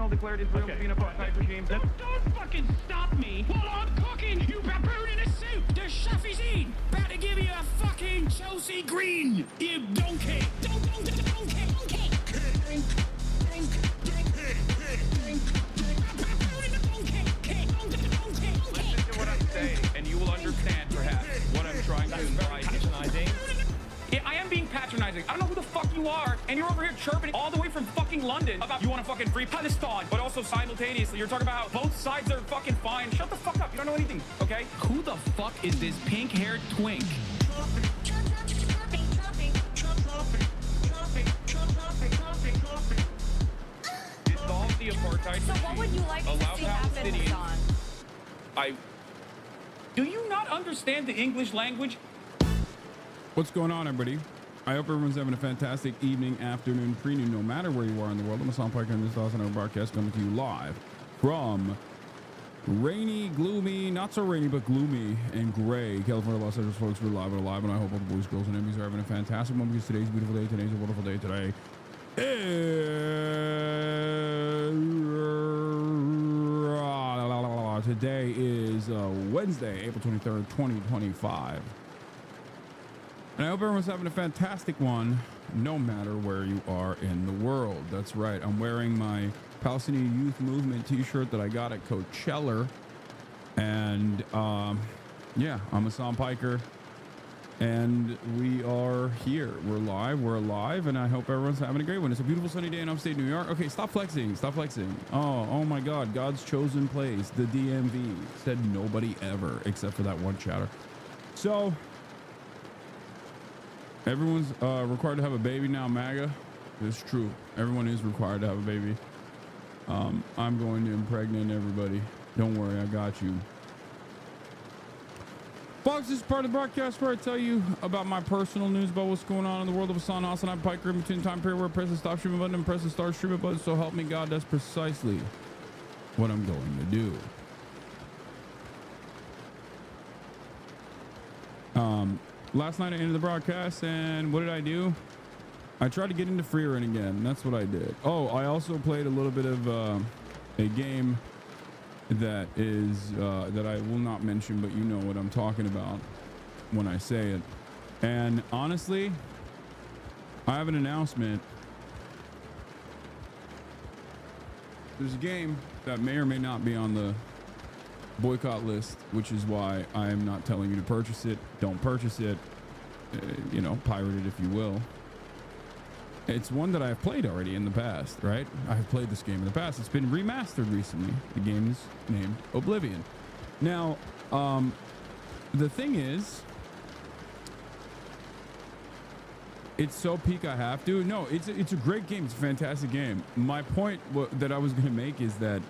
International declared Israel to be an apartheid regime. Don't fucking stop me while I'm cooking, you baboon in a suit! The chef is in! About to give you a fucking Chelsea green, you donkey! Donkey! Listen to what I'm saying, and you will understand, perhaps, what I'm trying to imply. Patronizing. Yeah, I am being patronizing. I don't know who the fuck you are, and you're over here chirping all the way from fucking London about you want to fucking free Palestine, but also simultaneously you're talking about how both sides are fucking fine. Shut the fuck up. You don't know anything, okay? Who the fuck is this pink-haired twink? Dissolve the apartheid So what would you like to allow see happen, Hasan? Do you not understand the English language? What's going on, everybody? I hope everyone's having a fantastic evening, afternoon, pre-noon, no matter where you are in the world. I'm Hassan Piker, and this is Hasanabi broadcast coming to you live from rainy, gloomy, not so rainy, but gloomy and gray California, Los Angeles, folks. We're live and alive, and I hope all the boys, girls, and enemies are having a fantastic one because today's a beautiful day. Today's a wonderful day. Today is Wednesday, April 23rd, 2025. And I hope everyone's having a fantastic one, no matter where you are in the world. That's right. I'm wearing my Palestinian Youth Movement t-shirt that I got at Coachella. And yeah, I'm Hassan Piker. And we are here. We're live. We're alive. And I hope everyone's having a great one. It's a beautiful sunny day in upstate New York. Okay, stop flexing. Stop flexing. Oh my God. God's chosen place. The DMV said nobody ever, except for that one chatter. So everyone's required to have a baby now, MAGA. It's true. Everyone is required to have a baby. I'm going to impregnate everybody. Don't worry, I got you. Folks, this is part of the broadcast where I tell you about my personal news about what's going on in the world of Hasan, Hasanabi Piker, in between time period where I press the stop streaming button and press the start streaming button. So help me God, that's precisely what I'm going to do. Last night I ended the broadcast, and what did I do? I tried to get into free run again. That's what I did. Oh, I also played a little bit of a game that is that I will not mention, but you know what I'm talking about when I say it. And honestly, I have an announcement. There's a game that may or may not be on the boycott list, which is why I am not telling you to purchase it. Don't purchase it. You know, pirate it if you will. It's one that I've played already in the past, right? I've played this game in the past. It's been remastered recently. The game is named Oblivion. Now, the thing is, it's so peak I have to. No, it's a great game. It's a fantastic game. My point that I was going to make is that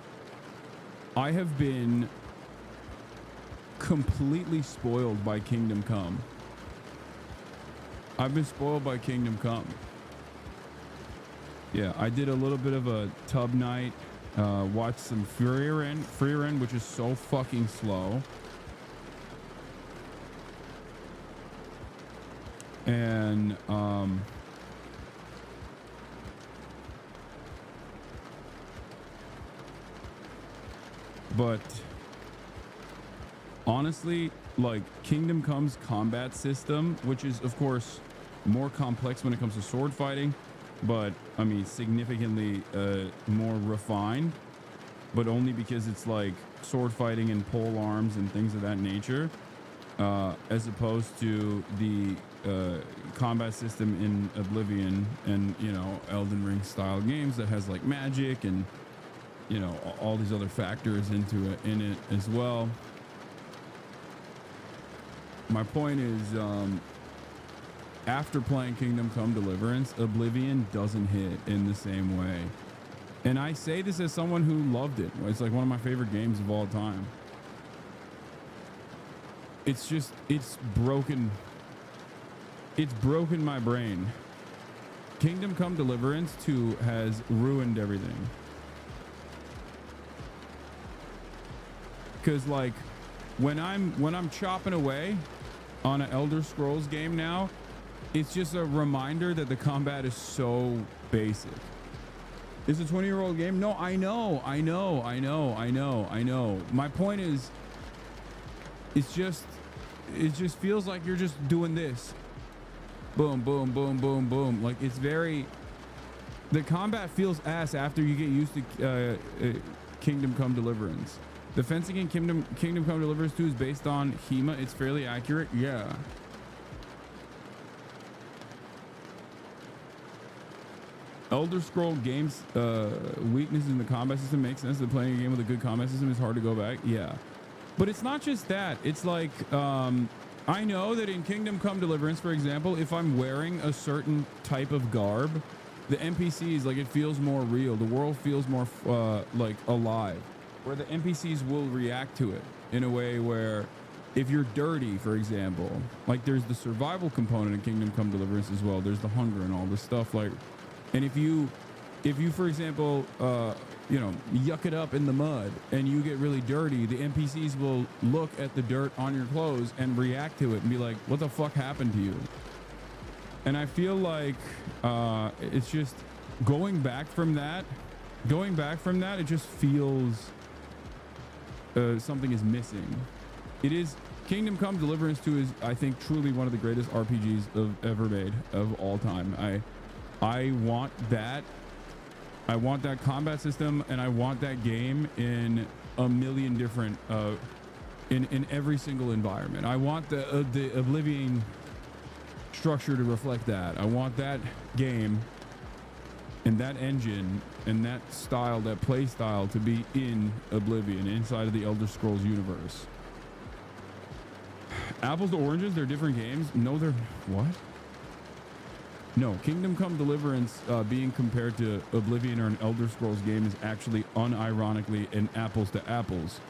I have been completely spoiled by Kingdom Come. I've been spoiled by Kingdom Come. Yeah, I did a little bit of a tub night, watched some free run, which is so fucking slow. And but honestly, like Kingdom Come's combat system, which is of course more complex when it comes to sword fighting, but I mean significantly more refined, but only because it's like sword fighting and pole arms and things of that nature, as opposed to the combat system in Oblivion and, you know, Elden Ring style games that has like magic and, you know, all these other factors in it as well. My point is, after playing Kingdom Come Deliverance, Oblivion doesn't hit in the same way. And I say this as someone who loved it. It's like one of my favorite games of all time. It's just, it's broken my brain. Kingdom Come Deliverance 2 has ruined everything. Cause like when I'm chopping away on an Elder Scrolls game now, it's just a reminder that the combat is so basic. It's a 20-year-old game. No, I know. My point is, it just feels like you're just doing this. Boom, boom, boom, boom, boom. Like, it's very, the combat feels ass after you get used to Kingdom Come Deliverance. The fencing in Kingdom Come Deliverance 2 is based on HEMA. It's fairly accurate. Yeah. Elder Scroll games weaknesses in the combat system makes sense. That playing a game with a good combat system is hard to go back. Yeah. But it's not just that. It's like, I know that in Kingdom Come Deliverance, for example, if I'm wearing a certain type of garb, the NPCs, like, it feels more real. The world feels more like alive, where the NPCs will react to it in a way where if you're dirty, for example, like, there's the survival component in Kingdom Come Deliverance as well. There's the hunger and all this stuff. Like, and if you, for example, you know, yuck it up in the mud and you get really dirty, the NPCs will look at the dirt on your clothes and react to it and be like, what the fuck happened to you? And I feel like it's just going back from that, it just feels something is missing. It is, Kingdom Come Deliverance 2 is, I think, truly one of the greatest RPGs ever made of all time. I want that. I want that combat system, and I want that game in a million different, in every single environment. I want the Oblivion structure to reflect that. I want that game and that engine and that style, that play style, to be in Oblivion, inside of the Elder Scrolls universe. Apples to oranges, they're different games. No, they're what? No, Kingdom Come Deliverance being compared to Oblivion or an Elder Scrolls game is actually unironically an apples to apples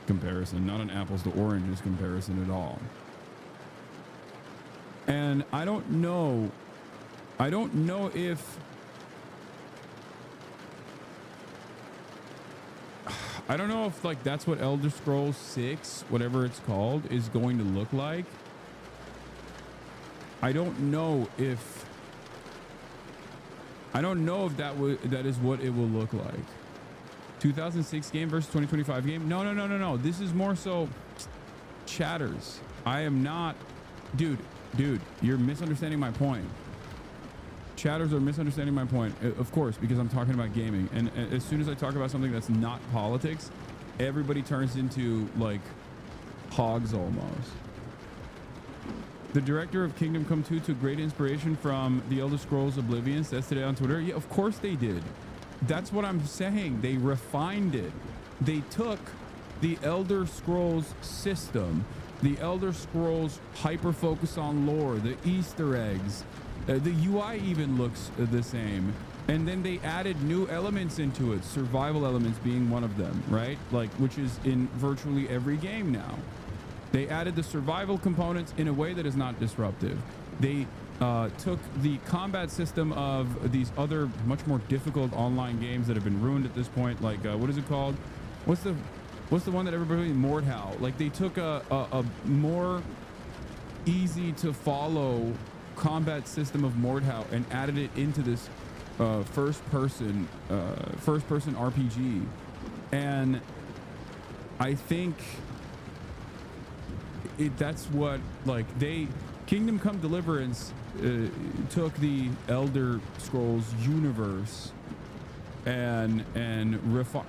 comparison, not an apples to oranges comparison at all. And I don't know if like that's what Elder Scrolls 6, whatever it's called, is going to look like. I don't know if that is what it will look like. 2006 game versus 2025 game. No. This is more so chatters. I am not, dude, you're misunderstanding my point. Chatters are misunderstanding my point. Of course, because I'm talking about gaming. And as soon as I talk about something that's not politics, everybody turns into like hogs almost. The director of Kingdom Come 2 took great inspiration from the Elder Scrolls Oblivion, says today on Twitter. Yeah, of course they did. That's what I'm saying. They refined it. They took the Elder Scrolls system, the Elder Scrolls hyper focus on lore, the Easter eggs, the UI even looks the same. And then they added new elements into it, survival elements being one of them, right? Like, which is in virtually every game now. They added the survival components in a way that is not disruptive. They took the combat system of these other much more difficult online games that have been ruined at this point. Like, what is it called? What's the one that everybody, Mordhau? Like, they took a more easy to follow combat system of Mordhau and added it into this first person RPG. And I think that's what, like, Kingdom Come Deliverance took the Elder Scrolls universe and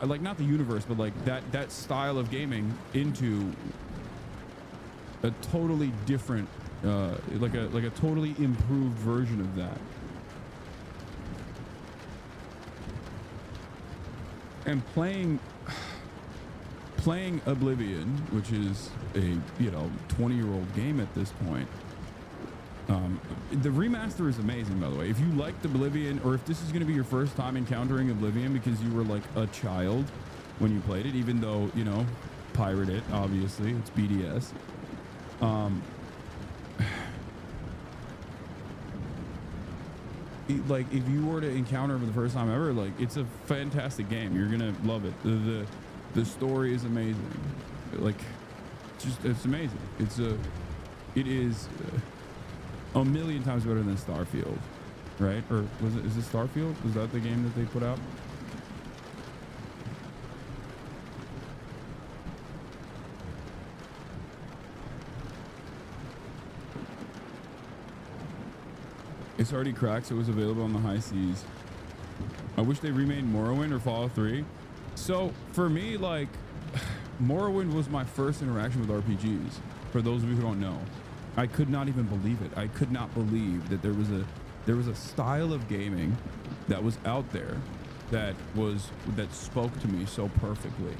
like, not the universe, but like that style of gaming into a totally different, like a totally improved version of that. And playing Oblivion, which is a 20-year-old game at this point. The remaster is amazing, by the way. If you liked Oblivion, or if this is going to be your first time encountering Oblivion because you were like a child when you played it, even though, pirate it, obviously, it's BDS. Like, if you were to encounter it for the first time ever, like, it's a fantastic game. You're gonna love it. The story is amazing. Like, it's amazing. It is a million times better than Starfield. right? Or was it? Is it Starfield? Was that the game that they put out? It's already cracked, so it was available on the high seas. I wish they remade Morrowind or Fallout 3. So for me, like, Morrowind was my first interaction with RPGs. For those of you who don't know, I could not even believe it. I could not believe that there was a style of gaming that was out there that spoke to me so perfectly.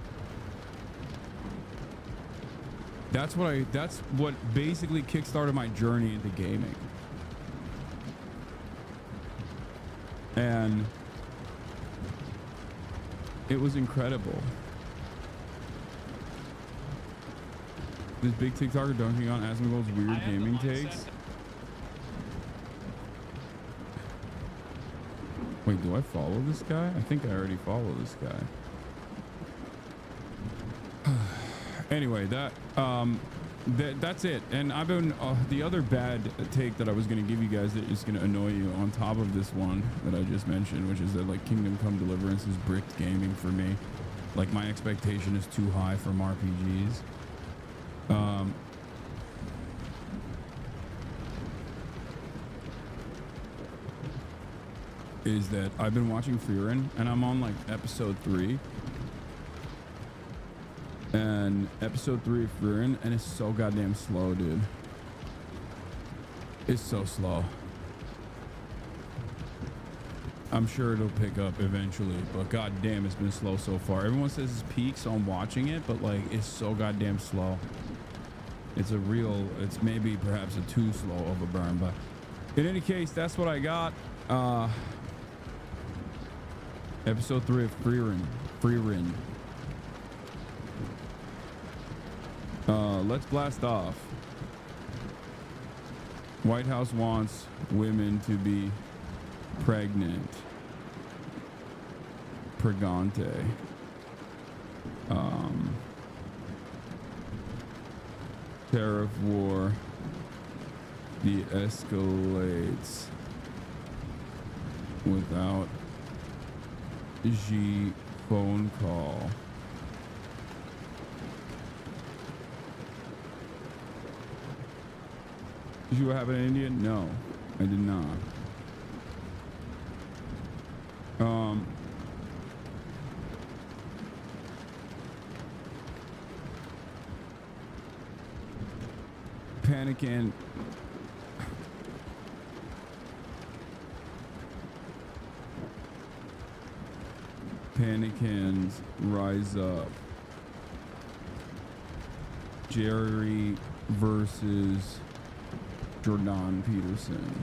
That's what basically kickstarted my journey into gaming. And it was incredible. This big TikToker dunking on Asmongold's weird gaming takes. Wait, do I follow this guy? I think I already follow this guy. Anyway, that's it. And I've been the other bad take that I was going to give you guys that is going to annoy you on top of this one that I just mentioned, which is that like Kingdom Come Deliverance is bricked gaming for me. Like my expectation is too high from RPGs. Is that I've been watching Frieren and I'm on like episode 3. And episode 3 of Frieren, and it's so goddamn slow, dude. It's so slow. I'm sure it'll pick up eventually, but goddamn, it's been slow so far. Everyone says it's peak, so I'm watching it, but like it's so goddamn slow. It's maybe perhaps a too slow of a burn, but in any case, that's what I got. Episode 3 of Frieren. Let's blast off. White House wants women to be pregnant. Pregante. Tariff war de-escalates without Xi phone call. Did you have an Indian? No, I did not. PANICAN. PANICANs rise up. Jerry versus Jordan Peterson.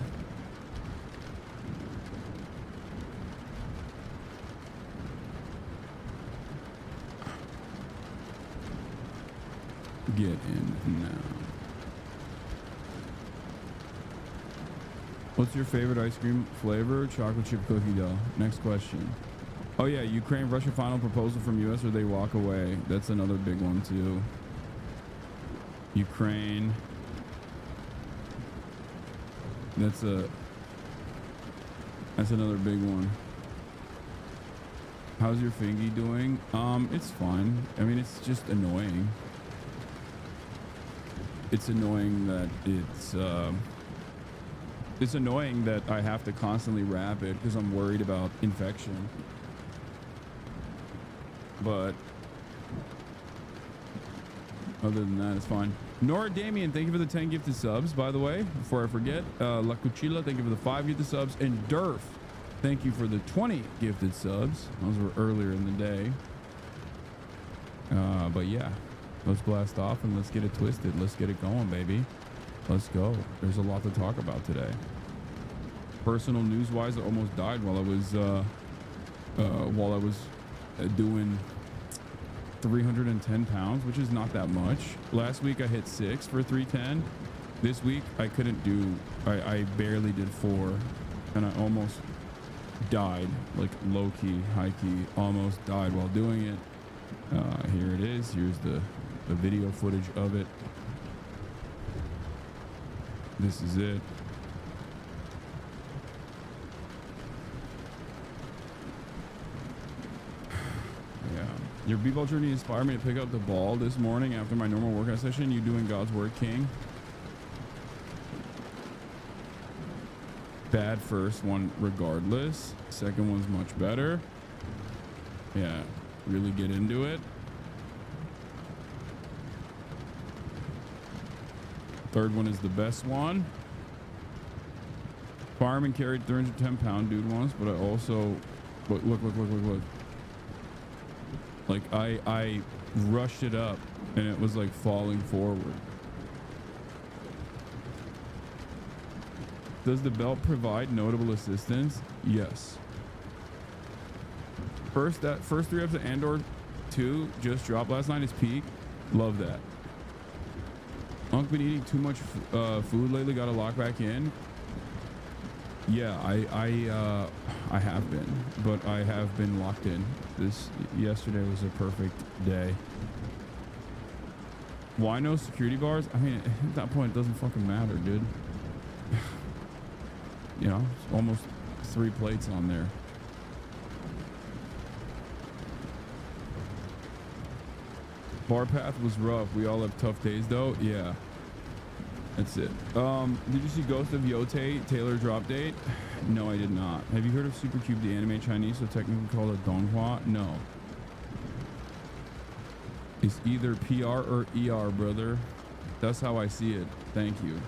Get in now. What's your favorite ice cream flavor? Chocolate chip cookie dough. Next question. Oh yeah, Ukraine, Russia final proposal from US or they walk away. That's another big one too. Ukraine. That's another big one. How's your fingy doing? It's fine. I mean, it's just annoying. It's annoying that it's annoying that I have to constantly wrap it because I'm worried about infection. But other than that, it's fine. Nora Damien, thank you for the 10 gifted subs, by the way, before I forget. La Cuchilla, thank you for the 5 gifted subs. And Durf, thank you for the 20 gifted subs. Those were earlier in the day. But yeah, let's blast off and let's get it twisted. Let's get it going, baby. Let's go. There's a lot to talk about today. Personal news-wise, I almost died while I was doing 310 pounds, which is not that much. Last week I hit 6 for 310. This week I couldn't do, I barely did 4 and I almost died, like low-key, high-key, almost died while doing it. Here it is. Here's the video footage of it. This is it. Your b-ball journey inspired me to pick up the ball this morning after my normal workout session. You doing God's work, King. Bad first one regardless. Second one's much better. Yeah, really get into it. Third one is the best one. Fireman carried 310-pound dude once, but I also look. Like I rushed it up and it was like falling forward. Does the belt provide notable assistance? Yes. First 3 episodes of Andor 2 just dropped last night. Is peak. Love that. Unc been eating too much food lately. Got to lock back in. Yeah, I have been, but I have been locked in. Yesterday was a perfect day. Why no security bars? I mean, at that point, it doesn't fucking matter, dude. You know, it's almost 3 plates on there. Bar path was rough. We all have tough days, though. Yeah. That's it. Did you see Ghost of Yote Taylor drop date? No, I did not. Have you heard of Supercube, the anime Chinese, so technically called a donghua? No. It's either PR or ER, brother. That's how I see it. Thank you.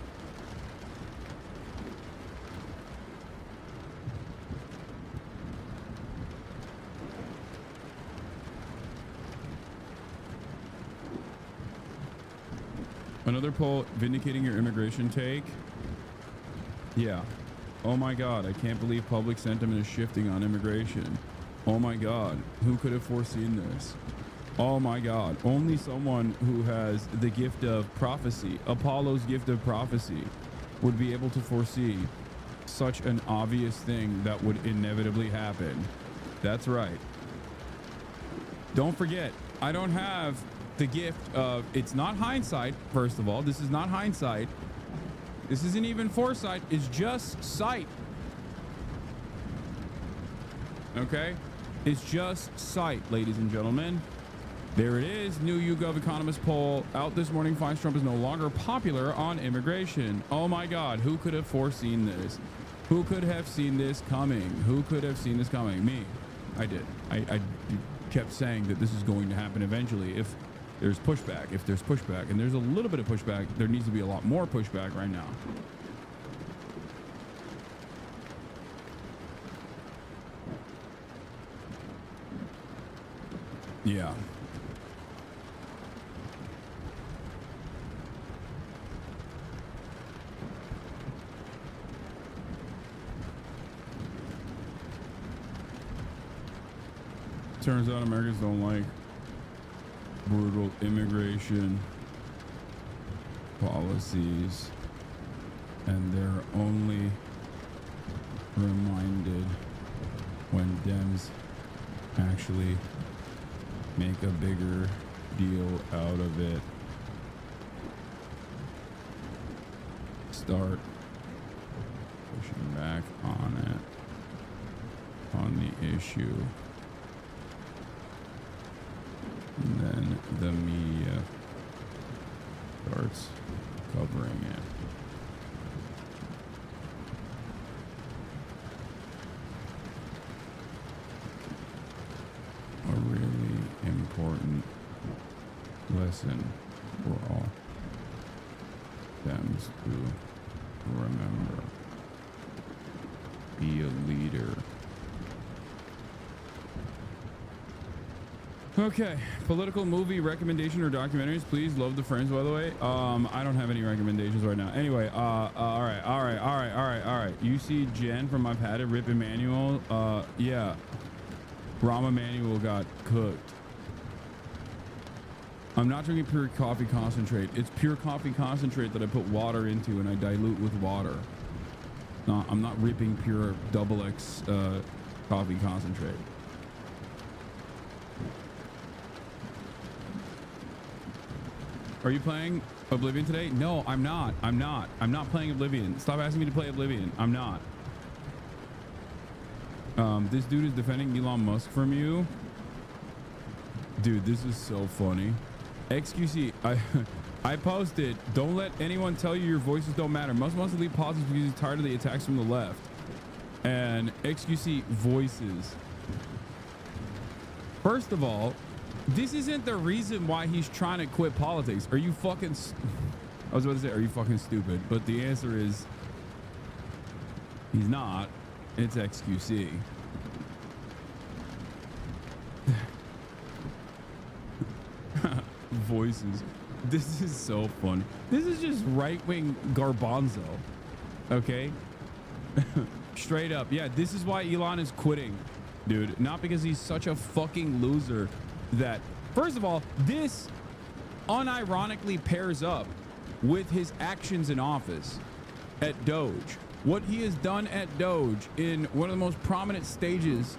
Another poll vindicating your immigration take. Yeah. Oh my God. I can't believe public sentiment is shifting on immigration. Oh my God. Who could have foreseen this? Oh my God. Only someone who has the gift of prophecy, Apollo's gift of prophecy, would be able to foresee such an obvious thing that would inevitably happen. That's right. Don't forget, I don't have the gift of, it's not hindsight. First of all, this is not hindsight. This isn't even foresight. It's just sight. Okay? It's just sight, ladies and gentlemen. There it is. New YouGov economist poll out this morning finds Trump is no longer popular on immigration. Oh my God. Who could have foreseen this? Who could have seen this coming? Who could have seen this coming? Me. I did. I kept saying that this is going to happen eventually. If there's pushback, and there's a little bit of pushback, there needs to be a lot more pushback right now. Yeah. Turns out Americans don't like brutal immigration policies, and they're only reminded when Dems actually make a bigger deal out of it. Start pushing back on it, on the issue. And then the media starts covering it. A really important lesson for all Dems to remember. Be a leader. Okay, political movie recommendation or documentaries, please. Love the Friends, by the way. I don't have any recommendations right now. Anyway, all right. You see Jen from I've Had It, Rip Emmanuel. Yeah, Rahm Emanuel got cooked. I'm not drinking pure coffee concentrate. It's pure coffee concentrate that I put water into and I dilute with water. No, I'm not ripping pure XX coffee concentrate. Are you playing Oblivion today? No, I'm not. I'm not playing Oblivion. Stop asking me to play Oblivion. I'm not. This dude is defending Elon Musk from you. Dude, this is so funny. XQC, I posted, don't let anyone tell you your voices don't matter. Musk wants to leave politics because he's tired of the attacks from the left. And XQC voices. First of all, this isn't the reason why he's trying to quit politics. Are you fucking... I was about to say, are you fucking stupid? But the answer is, he's not. It's XQC. Voices. This is so funny. This is just right-wing garbanzo. Okay? Straight up. Yeah, this is why Elon is quitting, dude. Not because he's such a fucking loser that... First of all, this unironically pairs up with his actions in office at Doge. What he has done at Doge in one of the most prominent stages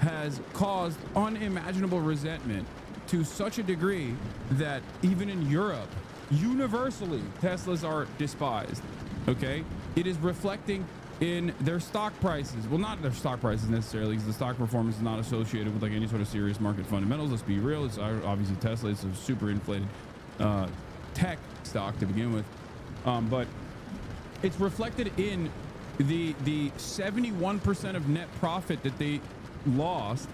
has caused unimaginable resentment to such a degree that even in Europe, universally, Teslas are despised. Okay? It is reflecting in their stock prices. Well, not their stock prices necessarily, because the stock performance is not associated with like any sort of serious market fundamentals. Let's be real. It's obviously Tesla. It's a super inflated tech stock to begin with. But it's reflected in the 71% of net profit that they lost,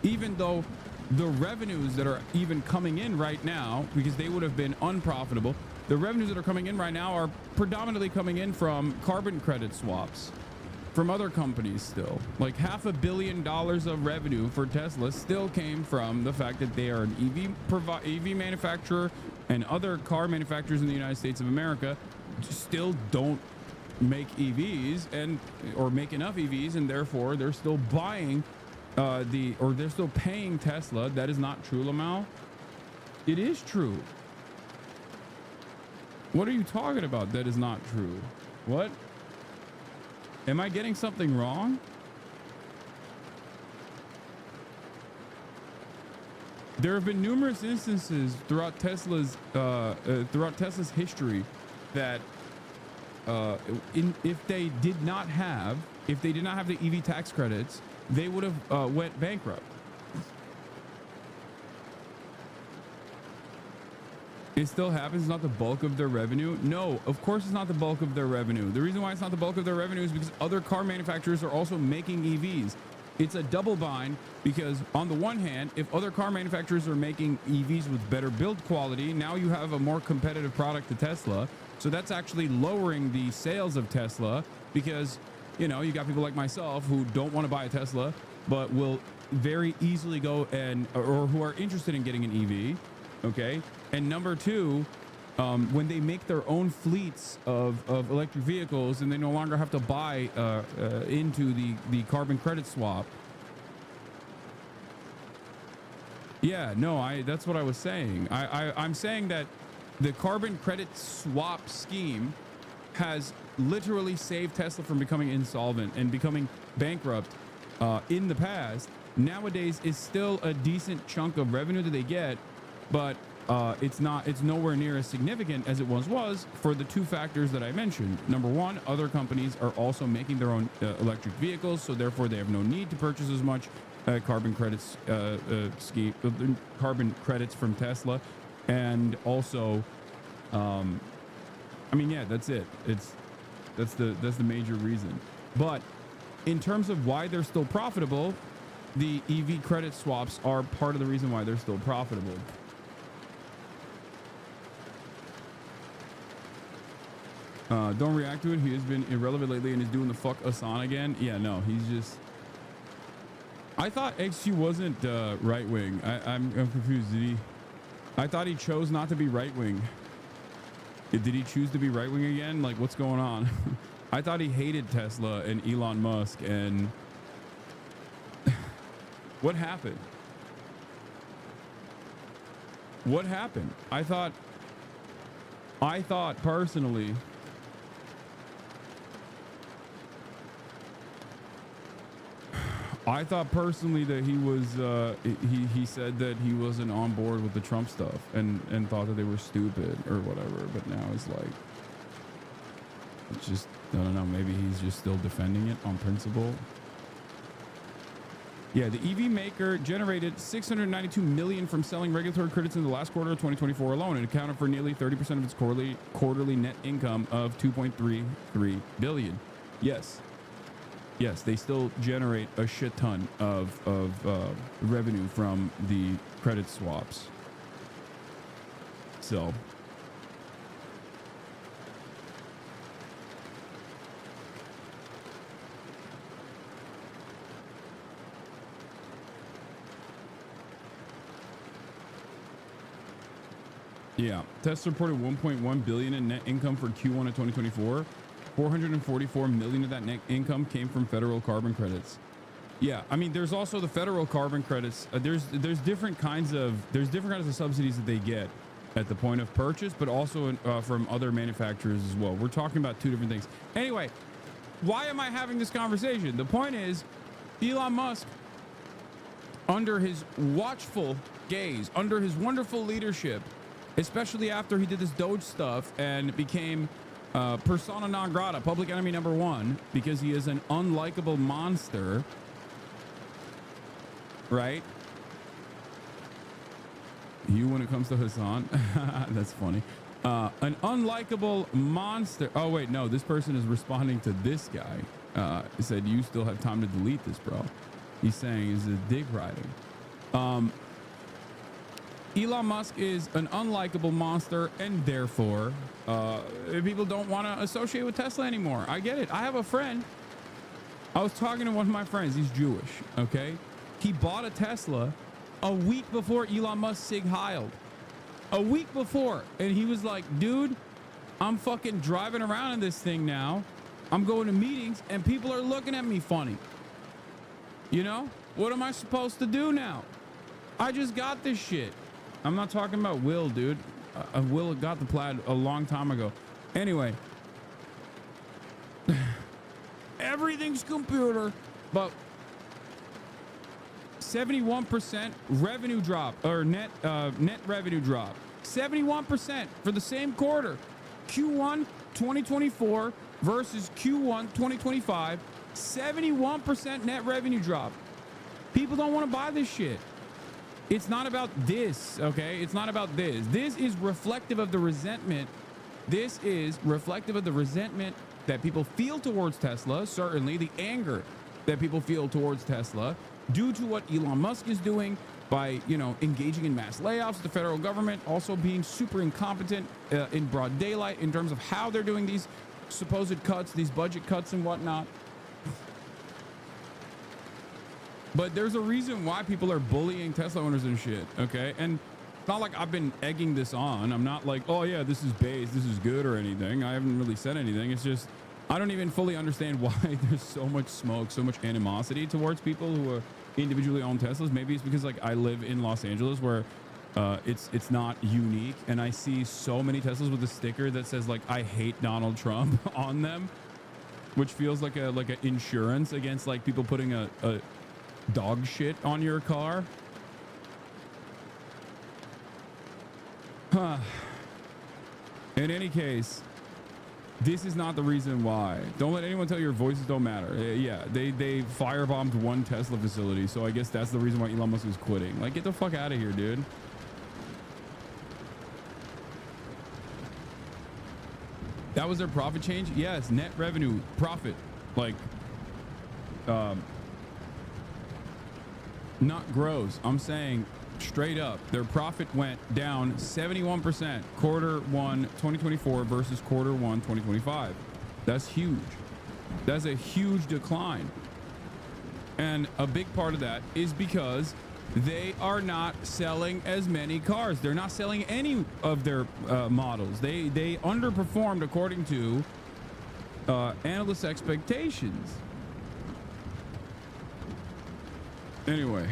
even though the revenues that are even coming in right now, because they would have been unprofitable, the revenues that are coming in right now are predominantly coming in from carbon credit swaps from other companies still. Like $500 million of revenue for Tesla still came from the fact that they are an EV manufacturer, and other car manufacturers in the United States of America still don't make EVs or make enough EVs, and therefore they're still buying they're still paying Tesla. That is not true, Lamau. It is true. What are you talking about? That is not true. What? Am I getting something wrong? There have been numerous instances throughout Tesla's history that if they did not have the EV tax credits, they would have went bankrupt. It still happens. It's not the bulk of their revenue. No, of course it's not the bulk of their revenue. The reason why it's not the bulk of their revenue is because other car manufacturers are also making EVs. It's a double bind, because on the one hand, if other car manufacturers are making EVs with better build quality, now you have a more competitive product to Tesla. So that's actually lowering the sales of Tesla, because, you know, you got people like myself who don't want to buy a Tesla, but will very easily go or who are interested in getting an EV. Okay. And number two, when they make their own fleets of electric vehicles, and they no longer have to buy into the carbon credit swap. Yeah, no, that's what I was saying. I'm saying that the carbon credit swap scheme has literally saved Tesla from becoming insolvent and becoming bankrupt in the past. Nowadays, it's still a decent chunk of revenue that they get, but it's nowhere near as significant as it once was for the two factors that I mentioned. Number one, other companies are also making their own electric vehicles, so therefore they have no need to purchase as much carbon credits carbon credits from Tesla. And also, I mean, yeah, that's it. That's the major reason. But in terms of why they're still profitable, the EV credit swaps are part of the reason why they're still profitable. Don't react to it. He has been irrelevant lately and is doing the fuck Hasan again. Yeah, no, he's just... I thought XQ wasn't right-wing. I'm confused. I thought he chose not to be right-wing. Did he choose to be right-wing again? Like, what's going on? I thought he hated Tesla and Elon Musk, and... What happened? What happened? I thought personally... I thought personally that he was, he said that he wasn't on board with the Trump stuff and thought that they were stupid or whatever. But now it's like, it's just, I don't know, maybe he's just still defending it on principle. Yeah, the EV maker generated $692 million from selling regulatory credits in the last quarter of 2024 alone, and accounted for nearly 30% of its quarterly net income of $2.33 billion. Yes, they still generate a shit ton of revenue from the credit swaps. So. Yeah, Tesla reported $1.1 billion in net income for Q1 of 2024. $444 million of that net income came from federal carbon credits. Yeah, I mean, there's also the federal carbon credits. There's different kinds of subsidies that they get at the point of purchase, but also from other manufacturers as well. We're talking about two different things. Anyway, why am I having this conversation? The point is, Elon Musk, under his watchful gaze, under his wonderful leadership, especially after he did this Doge stuff and became persona non grata, public enemy number one, because he is an unlikable monster, right? You, when it comes to Hasan, that's funny. An unlikable monster. Oh, wait, no, this person is responding to this guy. He said, you still have time to delete this, bro. He's saying is a dick riding. Elon Musk is an unlikable monster, and therefore people don't want to associate with Tesla anymore. I get it. I have a friend. I was talking to one of my friends. He's Jewish, okay? He bought a Tesla a week before Elon Musk Sig Heiled. A week before. And he was like, dude, I'm fucking driving around in this thing now. I'm going to meetings, and people are looking at me funny. You know? What am I supposed to do now? I just got this shit. I'm not talking about Will, dude. Will got the plaid a long time ago. Anyway, everything's computer, but 71% revenue drop, or net revenue drop. 71% for the same quarter. Q1 2024 versus Q1 2025. 71% net revenue drop. People don't want to buy this shit. It's not about this, okay? It's not about this. This is reflective of the resentment. This is reflective of the resentment that people feel towards Tesla, certainly the anger that people feel towards Tesla due to what Elon Musk is doing by, you know, engaging in mass layoffs, the federal government also being super incompetent in broad daylight in terms of how they're doing these supposed cuts, these budget cuts and whatnot. But there's a reason why people are bullying Tesla owners and shit, okay? And it's not like I've been egging this on. I'm not like, oh yeah, this is base, this is good or anything. I haven't really said anything. It's just, I don't even fully understand why there's so much smoke, so much animosity towards people who are individually own Teslas. Maybe it's because like I live in Los Angeles where it's not unique, and I see so many Teslas with a sticker that says like, I hate Donald Trump on them, which feels like a insurance against like people putting a dog shit on your car. In any case, this is not the reason why. Don't let anyone tell you your voices don't matter. Yeah, they firebombed one Tesla facility, so I guess that's the reason why Elon Musk is quitting. Like, get the fuck out of here, dude. That was their profit change? Yes, net revenue, profit. Like, not gross. I'm saying straight up, their profit went down 71% quarter 1 2024 versus quarter 1 2025. That's huge. That's a huge decline. And a big part of that is because they are not selling as many cars. They're not selling any of their models. They underperformed according to analysts' expectations. Anyway,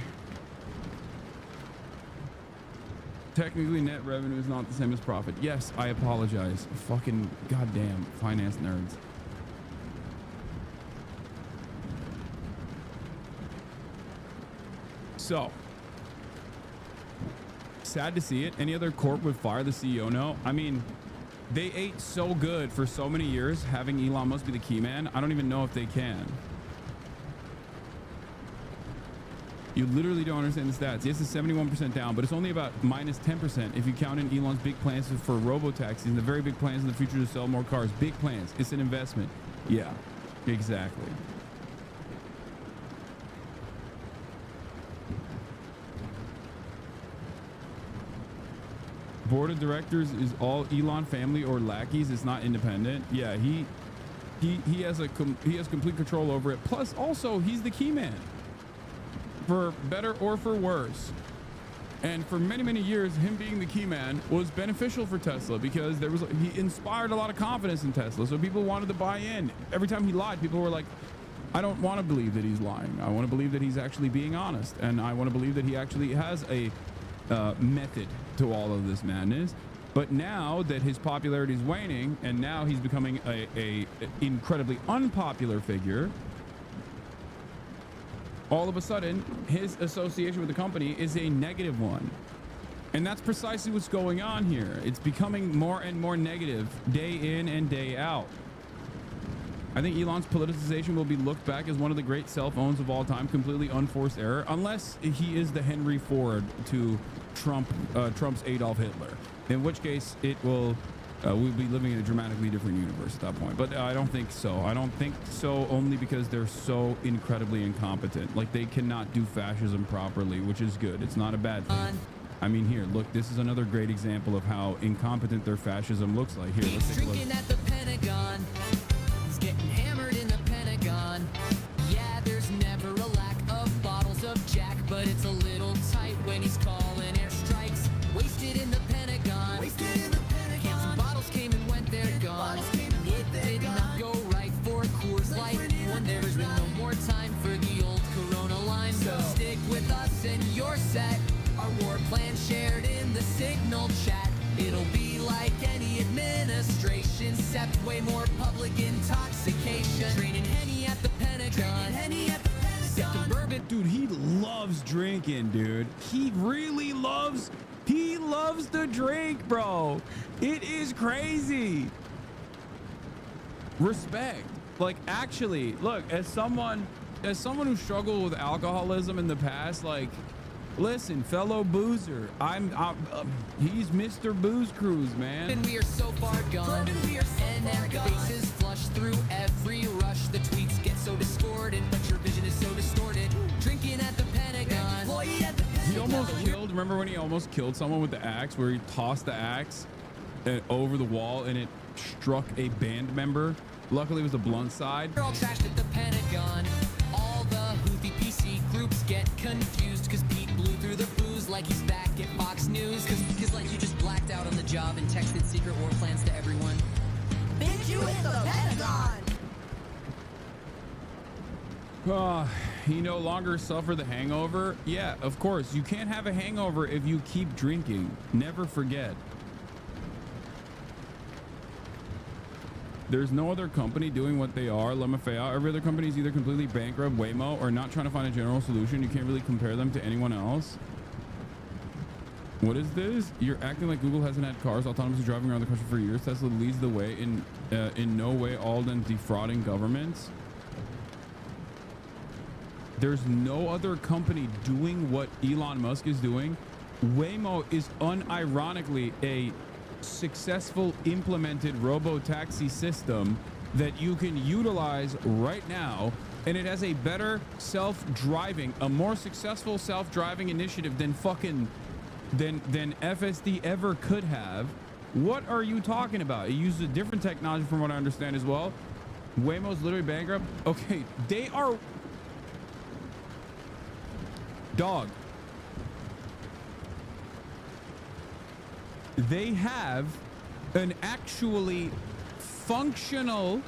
technically net revenue is not the same as profit. Yes, I apologize. Fucking goddamn finance nerds. So, sad to see it. Any other corp would fire the CEO? No. I mean, they ate so good for so many years having Elon Musk be the key man. I don't even know if they can. You literally don't understand the stats. Yes, it's 71% down, but it's only about minus 10% if you count in Elon's big plans for robo-taxis and the very big plans in the future to sell more cars. Big plans. It's an investment. Yeah, exactly. Board of directors is all Elon family or lackeys. It's not independent. Yeah, he has complete control over it. Plus, also, he's the key man, for better or for worse. And for many, many years, him being the key man was beneficial for Tesla because he inspired a lot of confidence in Tesla. So people wanted to buy in. Every time he lied, people were like, I don't want to believe that he's lying. I want to believe that he's actually being honest. And I want to believe that he actually has a method to all of this madness. But now that his popularity is waning and now he's becoming a incredibly unpopular figure, all of a sudden his association with the company is a negative one. And that's precisely what's going on here. It's becoming more and more negative day in and day out. I think Elon's politicization will be looked back as one of the great cell phones of all time, completely unforced error, unless he is the Henry Ford to Trump's Adolf Hitler, in which case it will we'll be living in a dramatically different universe at that point. But I don't think so. I don't think so, only because they're so incredibly incompetent. Like, they cannot do fascism properly, which is good. It's not a bad thing. I mean, here, look, this is another great example of how incompetent their fascism looks like. Here, let's take a look. Drinking at the Pentagon. He's getting hammered in the Pentagon. Yeah, there's never a lack of bottles of Jack, but it's a little tight when he's calling airstrikes. Wasted in the Pentagon. Wasted in the Pentagon. Some bottles came and went, they're gone. It did not go right for Coors Light when there's no more time for the old Corona line. So stick with us and you're set. Our war plan shared in the Signal chat. It'll be like any administration, except way more public intoxication. Training Henny at the Pentagon. Henny at the Pentagon. Bourbon. Dude, he loves drinking, dude. He really loves the drink, bro. It is crazy. Respect. Like, actually, look, as someone who struggled with alcoholism in the past, like, listen, fellow boozer, he's Mr. Booze Cruise, man. And we are so far gone. And our faces flush through every rush. The tweets get so distorted, but your vision is so distorted. Drinking at the Pentagon. He almost killed, remember when he almost killed someone with the axe, where he tossed the axe over the wall and it struck a band member? Luckily, it was the blunt side. We're all trashed at the Pentagon. All the Houthi PC groups get confused because Pete blew through the booze like he's back at Fox News. Cause like you just blacked out on the job and texted secret war plans to everyone. Bitch, you hit the Pentagon! He no longer suffer the hangover? Yeah, of course. You can't have a hangover if you keep drinking. Never forget. There's no other company doing what they are, LaMafia. Every other company is either completely bankrupt, Waymo, or not trying to find a general solution. You can't really compare them to anyone else. What is this? You're acting like Google hasn't had cars autonomously driving around the country for years. Tesla leads the way in no way all than defrauding governments. There's no other company doing what Elon Musk is doing. Waymo is unironically a successful implemented robo-taxi system that you can utilize right now, and it has a better self-driving, a more successful self-driving initiative than FSD ever could have. What are you talking about? It uses a different technology from what I understand as well. Waymo's literally bankrupt. Okay, they are... Dog. They have an actually functional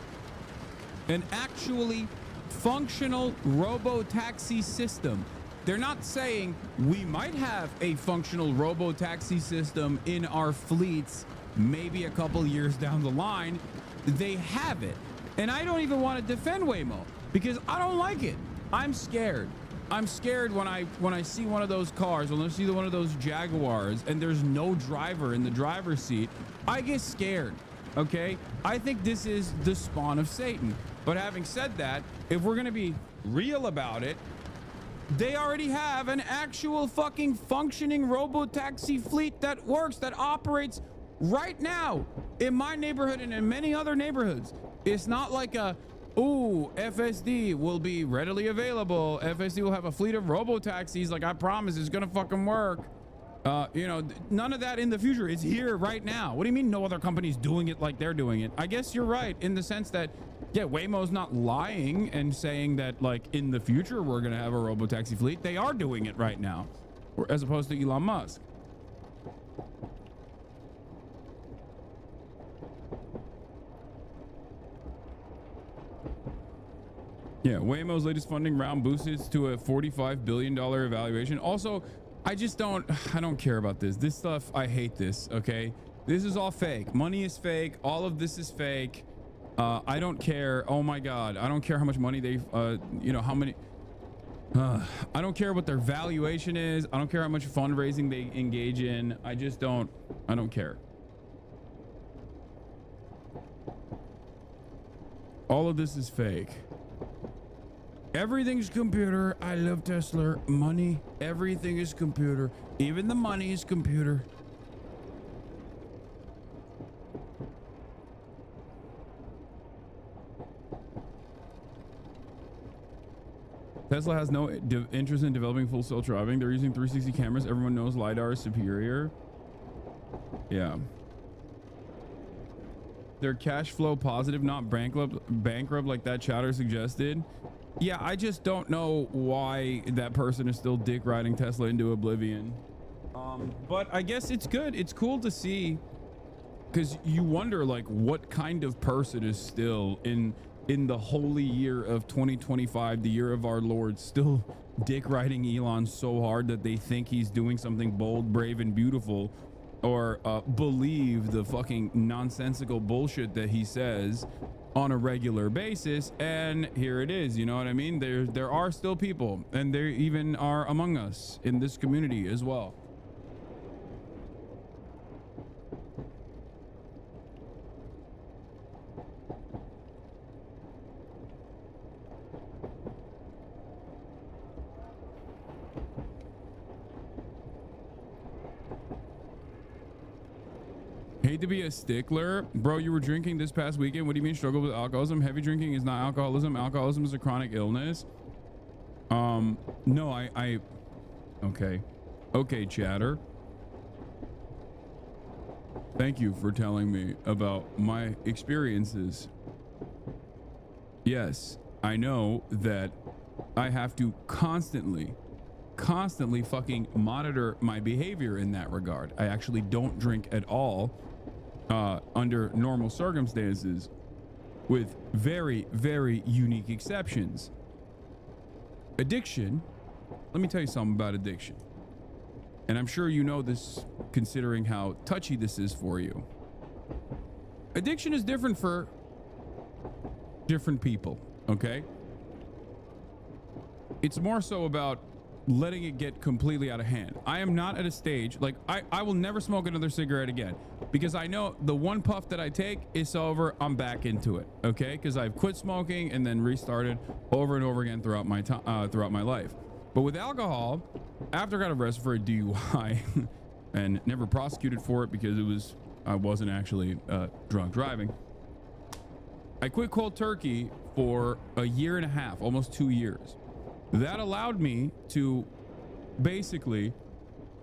robo-taxi system. They're not saying we might have a functional robo-taxi system in our fleets maybe a couple years down the line. They have it. And I don't even want to defend Waymo because I don't like it. I'm scared. I'm scared when I see one of those cars, when I see one of those Jaguars and there's no driver in the driver's seat. I get scared. Okay, I think this is the spawn of Satan. But having said that, if we're going to be real about it, They already have an actual fucking functioning robo-taxi fleet that works, that operates right now in my neighborhood and in many other neighborhoods. It's not like ooh, FSD will be readily available. FSD will have a fleet of robo-taxis. Like, I promise it's gonna fucking work. You know, none of that in the future. It's here right now. What do you mean no other company's doing it like they're doing it? I guess you're right in the sense that, yeah, Waymo's not lying and saying that, like, in the future we're gonna have a robo-taxi fleet. They are doing it right now, as opposed to Elon Musk. Yeah, Waymo's latest funding round boosted to a $45 billion evaluation. Also, I don't care about this. This stuff, I hate this, okay? This is all fake. Money is fake. All of this is fake. I don't care. Oh my God. I don't care how much money they, you know, how many, I don't care what their valuation is. I don't care how much fundraising they engage in. I don't care. All of this is fake. Everything's computer. I love Tesla. Money. Everything is computer. Even the money is computer. Tesla has no interest in developing full self-driving. They're using 360 cameras. Everyone knows LiDAR is superior. Yeah. They're cash flow positive, not bankrupt like that chatter suggested. Yeah, I just don't know why that person is still dick riding Tesla into oblivion. But I guess it's good. It's cool to see, because you wonder, like, what kind of person is still in the holy year of 2025, the year of our Lord, still dick riding Elon so hard that they think he's doing something bold, brave, and beautiful, or believe the fucking nonsensical bullshit that he says on a regular basis. And here it is, you know what I mean? There are still people, and there even are among us in this community as well. Hate to be a stickler. Bro, you were drinking this past weekend. What do you mean struggle with alcoholism? Heavy drinking is not alcoholism. Alcoholism is a chronic illness. No, okay, chatter. Thank you for telling me about my experiences. Yes, I know that I have to constantly fucking monitor my behavior in that regard. I actually don't drink at all under normal circumstances, with very, very unique exceptions. Addiction, let me tell you something about addiction. And I'm sure you know this, considering how touchy this is for you. Addiction is different for different people, okay? It's more so about letting it get completely out of hand. I am not at a stage, like, I will never smoke another cigarette again, because I know the one puff that I take is over, I'm back into it, okay? Because I've quit smoking and then restarted over and over again throughout my life. But with alcohol, after I got arrested for a DUI and never prosecuted for it because I wasn't actually drunk driving, I quit cold turkey for a year and a half, almost 2 years. That allowed me to basically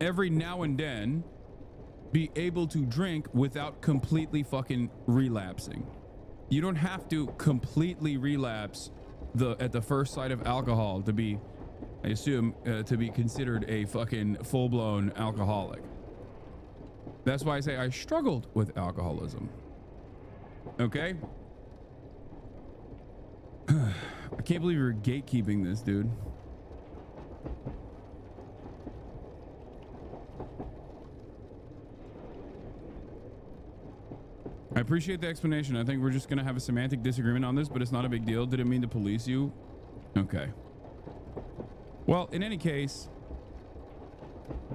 every now and then be able to drink without completely fucking relapsing. You don't have to completely relapse at the first sight of alcohol to be, I assume, to be considered a fucking full-blown alcoholic. That's why I say I struggled with alcoholism. Okay? I can't believe you're gatekeeping this, dude. I appreciate the explanation. I think we're just going to have a semantic disagreement on this, but it's not a big deal. Didn't mean to police you. Okay. Well, in any case,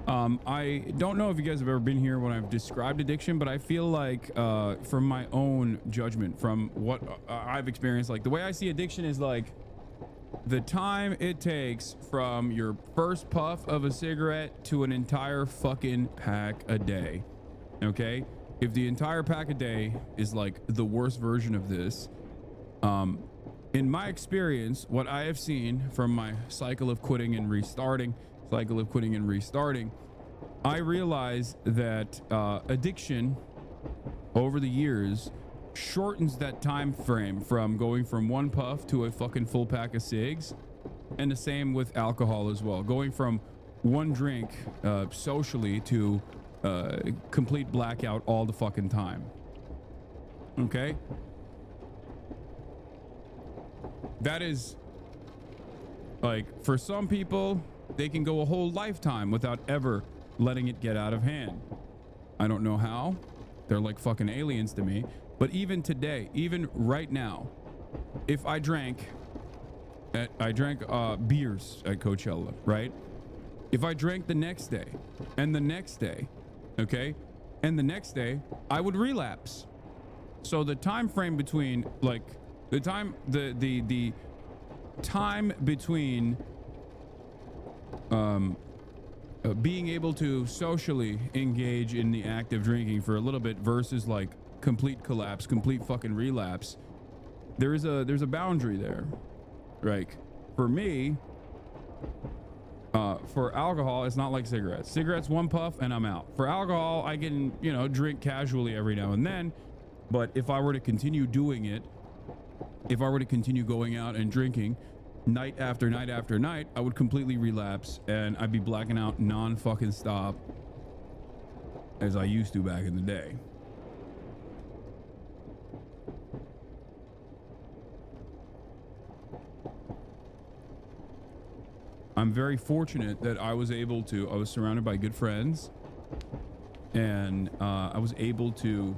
I don't know if you guys have ever been here when I've described addiction, but I feel like from my own judgment, from what I've experienced, like the way I see addiction is like the time it takes from your first puff of a cigarette to an entire fucking pack a day. Okay? If the entire pack a day is like the worst version of this, in my experience, what I have seen from my cycle of quitting and restarting, I realize that addiction over the years shortens that time frame from going from one puff to a fucking full pack of cigs. And the same with alcohol as well. Going from one drink socially to complete blackout all the fucking time. Okay? That is, like, for some people, they can go a whole lifetime without ever letting it get out of hand. I don't know how. They're like fucking aliens to me. But even today, even right now, if I drank beers at Coachella, right? If I drank the next day and the next day, okay, and the next day, I would relapse. So the time frame between, like, the time between being able to socially engage in the act of drinking for a little bit versus like complete collapse, complete fucking relapse, there's a boundary there. Like, for me, for alcohol, it's not like cigarettes. Cigarettes, one puff and I'm out. For alcohol, I can, you know, drink casually every now and then. But if I were to continue doing it, if I were to continue going out and drinking night after night after night, I would completely relapse and I'd be blacking out non-fucking stop as I used to back in the day. I'm very fortunate that I was surrounded by good friends, and I was able to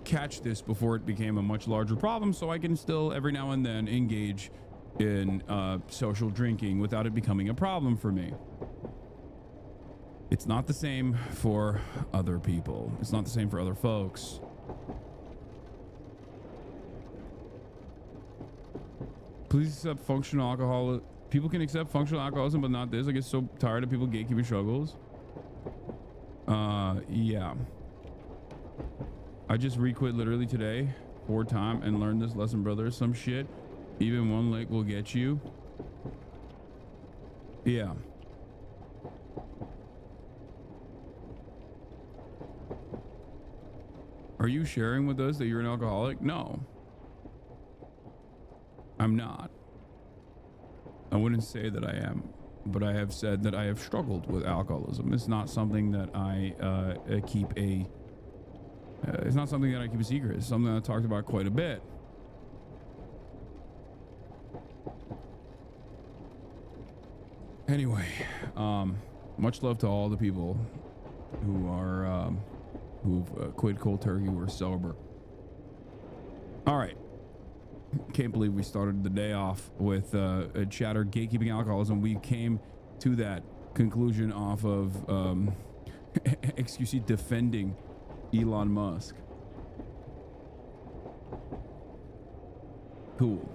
catch this before it became a much larger problem, so I can still every now and then engage in social drinking without it becoming a problem for me. It's not the same for other people. It's not the same for other folks. Please accept functional alcohol. People can accept functional alcoholism, but not this. I get so tired of people gatekeeping struggles. Yeah. I just requit literally today 4 times and learned this lesson, brother. Some shit, even one lick will get you. Yeah. Are you sharing with us that you're an alcoholic? No. I'm not. I wouldn't say that I am, but I have said that I have struggled with alcoholism. It's not something that I keep a secret. It's something I talked about quite a bit. Anyway, much love to all the people who are who've quit cold turkey, who are sober. All right. Can't believe we started the day off with a chatter gatekeeping alcoholism. We came to that conclusion off of XQC defending Elon Musk. Cool.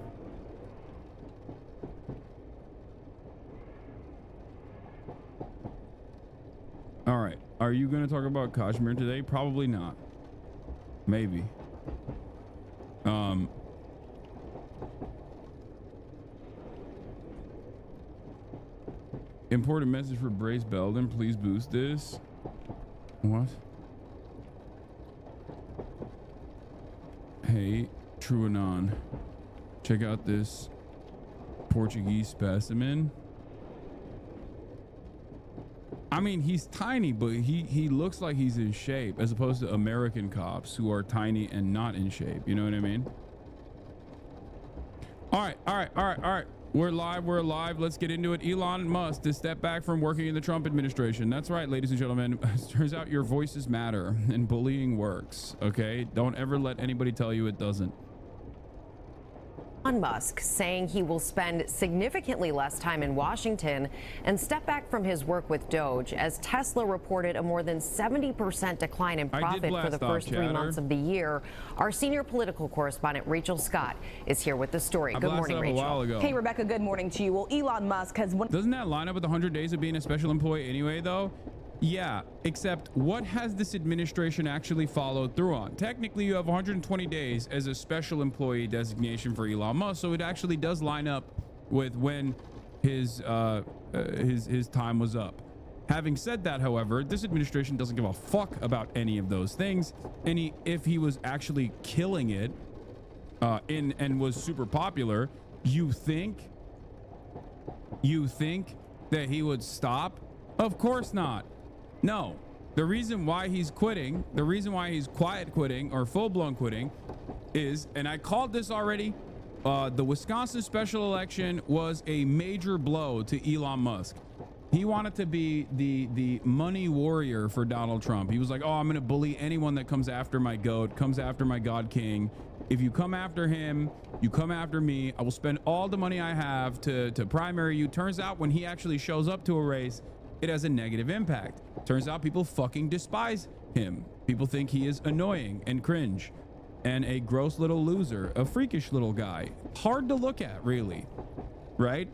All right. Are you going to talk about Kashmir today? Probably not. Maybe. Important message for Brace Belden. Please boost this. What? Hey, Truanon. Check out this Portuguese specimen. I mean, he's tiny, but he looks like he's in shape, as opposed to American cops who are tiny and not in shape. You know what I mean? All right. We're live. Let's get into it. Elon Musk to step back from working in the Trump administration. That's right, ladies and gentlemen. It turns out your voices matter and bullying works. Okay? Don't ever let anybody tell you it doesn't. Musk saying he will spend significantly less time in Washington and step back from his work with Doge as Tesla reported a more than 70% decline in profit for the first 3 months of the year. Our senior political correspondent Rachel Scott is here with the story. Good morning, Rachel. Hey, Rebecca, good morning to you. Well, Elon Musk has... Doesn't that line up with 100 days of being a special employee anyway, though? Yeah, except what has this administration actually followed through on? Technically, you have 120 days as a special employee designation for Elon Musk, so it actually does line up with when his time was up. Having said that, however, this administration doesn't give a fuck about any of those things. If he was actually killing it and was super popular, you think that he would stop? Of course not. No, the reason why he's quitting, the reason why he's quiet quitting or full-blown quitting is, and I called this already, the Wisconsin special election was a major blow to Elon Musk. He wanted to be the money warrior for Donald Trump. He was like, oh, I'm going to bully anyone that comes after my goat, comes after my God King. If you come after him, you come after me. I will spend all the money I have to primary you. Turns out when he actually shows up to a race, it has a negative impact. Turns out people fucking despise him. People think he is annoying and cringe and a gross little loser, a freakish little guy. Hard to look at, really, right?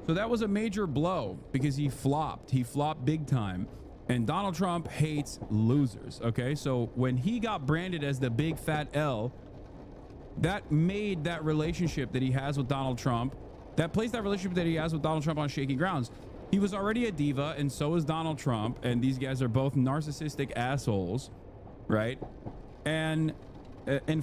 So that was a major blow because he flopped. He flopped big time. And Donald Trump hates losers, okay? So when he got branded as the big fat L, that made that relationship that he has with Donald Trump, that placed that relationship that he has with Donald Trump on shaky grounds. He was already a diva, and so is Donald Trump, and these guys are both narcissistic assholes, right? And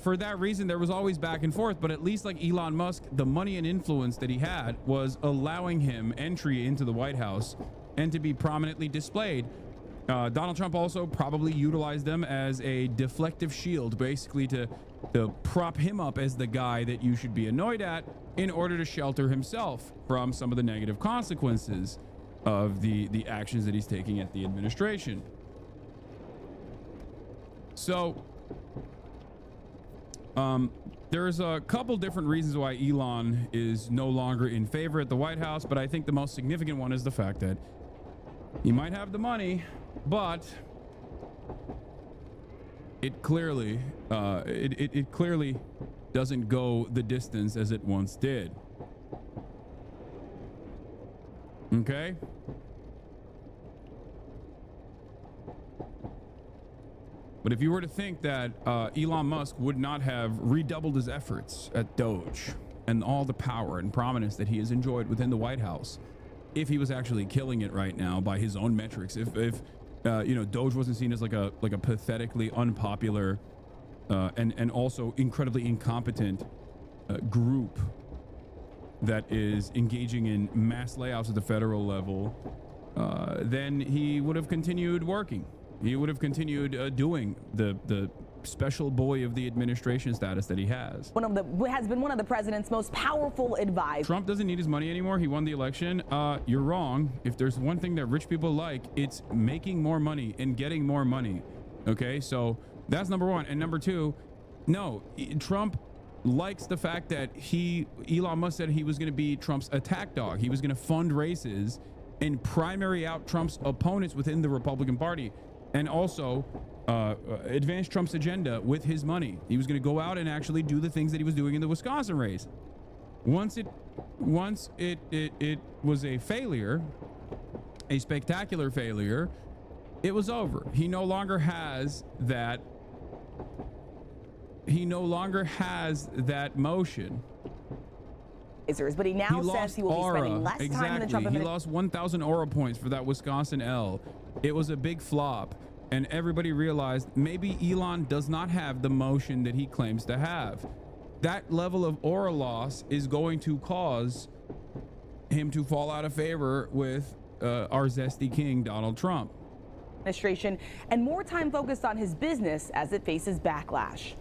for that reason, there was always back and forth, but at least like Elon Musk, the money and influence that he had was allowing him entry into the White House and to be prominently displayed. Donald Trump also probably utilized them as a deflective shield, basically to prop him up as the guy that you should be annoyed at in order to shelter himself from some of the negative consequences of the actions that he's taking at the administration. So there's a couple different reasons why Elon is no longer in favor at the White House, but I think the most significant one is the fact that he might have the money, but it clearly it clearly doesn't go the distance as it once did. Okay? But if you were to think that Elon Musk would not have redoubled his efforts at Doge and all the power and prominence that he has enjoyed within the White House, if he was actually killing it right now by his own metrics, if you know, Doge wasn't seen as like a pathetically unpopular and also incredibly incompetent group that is engaging in mass layoffs at the federal level, then he would have continued working. He would have continued doing the special boy of the administration status that he has. Has been one of the president's most powerful advisors. Trump doesn't need his money anymore. He won the election. You're wrong. If there's one thing that rich people like, it's making more money and getting more money. Okay, so that's number one. And number two, no, Trump likes the fact that Elon Musk said he was going to be Trump's attack dog. He was going to fund races and primary out Trump's opponents within the Republican Party, and also advance Trump's agenda with his money. He was going to go out and actually do the things that he was doing in the Wisconsin race. Once it was a failure, a spectacular failure, it was over. He no longer has that. He no longer has that motion. But he now says he will be spending less time in the Trump administration. He lost 1,000 aura points for that Wisconsin L. It was a big flop, and everybody realized maybe Elon does not have the motion that he claims to have. That level of aura loss is going to cause him to fall out of favor with our zesty king, Donald Trump. Administration, and more time focused on his business as it faces backlash.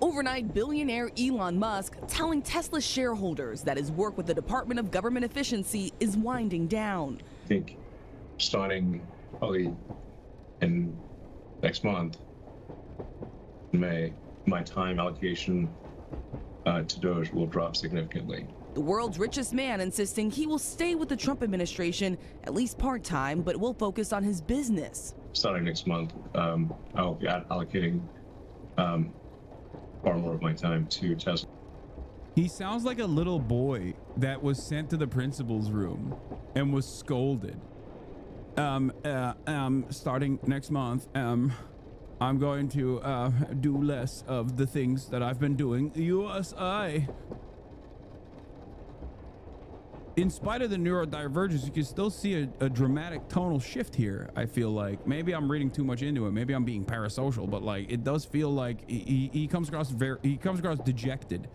Overnight, billionaire Elon Musk telling Tesla shareholders that his work with the Department of Government Efficiency is winding down. I think starting probably in next month, in May, my time allocation to Doge will drop significantly. The world's richest man insisting he will stay with the Trump administration, at least part-time, but will focus on his business. Starting next month, I'll be allocating far more of my time to Tesla. He sounds like a little boy that was sent to the principal's room and was scolded. Starting next month, I'm going to do less of the things that I've been doing. USA. In spite of the neurodivergence, you can still see a dramatic tonal shift here. I feel like maybe I'm reading too much into it. Maybe I'm being parasocial, but like it does feel like he comes across dejected.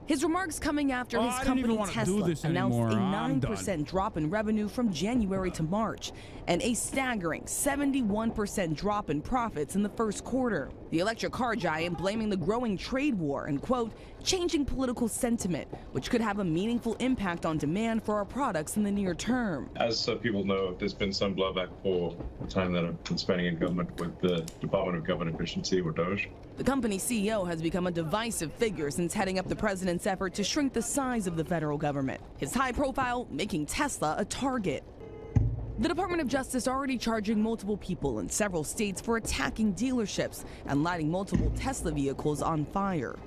His remarks coming after his company Tesla announced a 9% drop in revenue from January to March and a staggering 71% drop in profits in the first quarter. The electric car giant blaming the growing trade war and, quote, changing political sentiment, which could have a meaningful impact on demand for our products in the near term. As people know, there's been some blowback for the time that I've been spending in government with the Department of Government Efficiency, or DOGE. The company's CEO has become a divisive figure since heading up the president's effort to shrink the size of the federal government. His high profile making Tesla a target. The Department of Justice already charging multiple people in several states for attacking dealerships and lighting multiple Tesla vehicles on fire.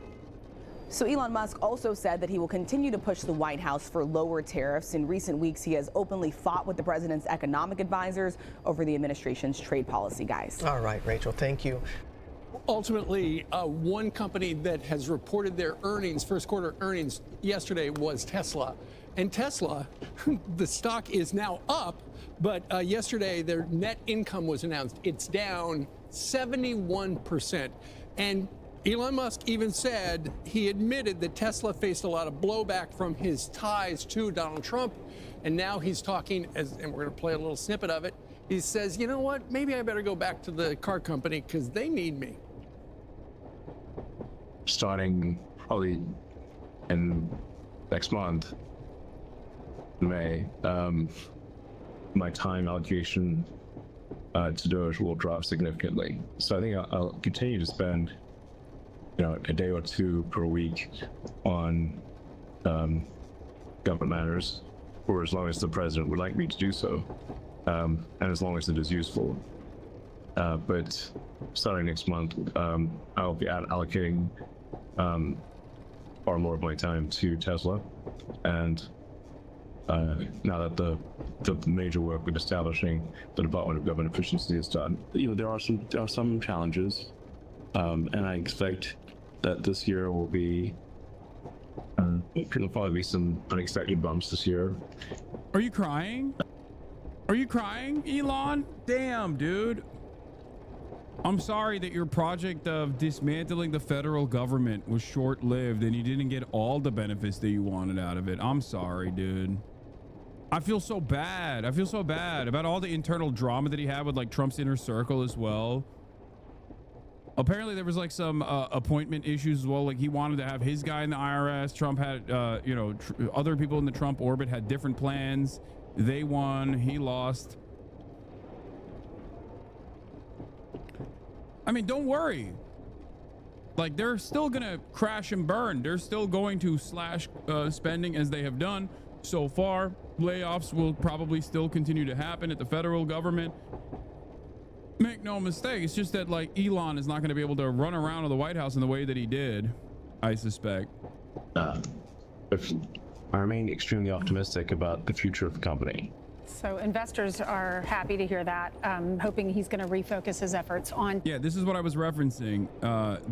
So Elon Musk also said that he will continue to push the White House for lower tariffs. In recent weeks, he has openly fought with the president's economic advisors over the administration's trade policy, guys. All right, Rachel, thank you. Ultimately, one company that has reported their earnings, first quarter earnings yesterday, was Tesla. And Tesla, the stock is now up, but yesterday their net income was announced. It's down 71%. And Elon Musk even said, he admitted that Tesla faced a lot of blowback from his ties to Donald Trump. And now he's talking, and we're going to play a little snippet of it. He says, you know what, maybe I better go back to the car company because they need me. Starting probably in next month, May, my time allocation to Doge will drop significantly. So I think I'll continue to spend, a day or two per week on government matters, for as long as the president would like me to do so, and as long as it is useful. But starting next month, I'll be allocating far more of my time to Tesla, and now that the major work with establishing the Department of Government Efficiency is done, there are some challenges, and I expect that this year will be there'll probably be some unexpected bumps this year. Are you crying? Are you crying, Elon? Damn, dude. I'm sorry that your project of dismantling the federal government was short-lived and you didn't get all the benefits that you wanted out of it. I'm sorry, dude. I feel so bad. I feel so bad about all the internal drama that he had with like Trump's inner circle as well. Apparently there was like some appointment issues as well. Like he wanted to have his guy in the IRS. Trump had, other people in the Trump orbit had different plans. They won, he lost. I mean, don't worry. Like they're still gonna crash and burn. They're still going to slash spending as they have done so far. Layoffs will probably still continue to happen at the federal government. Make no mistake, it's just that like Elon is not going to be able to run around in the White House in the way that he did, I suspect. I remain extremely optimistic about the future of the company. So investors are happy to hear that, hoping he's going to refocus his efforts on. Yeah, this is what I was referencing,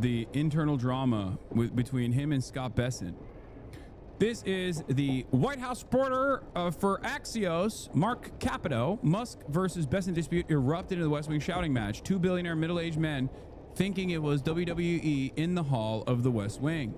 the internal drama between him and Scott Bessent. This is the White House reporter for Axios, Mark Capito. Musk versus Bessent dispute erupted in the West Wing shouting match. Two billionaire middle-aged men thinking it was WWE in the hall of the West Wing.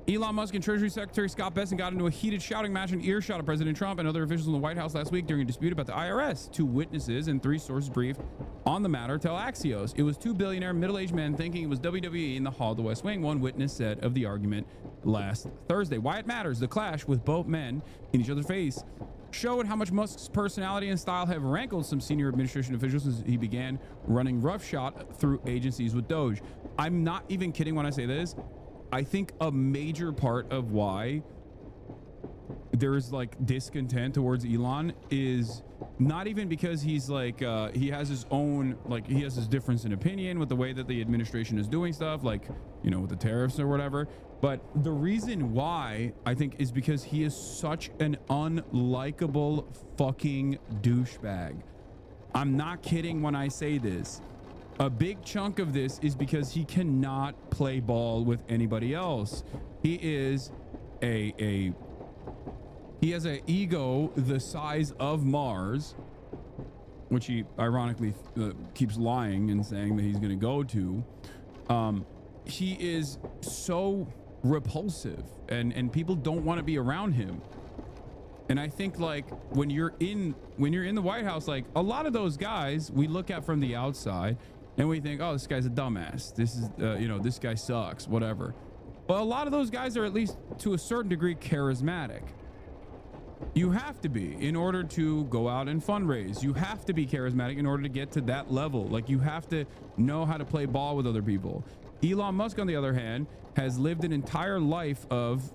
Elon Musk and Treasury Secretary Scott Bessent got into a heated shouting match in earshot of President Trump and other officials in the White House last week during a dispute about the IRS. Two witnesses and three sources briefed on the matter tell Axios it was two billionaire middle-aged men thinking it was WWE in the hall of the West Wing. One witness said of the argument last Thursday. Why it matters, the clash with both men in each other's face showed how much Musk's personality and style have rankled some senior administration officials since he began running roughshod through agencies with Doge. I'm not even kidding when I say this. I think a major part of why there is like discontent towards Elon is not even because he's like he has his own, like he has his difference in opinion with the way that the administration is doing stuff, like, you know, with the tariffs or whatever. But the reason why I think is because he is such an unlikable fucking douchebag. I'm not kidding when I say this. A big chunk of this is because he cannot play ball with anybody else. He is he has an ego the size of Mars, which he ironically keeps lying and saying that he's going to go to. He is so repulsive, and people don't want to be around him. And I think like when you're in the White House, like a lot of those guys we look at from the outside and we think, oh, this guy's a dumbass. This is you know, this guy sucks, whatever. But a lot of those guys are at least to a certain degree charismatic. You have to be in order to go out and fundraise. You have to be charismatic in order to get to that level. Like you have to know how to play ball with other people. Elon Musk, on the other hand, has lived an entire life of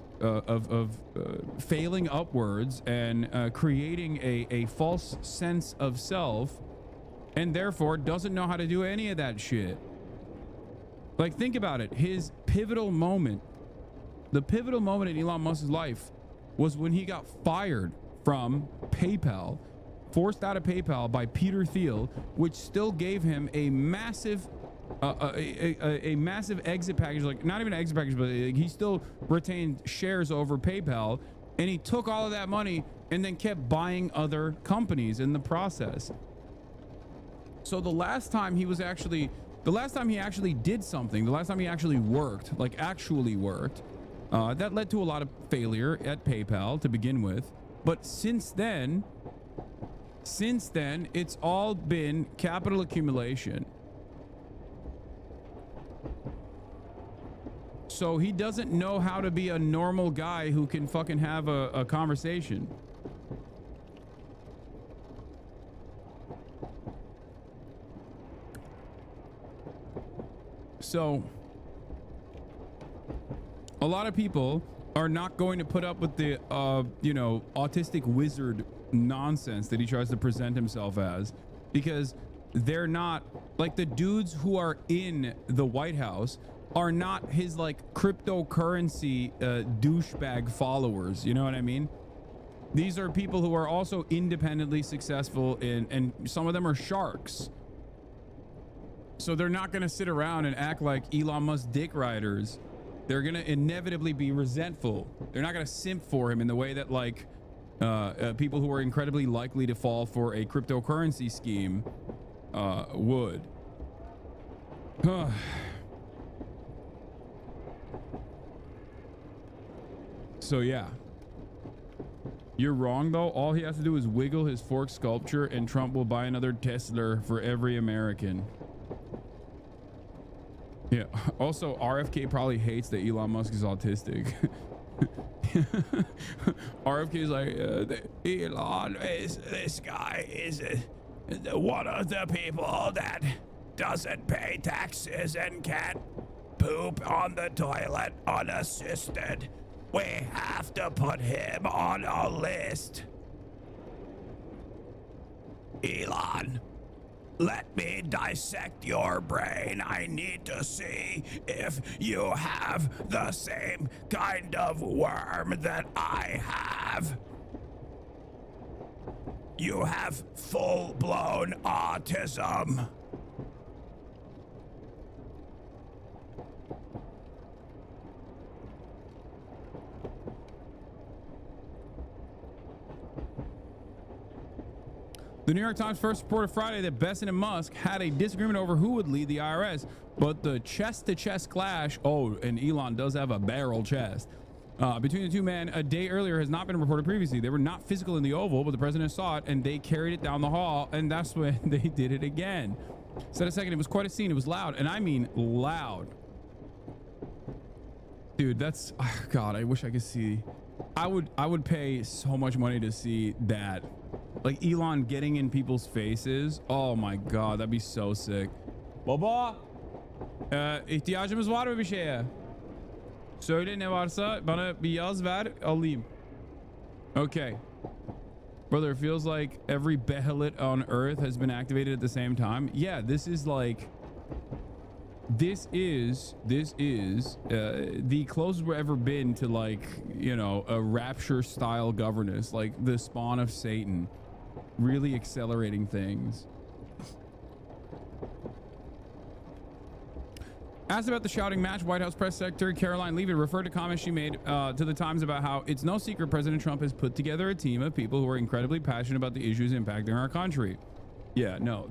failing upwards and creating a false sense of self, and therefore doesn't know how to do any of that shit. Like, think about it. His pivotal moment, the pivotal moment in Elon Musk's life was when he got fired from PayPal, forced out of PayPal by Peter Thiel, which still gave him a massive massive exit package, like not even an exit package, but he still retained shares over PayPal, and he took all of that money and then kept buying other companies in the process. So the last time he actually did something, the last time he actually worked, like actually worked, that led to a lot of failure at PayPal to begin with. But since then, it's all been capital accumulation. So he doesn't know how to be a normal guy who can fucking have a conversation. So a lot of people are not going to put up with the you know, autistic wizard nonsense that he tries to present himself as, because they're not like the dudes who are in the White House are not his like cryptocurrency douchebag followers. You know what I mean? These are people who are also independently successful and some of them are sharks. So they're not going to sit around and act like Elon Musk dick riders. They're going to inevitably be resentful. They're not going to simp for him in the way that like people who are incredibly likely to fall for a cryptocurrency scheme would. So yeah, you're wrong though. All he has to do is wiggle his fork sculpture and Trump will buy another Tesla for every American. Yeah. Also, RFK probably hates that Elon Musk is autistic. RFK is like, Elon is, this guy is one of the people that doesn't pay taxes and can't poop on the toilet unassisted. We have to put him on a list. Elon, let me dissect your brain. I need to see if you have the same kind of worm that I have. You have full-blown autism. The New York Times first reported Friday that Besson and Musk had a disagreement over who would lead the IRS, but the chest-to-chest clash, oh, and Elon does have a barrel chest, between the two men a day earlier has not been reported previously. They were not physical in the Oval, but the president saw it, and they carried it down the hall, and that's when they did it again. Said a second, it was quite a scene. It was loud, and I mean loud. Dude, that's God, I wish I could see. I would pay so much money to see that. Like Elon getting in people's faces. Oh my God, that'd be so sick. Baba, ihtiyacımız var mı bir şeye? Söyle ne varsa bana bir yaz ver alayım. Okay. Brother, it feels like every behelit on Earth has been activated at the same time. Yeah, this is like... This is the closest we've ever been to, like, you know, a rapture style governance, like the spawn of Satan, really accelerating things. Asked about the shouting match, White House Press Secretary Caroline Leavitt referred to comments she made to the Times about how it's no secret President Trump has put together a team of people who are incredibly passionate about the issues impacting our country. Yeah, no.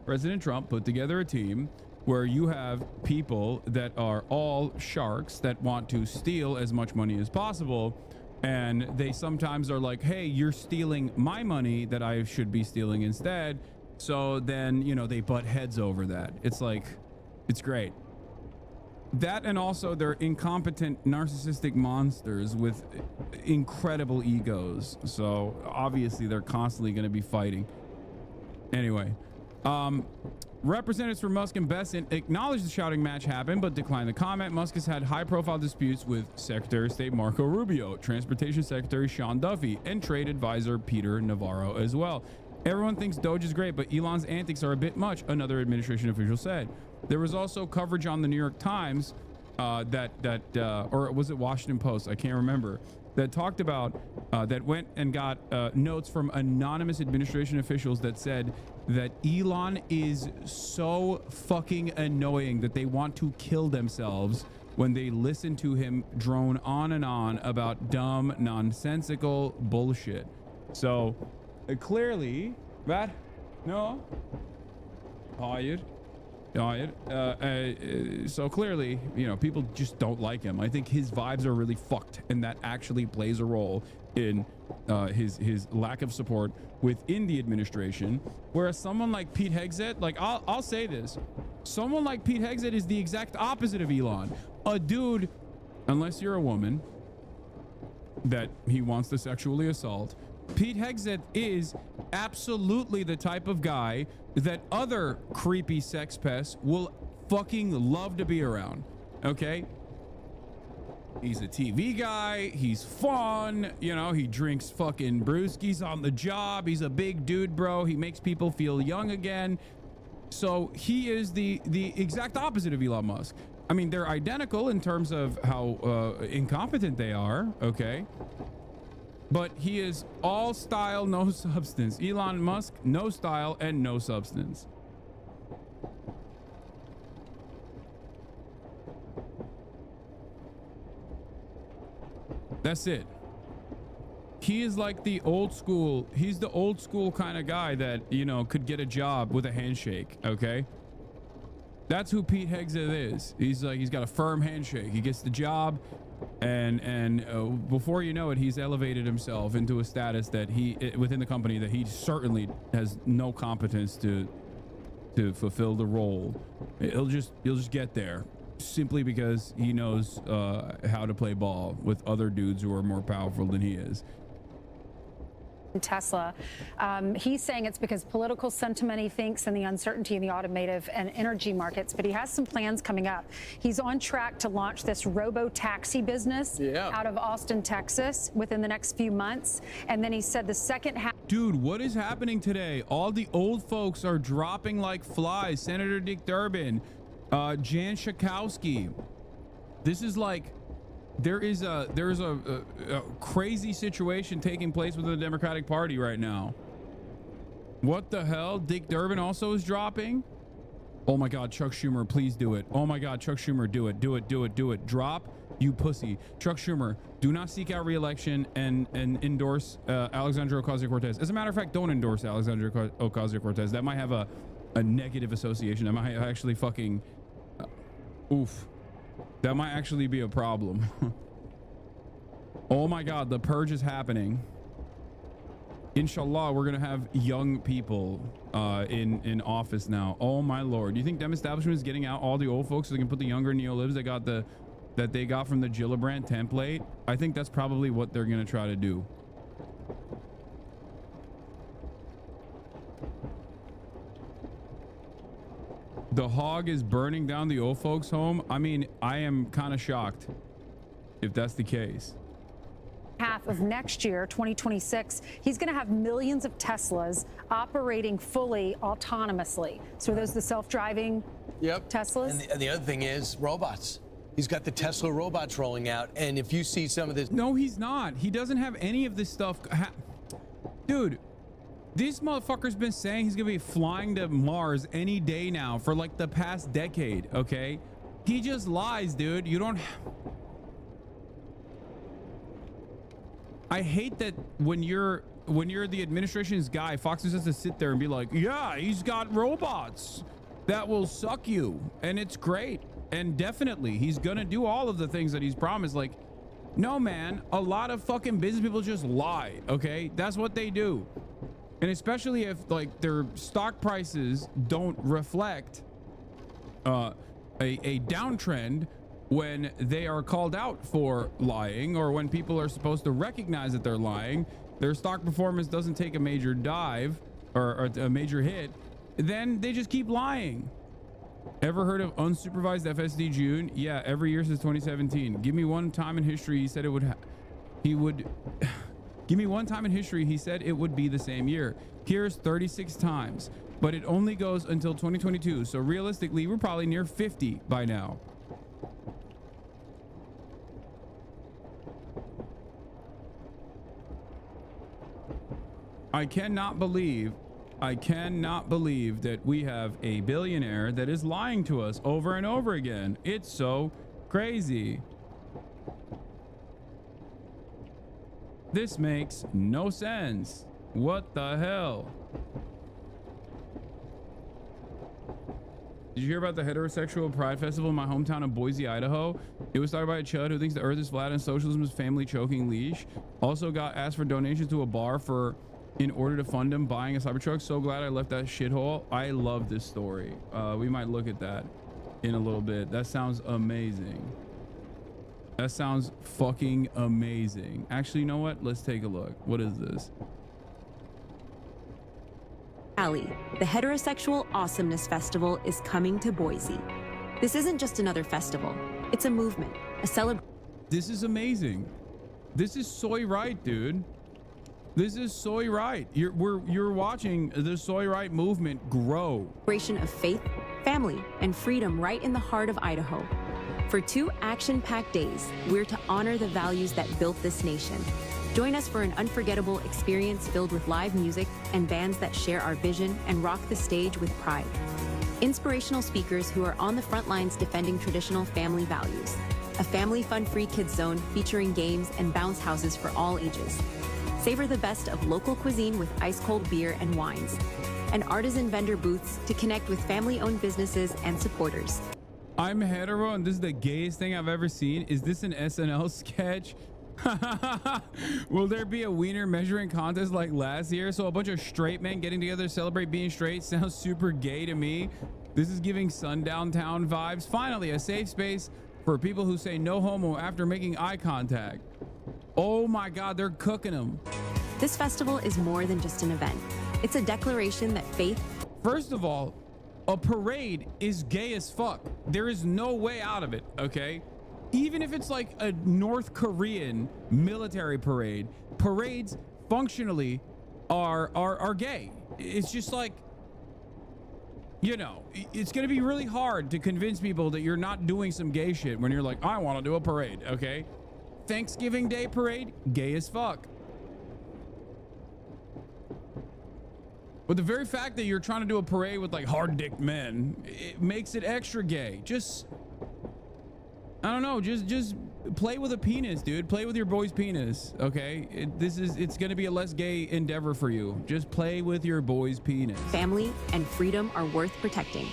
President Trump put together a team where you have people that are all sharks that want to steal as much money as possible. And they sometimes are like, hey, you're stealing my money that I should be stealing instead. So then, you know, they butt heads over that. It's like, it's great. That, and also they're incompetent narcissistic monsters with incredible egos. So obviously they're constantly going to be fighting. Anyway, representatives from Musk and Bessent acknowledged the shouting match happened, but declined the comment. Musk has had high-profile disputes with Secretary of State Marco Rubio, Transportation Secretary Sean Duffy, and Trade Advisor Peter Navarro as well. Everyone thinks Doge is great, but Elon's antics are a bit much, another administration official said. There was also coverage on the New York Times or was it Washington Post? I can't remember. That talked about, that went and got notes from anonymous administration officials that said that Elon is so fucking annoying that they want to kill themselves when they listen to him drone on and on about dumb, nonsensical bullshit. So clearly, that no, hired. So clearly, you know, people just don't like him. I think his vibes are really fucked, and that actually plays a role in his lack of support within the administration. Whereas someone like Pete Hegseth, like I'll say this, someone like Pete Hegseth is the exact opposite of Elon. A dude, unless you're a woman that he wants to sexually assault, Pete Hegseth is absolutely the type of guy that other creepy sex pests will fucking love to be around. Okay? He's a TV guy. He's fun. You know, he drinks fucking brewskis on the job. He's a big dude, bro. He makes people feel young again. So he is the exact opposite of Elon Musk. I mean, they're identical in terms of how incompetent they are. Okay? But he is all style, no substance. Elon Musk, no style and no substance. That's it. He is like the old school. He's the old school kind of guy that, you know, could get a job with a handshake. Okay. That's who Pete Hegseth is. He's like, he's got a firm handshake. He gets the job. And before you know it, he's elevated himself into a status that within the company that he certainly has no competence to fulfill the role. He'll just get there simply because he knows how to play ball with other dudes who are more powerful than he is. Tesla. He's saying it's because political sentiment, he thinks, and the uncertainty in the automotive and energy markets, but he has some plans coming up. He's on track to launch this robo-taxi business out of Austin, Texas within the next few months. And then he said the second half. Dude, what is happening today? All the old folks are dropping like flies. Senator Dick Durbin, Jan Schakowsky. This is like, there's a crazy situation taking place within the Democratic Party right now. What the hell? Dick Durbin also is dropping. Oh my God, Chuck Schumer, please do it. Oh my God, Chuck Schumer, do it, do it, do it, do it. Drop, you pussy. Chuck Schumer, do not seek out re-election and endorse Alexandria Ocasio-Cortez. As a matter of fact, don't endorse Alexandria Ocasio-Cortez. That might have a negative association. That might actually fucking oof. That might actually be a problem. Oh my God, the purge is happening. Inshallah, we're gonna have young people in office now. Oh my Lord, you think them establishment is getting out all the old folks so they can put the younger neolibs that got the that they got from the Gillibrand template, I think that's probably what they're going to try to do. The hog is burning down the old folks' home. I mean, I am kind of shocked if that's the case. Half of next year, 2026, he's going to have millions of Teslas operating fully autonomously. So are those the self-driving Teslas? And the other thing is robots. He's got the Tesla robots rolling out. And if you see some of this... No, he's not. He doesn't have any of this stuff. Dude, this motherfucker's been saying he's going to be flying to Mars any day now for like the past decade, okay? He just lies, dude. You don't... I hate that when you're the administration's guy, Fox just has to sit there and be like, yeah, he's got robots that will suck you. And it's great. And definitely he's going to do all of the things that he's promised. Like, no, man, a lot of fucking business people just lie. Okay. That's what they do. And especially if like their stock prices don't reflect a downtrend when they are called out for lying, or when people are supposed to recognize that they're lying, their stock performance doesn't take a major dive or a major hit, then they just keep lying. Ever heard of unsupervised FSD June? Yeah, every year since 2017. Give me one time in history he said it would give me one time in history he said it would be the same year. Here's 36 times, but it only goes until 2022. So realistically, we're probably near 50 by now. I cannot believe that we have a billionaire that is lying to us over and over again. It's so crazy. This makes no sense. What the hell? Did you hear about the heterosexual pride festival in my hometown of Boise, Idaho? It was started by a chud who thinks the earth is flat and socialism is family choking leash. Also got asked for donations to a bar in order to fund him buying a Cybertruck. So glad I left that shithole. I love this story. We might look at that in a little bit. That sounds amazing. That sounds fucking amazing. Actually, you know what? Let's take a look. What is this? Alley, the Heterosexual Awesomeness Festival is coming to Boise. This isn't just another festival. It's a movement, a celebration. This is amazing. This is soy right, dude. This is soy right. You're watching the soy right movement grow. Celebration of faith, family, and freedom right in the heart of Idaho. For 2 action-packed days, we're to honor the values that built this nation. Join us for an unforgettable experience filled with live music and bands that share our vision and rock the stage with pride. Inspirational speakers who are on the front lines defending traditional family values. A family fun-free kids zone featuring games and bounce houses for all ages. Savor the best of local cuisine with ice-cold beer and wines. And artisan vendor booths to connect with family-owned businesses and supporters. I'm hetero and this is the gayest thing I've ever seen. Is this an SNL sketch? Will there be a wiener measuring contest like last year? So a bunch of straight men getting together to celebrate being straight sounds super gay to me. This is giving Sundown Town vibes. Finally, a safe space for people who say no homo after making eye contact. Oh my God, they're cooking them. This festival is more than just an event. It's a declaration that faith... First of all, a parade is gay as fuck. There is no way out of it, okay? Even if it's like a North Korean military parade, parades functionally are gay. It's just like, you know, it's going to be really hard to convince people that you're not doing some gay shit when you're like, I want to do a parade, okay? Thanksgiving Day parade, gay as fuck. But the very fact that you're trying to do a parade with like hard-dicked men, it makes it extra gay. Just, I don't know, just play with a penis, dude. Play with your boy's penis, okay? It's gonna be a less gay endeavor for you. Just play with your boy's penis. Family and freedom are worth protecting.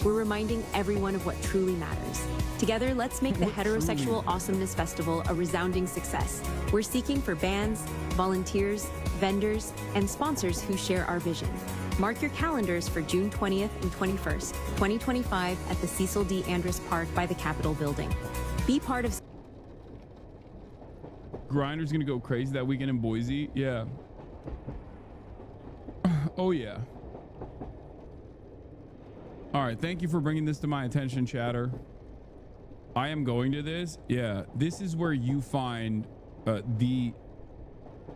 We're reminding everyone of what truly matters. Together, let's make the Heterosexual Awesomeness Festival a resounding success. We're seeking for bands, volunteers, vendors, and sponsors who share our vision. Mark your calendars for June 20th and 21st, 2025 at the Cecil D. Andrus Park by the Capitol Building. Be part of... Grinder's gonna go crazy that weekend in Boise. Yeah. Oh yeah. All right, thank you for bringing this to my attention, chatter. I am going to this. Yeah, this is where you find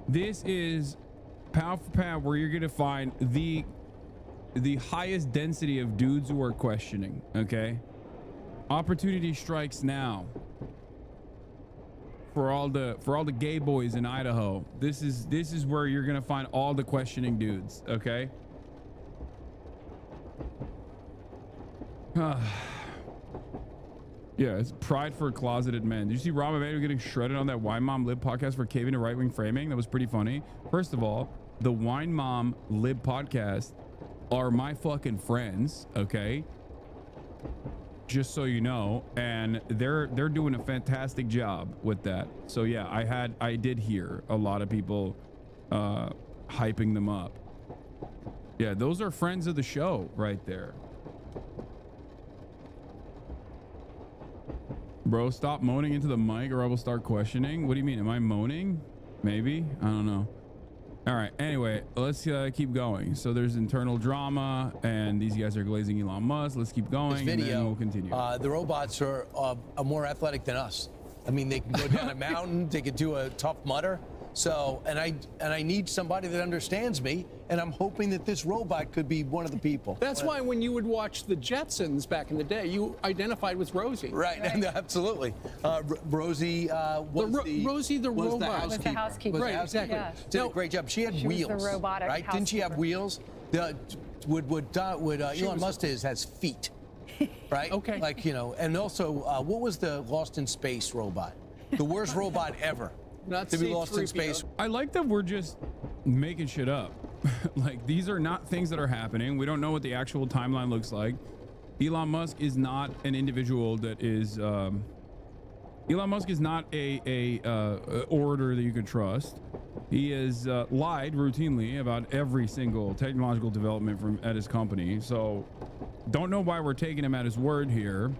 this is pound for pound where you're gonna find the highest density of dudes who are questioning. Okay, opportunity strikes now for all the gay boys in Idaho. This is where you're gonna find all the questioning dudes. Okay. Yeah, it's pride for closeted men. Did you see Rob Emanuel getting shredded on that Wine Mom Lib podcast for caving to right-wing framing? That was pretty funny. First of all, the Wine Mom Lib podcast are my fucking friends, okay? Just so you know, and they're doing a fantastic job with that. So yeah, I did hear a lot of people hyping them up. Yeah, those are friends of the show right there. Bro, stop moaning into the mic or I will start questioning. What do you mean? Am I moaning? Maybe. I don't know. All right. Anyway, let's keep going. So there's internal drama and these guys are glazing Elon Musk. Let's keep going. This video, and then we'll continue. The robots are more athletic than us. I mean, they can go down a mountain. They can do a tough mutter. So, and I need somebody that understands me, and I'm hoping that this robot could be one of the people. That's why when you would watch the Jetsons back in the day, you identified with Rosie. Right, absolutely. Rosie Rosie the robot. Was the housekeeper. Right, exactly. Yeah. Did a great job. She had wheels. Was the robotic right? Didn't she have wheels? Elon Musk has feet. Right? Okay. Like, you know, and also, what was the Lost in Space robot? The worst robot ever. Not to be lost in space. I like that we're just making shit up. Like, these are not things that are happening. We don't know what the actual timeline looks like. Elon Musk is not an individual that is Elon Musk is not a orator that you can trust. He has lied routinely about every single technological development at his company. So don't know why we're taking him at his word here.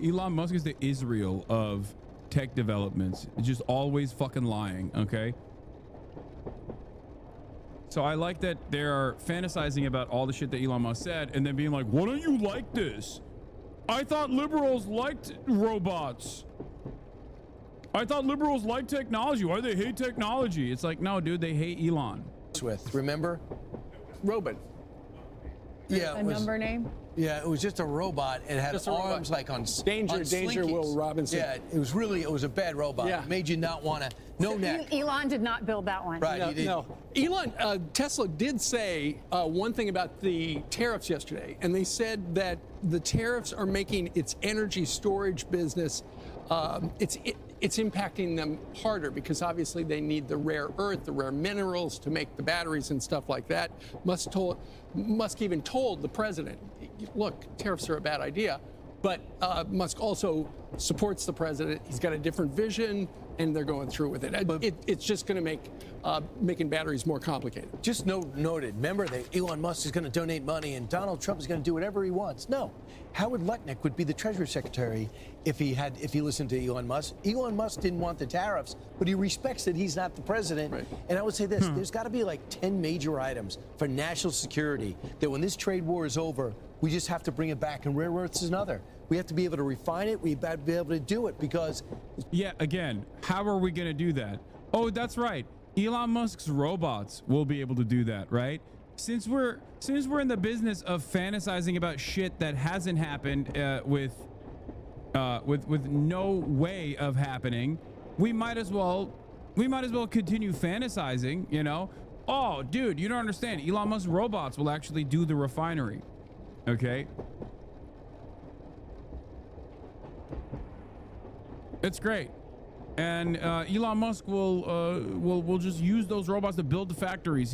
Elon Musk is the Israel of tech developments. It's just always fucking lying. Okay, so I like that they're fantasizing about all the shit that Elon Musk said and then being like, why don't you like this? I thought liberals liked robots. I thought liberals liked technology. Why do they hate technology? It's like, no, dude, they hate Elon. Remember? Robot. Yeah. A number name? Yeah, it was just a robot. It had arms like on Danger, slinkies. Will Robinson. Yeah, it was a bad robot. Yeah. It made you not want to. No neck. Elon did not build that one. Right. No. Elon, Tesla did say one thing about the tariffs yesterday, and they said that the tariffs are making its energy storage business. It's impacting them harder because obviously they need the rare earth, the rare minerals to make the batteries and stuff like that. Musk even told the president, look, tariffs are a bad idea. But Musk also supports the president. He's got a different vision, and they're going through with it. It's just going to make making batteries more complicated. Just noted. Remember that Elon Musk is going to donate money, and Donald Trump is going to do whatever he wants. No, Howard Lutnick would be the Treasury Secretary if he listened to Elon Musk. Elon Musk didn't want the tariffs, but he respects that he's not the president. Right. And I would say this: there's got to be like 10 major items for national security that when this trade war is over, we just have to bring it back. And rare earths is another. We have to be able to refine it. We have to be able to do it because. Yeah. Again, how are we going to do that? Oh, that's right. Elon Musk's robots will be able to do that, right? Since we're in the business of fantasizing about shit that hasn't happened with no way of happening, we might as well continue fantasizing, you know? Oh, dude, you don't understand. Elon Musk's robots will actually do the refinery. Okay? It's great. And Elon Musk will just use those robots to build the factories.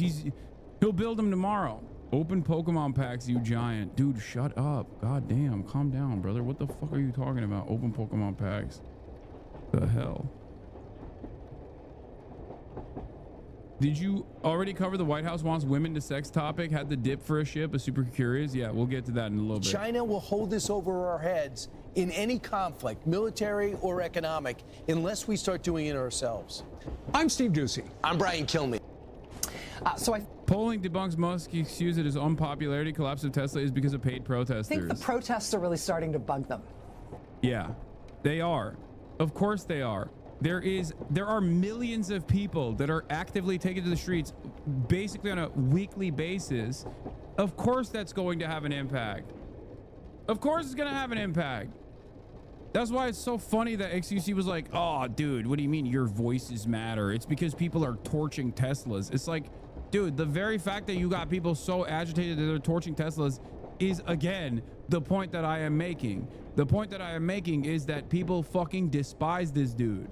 He'll build them tomorrow. Open Pokemon packs, you giant. Dude, shut up. God damn, calm down, brother. What the fuck are you talking about? Open Pokemon packs. The hell? Did you already cover the White House wants women to sex topic? Had the dip for a ship, a super curious? Yeah, we'll get to that in a little bit. China will hold this over our heads in any conflict, military or economic, unless we start doing it ourselves. I'm Steve Doocy. I'm Brian Kilmeade. Polling debunks Musk's excuse that his unpopularity collapse of Tesla is because of paid protesters. I think the protests are really starting to bug them. Yeah, they are. Of course they are. There are millions of people that are actively taken to the streets basically on a weekly basis. Of course that's going to have an impact. Of course it's going to have an impact. That's why it's so funny that XQC was like, oh, dude, what do you mean your voices matter? It's because people are torching Teslas. It's like, dude, the very fact that you got people so agitated that they're torching Teslas is, again, the point that I am making. The point that I am making is that people fucking despise this dude.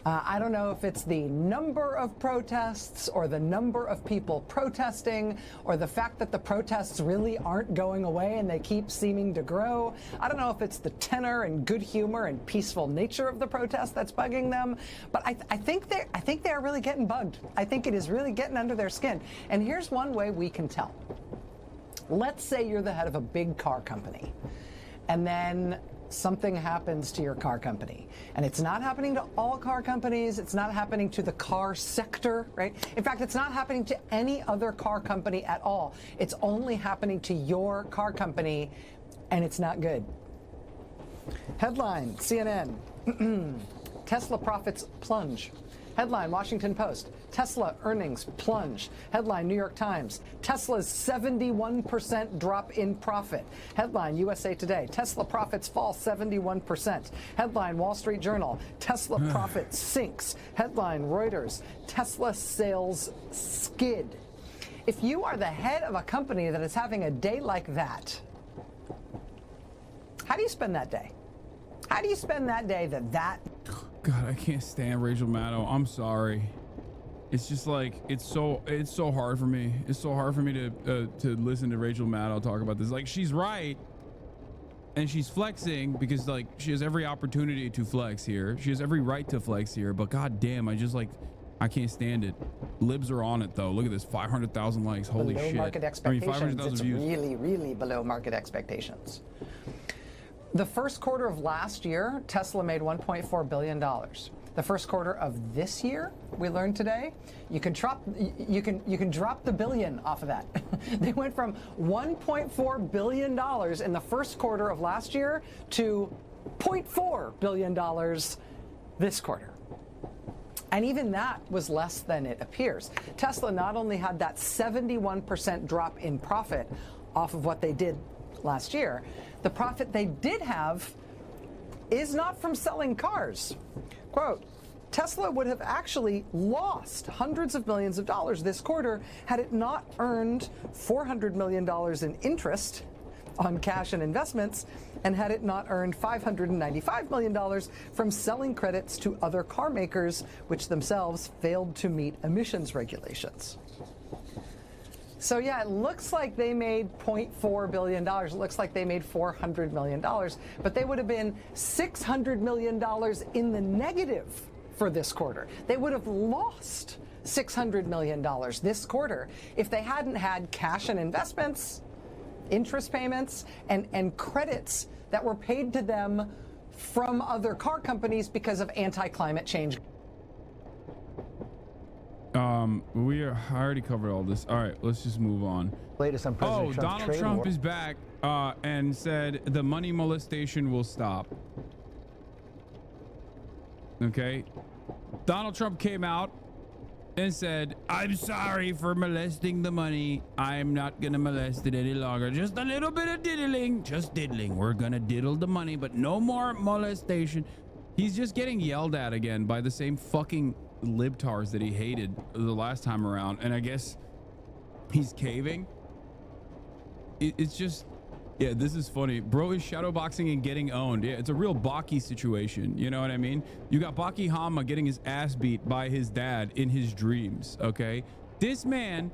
I don't know if it's the number of protests or the number of people protesting or the fact that the protests really aren't going away and they keep seeming to grow. I don't know if it's the tenor and good humor and peaceful nature of the protest that's bugging them, but I think they're really getting bugged. I think it is really getting under their skin. And here's one way we can tell. Let's say you're the head of a big car company, and then something happens to your car company. And it's not happening to all car companies. It's not happening to the car sector, right? In fact, it's not happening to any other car company at all. It's only happening to your car company, and it's not good. Headline, CNN, Tesla profits plunge. Headline, Washington Post, Tesla earnings plunge. Headline, New York Times, Tesla's 71% drop in profit. Headline, USA Today, Tesla profits fall 71%. Headline, Wall Street Journal, Tesla profit sinks. Headline, Reuters, Tesla sales skid. If you are the head of a company that is having a day like that, how do you spend that day? How do you spend that day that God, I can't stand Rachel Maddow. I'm sorry. It's just like it's so hard for me. It's so hard for me to listen to Rachel Maddow talk about this. Like, she's right, and she's flexing because like she has every opportunity to flex here. She has every right to flex here. But god damn, I can't stand it. Libs are on it though. Look at this, 500,000 likes. Holy below shit! market expectations. 500,000 views. Really, really below market expectations. The first quarter of last year, Tesla made $1.4 billion. The first quarter of this year, we learned today, you can drop the billion off of that. They went from $1.4 billion in the first quarter of last year to $0.4 billion this quarter. And even that was less than it appears. Tesla not only had that 71% drop in profit off of what they did last year, the profit they did have is not from selling cars. Quote, Tesla would have actually lost hundreds of millions of dollars this quarter had it not earned $400 million in interest on cash and investments, and had it not earned $595 million from selling credits to other car makers, which themselves failed to meet emissions regulations. So yeah, it looks like they made $0.4 billion. It looks like they made $400 million, but they would have been $600 million in the negative for this quarter. They would have lost $600 million this quarter if they hadn't had cash and investments, interest payments, and credits that were paid to them from other car companies because of anti-climate change. I already covered all this. All right, let's just move on. Latest on President Trump's Donald trade Trump war. is back and said the money molestation will stop. Okay, Donald Trump came out and said, I'm sorry for molesting the money. I'm not gonna molest it any longer. Just a little bit of diddling, just diddling. We're gonna diddle the money, but no more molestation. He's just getting yelled at again by the same fucking libtards that he hated the last time around, and I guess he's caving. It's just, yeah, this is funny. Bro is shadowboxing and getting owned. Yeah, it's a real Baki situation. You know what I mean? You got Baki Hama getting his ass beat by his dad in his dreams. Okay, this man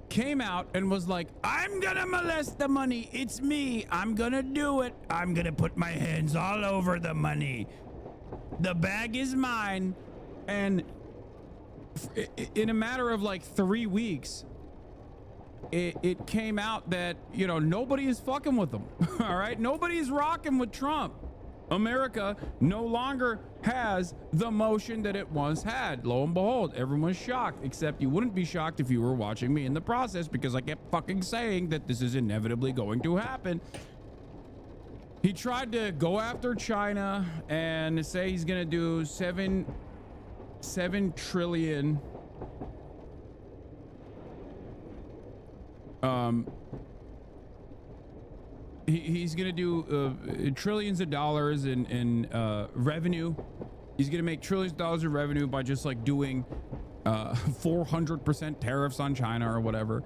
came out and was like, I'm gonna molest the money. It's me. I'm gonna do it. I'm gonna put my hands all over the money. The bag is mine. And in a matter of like 3 weeks, it came out that, you know, nobody is fucking with them. All right, nobody's rocking with Trump. America no longer has the motion that it once had. Lo and behold, everyone's shocked, except you wouldn't be shocked if you were watching me in the process, because I kept fucking saying that this is inevitably going to happen. He tried to go after China and say he's gonna do 7 trillion he's gonna do trillions of dollars in revenue. He's gonna make trillions of dollars of revenue by just like doing 400% tariffs on China or whatever,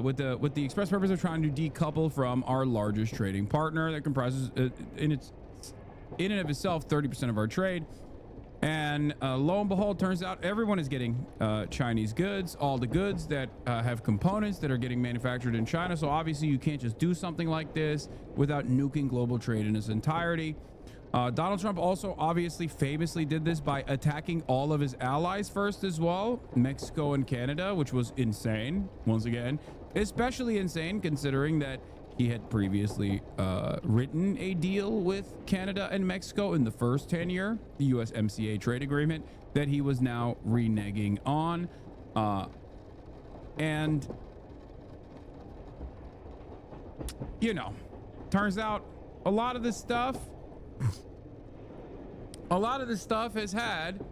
with the express purpose of trying to decouple from our largest trading partner that comprises in and of itself 30% of our trade. And lo and behold, turns out everyone is getting Chinese goods, all the goods that have components that are getting manufactured in China. So obviously you can't just do something like this without nuking global trade in its entirety. Donald Trump also obviously famously did this by attacking all of his allies first as well, Mexico and Canada, which was insane. Once again, especially insane considering that he had previously written a deal with Canada and Mexico in the first tenure, the USMCA trade agreement, that he was now reneging on. And, you know, turns out a lot of this stuff has had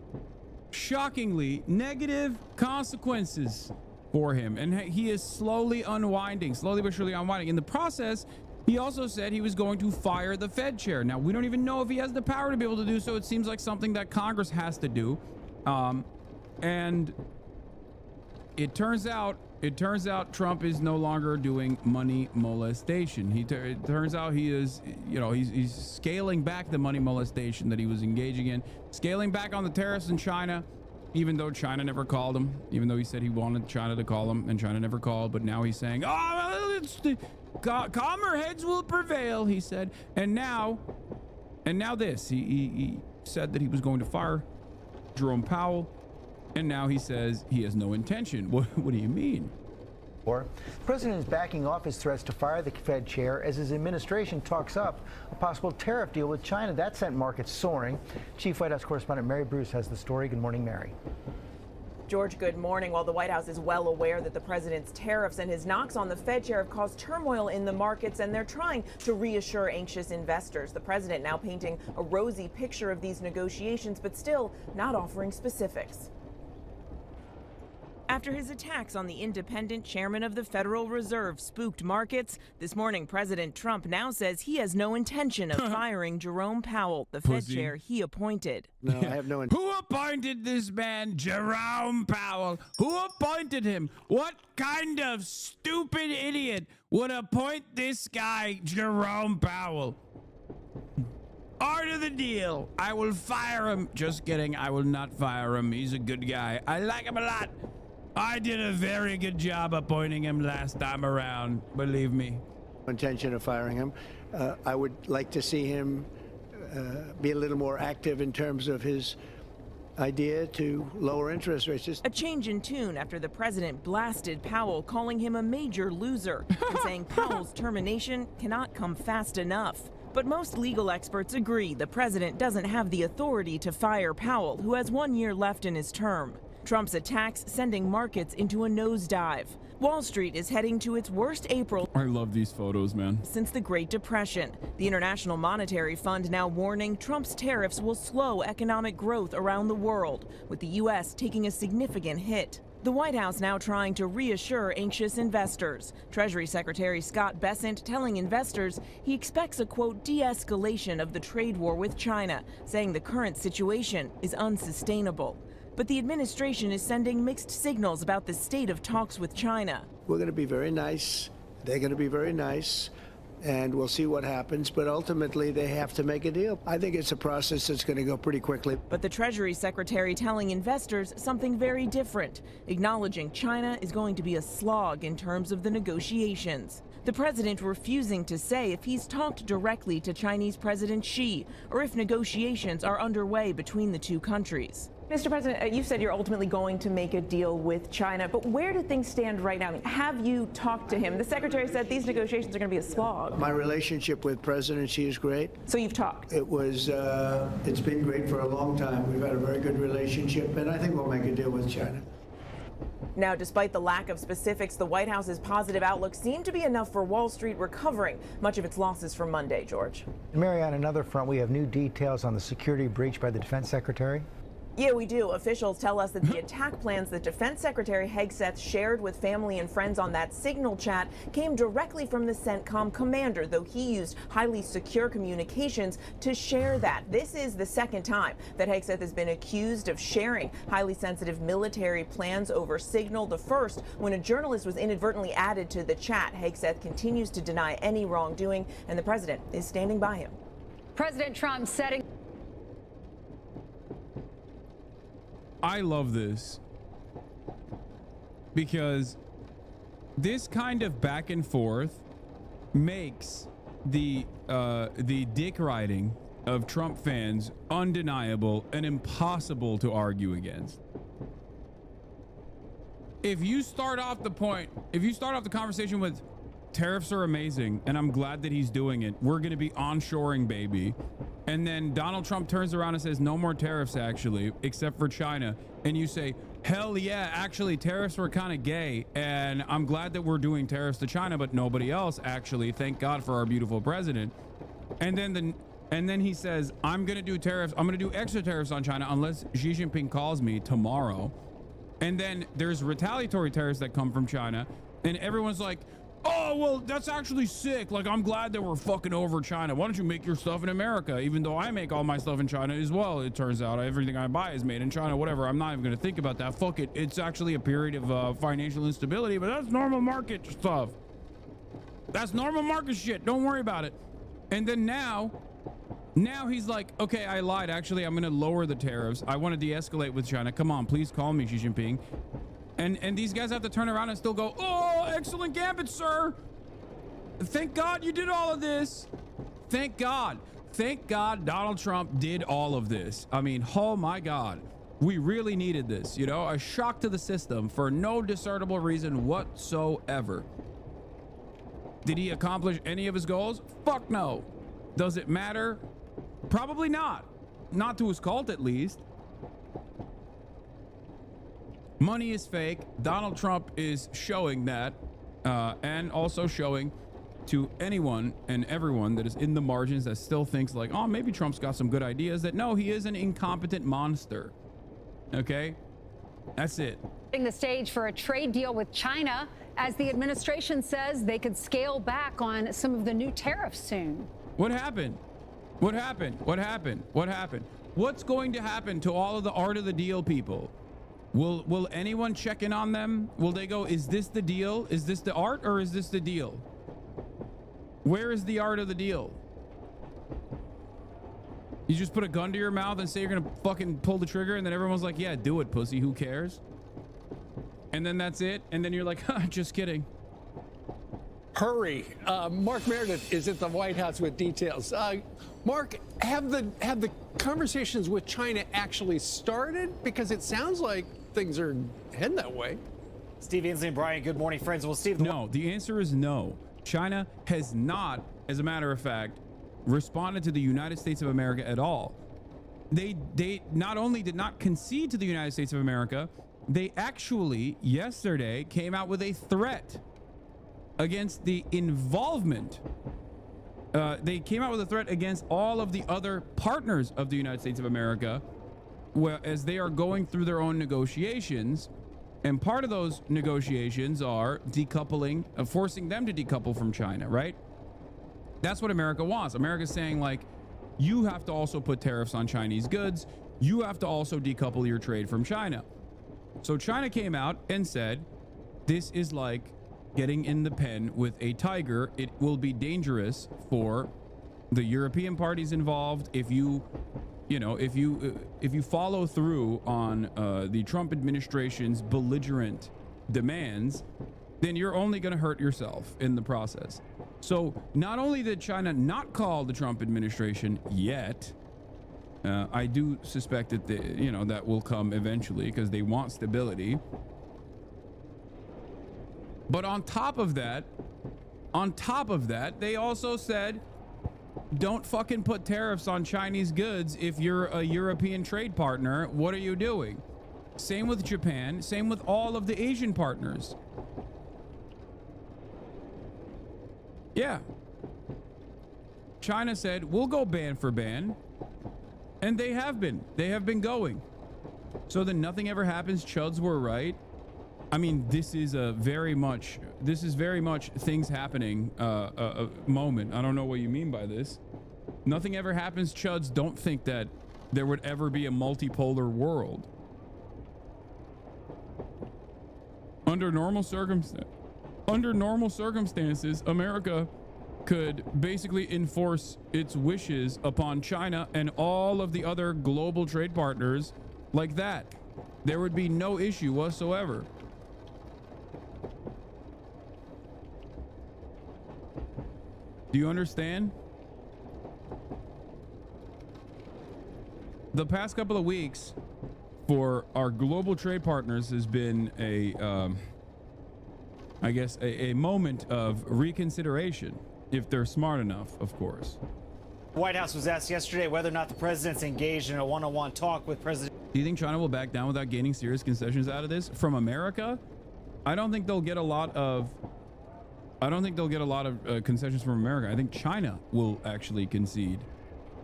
shockingly negative consequences for him, and he is slowly but surely unwinding. In the process, he also said he was going to fire the Fed chair. Now, we don't even know if he has the power to be able to do so. It seems like something that Congress has to do. And it turns out Trump is no longer doing money molestation. It turns out he is, you know, he's scaling back the money molestation that he was engaging in, scaling back on the tariffs in China, even though China never called him, even though he said he wanted China to call him and China never called. But now he's saying, oh, it's calmer heads will prevail, he said. And now this, he said that he was going to fire Jerome Powell. And now he says he has no intention. What do you mean? The president is backing off his threats to fire the Fed chair as his administration talks up a possible tariff deal with China. That sent markets soaring. Chief White House correspondent Mary Bruce has the story. Good morning, Mary. George, good morning. While the White House is well aware that the president's tariffs and his knocks on the Fed chair have caused turmoil in the markets, and they're trying to reassure anxious investors. The president now painting a rosy picture of these negotiations, but still not offering specifics. After his attacks on the independent chairman of the Federal Reserve spooked markets, this morning President Trump now says he has no intention of firing Jerome Powell, the Fed chair he appointed. No, I have no intention. Who appointed this man, Jerome Powell? Who appointed him? What kind of stupid idiot would appoint this guy, Jerome Powell? Art of the deal. I will fire him. Just kidding. I will not fire him. He's a good guy. I like him a lot. I did a very good job appointing him last time around, believe me. Intention of firing him. I would like to see him be a little more active in terms of his idea to lower interest rates. A change in tune after the president blasted Powell, calling him a major loser and saying Powell's termination cannot come fast enough. But most legal experts agree the president doesn't have the authority to fire Powell, who has 1 year left in his term. Trump's attacks sending markets into a nosedive. Wall Street is heading to its worst April. I love these photos, man. Since the Great Depression. The International Monetary Fund now warning Trump's tariffs will slow economic growth around the world, with the U.S. taking a significant hit. The White House now trying to reassure anxious investors. Treasury Secretary Scott Bessent telling investors he expects a, quote, de-escalation of the trade war with China, saying the current situation is unsustainable. But the administration is sending mixed signals about the state of talks with China. We're going to be very nice. They're going to be very nice. And we'll see what happens. But ultimately, they have to make a deal. I think it's a process that's going to go pretty quickly. But the Treasury Secretary telling investors something very different, acknowledging China is going to be a slog in terms of the negotiations. The president refusing to say if he's talked directly to Chinese President Xi or if negotiations are underway between the two countries. Mr. President, you said you're ultimately going to make a deal with China, but where do things stand right now? I mean, have you talked to him? The secretary said these negotiations are going to be a slog. My relationship with President Xi is great. So you've talked? It's been great for a long time. We've had a very good relationship, and I think we'll make a deal with China. Now, despite the lack of specifics, the White House's positive outlook seemed to be enough for Wall Street recovering much of its losses from Monday, George. Mary, on another front, we have new details on the security breach by the defense secretary. Yeah, we do. Officials tell us that the attack plans that Defense Secretary Hegseth shared with family and friends on that Signal chat came directly from the CENTCOM commander, though he used highly secure communications to share that. This is the second time that Hegseth has been accused of sharing highly sensitive military plans over Signal. The first, when a journalist was inadvertently added to the chat. Hegseth continues to deny any wrongdoing, and the president is standing by him. President Trump setting. I love this because this kind of back and forth makes the dick riding of Trump fans undeniable and impossible to argue against. If you start off the conversation with tariffs are amazing and I'm glad that he's doing it, we're going to be onshoring, baby. And then Donald Trump turns around and says, no more tariffs, actually, except for China. And you say, hell yeah, actually, tariffs were kind of gay. And I'm glad that we're doing tariffs to China, but nobody else, actually. Thank God for our beautiful president. And then he says, I'm going to do tariffs. I'm going to do extra tariffs on China unless Xi Jinping calls me tomorrow. And then there's retaliatory tariffs that come from China. And everyone's like, oh, well, that's actually sick. Like, I'm glad that we're fucking over China. Why don't you make your stuff in America? Even though I make all my stuff in China as well, it turns out. Everything I buy is made in China, whatever. I'm not even going to think about that. Fuck it. It's actually a period of financial instability, but that's normal market stuff. That's normal market shit. Don't worry about it. And then now he's like, okay, I lied. Actually, I'm going to lower the tariffs. I want to de-escalate with China. Come on, please call me, Xi Jinping. And these guys have to turn around and still go, oh, excellent gambit, sir. Thank God you did all of this. Thank God. Thank God Donald Trump did all of this. I mean, oh my God. We really needed this, you know, a shock to the system for no discernible reason whatsoever. Did he accomplish any of his goals? Fuck no. Does it matter? Probably not. Not to his cult, at least. Money is fake. Donald Trump is showing that, and also showing to anyone and everyone that is in the margins that still thinks like, oh, maybe Trump's got some good ideas, that no, he is an incompetent monster. Okay, that's it. The stage for a trade deal with China as the administration says they could scale back on some of the new tariffs soon. What happened? What happened? What happened? What happened? What's going to happen to all of the art of the deal people? Will anyone check in on them? Will they go, is this the deal? Is this the art or is this the deal? Where is the art of the deal? You just put a gun to your mouth and say you're gonna fucking pull the trigger, and then everyone's like, yeah, do it, pussy, who cares? And then that's it, and then you're like, just kidding. Hurry. Mark Meredith is at the White House with details. Mark, have the conversations with China actually started? Because it sounds like things are heading that way. Steve Ainsley and Brian, good morning, friends. Well, Steve, no, the answer is no. China has not, as a matter of fact, responded to the United States of America at all. They not only did not concede to the United States of America, they actually yesterday came out with a threat against the involvement. They came out with a threat against all of the other partners of the United States of America, as they are going through their own negotiations. And part of those negotiations are decoupling, forcing them to decouple from China, right? That's what America wants. America's saying, like, you have to also put tariffs on Chinese goods. You have to also decouple your trade from China. So China came out and said, this is like getting in the pen with a tiger. It will be dangerous for the European parties involved. If you follow through on the Trump administration's belligerent demands, then you're only going to hurt yourself in the process. So not only did China not call the Trump administration yet, I do suspect that that will come eventually because they want stability. But on top of that, they also said, don't fucking put tariffs on Chinese goods if you're a European trade partner. What are you doing? Same with Japan, same with all of the Asian partners. Yeah. China said, we'll go ban for ban. And they have been. They have been going. So that nothing ever happens. Chuds were right. I mean, this is very much things happening moment. I don't know what you mean by this. Nothing ever happens. Chuds don't think that there would ever be a multipolar world. Under normal circumstances, America could basically enforce its wishes upon China and all of the other global trade partners like that. There would be no issue whatsoever. Do you understand? The past couple of weeks for our global trade partners has been I guess a moment of reconsideration, if they're smart enough, of course. The White House was asked yesterday whether or not the president's engaged in a one-on-one talk with President. Do you think China will back down without gaining serious concessions out of this from America? I don't think they'll get a lot of concessions from America. I think China will actually concede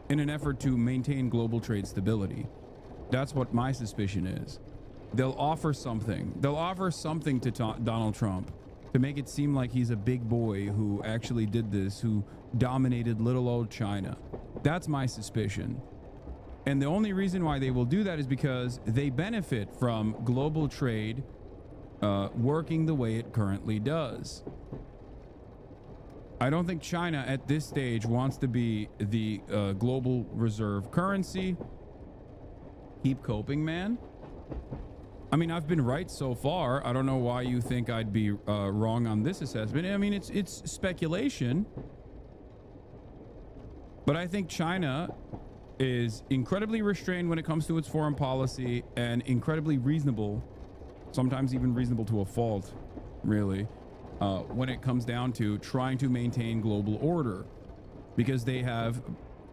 in an effort to maintain global trade stability. That's what my suspicion is. They'll offer something. They'll offer something to Donald Trump to make it seem like he's a big boy who actually did this, who dominated little old China. That's my suspicion. And the only reason why they will do that is because they benefit from global trade working the way it currently does. I don't think China at this stage wants to be the global reserve currency. Keep coping, man. I mean, I've been right so far. I don't know why you think I'd be wrong on this assessment. I mean, it's speculation. But I think China is incredibly restrained when it comes to its foreign policy and incredibly reasonable, sometimes even reasonable to a fault, really, when it comes down to trying to maintain global order, because they have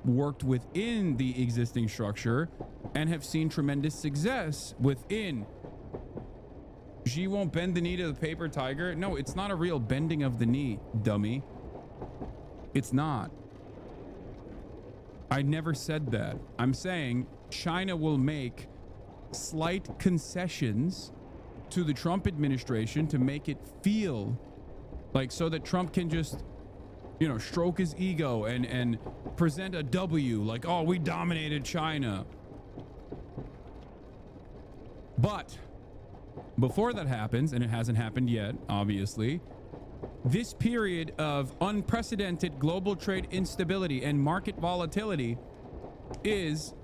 worked within the existing structure and have seen tremendous success within. Xi won't bend the knee to the paper tiger. No, it's not a real bending of the knee, dummy. It's not. I never said that. I'm saying China will make slight concessions to the Trump administration to make it feel like, so that Trump can just, you know, stroke his ego and present a W, like, oh, we dominated China. But before that happens, and it hasn't happened yet, obviously, this period of unprecedented global trade instability and market volatility is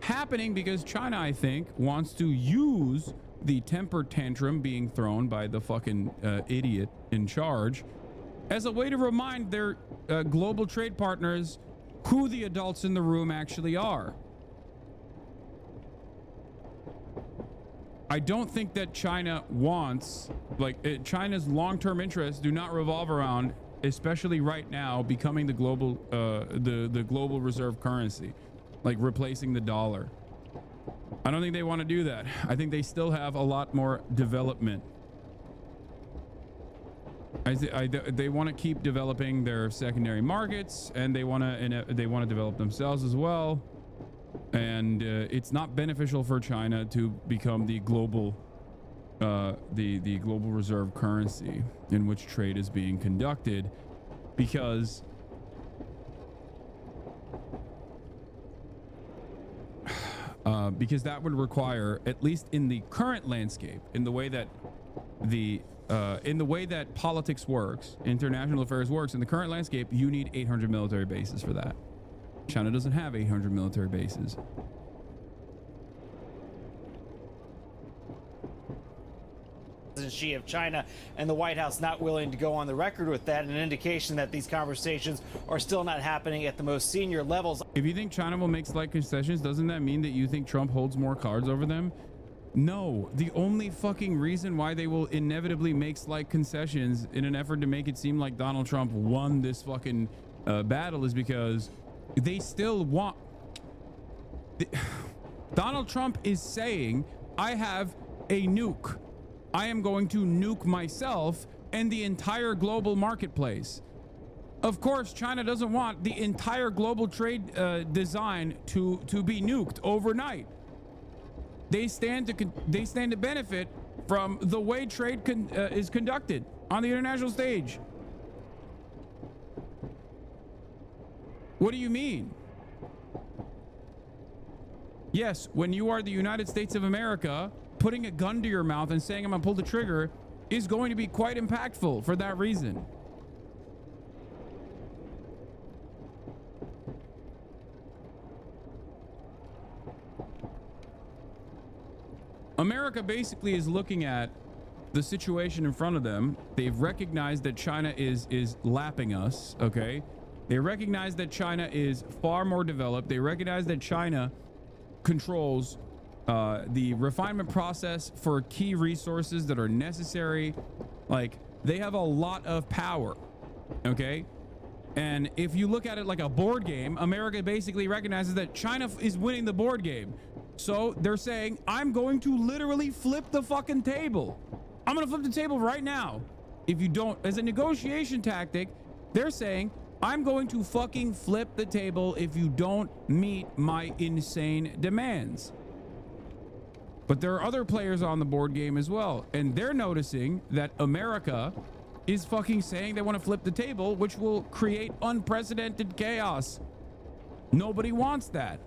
happening because China, I think, wants to use the temper tantrum being thrown by the fucking idiot in charge as a way to remind their global trade partners who the adults in the room actually are. I don't think that China wants, like, China's long-term interests do not revolve around, especially right now, becoming the global the global reserve currency, like replacing the dollar. I don't think they want to do that. I think they still have a lot more development. They want to keep developing their secondary markets, and they want to develop themselves as well. And it's not beneficial for China to become the global the global reserve currency in which trade is being conducted, because that would require, at least in the current landscape, in the way that politics works, international affairs works, in the current landscape, you need 800 military bases for that. China doesn't have 800 military bases. President Xi of China, and the White House not willing to go on the record with that, an indication that these conversations are still not happening at the most senior levels. If you think China will make slight concessions, doesn't that mean that you think Trump holds more cards over them? No, the only fucking reason why they will inevitably make slight concessions in an effort to make it seem like Donald Trump won this fucking battle is because they still want... Donald Trump is saying, I have a nuke. I am going to nuke myself and the entire global marketplace. Of course, China doesn't want the entire global trade design to be nuked overnight. They stand to benefit from the way trade is conducted on the international stage. What do you mean? Yes, when you are the United States of America, putting a gun to your mouth and saying I'm gonna pull the trigger is going to be quite impactful for that reason. America basically is looking at the situation in front of them. They've recognized that China is lapping us, okay? They recognize that China is far more developed. They recognize that China controls the refinement process for key resources that are necessary. Like, they have a lot of power, okay? And if you look at it like a board game, America basically recognizes that China is winning the board game. So they're saying, I'm going to literally flip the fucking table. I'm going to flip the table right now. If you don't, as a negotiation tactic, they're saying, I'm going to fucking flip the table if you don't meet my insane demands. But there are other players on the board game as well. And they're noticing that America is fucking saying they want to flip the table, which will create unprecedented chaos. Nobody wants that.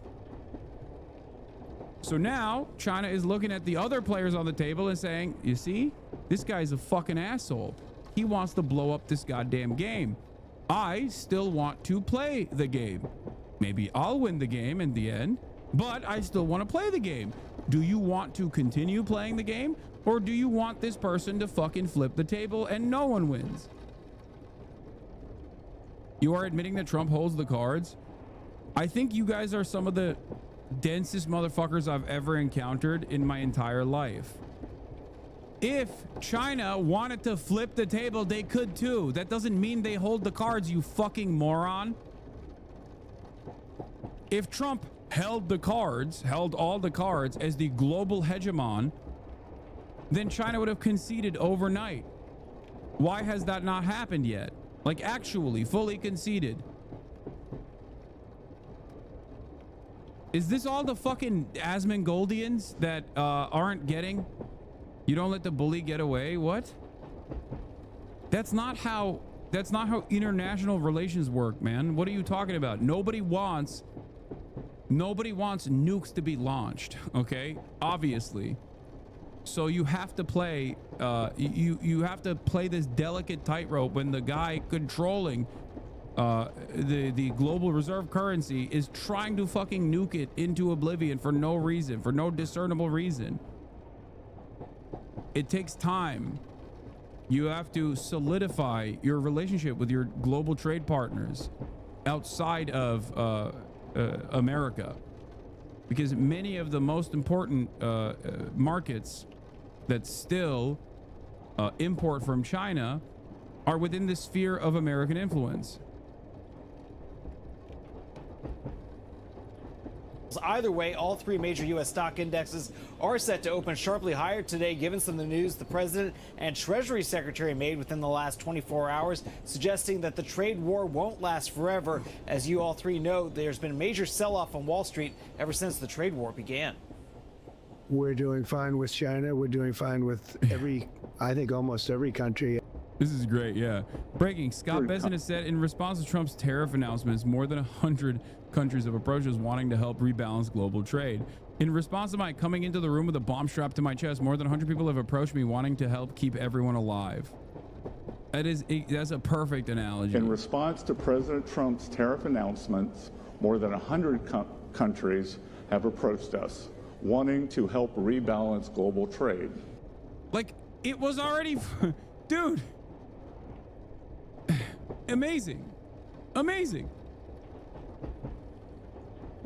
So now China is looking at the other players on the table and saying, you see, this guy's a fucking asshole. He wants to blow up this goddamn game. I still want to play the game. Maybe I'll win the game in the end, but I still want to play the game. Do you want to continue playing the game, or do you want this person to fucking flip the table and no one wins? You are admitting that Trump holds the cards? I think you guys are some of the densest motherfuckers I've ever encountered in my entire life. If China wanted to flip the table, they could too. That doesn't mean they hold the cards, you fucking moron. If Trump held all the cards as the global hegemon, then China would have conceded overnight. Why has that not happened yet? Like, actually fully conceded. Is this all the fucking Asmongoldиans that aren't getting? You don't let the bully get away? What? That's not how international relations work, man. What are you talking about? Nobody wants nukes to be launched, okay? Obviously. So you have to play you have to play this delicate tightrope when the guy controlling the global reserve currency is trying to fucking nuke it into oblivion for no reason, for no discernible reason. It takes time. You have to solidify your relationship with your global trade partners outside of America, because many of the most important markets that still import from China are within the sphere of American influence. Either way, all three major U.S. stock indexes are set to open sharply higher today, given some of the news the president and Treasury Secretary made within the last 24 hours, suggesting that the trade war won't last forever. As you all three know, there's been a major sell-off on Wall Street ever since the trade war began. We're doing fine with China. We're doing fine with I think almost every country. This is great, yeah. Breaking, Scott Bessent has said in response to Trump's tariff announcements, more than 100 countries have approached us wanting to help rebalance global trade. In response to my coming into the room with a bomb strapped to my chest, more than 100 people have approached me wanting to help keep everyone alive. That's a perfect analogy. In response to President Trump's tariff announcements, more than 100 countries have approached us wanting to help rebalance global trade. Like, It was already, dude. Amazing. Amazing.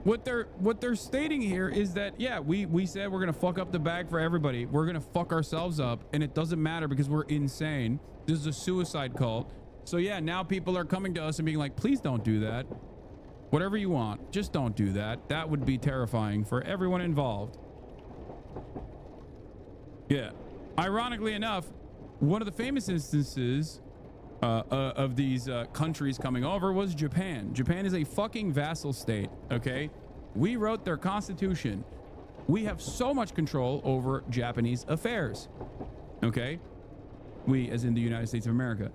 What they're stating here is that, yeah, we said we're gonna fuck up the bag for everybody. We're gonna fuck ourselves up, and it doesn't matter because we're insane. This is a suicide cult. So yeah, now people are coming to us and being like, please don't do that. Whatever you want, just don't do that. That would be terrifying for everyone involved. Yeah. Ironically enough, one of the famous instances of these countries coming over was Japan. Japan is a fucking vassal state, okay? We wrote their constitution. We have so much control over Japanese affairs, okay? We, as in the United States of America.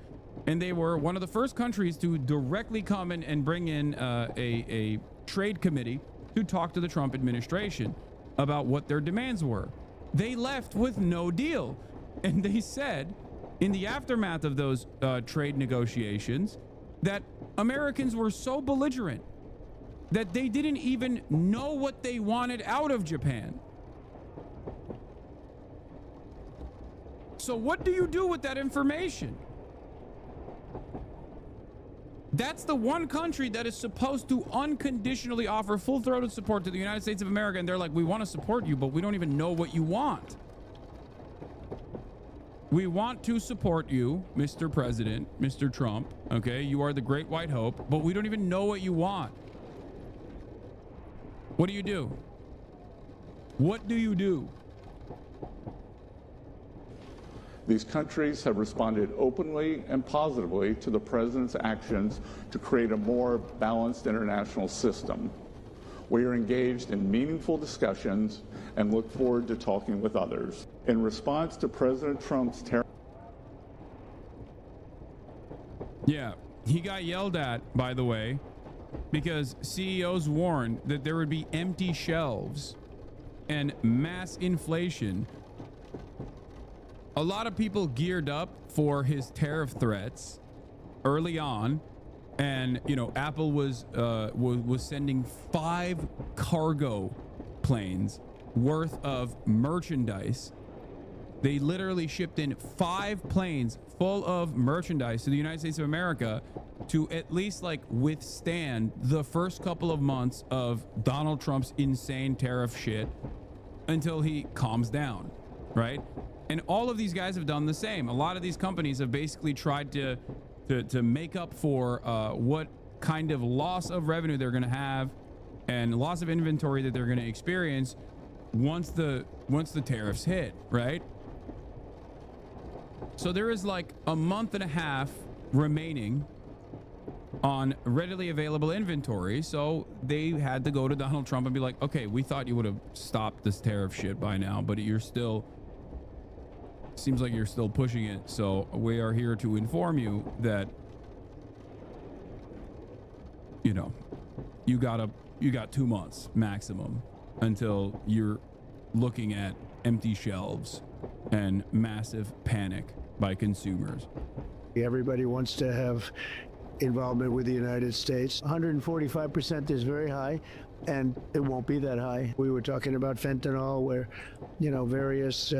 And they were one of the first countries to directly come in and bring in a trade committee to talk to the Trump administration about what their demands were. They left with no deal. And they said in the aftermath of those trade negotiations that Americans were so belligerent that they didn't even know what they wanted out of Japan. So what do you do with that information? That's the one country that is supposed to unconditionally offer full-throated support to the United States of America, and they're like, we want to support you, but we don't even know what you want. We want to support you, Mr. President, Mr. Trump, okay? You are the great white hope, but we don't even know what you want. What do you do? What do you do? These countries have responded openly and positively to the president's actions to create a more balanced international system. We are engaged in meaningful discussions and look forward to talking with others. In response to President Trump's Yeah, he got yelled at, by the way, because CEOs warned that there would be empty shelves and mass inflation. A lot of people geared up for his tariff threats early on, and you know, Apple was sending 5 cargo planes worth of merchandise. They literally shipped in 5 planes full of merchandise to the United States of America to at least like withstand the first couple of months of Donald Trump's insane tariff shit until he calms down, right? And all of these guys have done the same. A lot of these companies have basically tried to make up for what kind of loss of revenue they're going to have and loss of inventory that they're going to experience once the tariffs hit, right? So there is like a month and a half remaining on readily available inventory. So they had to go to Donald Trump and be like, okay, we thought you would have stopped this tariff shit by now, but you're still, seems like you're still pushing it. So we are here to inform you that, you know, you got 2 months maximum until you're looking at empty shelves and massive panic by consumers. Everybody wants to have involvement with the United States. 145% is very high, and it won't be that high. We were talking about fentanyl, where, you know, various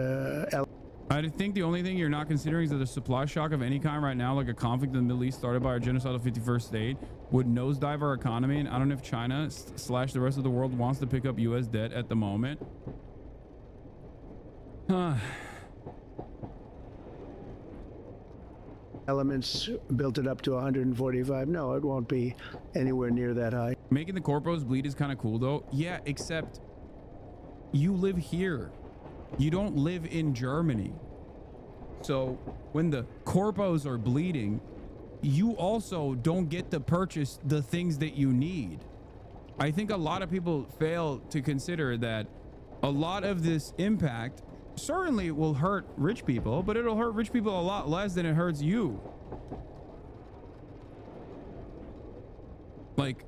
I think the only thing you're not considering is that the supply shock of any kind right now, like a conflict in the Middle East started by our genocidal 51st state, would nosedive our economy. And I don't know if China / the rest of the world wants to pick up U.S. debt at the moment. elements built it up to 145. No, it won't be anywhere near that high. Making the corpos bleed is kind of cool though. Yeah, except you live here. You don't live in Germany. So when the corpos are bleeding, you also don't get to purchase the things that you need. I think a lot of people fail to consider that a lot of this impact certainly will hurt rich people, but it'll hurt rich people a lot less than it hurts you. Like,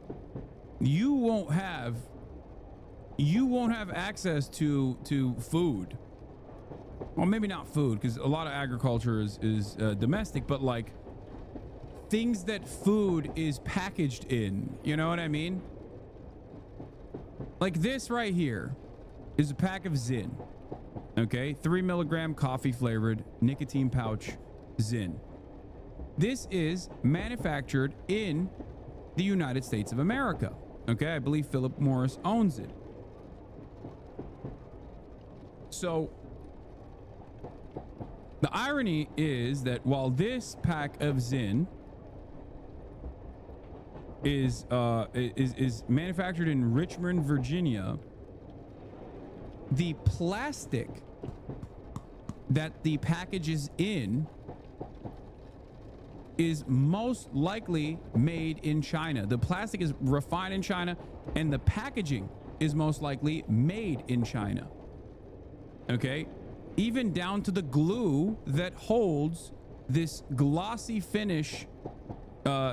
you won't have access to food. Well, maybe not food, because a lot of agriculture is domestic, but like things that food is packaged in, you know what I mean? Like this right here is a pack of Zyn. Okay, 3 milligram coffee flavored nicotine pouch Zyn. This is manufactured in the United States of America. Okay, I believe Philip Morris owns it. So the irony is that while this pack of Zyn is manufactured in Richmond, Virginia, the plastic that the package is in is most likely made in China. The plastic is refined in China, and the packaging is most likely made in China. Okay, even down to the glue that holds this glossy finish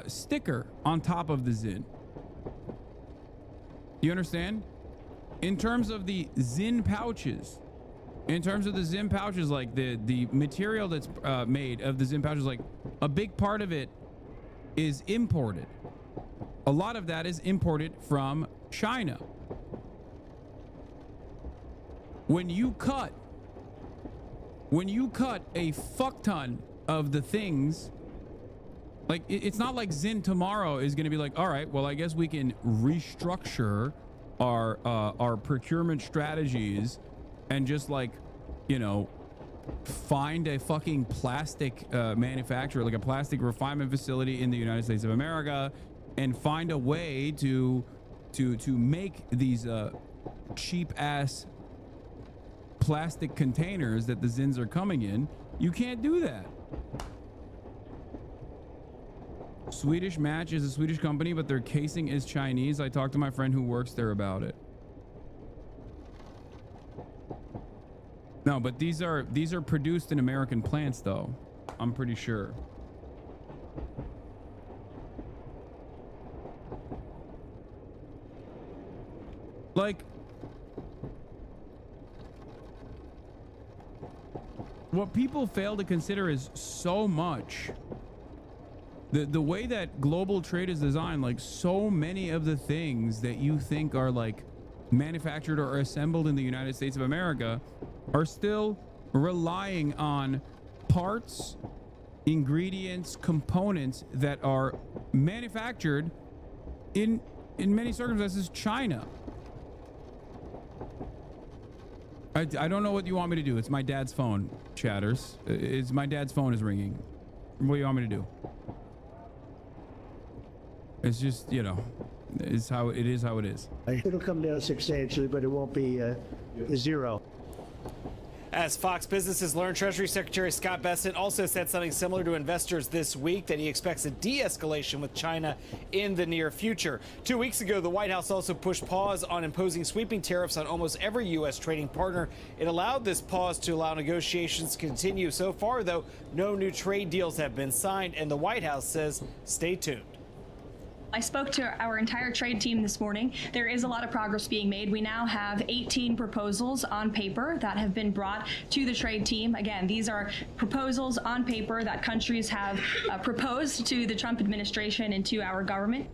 sticker on top of the Zyn. You understand? In terms of the Zyn pouches, like the material that's made of the Zyn pouches, like a big part of it is imported. A lot of that is imported from China. When you cut a fuck ton of the things, like it's not like Zyn tomorrow is going to be like, all right, well, I guess we can restructure our procurement strategies and just, like, you know, find a fucking plastic manufacturer, like a plastic refinement facility in the United States of America, and find a way to make these cheap ass plastic containers that the Zyns are coming in. You can't do that. Swedish Match is a Swedish company, but their casing is Chinese. I talked to my friend who works there about it. No, but these are produced in American plants, though. I'm pretty sure. Like, what people fail to consider is so much. The way that global trade is designed, like, so many of the things that you think are like manufactured or assembled in the United States of America are still relying on parts, ingredients, components that are manufactured in many circumstances China. I don't know what you want me to do. It's my dad's phone, chatters. It's my dad's phone is ringing. What do you want me to do? It's just, you know, it's how it is. How it is. It'll come down substantially, but it won't be zero. As Fox Business has learned, Treasury Secretary Scott Bessent also said something similar to investors this week, that he expects a de-escalation with China in the near future. 2 weeks ago, the White House also pushed pause on imposing sweeping tariffs on almost every U.S. trading partner. It allowed this pause to allow negotiations to continue. So far, though, no new trade deals have been signed, and the White House says stay tuned. I spoke to our entire trade team this morning. There is a lot of progress being made. We now have 18 proposals on paper that have been brought to the trade team. Again, these are proposals on paper that countries have proposed to the Trump administration and to our government.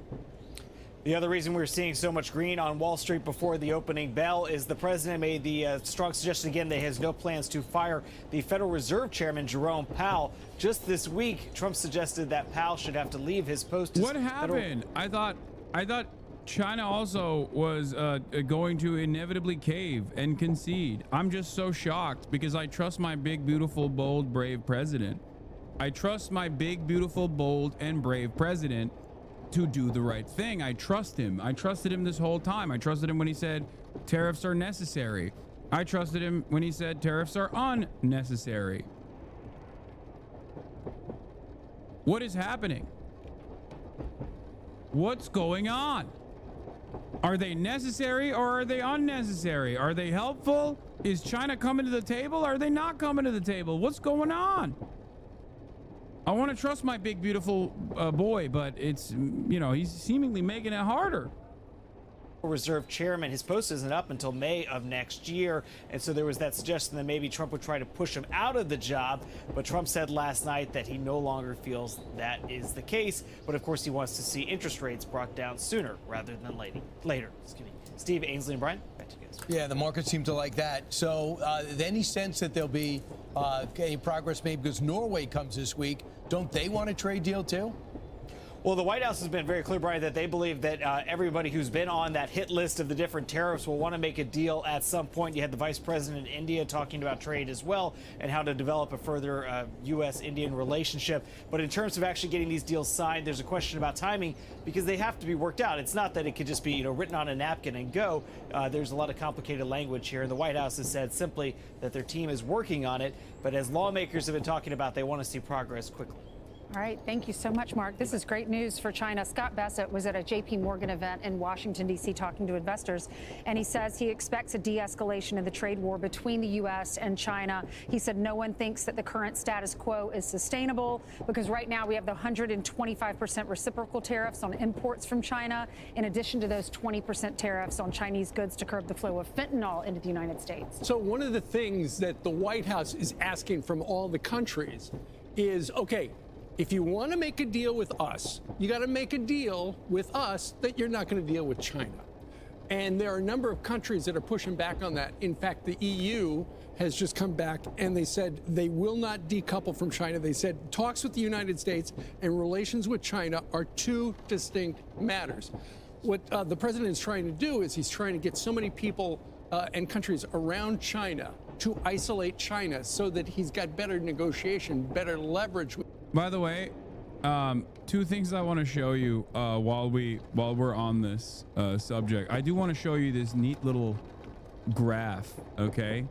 The other reason we're seeing so much green on Wall Street before the opening bell is the president made the strong suggestion again that he has no plans to fire the Federal Reserve Chairman Jerome Powell. Just this week, Trump suggested that Powell should have to leave his post. What happened? I thought China also was going to inevitably cave and concede. I'm just so shocked because I trust my big, beautiful, bold, brave president. I trust my big, beautiful, bold, and brave president to do the right thing. I trust him. I trusted him this whole time. I trusted him when he said tariffs are necessary. I trusted him when he said tariffs are unnecessary. What is happening? What's going on? Are they necessary or are they unnecessary? Are they helpful? Is China coming to the table? Are they not coming to the table? What's going on? I want to trust my big, beautiful boy, but it's, you know, he's seemingly making it harder. Reserve Chairman, his post isn't up until May of next year, and so there was that suggestion that maybe Trump would try to push him out of the job, but Trump said last night that he no longer feels that is the case, but of course he wants to see interest rates brought down sooner rather than later. Excuse me. Steve, Ainsley, and Brian, back to you guys. Yeah, the market seemed to like that. So any sense that there'll be any progress made because Norway comes this week? Don't they want a trade deal too? Well, the White House has been very clear, Brian, that they believe that everybody who's been on that hit list of the different tariffs will want to make a deal at some point. You had the Vice President in India talking about trade as well and how to develop a further U.S.-Indian relationship. But in terms of actually getting these deals signed, there's a question about timing because they have to be worked out. It's not that it could just be written on a napkin and go. There's a lot of complicated language here. And the White House has said simply that their team is working on it. But as lawmakers have been talking about, they want to see progress quickly. All right. Thank you so much, Mark. This is great news for China. Scott Bassett was at a J.P. Morgan event in Washington, D.C., talking to investors, and he says he expects a de-escalation in the trade war between the U.S. and China. He said no one thinks that the current status quo is sustainable because right now we have the 125% reciprocal tariffs on imports from China, in addition to those 20% tariffs on Chinese goods to curb the flow of fentanyl into the United States. So one of the things that the White House is asking from all the countries is, okay, if you want to make a deal with us, you got to make a deal with us that you're not going to deal with China. And there are a number of countries that are pushing back on that. In fact, the EU has just come back and they said they will not decouple from China. They said talks with the United States and relations with China are two distinct matters. What the president is trying to do is he's trying to get so many people and countries around China to isolate China so that he's got better negotiation, better leverage. By the way, two things I want to show you while we're on this subject. I do want to show you this neat little graph. Okay,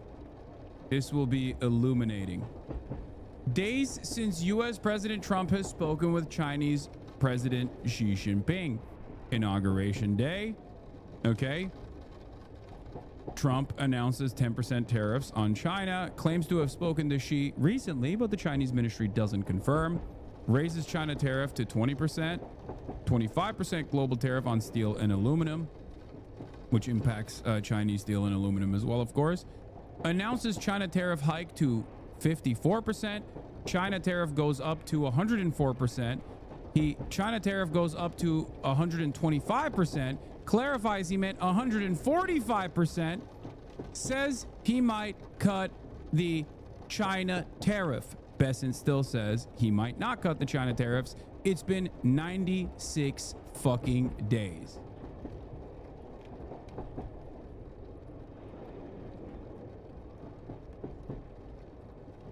this will be illuminating. Days since U.S. President Trump has spoken with Chinese President Xi Jinping. Inauguration day. Okay. Trump announces 10% tariffs on China, claims to have spoken to Xi recently, but the Chinese ministry doesn't confirm. Raises China tariff to 20%, 25% global tariff on steel and aluminum, which impacts Chinese steel and aluminum as well, of course. Announces China tariff hike to 54%. China tariff goes up to 104%. China tariff goes up to 125%. Clarifies he meant 145%, says he might cut the China tariff. Bessent still says he might not cut the China tariffs. It's been 96 fucking days.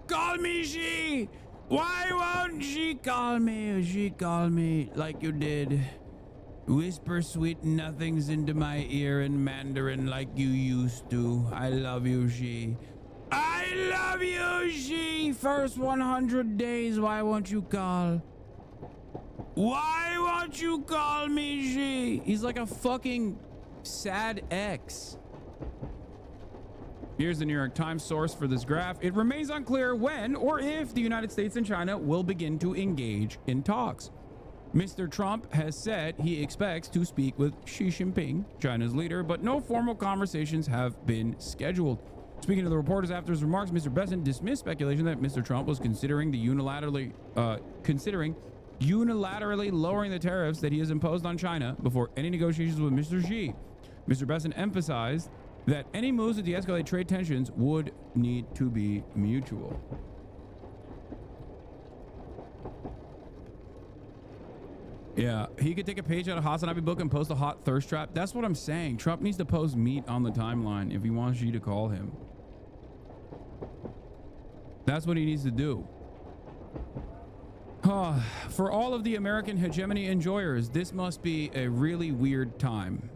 Call me Xi! Why won't she call me? She call me like you did. Whisper sweet nothings into my ear in Mandarin like you used to. I love you, Xi. I love you, Xi. First 100 days, why won't you call? Why won't you call me, Xi? He's like a fucking sad ex. Here's the New York Times source for this graph. It remains unclear when or if the United States and China will begin to engage in talks. Mr. Trump has said he expects to speak with Xi Jinping, China's leader, but no formal conversations have been scheduled. Speaking to the reporters after his remarks, Mr. Bessent dismissed speculation that Mr. Trump was considering unilaterally lowering the tariffs that he has imposed on China before any negotiations with Mr. Xi. Mr. Bessent emphasized that any moves to de-escalate trade tensions would need to be mutual. Yeah, he could take a page out of Hasanabi book and post a hot thirst trap. That's what I'm saying. Trump needs to post meat on the timeline if he wants you to call him. That's what he needs to do. For all of the American hegemony enjoyers, this must be a really weird time.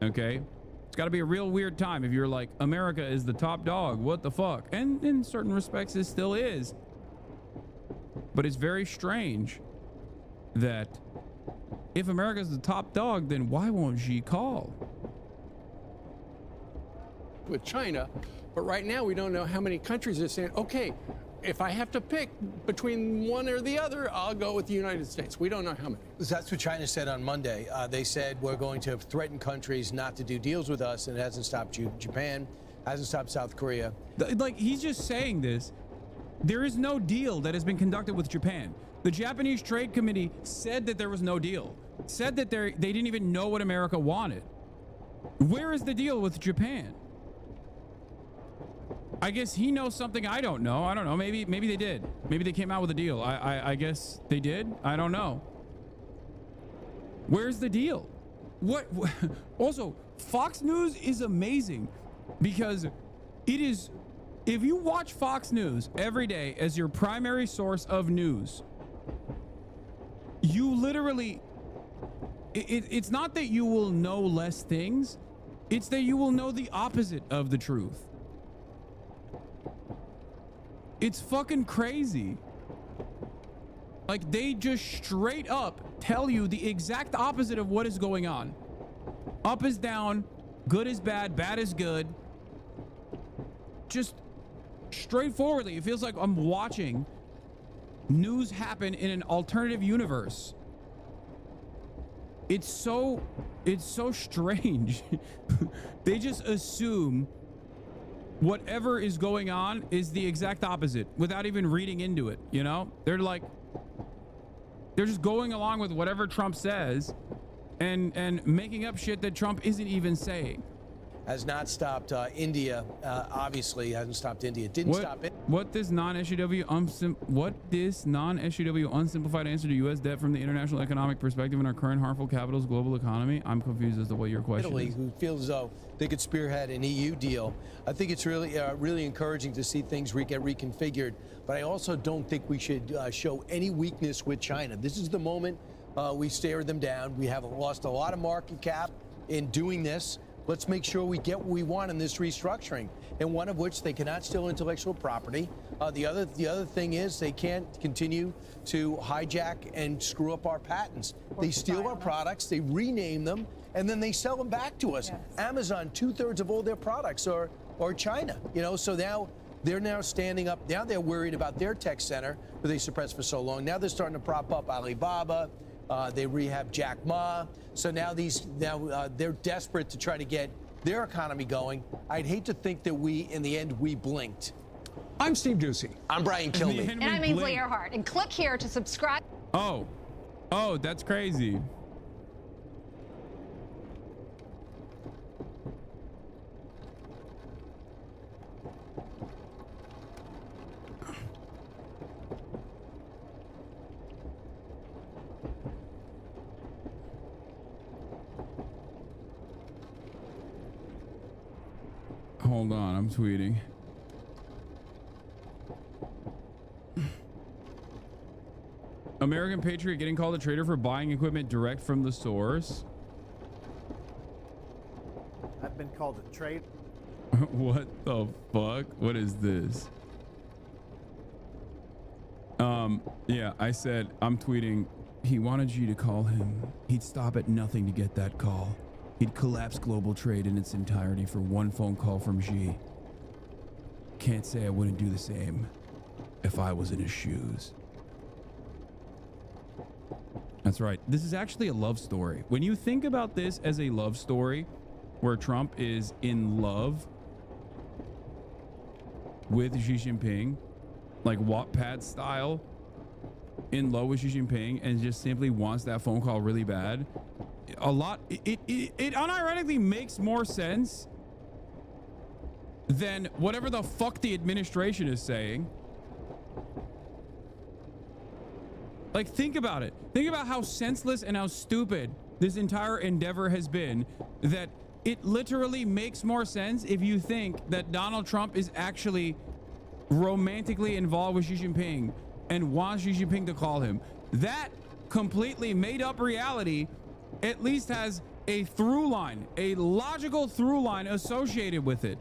Okay? It's got to be a real weird time if you're like, America is the top dog. What the fuck? And in certain respects, it still is. But it's very strange that if America's the top dog, then why won't she call? With China, but right now we don't know how many countries are saying, okay, if I have to pick between one or the other, I'll go with the United States. We don't know how many. That's what China said on Monday. They said we're going to threaten countries not to do deals with us, and it hasn't stopped Japan, hasn't stopped South Korea. Like, he's just saying this. There is no deal that has been conducted with Japan. The Japanese Trade Committee said that there was no deal. Said that they didn't even know what America wanted. Where is the deal with Japan? I guess he knows something I don't know. I don't know. Maybe they did. Maybe they came out with a deal. I guess they did. I don't know. Where's the deal? What? Also, Fox News is amazing because it is. If you watch Fox News every day as your primary source of news, you literally. It's not that you will know less things. It's that you will know the opposite of the truth. It's fucking crazy. Like, they just straight up tell you the exact opposite of what is going on. Up is down, good is bad, bad is good. Just straightforwardly, it feels like I'm watching news happen in an alternative universe. It's so strange. They just assume whatever is going on is the exact opposite without even reading into it, you know? They're just going along with whatever Trump says and making up shit that Trump isn't even saying. Has not stopped India, obviously hasn't stopped India. Didn't stop it. What this non-SJW unsimplified answer to U.S. debt from the international economic perspective in our current harmful capital's global economy? I'm confused as to what your question Italy, is. who feels as though they could spearhead an EU deal. I think it's really encouraging to see things get reconfigured. But I also don't think we should show any weakness with China. This is the moment we stare them down. We have lost a lot of market cap in doing this. Let's make sure we get what we want in this restructuring, and one of which they cannot steal intellectual property. The other thing is they can't continue to hijack and screw up our patents. They steal our products, they rename them, and then they sell them back to us. Yes. Amazon, 2/3 of all their products are China. You know, so now they're standing up. Now they're worried about their tech center, who they suppressed for so long. Now they're starting to prop up Alibaba. They rehab Jack Ma. So now they're desperate to try to get their economy going. I'd hate to think that in the end, we blinked. I'm Steve Doocy. I'm Brian Kilby. And I'm Ainsley Earhart. And click here to subscribe. Oh, that's crazy. Hold on, I'm tweeting. American Patriot getting called a traitor for buying equipment direct from the source. I've been called a traitor. What the fuck? What is this? Yeah, I said, I'm tweeting, he wanted you to call him. He'd stop at nothing to get that call. He'd collapse global trade in its entirety for one phone call from Xi. Can't say I wouldn't do the same if I was in his shoes. That's right. This is actually a love story. When you think about this as a love story, where Trump is in love with Xi Jinping, like Wattpad style, in love with Xi Jinping, and just simply wants that phone call really bad, it unironically makes more sense than whatever the fuck the administration is saying. Like, think about it. Think about how senseless and how stupid this entire endeavor has been, that it literally makes more sense if you think that Donald Trump is actually romantically involved with Xi Jinping and wants Xi Jinping to call him. That completely made up reality at least has a through line, a logical through line associated with it.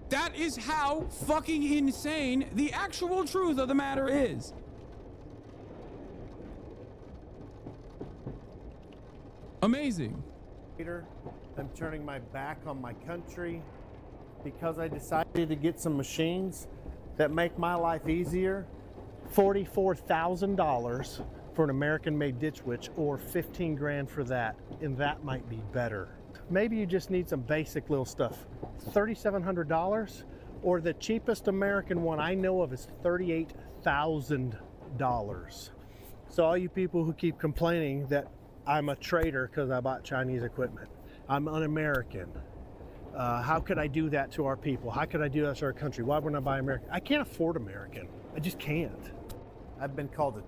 That is how fucking insane the actual truth of the matter is. Amazing. I'm turning my back on my country because I decided to get some machines that make my life easier. $44,000 for an American-made Ditch Witch, or 15 grand for that, and that might be better. Maybe you just need some basic little stuff. $3,700, or the cheapest American one I know of is $38,000. So all you people who keep complaining that I'm a traitor because I bought Chinese equipment. I'm un-American. How could I do that to our people? How could I do that to our country? Why wouldn't I buy American? I can't afford American. I just can't. I've been called a...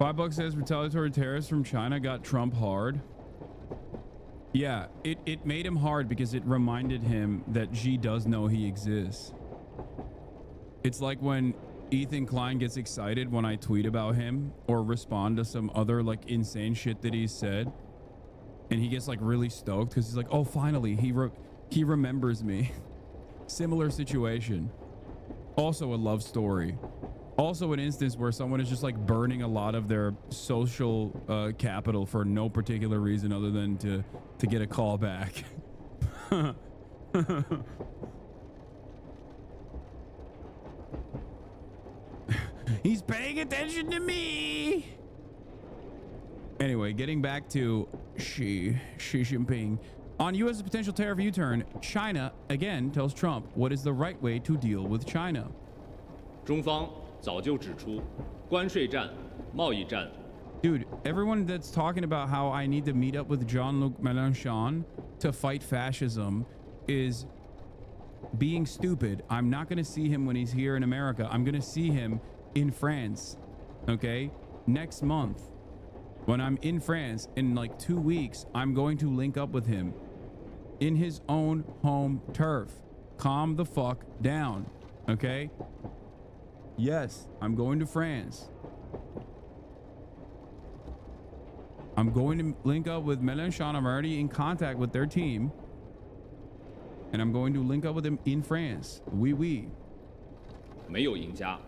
$5 says retaliatory tariffs from China got Trump hard. Yeah, it made him hard because it reminded him that Xi does know he exists. It's like when Ethan Klein gets excited when I tweet about him or respond to some other like insane shit that he said. And he gets like really stoked because he's like, oh, finally, he remembers me. Similar situation. Also a love story. Also an instance where someone is just like burning a lot of their social capital for no particular reason other than to get a call back. He's paying attention to me. Anyway, getting back to Xi Jinping. On U.S.'s potential tariff U-turn, China again tells Trump what is the right way to deal with China. 中方早就指出，关税战、贸易战。 Dude, everyone that's talking about how I need to meet up with Jean-Luc Mélenchon to fight fascism is being stupid. I'm not going to see him when he's here in America. I'm going to see him in France, okay? Next month. When I'm in France in like 2 weeks, I'm going to link up with him in his own home turf. Calm the fuck down, okay? Yes, I'm going to France. I'm going to link up with Mélenchon. I'm already in contact with their team. And I'm going to link up with them in France. Oui, oui. 没有赢家。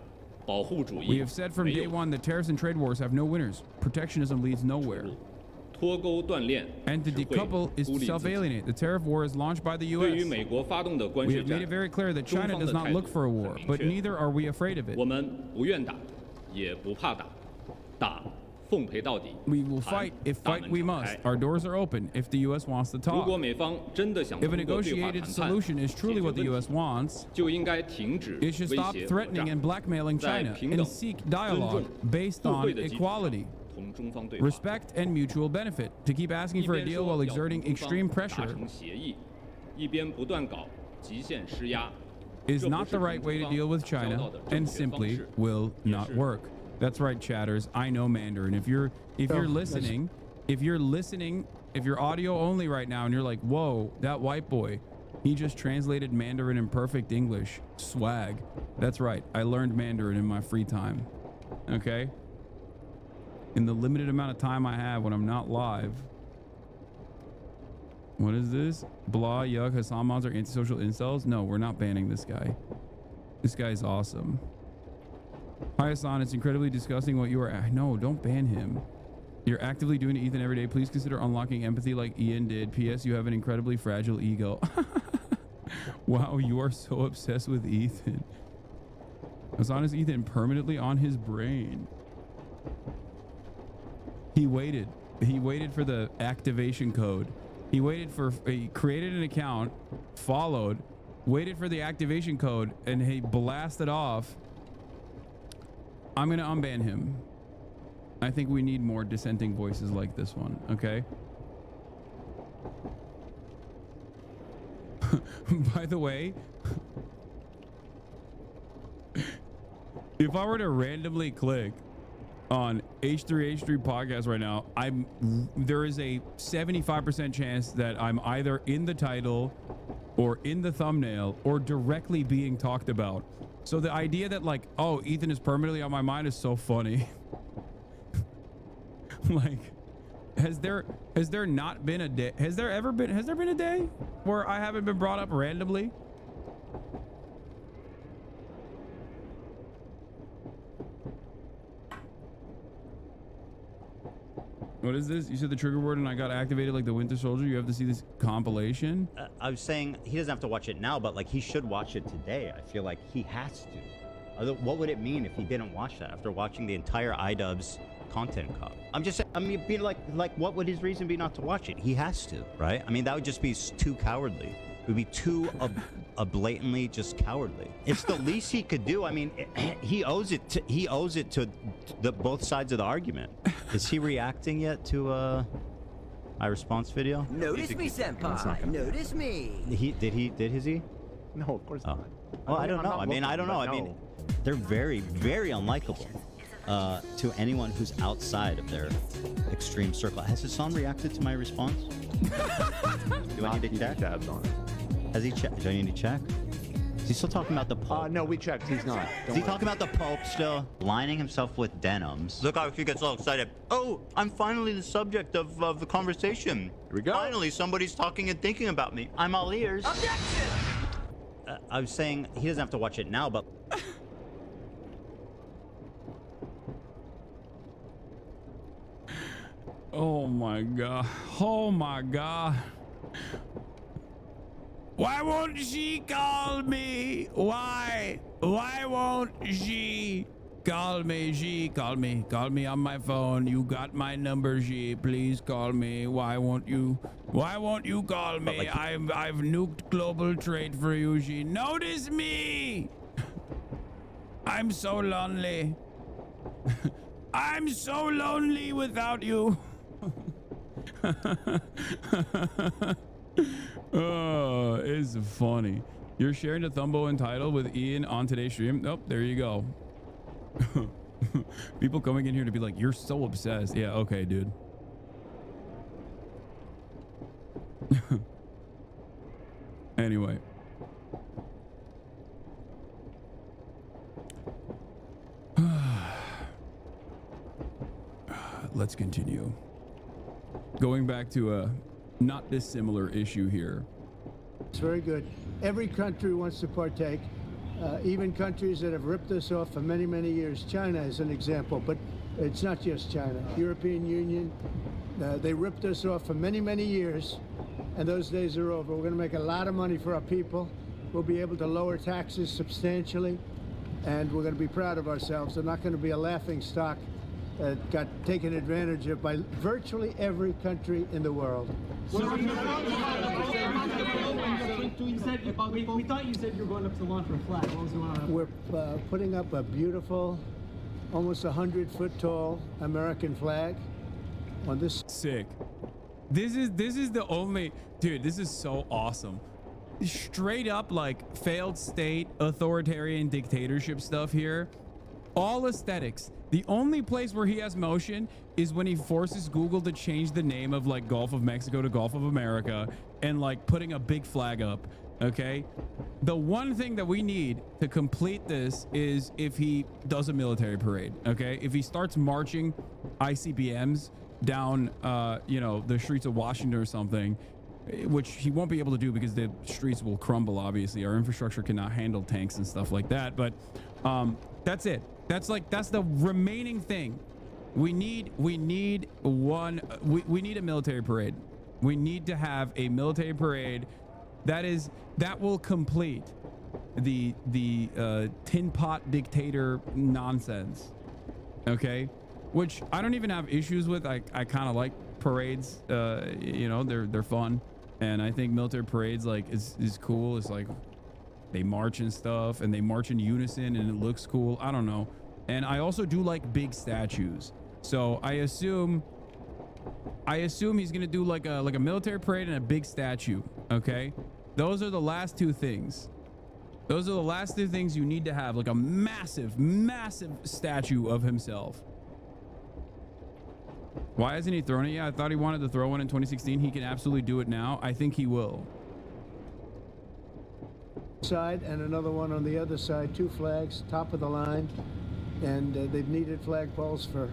We have said from day one that tariffs and trade wars have no winners. Protectionism leads nowhere. And to decouple is to self-alienate. The tariff war is launched by the U.S. We have made it very clear that China does not look for a war, but neither are we afraid of it. We will fight if fight we must. Our doors are open if the U.S. wants to talk. If a negotiated solution is truly what the U.S. wants, it should stop threatening and blackmailing China and seek dialogue based on equality, respect, and mutual benefit. To keep asking for a deal while exerting extreme pressure is not the right way to deal with China and simply will not work. That's right, chatters. I know Mandarin. If you're listening, if you're audio only right now and you're like, whoa, that white boy, he just translated Mandarin in perfect English. Swag. That's right. I learned Mandarin in my free time. Okay? In the limited amount of time I have when I'm not live. What is this? Blah, yuck, Hassan mods are antisocial incels? No, we're not banning this guy. This guy's awesome. Hi, Hasan. It's incredibly disgusting what you are. No, don't ban him. You're actively doing to Ethan every day. Please consider unlocking empathy like Ian did. P.S. You have an incredibly fragile ego. Wow, you are so obsessed with Ethan. Hasan is Ethan permanently on his brain. He waited. He waited for the activation code. He waited for, he created an account, followed, waited for the activation code, and he blasted off. I'm going to unban him. I think we need more dissenting voices like this one, okay? By the way, if I were to randomly click on H3H3 podcast right now, there is a 75% chance that I'm either in the title or in the thumbnail or directly being talked about. So the idea that like, oh, Ethan is permanently on my mind is so funny. Like, has there not been a day? Has there been a day where I haven't been brought up randomly? What is this? You said the trigger word and I got activated like the Winter Soldier. You have to see this compilation. I was saying he doesn't have to watch it now, but like he should watch it today. I feel like he has to. What would it mean if he didn't watch that after watching the entire iDubbbz content cup? I'm just saying, I mean, be like what would his reason be not to watch it? He has to, right? I mean, that would just be too cowardly. It would be too blatantly just cowardly. It's the least he could do. I mean, he owes it to the both sides of the argument. Is he reacting yet to my response video? Notice me, senpai. Notice me. Did he? No, of course not. Well, I don't know. I mean, I don't know. I mean, they're very, very unlikable to anyone who's outside of their extreme circle. Has Hasan reacted to my response? Do I need to check? Has he checked? Do I need to check? Is he still talking about the Pope? No, we checked. He's not. Is he talking about the Pope still? Lining himself with denims. Look how he gets all excited. Oh, I'm finally the subject of the conversation. Here we go. Finally, somebody's talking and thinking about me. I'm all ears. Objection! I was saying he doesn't have to watch it now, but... Oh my god. Oh my god. Why won't she call me? Why won't she call me? She call me on my phone. You got my number, she. Please call me. Why won't you call me? Like, I've nuked global trade for you, she. Notice me. I'm so lonely. I'm so lonely without you. Oh, it's funny. You're sharing the Thumbo and title with Ian on today's stream. Nope, there you go. People coming in here to be like, you're so obsessed. Yeah, okay, dude. Anyway. Let's continue. Going back to a not dissimilar issue here. It's very good. Every country wants to partake, even countries that have ripped us off for many, many years. China is an example, but it's not just China. European Union, they ripped us off for many, many years, and those days are over. We're going to make a lot of money for our people. We'll be able to lower taxes substantially, and we're going to be proud of ourselves. They're not going to be a laughing stock that got taken advantage of by virtually every country in the world. We thought you said you were going up to launch for a flag. What was going on? We're putting up a beautiful, almost 100-foot tall American flag on this. Sick. This is the only, dude, this is so awesome. Straight up like failed state authoritarian dictatorship stuff here. All aesthetics. The only place where he has motion is when he forces Google to change the name of like Gulf of Mexico to Gulf of America and like putting a big flag up. Okay. The one thing that we need to complete this is if he does a military parade. Okay. If he starts marching ICBMs down, you know, the streets of Washington or something, which he won't be able to do because the streets will crumble. Obviously, our infrastructure cannot handle tanks and stuff like that. But that's it. That's the remaining thing. We need a military parade. We need to have a military parade that will complete the tin pot dictator nonsense. Okay, which I don't even have issues with. I kind of like parades. You know, they're fun, and I think military parades like is cool. It's like they march and stuff, and they march in unison, and it looks cool. I don't know. And I also do like big statues. So I assume he's gonna do like a military parade and a big statue. Okay, those are the last two things. Those are the last two things you need to have, like a massive statue of himself. Why hasn't he thrown it yet? I thought he wanted to throw one in 2016. He can absolutely do it now. I think he will. Side and another one on the other side, 2 flags, top of the line, and they've needed flagpoles for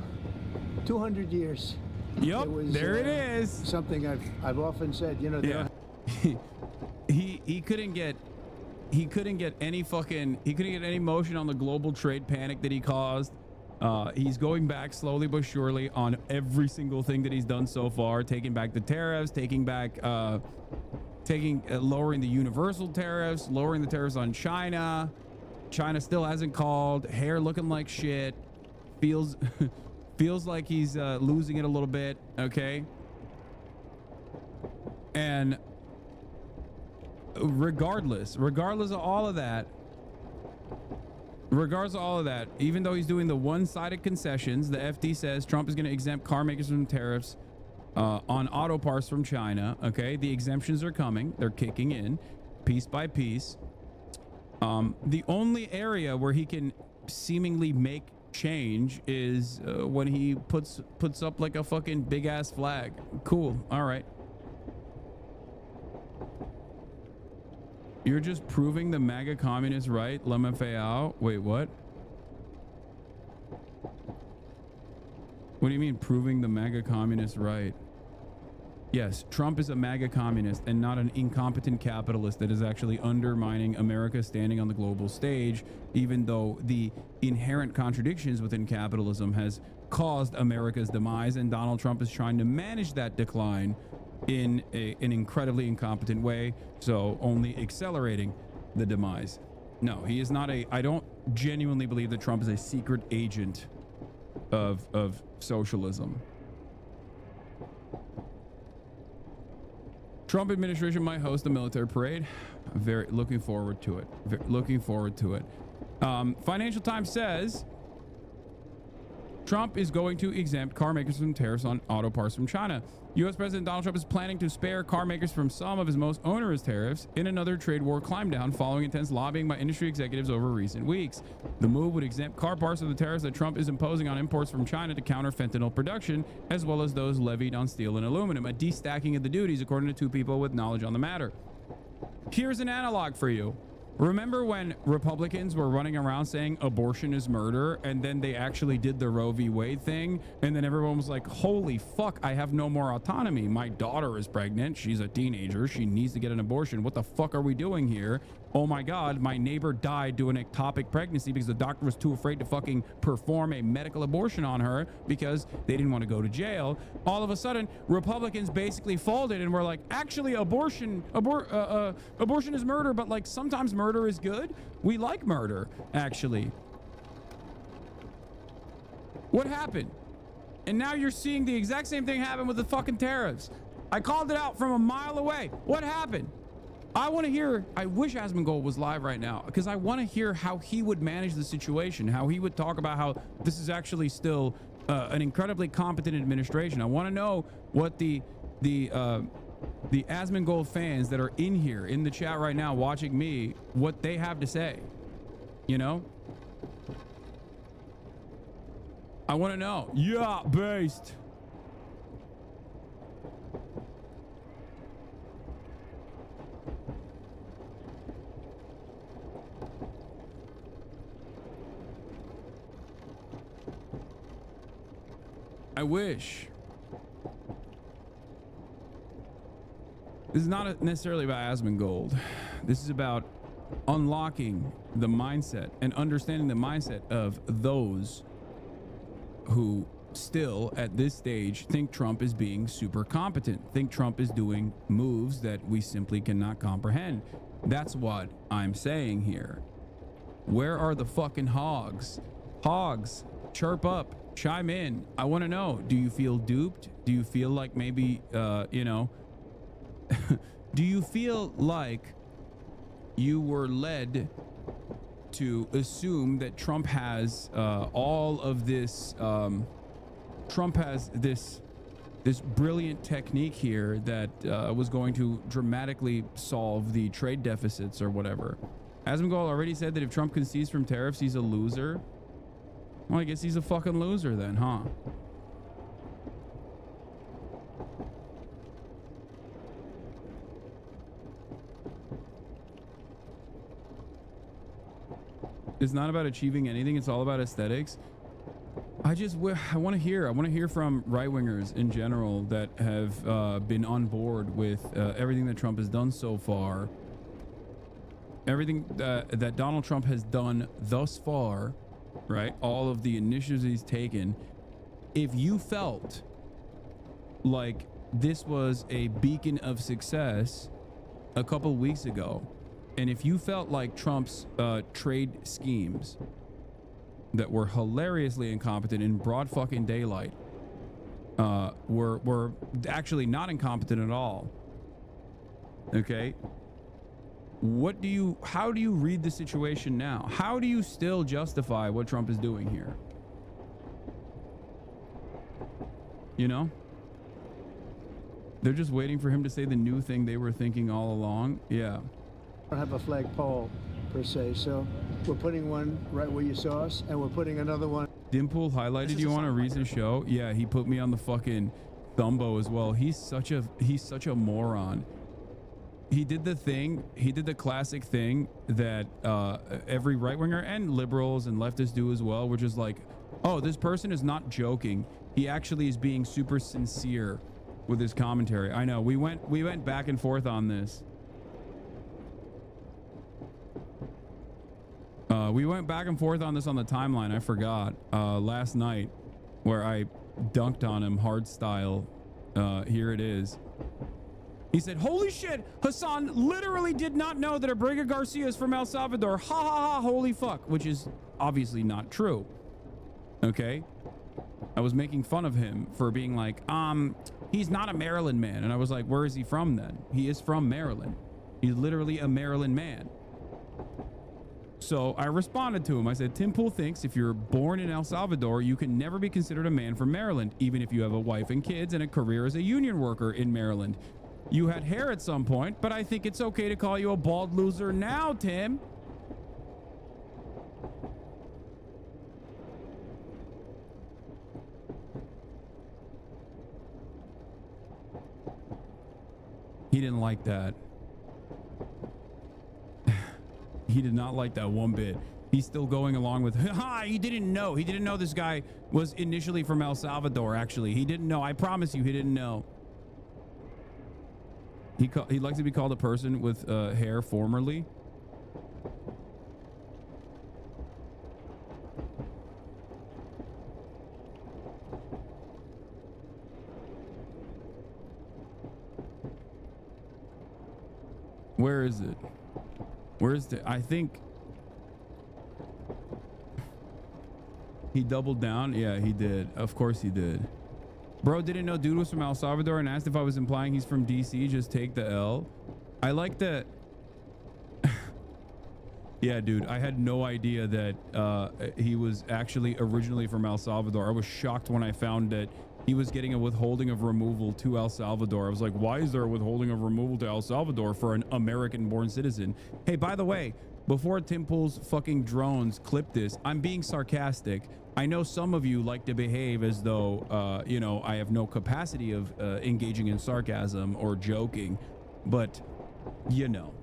200 years. Yep, there it is. Something I've often said, you know. Yeah. he couldn't get any motion on the global trade panic that he caused. He's going back slowly but surely on every single thing that he's done so far, taking back the tariffs, lowering the universal tariffs, lowering the tariffs on China. China still hasn't called. Hair looking like shit. Feels like he's losing it a little bit. Okay. And regardless of all of that, even though he's doing the one-sided concessions, the FT says Trump is going to exempt car makers from tariffs on auto parts from China. Okay, the exemptions are coming. They're kicking in piece by piece. The only area where he can seemingly make change is when he puts up like a fucking big ass flag. Cool. All right. You're just proving the MAGA communists right, LMFAO. Wait, what? What do you mean proving the MAGA communists right? Yes, Trump is a MAGA communist and not an incompetent capitalist that is actually undermining America's standing on the global stage, even though the inherent contradictions within capitalism has caused America's demise, and Donald Trump is trying to manage that decline in an incredibly incompetent way, so only accelerating the demise. No, he is not I don't genuinely believe that Trump is a secret agent of socialism. Trump administration might host a military parade. I'm very looking forward to it. Looking forward to it. Financial Times says Trump is going to exempt car makers from tariffs on auto parts from China. U.S. President Donald Trump is planning to spare car makers from some of his most onerous tariffs in another trade war climb down following intense lobbying by industry executives over recent weeks. The move would exempt car parts of the tariffs that Trump is imposing on imports from China to counter fentanyl production, as well as those levied on steel and aluminum, a destacking of the duties, according to two people with knowledge on the matter. Here's an analog for you. Remember when Republicans were running around saying abortion is murder, and then they actually did the Roe v. Wade thing, and then everyone was like, holy fuck, I have no more autonomy. My daughter is pregnant. She's a teenager. She needs to get an abortion. What the fuck are we doing here? Oh my God, my neighbor died doing an ectopic pregnancy because the doctor was too afraid to fucking perform a medical abortion on her because they didn't want to go to jail. All of a sudden, Republicans basically folded and were like, actually, abortion is murder, but like sometimes murder is good. We like murder, actually. What happened? And now you're seeing the exact same thing happen with the fucking tariffs. I called it out from a mile away. What happened? I want to hear, I wish Asmongold was live right now, because I want to hear how he would manage the situation, how he would talk about how this is actually still an incredibly competent administration. I want to know what the Asmongold fans that are in here, in the chat right now, watching me, what they have to say, you know? I want to know. Yeah, based. I wish. This is not necessarily about Asmongold. This is about unlocking the mindset and understanding the mindset of those who still at this stage think Trump is being super competent, think Trump is doing moves that we simply cannot comprehend. That's what I'm saying here. Where are the fucking hogs? Hogs, chirp up. Chime in. I want to know, do you feel duped? Do you feel like maybe, you know, do you feel like you were led to assume that Trump has all of this, Trump has this brilliant technique here that was going to dramatically solve the trade deficits or whatever? Asmongold already said that if Trump concedes from tariffs, he's a loser. Well, I guess he's a fucking loser then, huh? It's not about achieving anything. It's all about aesthetics. I want to hear from right-wingers in general that have been on board with everything that Trump has done so far. Everything that Donald Trump has done thus far. Right, all of the initiatives he's taken. If you felt like this was a beacon of success a couple weeks ago, and if you felt like Trump's trade schemes that were hilariously incompetent in broad fucking daylight were actually not incompetent at all, okay, how do you read the situation now? How do you still justify what Trump is doing here? You know? They're just waiting for him to say the new thing they were thinking all along. Yeah. I don't have a flagpole per se, so we're putting one right where you saw us, and we're putting another one. Dimple highlighted you on a recent show. Yeah, he put me on the fucking Thumbo as well. He's such a moron. He did the classic thing that every right-winger and liberals and leftists do as well, which is like, oh, this person is not joking. He actually is being super sincere with his commentary. I know, we went back and forth on this. We went back and forth on this on the timeline. I forgot last night where I dunked on him hard style. Here it is. He said, holy shit, Hasan literally did not know that Abrego Garcia is from El Salvador. Ha ha ha, holy fuck, which is obviously not true. Okay? I was making fun of him for being like, he's not a Maryland man. And I was like, where is he from then? He is from Maryland. He's literally a Maryland man. So I responded to him. I said, Tim Pool thinks if you're born in El Salvador, you can never be considered a man from Maryland, even if you have a wife and kids and a career as a union worker in Maryland. You had hair at some point, but I think it's okay to call you a bald loser now, Tim. He didn't like that. He did not like that one bit. He's still going along with, ha, he didn't know. He didn't know this guy was initially from El Salvador, actually. He didn't know. I promise you, he didn't know. He likes to be called a person with hair formerly. Where is it? Where's the, I think he doubled down. Yeah, he did. Of course he did. Bro didn't know dude was from El Salvador and asked if I was implying he's from DC. Just take the L. I like that. Yeah, dude, I had no idea that he was actually originally from El Salvador. I was shocked when I found that he was getting a withholding of removal to El Salvador. I was like, why is there a withholding of removal to El Salvador for an American-born citizen? Hey, by the way, before Tim Pool's fucking drones clip this, I'm being sarcastic. I know some of you like to behave as though, you know, I have no capacity of engaging in sarcasm or joking, but, you know,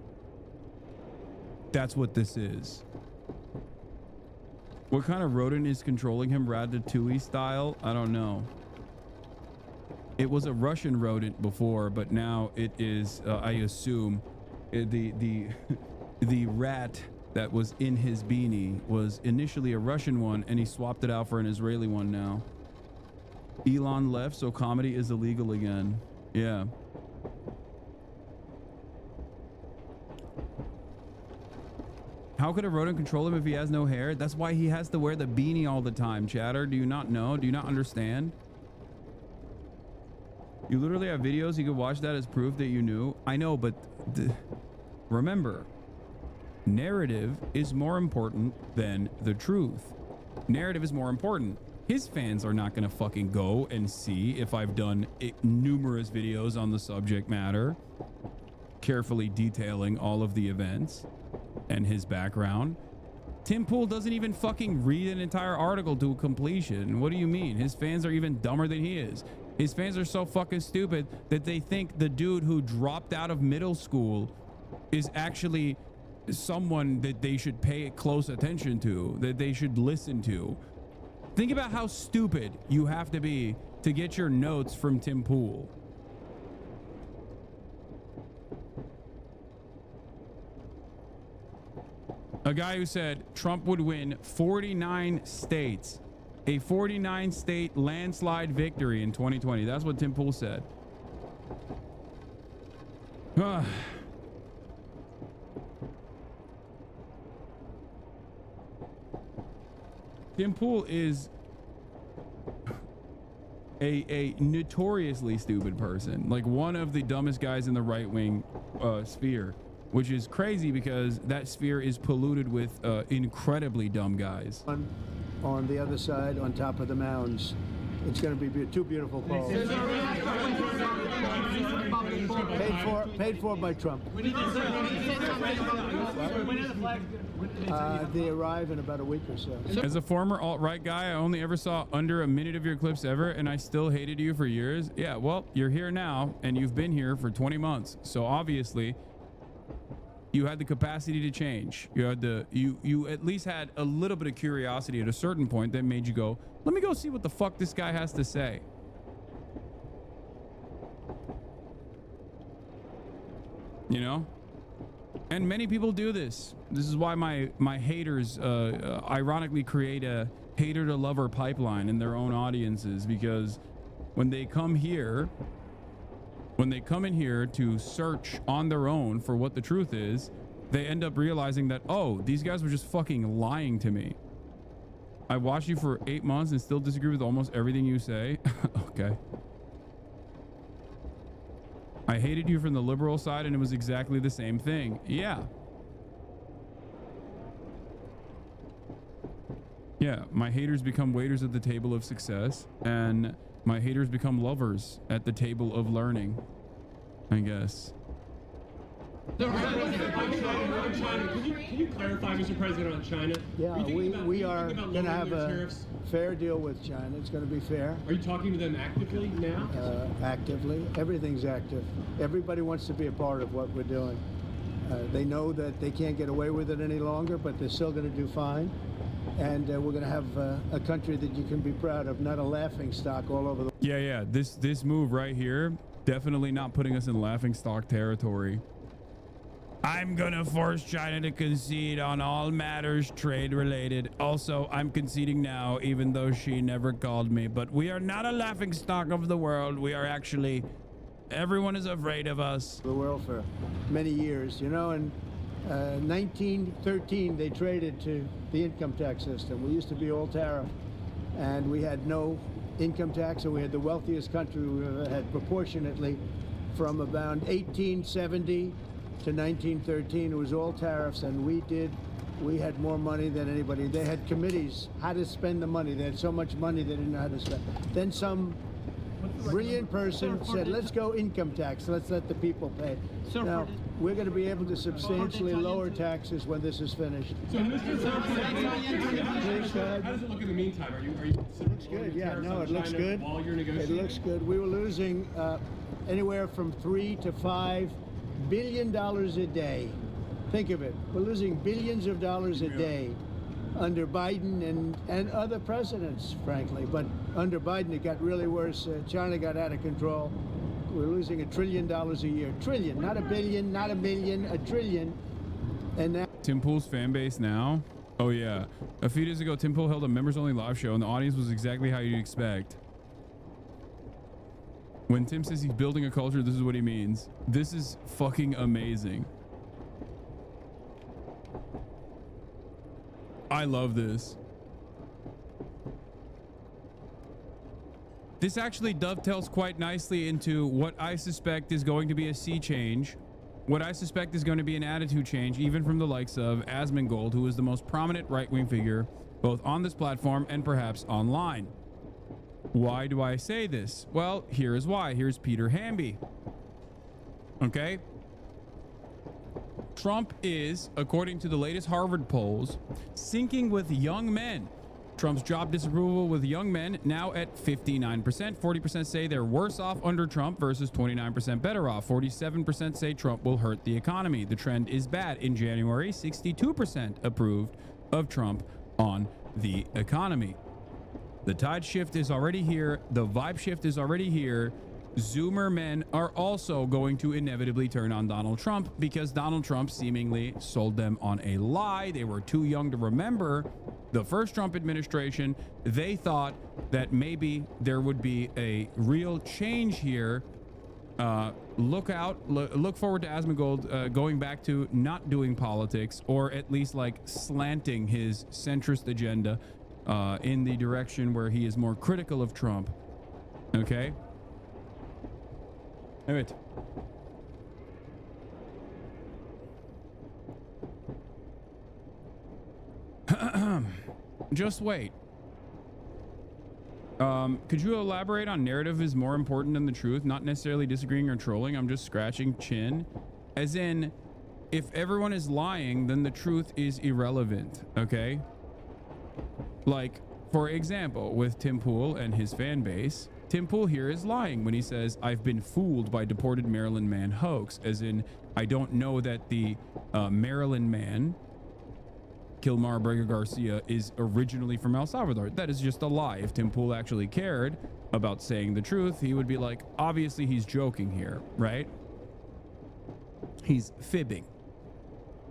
that's what this is. What kind of rodent is controlling him, Ratatouille style? I don't know. It was a Russian rodent before, but now it is, I assume, the rat that was in his beanie was initially a Russian one, and he swapped it out for an Israeli one now. Elon left, so comedy is illegal again. Yeah. How could a rodent control him if he has no hair? That's why he has to wear the beanie all the time, chatter. Do you not know? Do you not understand? You literally have videos. You could watch that as proof that you knew. I know, but remember, narrative is more important than the truth. Narrative is more important. His fans are not going to fucking go and see if I've done numerous videos on the subject matter, carefully detailing all of the events and his background. Tim Pool doesn't even fucking read an entire article to completion. What do you mean? His fans are even dumber than he is. His fans are so fucking stupid that they think the dude who dropped out of middle school is actually someone that they should pay close attention to, that they should listen to. Think about how stupid you have to be to get your notes from Tim Pool. A guy who said Trump would win 49 states. A 49 state landslide victory in 2020. That's what Tim Pool said. Tim Pool is a notoriously stupid person. Like one of the dumbest guys in the right-wing sphere. which is crazy because that sphere is polluted with incredibly dumb guys. On the other side, on top of the mounds. It's going to be two beautiful poles. Paid for by Trump. They arrive in about a week or so. As a former alt-right guy, I only ever saw under a minute of your clips ever, and I still hated you for years. Yeah, well, you're here now, and you've been here for 20 months. So obviously, you had the capacity to change. You had you at least had a little bit of curiosity at a certain point that made you go, let me go see what the fuck this guy has to say. You know? And many people do this. This is why my haters ironically create a hater to lover pipeline in their own audiences, because when they come in here to search on their own for what the truth is, they end up realizing that, oh, these guys were just fucking lying to me. I watched you for 8 months and still disagree with almost everything you say. Okay. I hated you from the liberal side and it was exactly the same thing. Yeah. Yeah, my haters become waiters at the table of success, and my haters become lovers at the table of learning, I guess. Can you clarify, Mr. President, on China? Yeah, we are going to have a fair deal with China. It's going to be fair. Are you talking to them actively now? Actively. Everything's active. Everybody wants to be a part of what we're doing. They know that they can't get away with it any longer, but they're still going to do fine. And we're going to have a country that you can be proud of, not a laughing stock all over the world. Yeah. This move right here, definitely not putting us in laughing stock territory. I'm gonna force China to concede on all matters trade related. Also, I'm conceding now, even though she never called me. But we are not a laughing stock of the world. We are actually, everyone is afraid of us. The world for many years, you know, and 1913 they traded to the income tax system. We used to be all tariff, and we had no income tax, and we had the wealthiest country we ever had proportionately. From about 1870 to 1913, it was all tariffs, and we had more money than anybody. They had committees how to spend the money. They had so much money they didn't know how to spend. Then some brilliant person said, let's go income tax. Let's let the people pay. Now, we're going to be able to substantially lower taxes when this is finished. So, Mr. President, how does it look in the meantime? Are you it looks good. Yeah, no, it looks good. While you're negotiating? It looks good. We were losing anywhere from $3 to $5 billion a day. Think of it. We're losing billions of dollars a day under Biden and other presidents, frankly. But under Biden, it got really worse. China got out of control. We're losing $1 trillion a year. Trillion, not a billion, not a million, $1 trillion. And now Tim Pool's fan base now? Oh yeah. A few days ago, Tim Pool held a members-only live show, and the audience was exactly how you'd expect. When Tim says he's building a culture, this is what he means. This is fucking amazing. I love this. This actually dovetails quite nicely into what I suspect is going to be a sea change. What I suspect is going to be an attitude change, even from the likes of Asmongold, who is the most prominent right-wing figure, both on this platform and perhaps online. Why do I say this? Well, here is why. Here's Peter Hamby. Okay. Trump is, according to the latest Harvard polls, sinking with young men. Trump's job disapproval with young men now at 59%. 40% say they're worse off under Trump versus 29% better off. 47% say Trump will hurt the economy. The trend is bad. In January, 62% approved of Trump on the economy. The tide shift is already here. The vibe shift is already here. Zoomer men are also going to inevitably turn on Donald Trump because Donald Trump seemingly sold them on a lie. They were too young to remember the first Trump administration. They thought that maybe there would be a real change here. Look forward to Asmongold going back to not doing politics, or at least like slanting his centrist agenda in the direction where he is more critical of Trump. Okay. All right. Just wait. Could you elaborate on narrative is more important than the truth? Not necessarily disagreeing or trolling. I'm just scratching chin. As in, if everyone is lying, then the truth is irrelevant, okay? Like, for example, with Tim Pool and his fan base, Tim Pool here is lying when he says, I've been fooled by deported Maryland man hoax. As in, I don't know that the Maryland man, Kilmar Brega Garcia, is originally from El Salvador. That is just a lie. If Tim Pool actually cared about saying the truth, he would be like, obviously he's joking here, right? He's fibbing.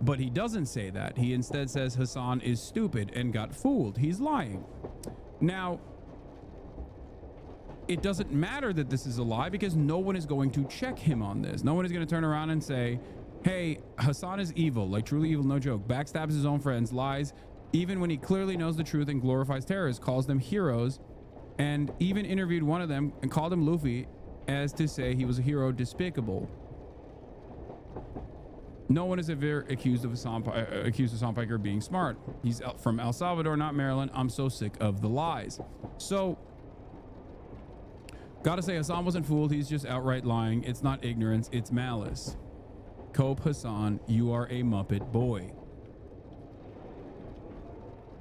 But he doesn't say that. He instead says Hasan is stupid and got fooled. He's lying. Now, it doesn't matter that this is a lie because no one is going to check him on this. No one is going to turn around and say, hey, Hasan is evil, like truly evil, no joke. Backstabs his own friends, lies, even when he clearly knows the truth and glorifies terrorists, calls them heroes, and even interviewed one of them and called him Luffy as to say he was a hero, despicable. No one has ever accused Hasan Piker of being smart. He's from El Salvador, not Maryland. I'm so sick of the lies. So, gotta say, Hasan wasn't fooled. He's just outright lying. It's not ignorance, it's malice. Cope Hasan, you are a Muppet boy.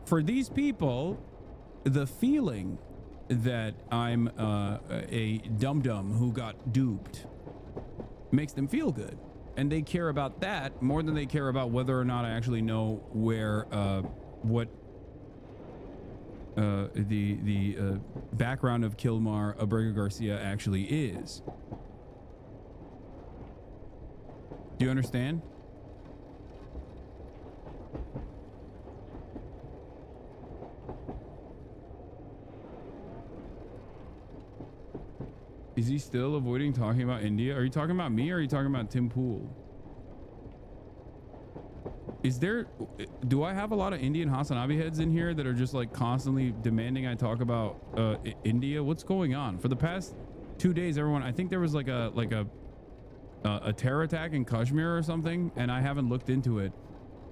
For these people, the feeling that I'm a dum-dum who got duped makes them feel good. And they care about that more than they care about whether or not I actually know where, what the background of Kilmar Abrega Garcia actually is. Do you understand? Is he still avoiding talking about India? Are you talking about me or are you talking about Tim Pool? Do I have a lot of Indian Hasanabi heads in here that are just like constantly demanding I talk about India? What's going on? For the past 2 days, everyone, I think there was like a terror attack in Kashmir or something, and I haven't looked into it.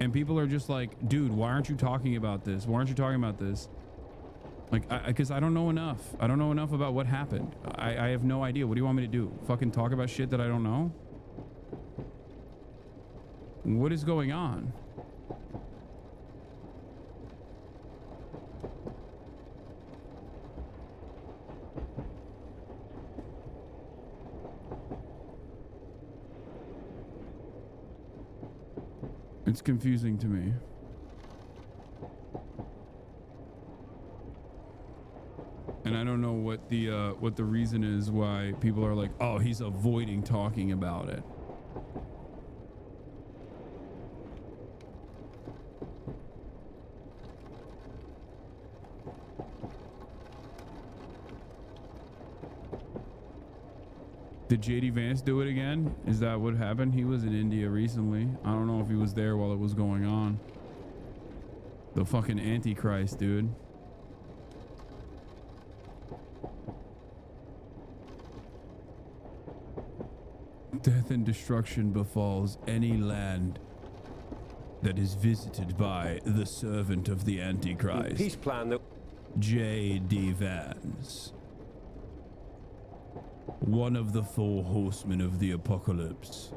And people are just like, dude, why aren't you talking about this? Why aren't you talking about this? Like, because I don't know enough. I don't know enough about what happened. I have no idea. What do you want me to do? Fucking talk about shit that I don't know? What is going on? It's confusing to me. And I don't know what the reason is why people are like, oh, he's avoiding talking about it. Did JD Vance do it again? Is that what happened? He was in India recently. I don't know if he was there while it was going on. The fucking Antichrist, dude. Death and destruction befalls any land that is visited by the servant of the Antichrist. Peace plan that J.D. Vance. One of the four horsemen of the apocalypse.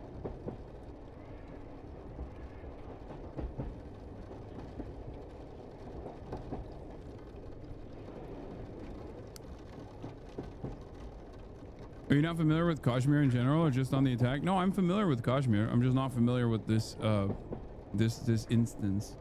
Are you not familiar with Kashmir in general or just on the attack? No, I'm familiar with Kashmir. I'm just not familiar with this this instance.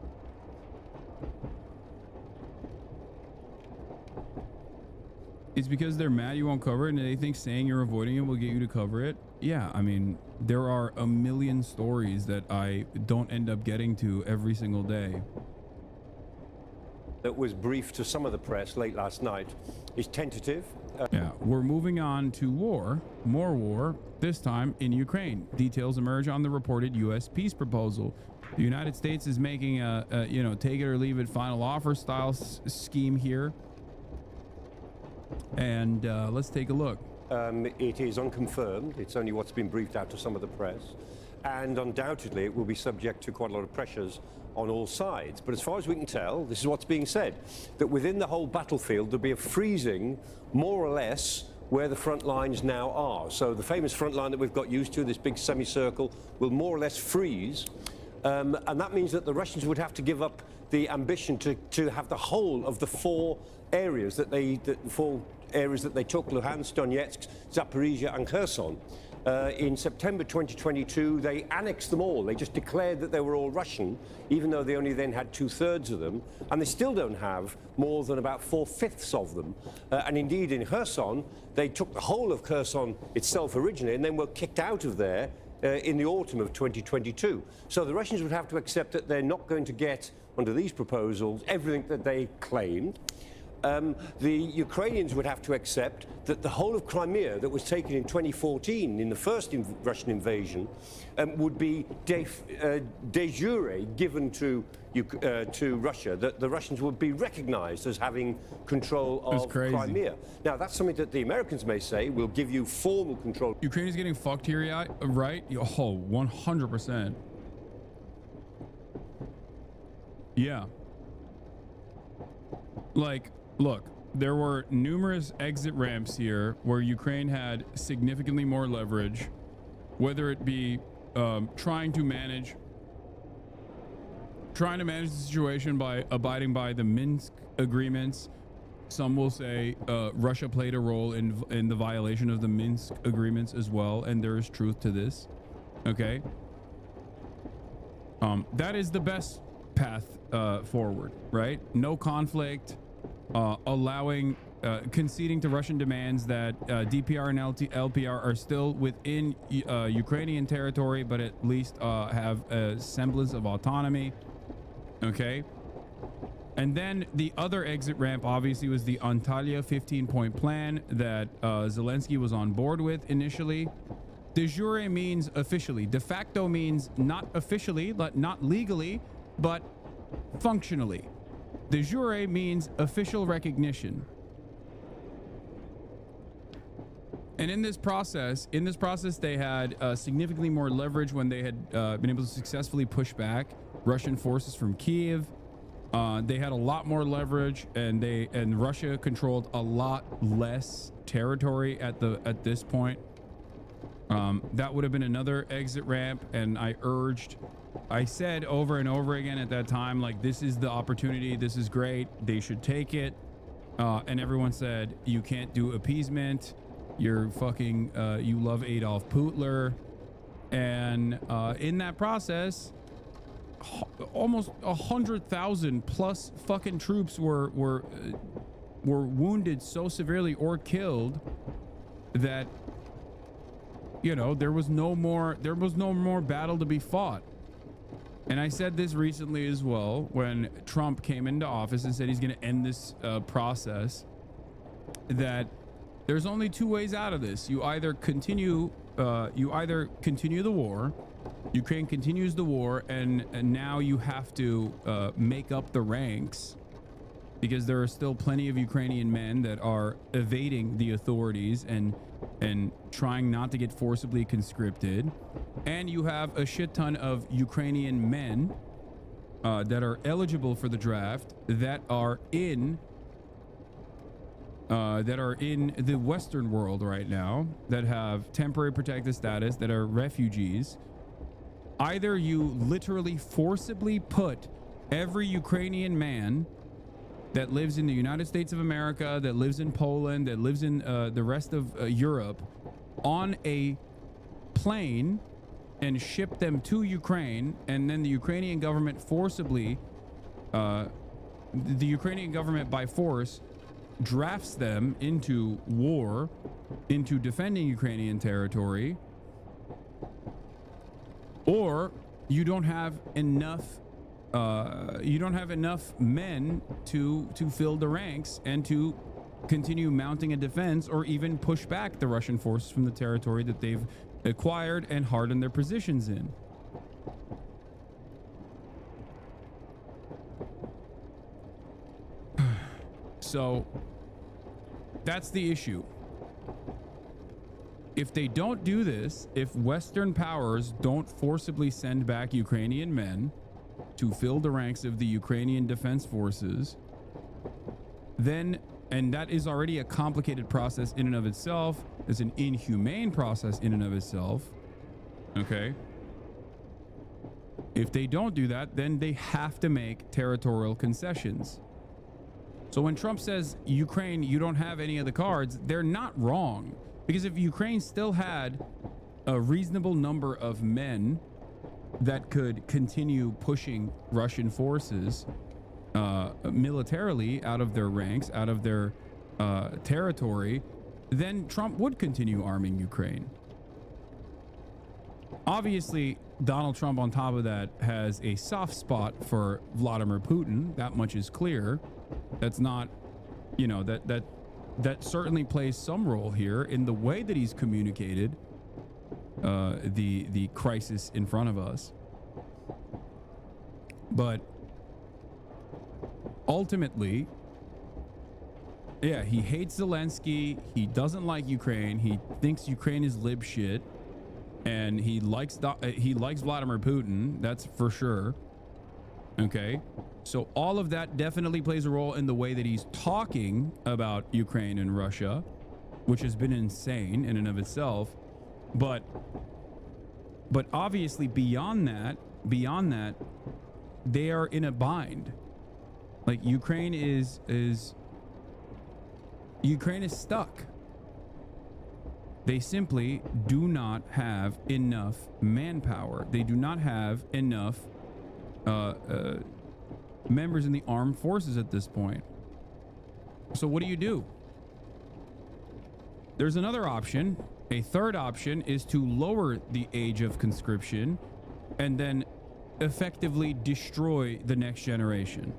It's because they're mad you won't cover it and they think saying you're avoiding it will get you to cover it. Yeah, I mean, there are a million stories that I don't end up getting to every single day. That was briefed to some of the press late last night is tentative. Yeah, we're moving on to war, more war, this time in Ukraine. Details emerge on the reported U.S. peace proposal. The United States is making a take it or leave it final offer style scheme here. And let's take a look. It is unconfirmed. It's only what's been briefed out to some of the press. and undoubtedly it will be subject to quite a lot of pressures on all sides. But as far as we can tell, this is what's being said, that within the whole battlefield there'll be a freezing, more or less, where the front lines now are. So the famous front line that we've got used to, this big semicircle, will more or less freeze. And that means that the Russians would have to give up the ambition to have the whole of the four areas that they took, Luhansk, Donetsk, Zaporizhia and Kherson. In September 2022, they annexed them all. They just declared that they were all Russian, even though they only then had 2/3 of them. And they still don't have more than about 4/5 of them. And indeed, in Kherson, they took the whole of Kherson itself originally and then were kicked out of there in the autumn of 2022. So the Russians would have to accept that they're not going to get, under these proposals, everything that they claimed. The Ukrainians would have to accept that the whole of Crimea that was taken in 2014 in the first Russian invasion would be de jure given to Russia, that the Russians would be recognized as having control of Crimea. Now, that's something that the Americans may say will give you formal control. Ukraine is getting fucked here, right? Oh, 100%. Yeah. Like, look, there were numerous exit ramps here where Ukraine had significantly more leverage, whether it be trying to manage the situation by abiding by the Minsk agreements. Some will say Russia played a role in the violation of the Minsk agreements as well, and there is truth to this. Okay, that is the best path forward, right? No conflict, conceding to Russian demands that DPR and LPR are still within Ukrainian territory, but at least have a semblance of autonomy. Okay. And then the other exit ramp obviously was the Antalya 15-point plan that Zelensky was on board with initially. De jure means officially. De facto means not officially, not legally, but functionally. De jure means official recognition. And in this process, they had significantly more leverage when they had been able to successfully push back Russian forces from Kiev. They had a lot more leverage, and Russia controlled a lot less territory at this point. That would have been another exit ramp, and I said over and over again at that time, like, this is the opportunity, this is great, they should take it. And everyone said, you can't do appeasement, you're fucking, you love Adolf Hitler. And in that process, almost 100,000 plus fucking troops were wounded so severely or killed that, you know, there was no more battle to be fought. And I said this recently as well when Trump came into office and said he's going to end this process, that there's only two ways out of this. You either continue the war, Ukraine continues the war, and now you have to make up the ranks, because there are still plenty of Ukrainian men that are evading the authorities and trying not to get forcibly conscripted. And you have a shit ton of Ukrainian men that are eligible for the draft that are in the Western world right now, that have temporary protected status, that are refugees. Either you literally forcibly put every Ukrainian man that lives in the United States of America, that lives in Poland, that lives in the rest of Europe, on a plane and ship them to Ukraine, and then the Ukrainian government forcibly, the Ukrainian government by force drafts them into war, into defending Ukrainian territory, or you don't have enough men to fill the ranks and to continue mounting a defense, or even push back the Russian forces from the territory that they've acquired and hardened their positions in. So that's the issue. if they don't do this, if Western powers don't forcibly send back Ukrainian men to fill the ranks of the Ukrainian defense forces, then, and that is already a complicated process in and of itself, it's an inhumane process in and of itself, okay? If they don't do that, then they have to make territorial concessions. So when Trump says, Ukraine, you don't have any of the cards, they're not wrong. Because if Ukraine still had a reasonable number of men that could continue pushing Russian forces militarily out of their ranks, out of their territory, then Trump would continue arming Ukraine. Obviously, Donald Trump on top of that has a soft spot for Vladimir Putin. That much is clear. That's not, you know, that certainly plays some role here in the way that he's communicated the crisis in front of us. But ultimately, yeah, he hates Zelensky. He doesn't like Ukraine. He thinks Ukraine is lib shit, and he likes Vladimir Putin. That's for sure. Okay, so all of that definitely plays a role in the way that he's talking about Ukraine and Russia, which has been insane in and of itself. But obviously beyond that, they are in a bind. Like Ukraine is stuck. They simply do not have enough manpower. They do not have enough members in the armed forces at this point. So what do? There's another option. A third option is to lower the age of conscription and then effectively destroy the next generation.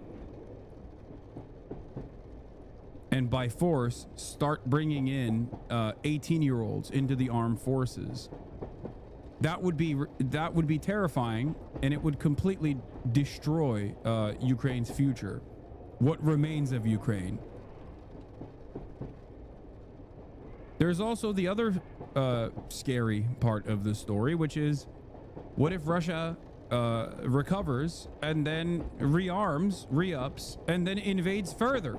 And by force, start bringing in 18-year-olds into the armed forces. That would be terrifying, and it would completely destroy Ukraine's future. What remains of Ukraine? There's also the other scary part of the story, which is, what if Russia recovers and then rearms, re-ups, and then invades further?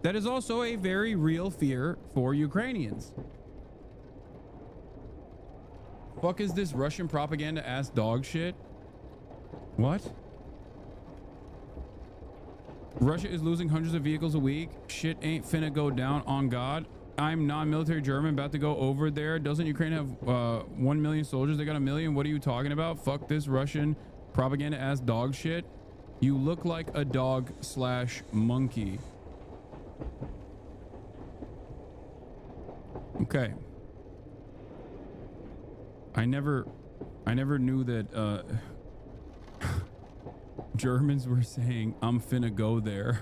That is also a very real fear for Ukrainians. Fuck is this Russian propaganda ass dog shit? What? Russia is losing hundreds of vehicles a week. Shit ain't finna go down on God. I'm non-military German about to go over there. Doesn't Ukraine have 1 million soldiers? They got 1 million. What are you talking about? Fuck this Russian propaganda ass dog shit. You look like a dog / monkey. Okay. I never knew that Germans were saying, I'm finna go there.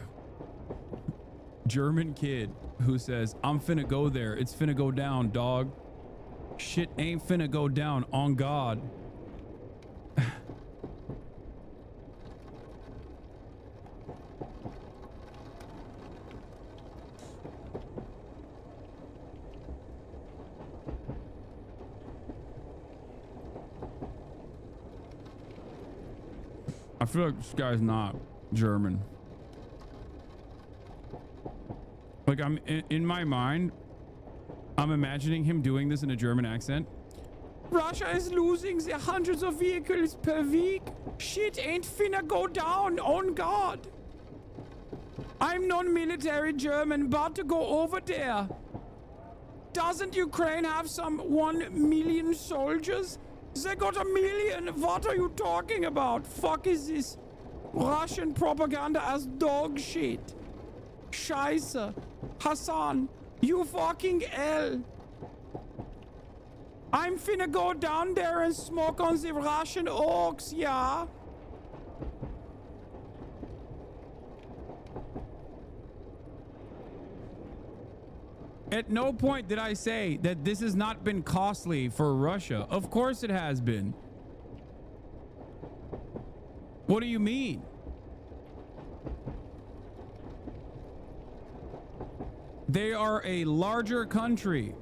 German kid who says, I'm finna go there. It's finna go down, dog. Shit ain't finna go down, on God. I feel like this guy's not German. Like, I'm in my mind, I'm imagining him doing this in a German accent. Russia is losing the hundreds of vehicles per week. Shit ain't finna go down, on God. I'm non-military German, about to go over there. Doesn't Ukraine have some 1 million soldiers? They got 1 million. What are you talking about? Fuck is this Russian propaganda as dog shit? Scheiße. Hasan, you fucking L. I'm finna go down there and smoke on the Russian orcs, yeah? At no point did I say that this has not been costly for Russia. Of course it has been. What do you mean? They are a larger country.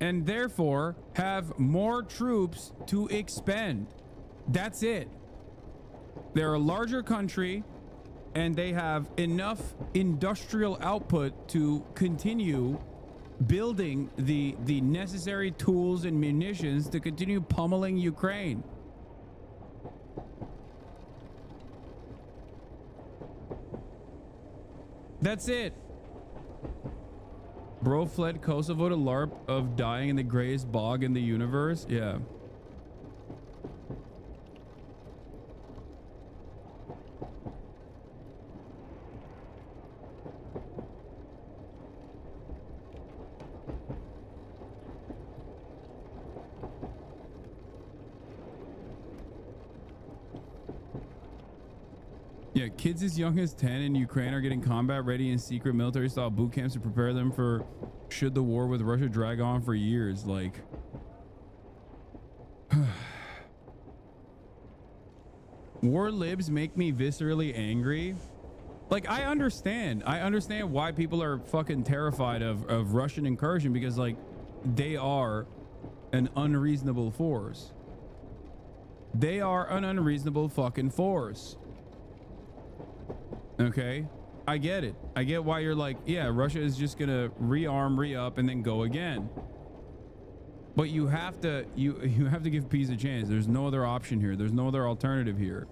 and therefore have more troops to expend. That's it. They're a larger country and they have enough industrial output to continue building the necessary tools and munitions to continue pummeling Ukraine. That's it. Bro fled Kosovo to LARP of dying in the grayest bog in the universe. Yeah. Yeah, kids as young as 10 in Ukraine are getting combat ready in secret military style boot camps to prepare them for should the war with Russia drag on for years. Like, war libs make me viscerally angry. Like, I understand why people are fucking terrified of Russian incursion, because like they are an unreasonable force. They are an unreasonable fucking force. Okay, I get it. I get why you're like, yeah, Russia is just gonna rearm, re-up, and then go again. But you have to give peace a chance. There's no other option here. There's no other alternative here.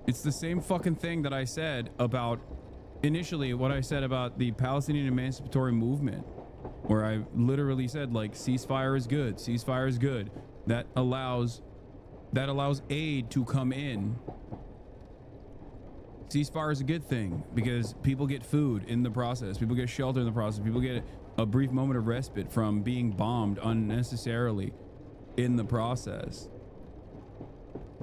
It's the same fucking thing that I said about initially what I said about the Palestinian emancipatory movement, where I literally said like ceasefire is good. Ceasefire is good. That allows aid to come in. Ceasefire is a good thing because people get food in the process. People get shelter in the process. People get a brief moment of respite from being bombed unnecessarily in the process.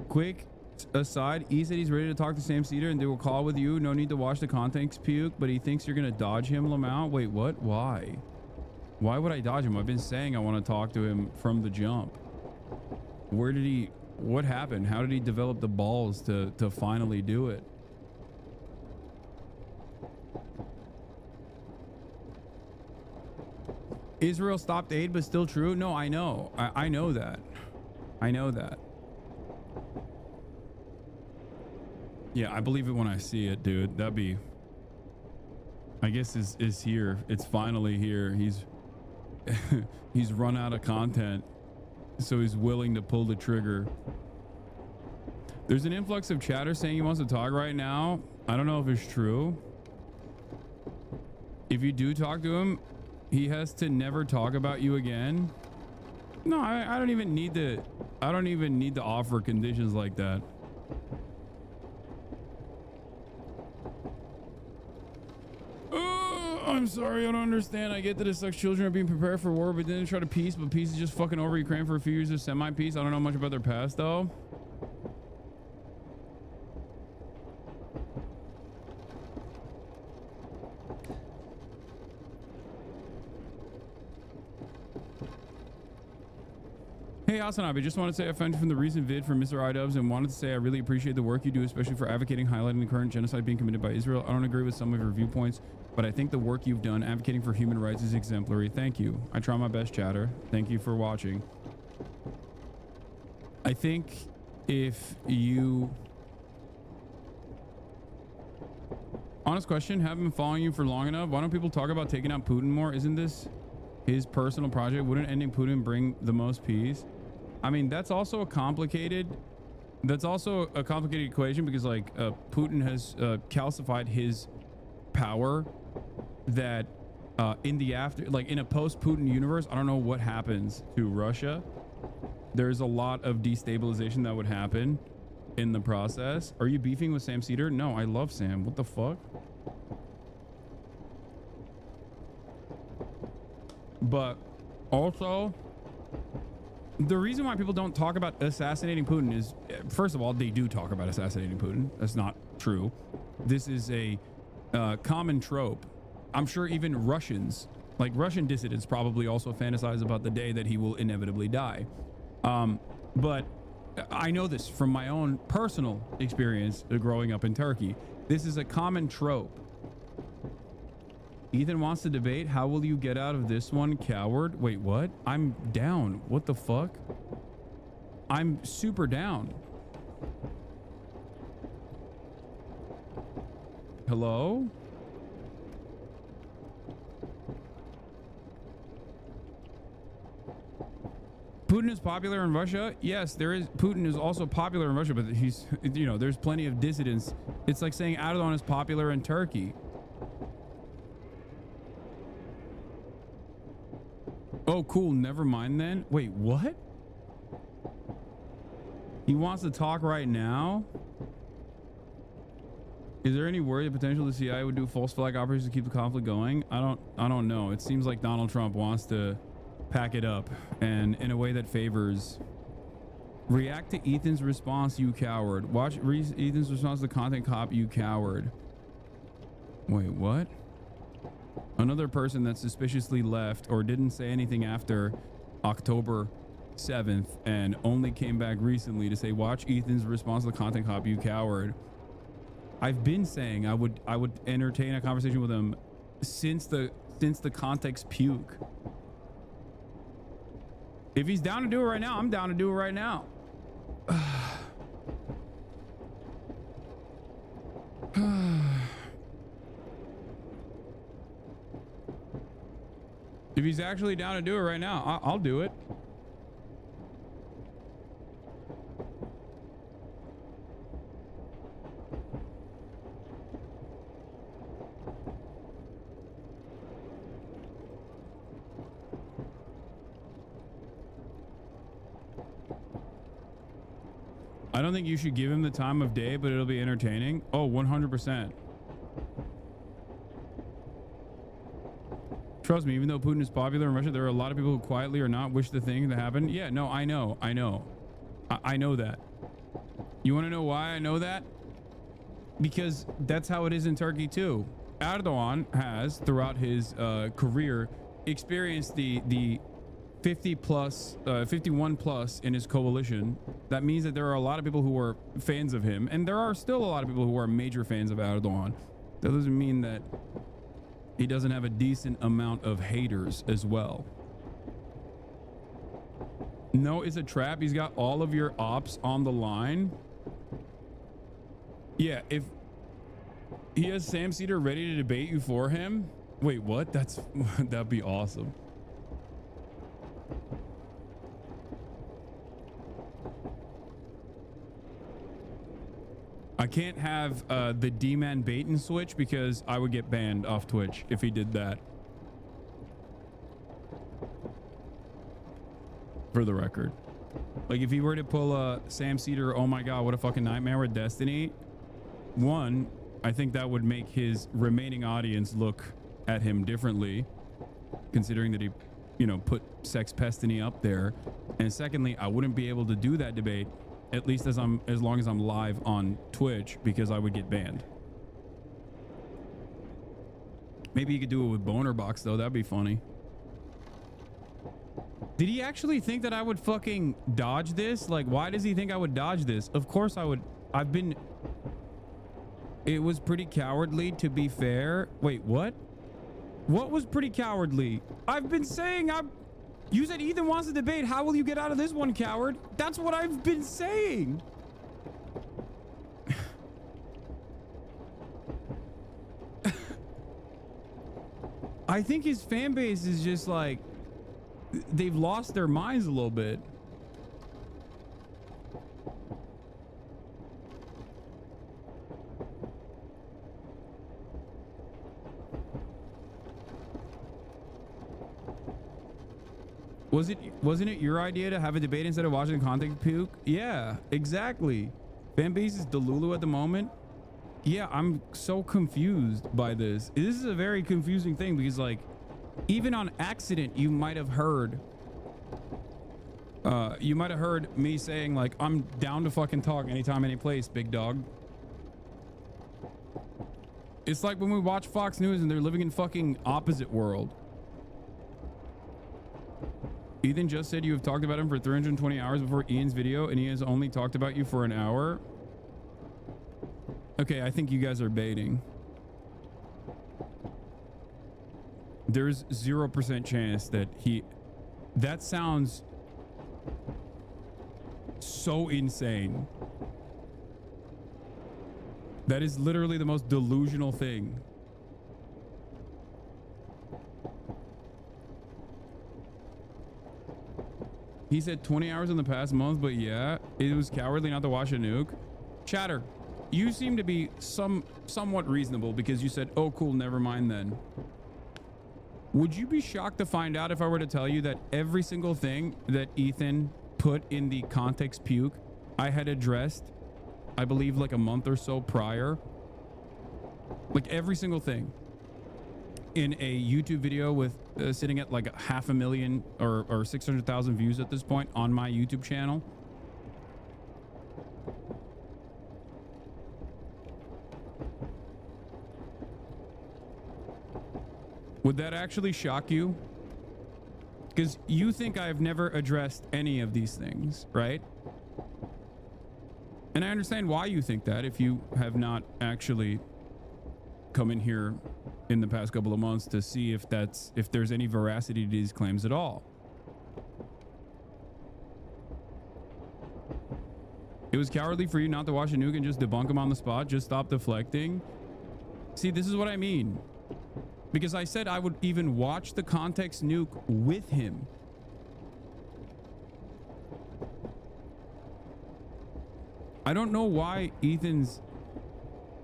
Quick aside, E said he's ready to talk to Sam Cedar and do a call with you. No need to watch the context puke, but he thinks you're going to dodge him, Lamau. Wait, what? Why? Why would I dodge him? I've been saying I want to talk to him from the jump. What happened? How did he develop the balls to finally do it? Israel stopped aid, but still true? No, I know. I know that. I know that. Yeah, I believe it when I see it, dude. That'd be... I guess is here. It's finally here. He's run out of content, so he's willing to pull the trigger. There's an influx of chatter saying he wants to talk right now. I don't know if it's true. If you do talk to him, he has to never talk about you again. No, I don't even need to. I don't even need to offer conditions like that. I'm sorry, I don't understand. I get that it sucks children are being prepared for war, but then they try to peace, but peace is just fucking over Ukraine for a few years of semi-peace. I don't know much about their past, though. Hey, Hasanabi, just want to say I found you from the recent vid from Mr. iDubbbz and wanted to say I really appreciate the work you do, especially for advocating, highlighting the current genocide being committed by Israel. I don't agree with some of your viewpoints, but I think the work you've done advocating for human rights is exemplary. Thank you. I try my best, chatter. Thank you for watching. I think if you... Honest question, haven't been following you for long enough. Why don't people talk about taking out Putin more? Isn't this his personal project? Wouldn't ending Putin bring the most peace? I mean, that's also a complicated equation because like Putin has calcified his power that in a post-Putin universe, I don't know what happens to Russia. There's a lot of destabilization that would happen in the process. Are you beefing with Sam Cedar? No, I love Sam. What the fuck? But also, the reason why people don't talk about assassinating Putin is, first of all, they do talk about assassinating Putin. That's not true. This is a common trope. I'm sure even Russians, like Russian dissidents, probably also fantasize about the day that he will inevitably die. But I know this from my own personal experience growing up in Turkey. This is a common trope Ethan wants to debate. How will you get out of this one, coward? Wait, what? I'm down. What the fuck? I'm super down. Hello? Putin is popular in Russia? Yes, there is. Putin is also popular in Russia, but he's, you know, there's plenty of dissidents. It's like saying Erdogan is popular in Turkey. Oh, cool. Never mind then. Wait, what? He wants to talk right now? Is there any worry the potential the CIA would do false flag operations to keep the conflict going? I don't know. It seems like Donald Trump wants to pack it up, and in a way that favors. React to Ethan's response, you coward. Watch Ethan's response to the content cop, you coward. Wait, what? Another person that suspiciously left or didn't say anything after October 7th and only came back recently to say, watch Ethan's response to the content cop, you coward. I've been saying I would entertain a conversation with him since the context puke. If he's down to do it right now, I'm down to do it right now. If he's actually down to do it right now, I'll do it. I don't think you should give him the time of day, but it'll be entertaining. Oh, 100%. Trust me, even though Putin is popular in Russia, there are a lot of people who quietly or not wish the thing to happen. Yeah, no, I know. I know that. You want to know why I know that? Because that's how it is in Turkey too. Erdogan has, throughout his career, experienced the 51 plus in his coalition. That means that there are a lot of people who are fans of him, and there are still a lot of people who are major fans of Erdogan. That doesn't mean that he doesn't have a decent amount of haters as well. No, it's a trap. He's got all of your ops on the line. Yeah, if he has Sam Cedar ready to debate you for him. Wait, what? That'd be awesome. I can't have the D-man bait and switch because I would get banned off Twitch if he did that. For the record. Like if he were to pull Sam Cedar, oh my god, what a fucking nightmare with Destiny. One, I think that would make his remaining audience look at him differently, considering that he, you know, put Sex Pestiny up there. And secondly, I wouldn't be able to do that debate at least as long as I'm live on Twitch, because I would get banned. Maybe you could do it with Boner Box though. That'd be funny. Did he actually think that I would fucking dodge this? Like, why does he think I would dodge this? Of course I would. It was pretty cowardly, to be fair. Wait, what? What was pretty cowardly? I've been saying you said Ethan wants to debate. How will you get out of this one, coward? That's what I've been saying. I think his fan base is just like, they've lost their minds a little bit. Wasn't it your idea to have a debate instead of watching content puke? Yeah, exactly. Fan base is Delulu at the moment. Yeah, I'm so confused by this. This is a very confusing thing because, like, even on accident, you might have heard me saying, like, I'm down to fucking talk anytime, any place, big dog. It's like when we watch Fox News and they're living in fucking opposite world. Ethan just said you have talked about him for 320 hours before Ian's video, and he has only talked about you for an hour. Okay, I think you guys are baiting. There's 0% chance that that sounds so insane. That is literally the most delusional thing. He said 20 hours in the past month, but yeah, it was cowardly not to watch a nuke. Chatter, you seem to be somewhat reasonable because you said, oh, cool, never mind then. Would you be shocked to find out if I were to tell you that every single thing that Ethan put in the context puke I had addressed, I believe like a month or so prior? Like every single thing in a YouTube video with sitting at like 500,000 or 600,000 views at this point on my YouTube channel. Would that actually shock you? Because you think I've never addressed any of these things, right? And I understand why you think that if you have not actually come in here in the past couple of months to see if there's any veracity to these claims at all. It was cowardly for you not to watch a nuke and just debunk him on the spot. Just stop deflecting. See, this is what I mean. Because I said I would even watch the context nuke with him. I don't know why Ethan's...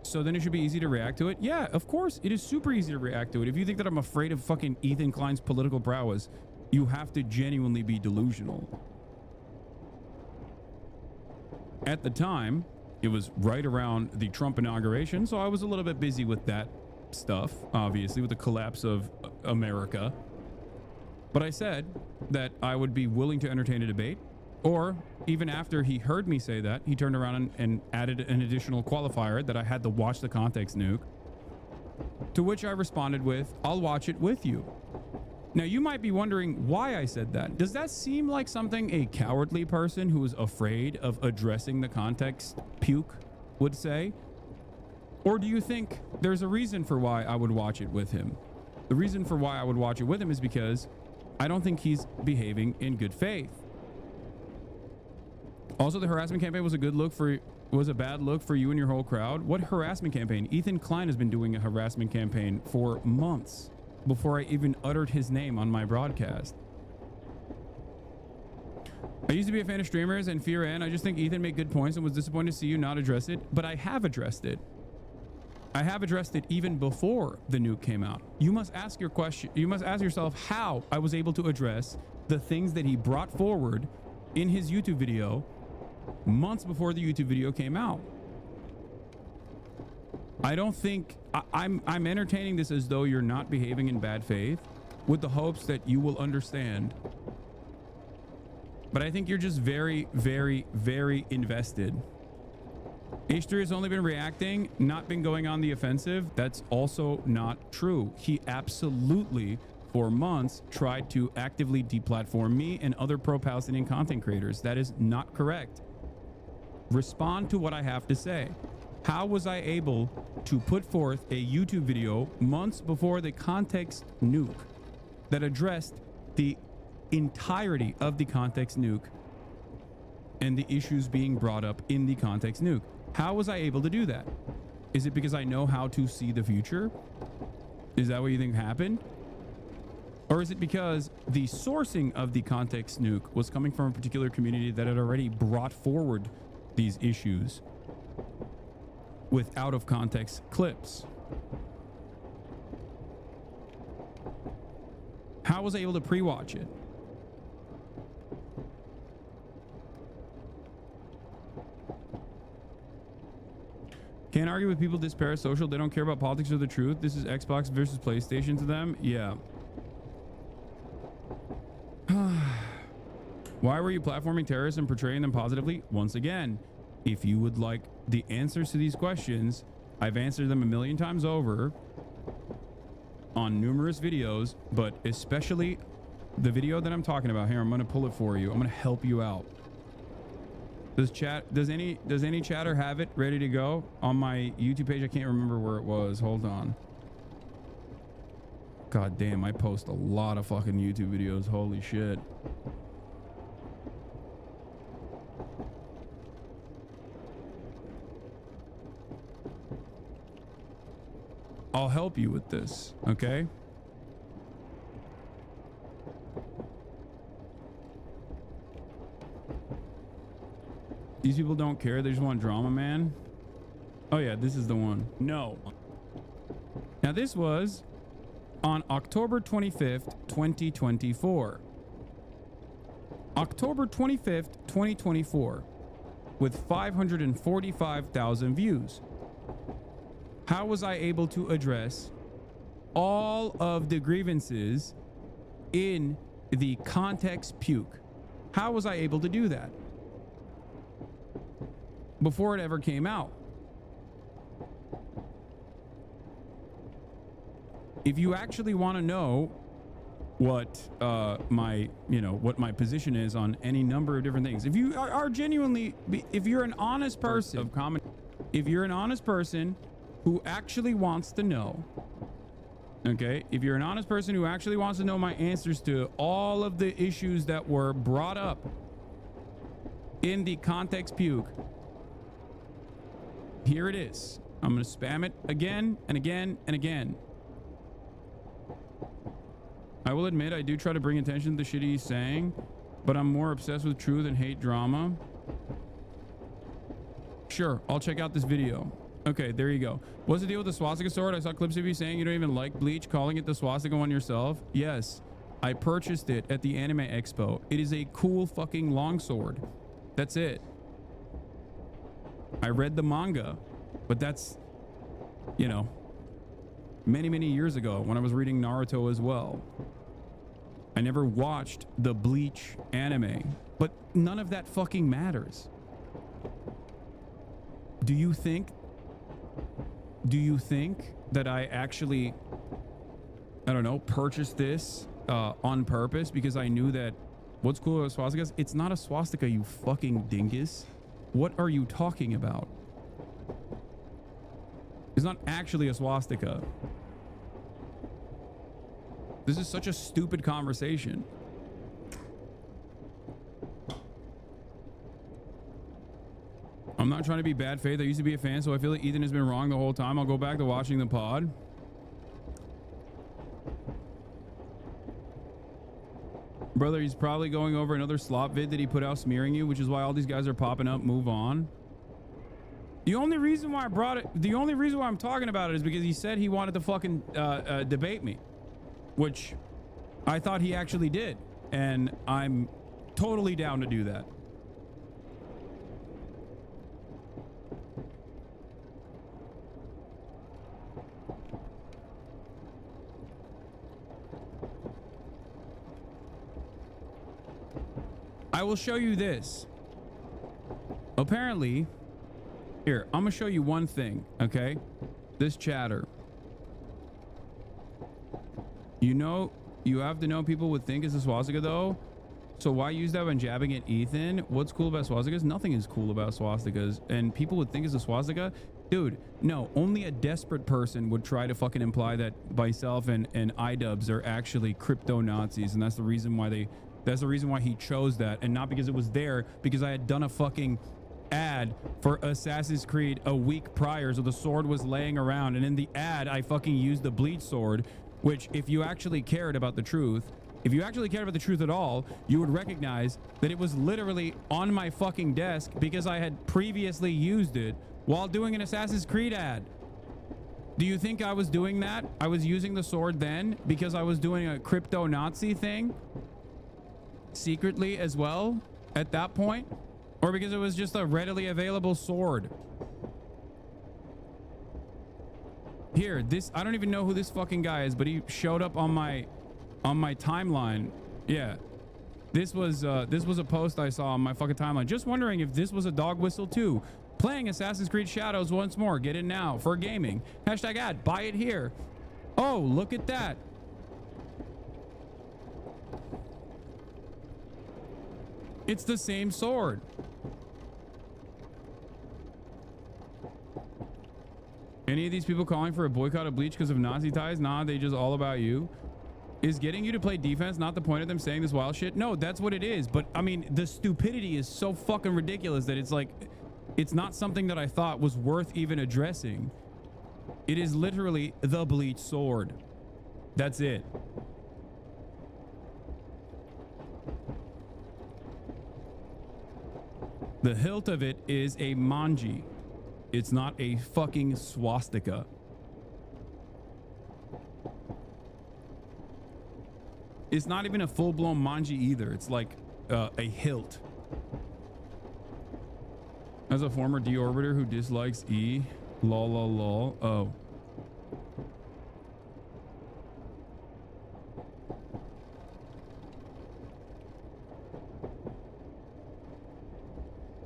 So then it should be easy to react to it? Yeah, of course. It is super easy to react to it. If you think that I'm afraid of fucking Ethan Klein's political prowess, you have to genuinely be delusional. At the time, it was right around the Trump inauguration, so I was a little bit busy with that stuff, obviously, with the collapse of America. But I said that I would be willing to entertain a debate, or even after he heard me say that, he turned around and added an additional qualifier that I had to watch the context nuke, to which I responded with, I'll watch it with you. Now, you might be wondering why I said that. Does that seem like something a cowardly person who is afraid of addressing the context puke would say? Or do you think there's a reason for why I would watch it with him? The reason for why I would watch it with him is because I don't think he's behaving in good faith. Also, the harassment campaign was a bad look for you and your whole crowd. What harassment campaign? Ethan Klein has been doing a harassment campaign for months before I even uttered his name on my broadcast. I used to be a fan of streamers and Fear and I just think Ethan made good points and was disappointed to see you not address it, but I have addressed it. I have addressed it even before the nuke came out. You must ask your question. You must ask yourself how I was able to address the things that he brought forward in his YouTube video months before the YouTube video came out. I don't think I'm entertaining this as though you're not behaving in bad faith with the hopes that you will understand. But I think you're just very, very, very invested. H3 has only been reacting, not been going on the offensive. That's also not true. He absolutely, for months, tried to actively deplatform me and other pro-Palestinian content creators. That is not correct. Respond to what I have to say. How was I able to put forth a YouTube video months before the context nuke that addressed the entirety of the context nuke and the issues being brought up in the context nuke? How was I able to do that? Is it because I know how to see the future? Is that what you think happened? Or is it because the sourcing of the context nuke was coming from a particular community that had already brought forward these issues with out of context clips? How was I able to pre-watch it? Can't argue with people this parasocial. They don't care about politics or the truth. This is Xbox versus PlayStation to them. Yeah. Why were you platforming terrorists and portraying them positively? Once again, if you would like the answers to these questions, I've answered them a million times over on numerous videos, but especially the video that I'm talking about here. I'm going to pull it for you. I'm going to help you out. Does any chatter have it ready to go on my YouTube page? I can't remember where it was. Hold on. God damn, I post a lot of fucking YouTube videos. Holy shit. I'll help you with this, okay? These people don't care. They just want drama, man. Oh yeah, this is the one. No. Now this was on October 25th, 2024. October 25th, 2024, with 545,000 views. How was I able to address all of the grievances in the context puke? How was I able to do that before it ever came out? If you actually want to know what my position is on any number of different things, if you are genuinely, if you're an honest person of comment, if you're an honest person who actually wants to know, okay, if you're an honest person who actually wants to know my answers to all of the issues that were brought up in the context puke, here it is. I'm going to spam it again and again and again. I will admit I do try to bring attention to the shit he's saying, but I'm more obsessed with truth and hate drama. Sure, I'll check out this video. Okay, there you go. What's the deal with the swastika sword? I saw clips of you saying you don't even like bleach, calling it the swastika one yourself. Yes, I purchased it at the Anime Expo. It is a cool fucking longsword. That's it. I read the manga, but that's, you know, many, many years ago when I was reading Naruto as well. I never watched the Bleach anime, but none of that fucking matters. Do you think that I actually, I don't know, purchased this on purpose because I knew that what's cool about swastikas? It's not a swastika, you fucking dingus. What are you talking about? It's not actually a swastika. This is such a stupid conversation. I'm not trying to be bad faith. I used to be a fan, so I feel like Ethan has been wrong the whole time. I'll go back to watching the pod. Brother, he's probably going over another slop vid that he put out smearing you, which is why all these guys are popping up. Move on. The only reason why I brought it, the only reason why I'm talking about it is because he said he wanted to fucking debate me, which I thought he actually did. And I'm totally down to do that. I will show you this. Apparently, here, I'm gonna show you one thing, okay? This chatter. You know, you have to know people would think it's a swastika though. So why use that when jabbing at Ethan? What's cool about swastikas? Nothing is cool about swastikas. And people would think it's a swastika. Dude, no, only a desperate person would try to fucking imply that myself and iDubbbz are actually crypto Nazis. And that's the reason why that's the reason why he chose that, and not because it was there, because I had done a fucking ad for Assassin's Creed a week prior, so the sword was laying around, and in the ad I fucking used the bleach sword, which if you actually cared about the truth, if you actually cared about the truth at all, you would recognize that it was literally on my fucking desk because I had previously used it while doing an Assassin's Creed ad. Do you think I was doing that? I was using the sword then because I was doing a crypto Nazi thing secretly as well at that point, or because it was just a readily available sword? Here, this, I don't even know who this fucking guy is, but he showed up on my timeline. Yeah, this was a post I saw on my fucking timeline. Just wondering if this was a dog whistle too. Playing Assassin's Creed Shadows once more. Get it now for gaming. Hashtag ad. Buy it here. Oh, look at that. It's the same sword. Any of these people calling for a boycott of Bleach because of Nazi ties? Nah, they just all about you. Is getting you to play defense not the point of them saying this wild shit? No, that's what it is. But I mean, the stupidity is so fucking ridiculous that it's like, it's not something that I thought was worth even addressing. It is literally the Bleach sword. That's it. The hilt of it is a manji. It's not a fucking swastika. It's not even a full-blown manji either. It's like a hilt. As a former deorbiter who dislikes E, lol lol lol. Oh.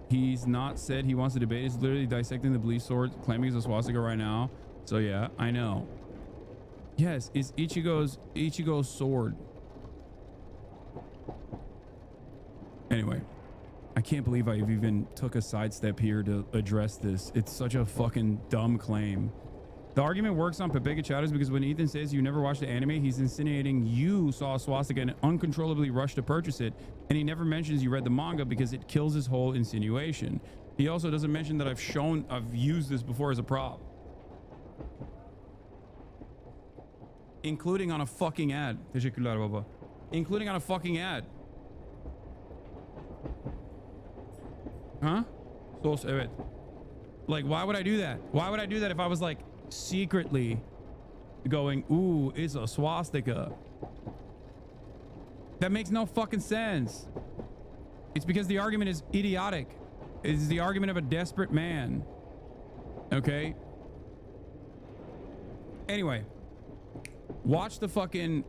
He's not said he wants to debate. He's literally dissecting the Bleach sword, claiming it's a swastika right now. So yeah, I know. Yes, it's Ichigo's sword. Anyway, I can't believe I've even took a sidestep here to address this. It's such a fucking dumb claim. The argument works on Pepega Chatters because when Ethan says you never watched the anime, he's insinuating you saw a swastika and uncontrollably rushed to purchase it, and he never mentions you read the manga because it kills his whole insinuation. He also doesn't mention that I've used this before as a prop. Including on a fucking ad. Including on a fucking ad. Huh? Like, why would I do that? Why would I do that if I was like secretly going, ooh, it's a swastika? That makes no fucking sense. It's because the argument is idiotic. It's the argument of a desperate man. Okay? Anyway, watch the fucking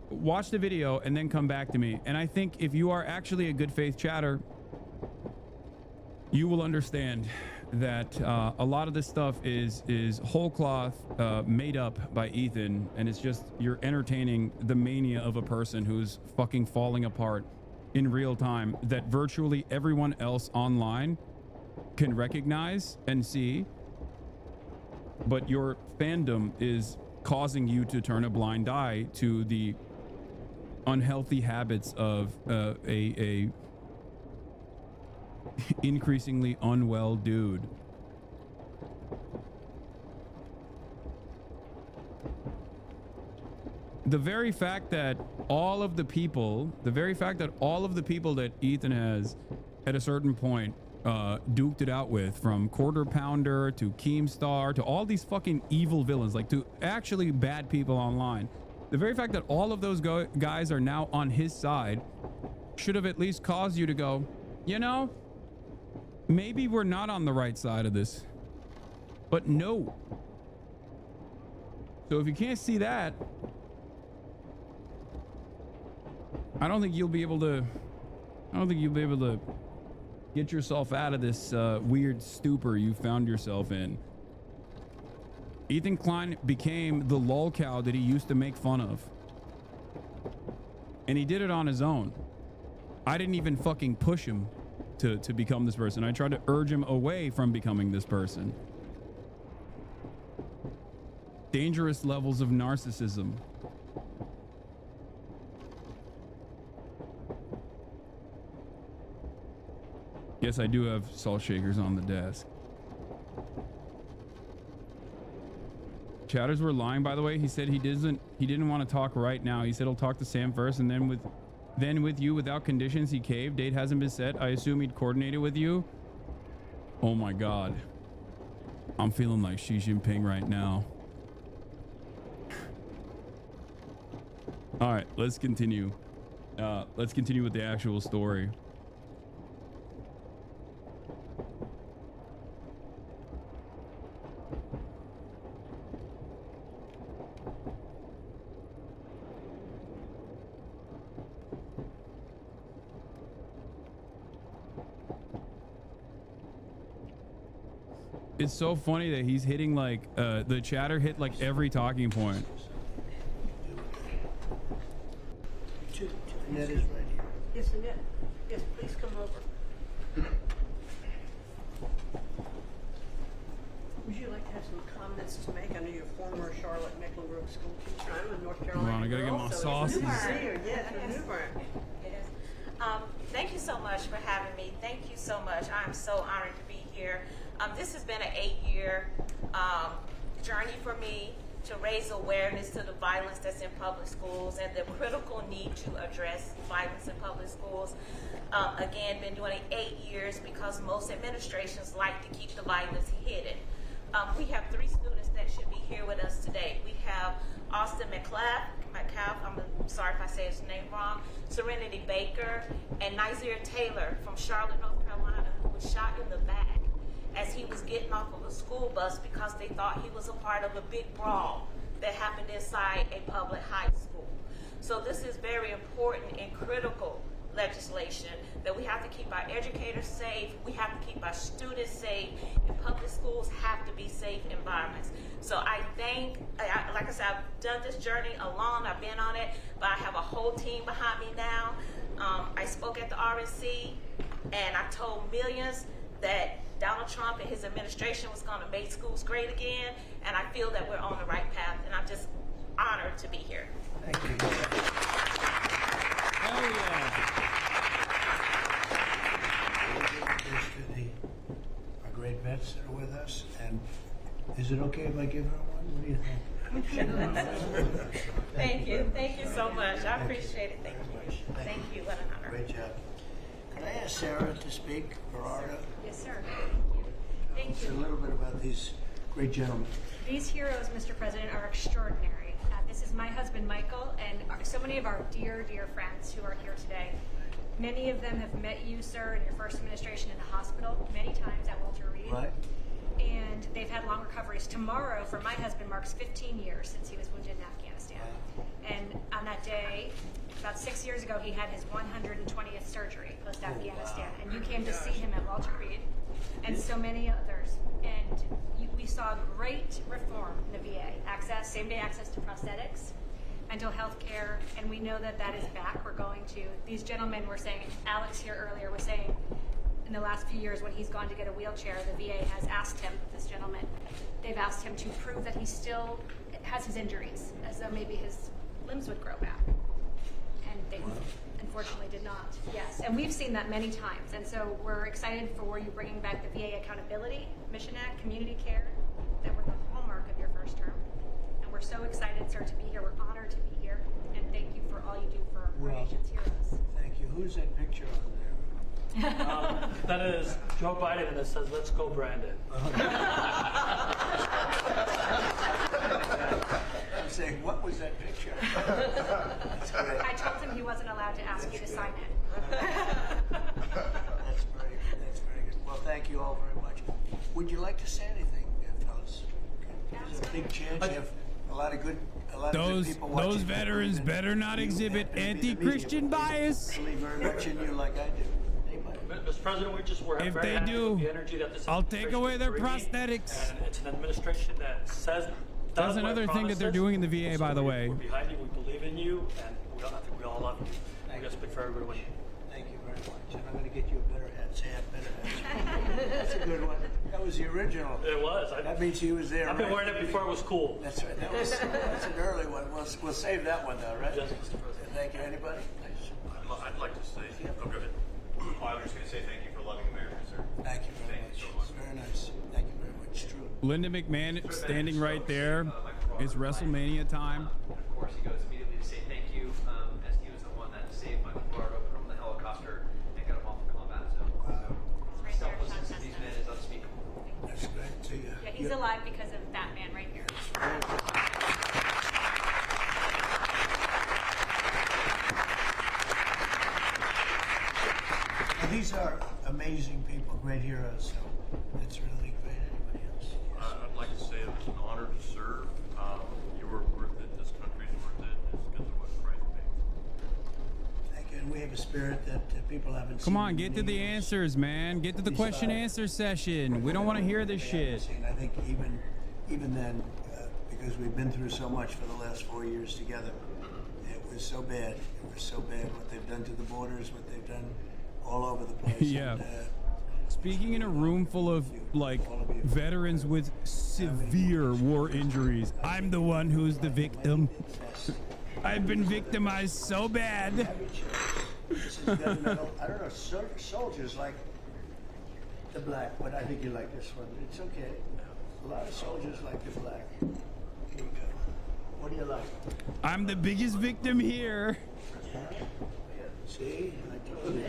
watch the video and then come back to me. And I think if you are actually a good faith chatter, you will understand that a lot of this stuff is whole cloth made up by Ethan, and it's just you're entertaining the mania of a person who's fucking falling apart in real time that virtually everyone else online can recognize and see, but your fandom is causing you to turn a blind eye to the unhealthy habits of a increasingly unwell dude. The very fact that all of the people that Ethan has at a certain point duked it out with, from Quarter Pounder to Keemstar to all these fucking evil villains, like to actually bad people online, the very fact that all of those guys are now on his side should have at least caused you to go, you know, maybe we're not on the right side of this. But no. So if you can't see that, I don't think you'll be able to get yourself out of this weird stupor you found yourself in. Ethan Klein became the lolcow that he used to make fun of. And he did it on his own. I didn't even fucking push him to become this person. I tried to urge him away from becoming this person. Dangerous levels of narcissism. Yes, I do have salt shakers on the desk. Chatters were lying, by the way. He said he didn't want to talk right now. He said he'll talk to Sam first, and then with you without conditions. He caved. Date hasn't been set. I assume he'd coordinated with you. Oh my god, I'm feeling like Xi Jinping right now. All right, let's continue. Let's continue with the actual story. It's so funny that he's hitting like the chatter hit like every talking point. Annette is right here. Yes, Annette. Yes, please come over. Would you like to have some comments to make? I know you're a former Charlotte Mecklenburg school teacher. I'm a North Carolina. Hold on, I gotta get my sauces. Yes, from Newburgh. Yes. Thank you so much for having me. Thank you so much. I'm so honored to be here. This has been an 8-year journey for me to raise awareness to the violence that's in public schools and the critical need to address violence in public schools. Again, been doing it 8 years because most administrations like to keep the violence hidden. We have 3 students that should be here with us today. We have Austin McCalf, I'm sorry if I say his name wrong, Serenity Baker, and Nizir Taylor from Charlotte, North Carolina, who was shot in the back as he was getting off of a school bus because they thought he was a part of a big brawl that happened inside a public high school. So this is very important and critical legislation that we have to keep our educators safe, we have to keep our students safe, and public schools have to be safe environments. So I think, like I said, I've done this journey alone, I've been on it, but I have a whole team behind me now. I spoke at the RNC, and I told millions that Donald Trump and his administration was going to make schools great again, and I feel that we're on the right path, and I'm just honored to be here. Thank you. Oh, yeah. Our great vets that are with us, and is it okay if I give her one? What do you think? Thank you so much. I appreciate it. Thank you. What an honor. Great job. Could I ask Sarah to speak, Gerardo? Yes, sir. Thank you. A little bit about these great gentlemen. These heroes, Mr. President, are extraordinary. This is my husband, Michael, and so many of our dear, dear friends who are here today. Many of them have met you, sir, in your first administration in the hospital, many times at Walter Reed. Right. And they've had long recoveries. Tomorrow, for my husband, marks 15 years since he was wounded in Afghanistan. And on that day, about 6 years ago, he had his 120th surgery post-Afghanistan. And you came to see him at Walter Reed, and so many others. And we saw great reform in the VA. Access, same-day access to prosthetics, mental health care, and we know that that is back. We're going to, these gentlemen were saying, Alex here earlier was saying, in the last few years when he's gone to get a wheelchair, the VA has asked him, this gentleman, they've asked him to prove that he still has his injuries, as though maybe his limbs would grow back. And they unfortunately did not. Yes, and we've seen that many times. And so we're excited for you bringing back the VA Accountability, Mission Act, Community Care, that were the hallmark of your first term. And we're so excited, sir, to be here. We're honored to be here. And thank you for all you do for our nation's heroes. Thank you. Who's that picture on there? That is Joe Biden, and it says, "Let's go, Brandon." I'm saying, what was that picture? That's great. I told him he wasn't allowed to ask you to sign it. That's very good. Well, thank you all very much. Would you like to say anything, fellas? There's a big chance you have a lot of good people watching. Those veterans better not exhibit anti-Christian bias. I believe very much in you like I do. Mr. President, we're If very they happy do, with the energy that this I'll take away their administration is bringing, prosthetics. And it's an administration that says. That's another thing that they're doing in the VA, by the way. We're behind you. We believe in you, and I think we all love you. We got to speak for everybody. Thank you very much. And I'm going to get you a better hat. Say better hat. That's a good one. That was the original. It was. That means he was there. I've been wearing it before it was cool. That's right. That's an early one. We'll save that one though, right? Yes, Mr. President. Thank you. Anybody? I'd like to say. Oh, go ahead. I was just going to say thank you for loving America, sir. Thank you very much. It's very nice. Thank you very much. True. Linda McMahon standing right there. It's WrestleMania time. Of course, he goes immediately to say thank you, as he was the one that saved Michael Bardo from the helicopter and got him off the combat zone. So, selflessness of these men is unspeakable. That's great to see you. Yeah, he's alive because of that man right here. Well, these are amazing people, great heroes. So it's really great. Anybody else? I'd like to say it was an honor to serve. You were worth it. This country's worth it. It's because of what Christ made. Thank you. And we have a spirit that people haven't seen. Come on, get to the answers, man. Get to the question answer session. We don't want to hear this shit. I think even then, because we've been through so much for the last 4 years together, it was so bad. It was so bad what they've done to the borders, what they've done all over the place. Yeah. And, speaking in a room full of like veterans with severe war injuries. I'm the one who's the victim. I've been victimized so bad. This is gunmetal. I don't know, soldiers like the black, but I think you like this one. It's okay. A lot of soldiers like the black. Here we go. What do you like? I'm the biggest victim here. See? I told you.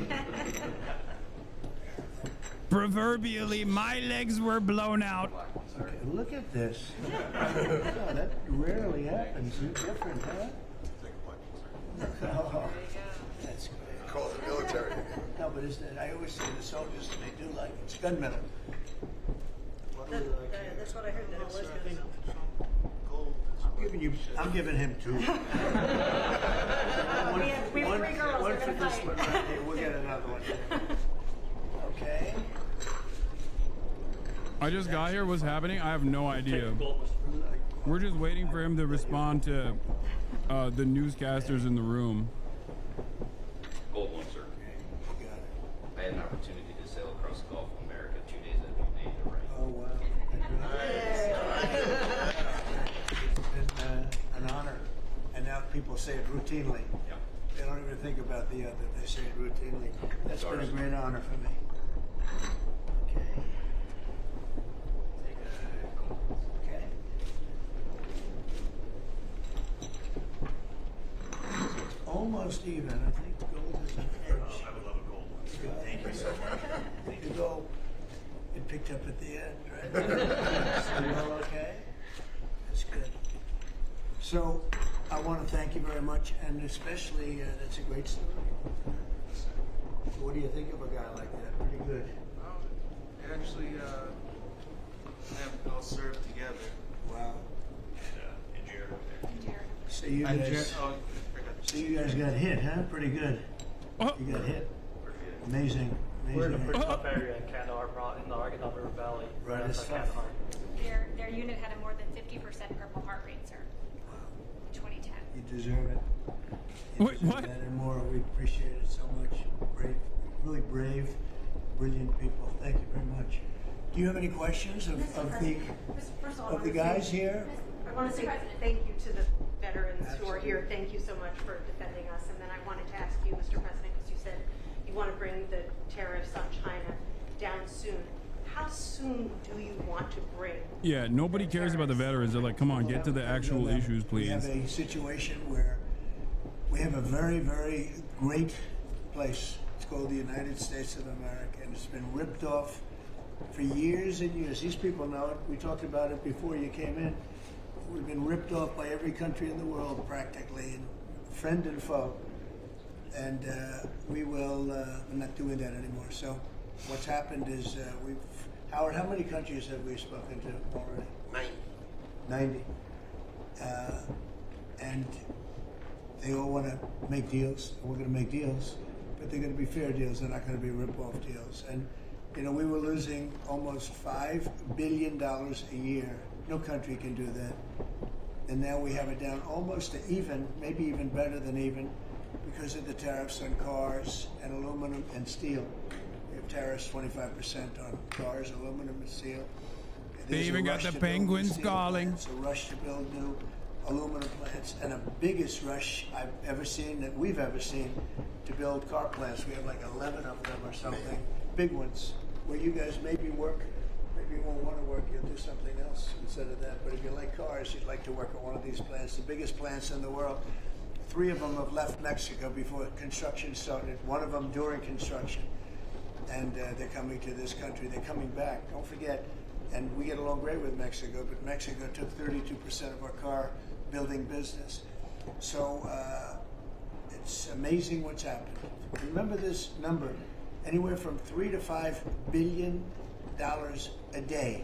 Proverbially, my legs were blown out. Okay, look at this. Oh, that rarely happens. You're different, huh? Oh, that's great. Call it the military. No, but isn't it? I always say the soldiers, they do like it. It's gunmetal. That's what I heard that it was gunmetal. I'm giving him two. We have 3 girls. One They're for gonna this fight. one right here. We'll get another one. Okay. I just got here. What's happening? I have no idea. We're just waiting for him to respond to the newscasters in the room. Gold one, sir. I had an opportunity to sail across the Gulf of America 2 days after you named it right. Oh, wow. It's been an honor. And now people say it routinely. Yeah. They don't even think about the other. They say it routinely. That's been a great honor for me. Okay. Okay. It's almost even. I think gold is an edge. I would love a gold one. Thank you so much. The gold, it picked up at the end, right? So, well, okay. That's good. So, I want to thank you very much, and especially, that's a great story. What do you think of a guy like that? Pretty good. It actually have all served together. Wow. And Jared. So you guys got hit, huh? Pretty good. You got hit. Amazing. We're in a pretty tough area in Kandahar, in the Arkansas River Valley. Right, outside it's tough. Kandahar. Their unit had a more than 50% Purple Heart rate, sir. In 2010. You deserve it. Wait, what? That and more. We appreciate it so much. Brave, really brave, brilliant people. Thank you very much. Do you have any questions of the guys here? I want to say thank you to the veterans who are here. Thank you so much for defending us. And then I wanted to ask you, Mr. President, because you said you want to bring the tariffs on China down soon. How soon do you want to bring? Yeah, nobody cares about the veterans. They're like, come on, get to the actual issues, We have please. a situation where we have a very, very great place. It's called the United States of America, and it's been ripped off for years and years. These people know it. We talked about it before you came in. We've been ripped off by every country in the world, practically, and friend and foe. And we're not doing that anymore. So what's happened is Howard, how many countries have we spoken to already? 90. And they all want to make deals. We're going to make deals, but they're going to be fair deals. They're not going to be rip-off deals. And, you know, we were losing almost $5 billion a year. No country can do that. And now we have it down almost to even, maybe even better than even, because of the tariffs on cars and aluminum and steel. We have tariffs 25% on cars, aluminum, and steel. They even got the penguins calling. It's a rush to build new aluminum plants, and a biggest rush I've ever seen, that we've ever seen, to build car plants. We have like 11 of them or something, big ones, where you guys maybe work, maybe you won't want to work, you'll do something else instead of that. But if you like cars, you'd like to work at one of these plants, the biggest plants in the world. 3 of them have left Mexico before construction started, 1 of them during construction. And they're coming to this country, they're coming back, don't forget. And we get along great with Mexico, but Mexico took 32% of our car building business. So it's amazing what's happened. Remember this number, anywhere from $3 to $5 billion a day.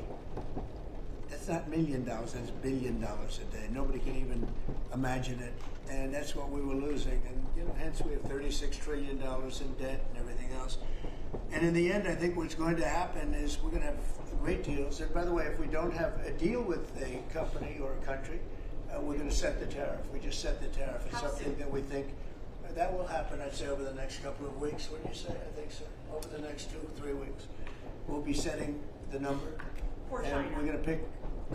That's not $1 million, that's $1 billion a day. Nobody can even imagine it. And that's what we were losing. And you know, hence we have $36 trillion in debt and everything else. And in the end, I think what's going to happen is we're going to have great deals. And by the way, if we don't have a deal with a company or a country, we're going to set the tariff. We just set the tariff. It's something that we think that will happen, I'd say, over the next couple of weeks. What do you say? I think so. Over the next 2 or 3 weeks. we'll be setting the number. For and China. we're going to pick,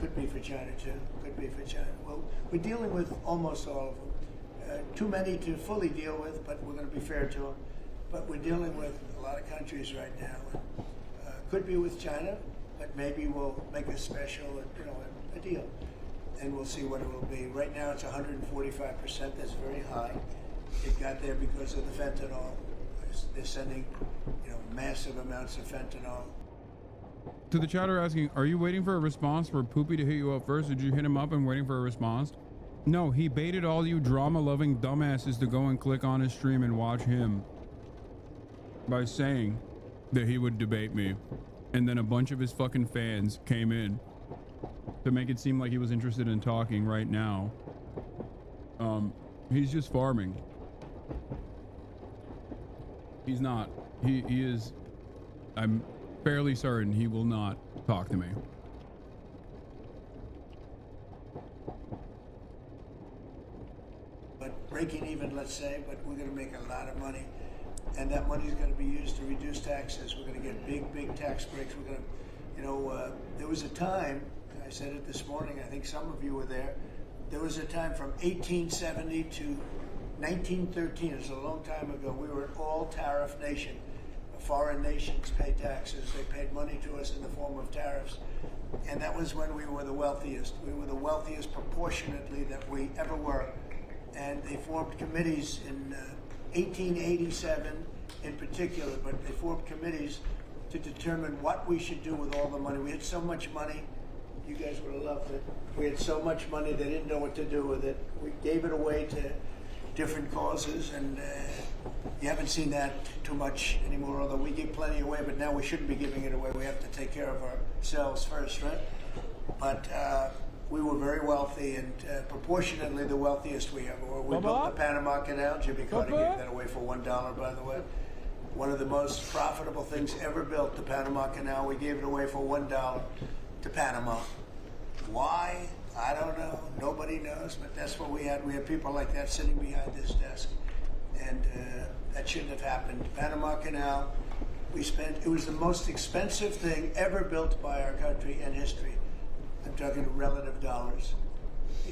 could be for China too, could be for China. Well, we're dealing with almost all of them. Too many to fully deal with, but we're going to be fair to them. But we're dealing with a lot of countries right now. Could be with China, but maybe we'll make a special, a deal. And we'll see what it will be. Right now it's 145%, that's very high. It got there because of the fentanyl. They're sending, massive amounts of fentanyl. To the chatter asking, are you waiting for a response for Poopy to hit you up first? Did you hit him up and waiting for a response? No, he baited all you drama-loving dumbasses to go and click on his stream and watch him by saying that he would debate me. And then a bunch of his fucking fans came in to make it seem like he was interested in talking right now. He's just farming. He's not. He is. I'm fairly certain he will not talk to me. But breaking even, let's say, but we're going to make a lot of money. And that money is going to be used to reduce taxes. We're going to get big tax breaks. We're going to, there was a time, I said it this morning, I think some of you were there, there was a time from 1870 to 1913, it was a long time ago, we were an all-tariff nation. Foreign nations paid taxes. They paid money to us in the form of tariffs. And that was when we were the wealthiest. We were the wealthiest proportionately that we ever were. And they formed committees in 1887 in particular, but they formed committees to determine what we should do with all the money. We had so much money, you guys would have loved it. We had so much money, they didn't know what to do with it. We gave it away to different causes, and you haven't seen that too much anymore, although we give plenty away, but now we shouldn't be giving it away. We have to take care of ourselves first, right? But we were very wealthy, and proportionately the wealthiest we ever were. We built the Panama Canal. Jimmy Carter gave that away for $1, by the way. One of the most profitable things ever built, the Panama Canal. We gave it away for $1 to Panama. Why? I don't know. Nobody knows, but that's what we had. We had people like that sitting behind this desk, and that shouldn't have happened. Panama Canal, it was the most expensive thing ever built by our country in history. I'm talking relative dollars.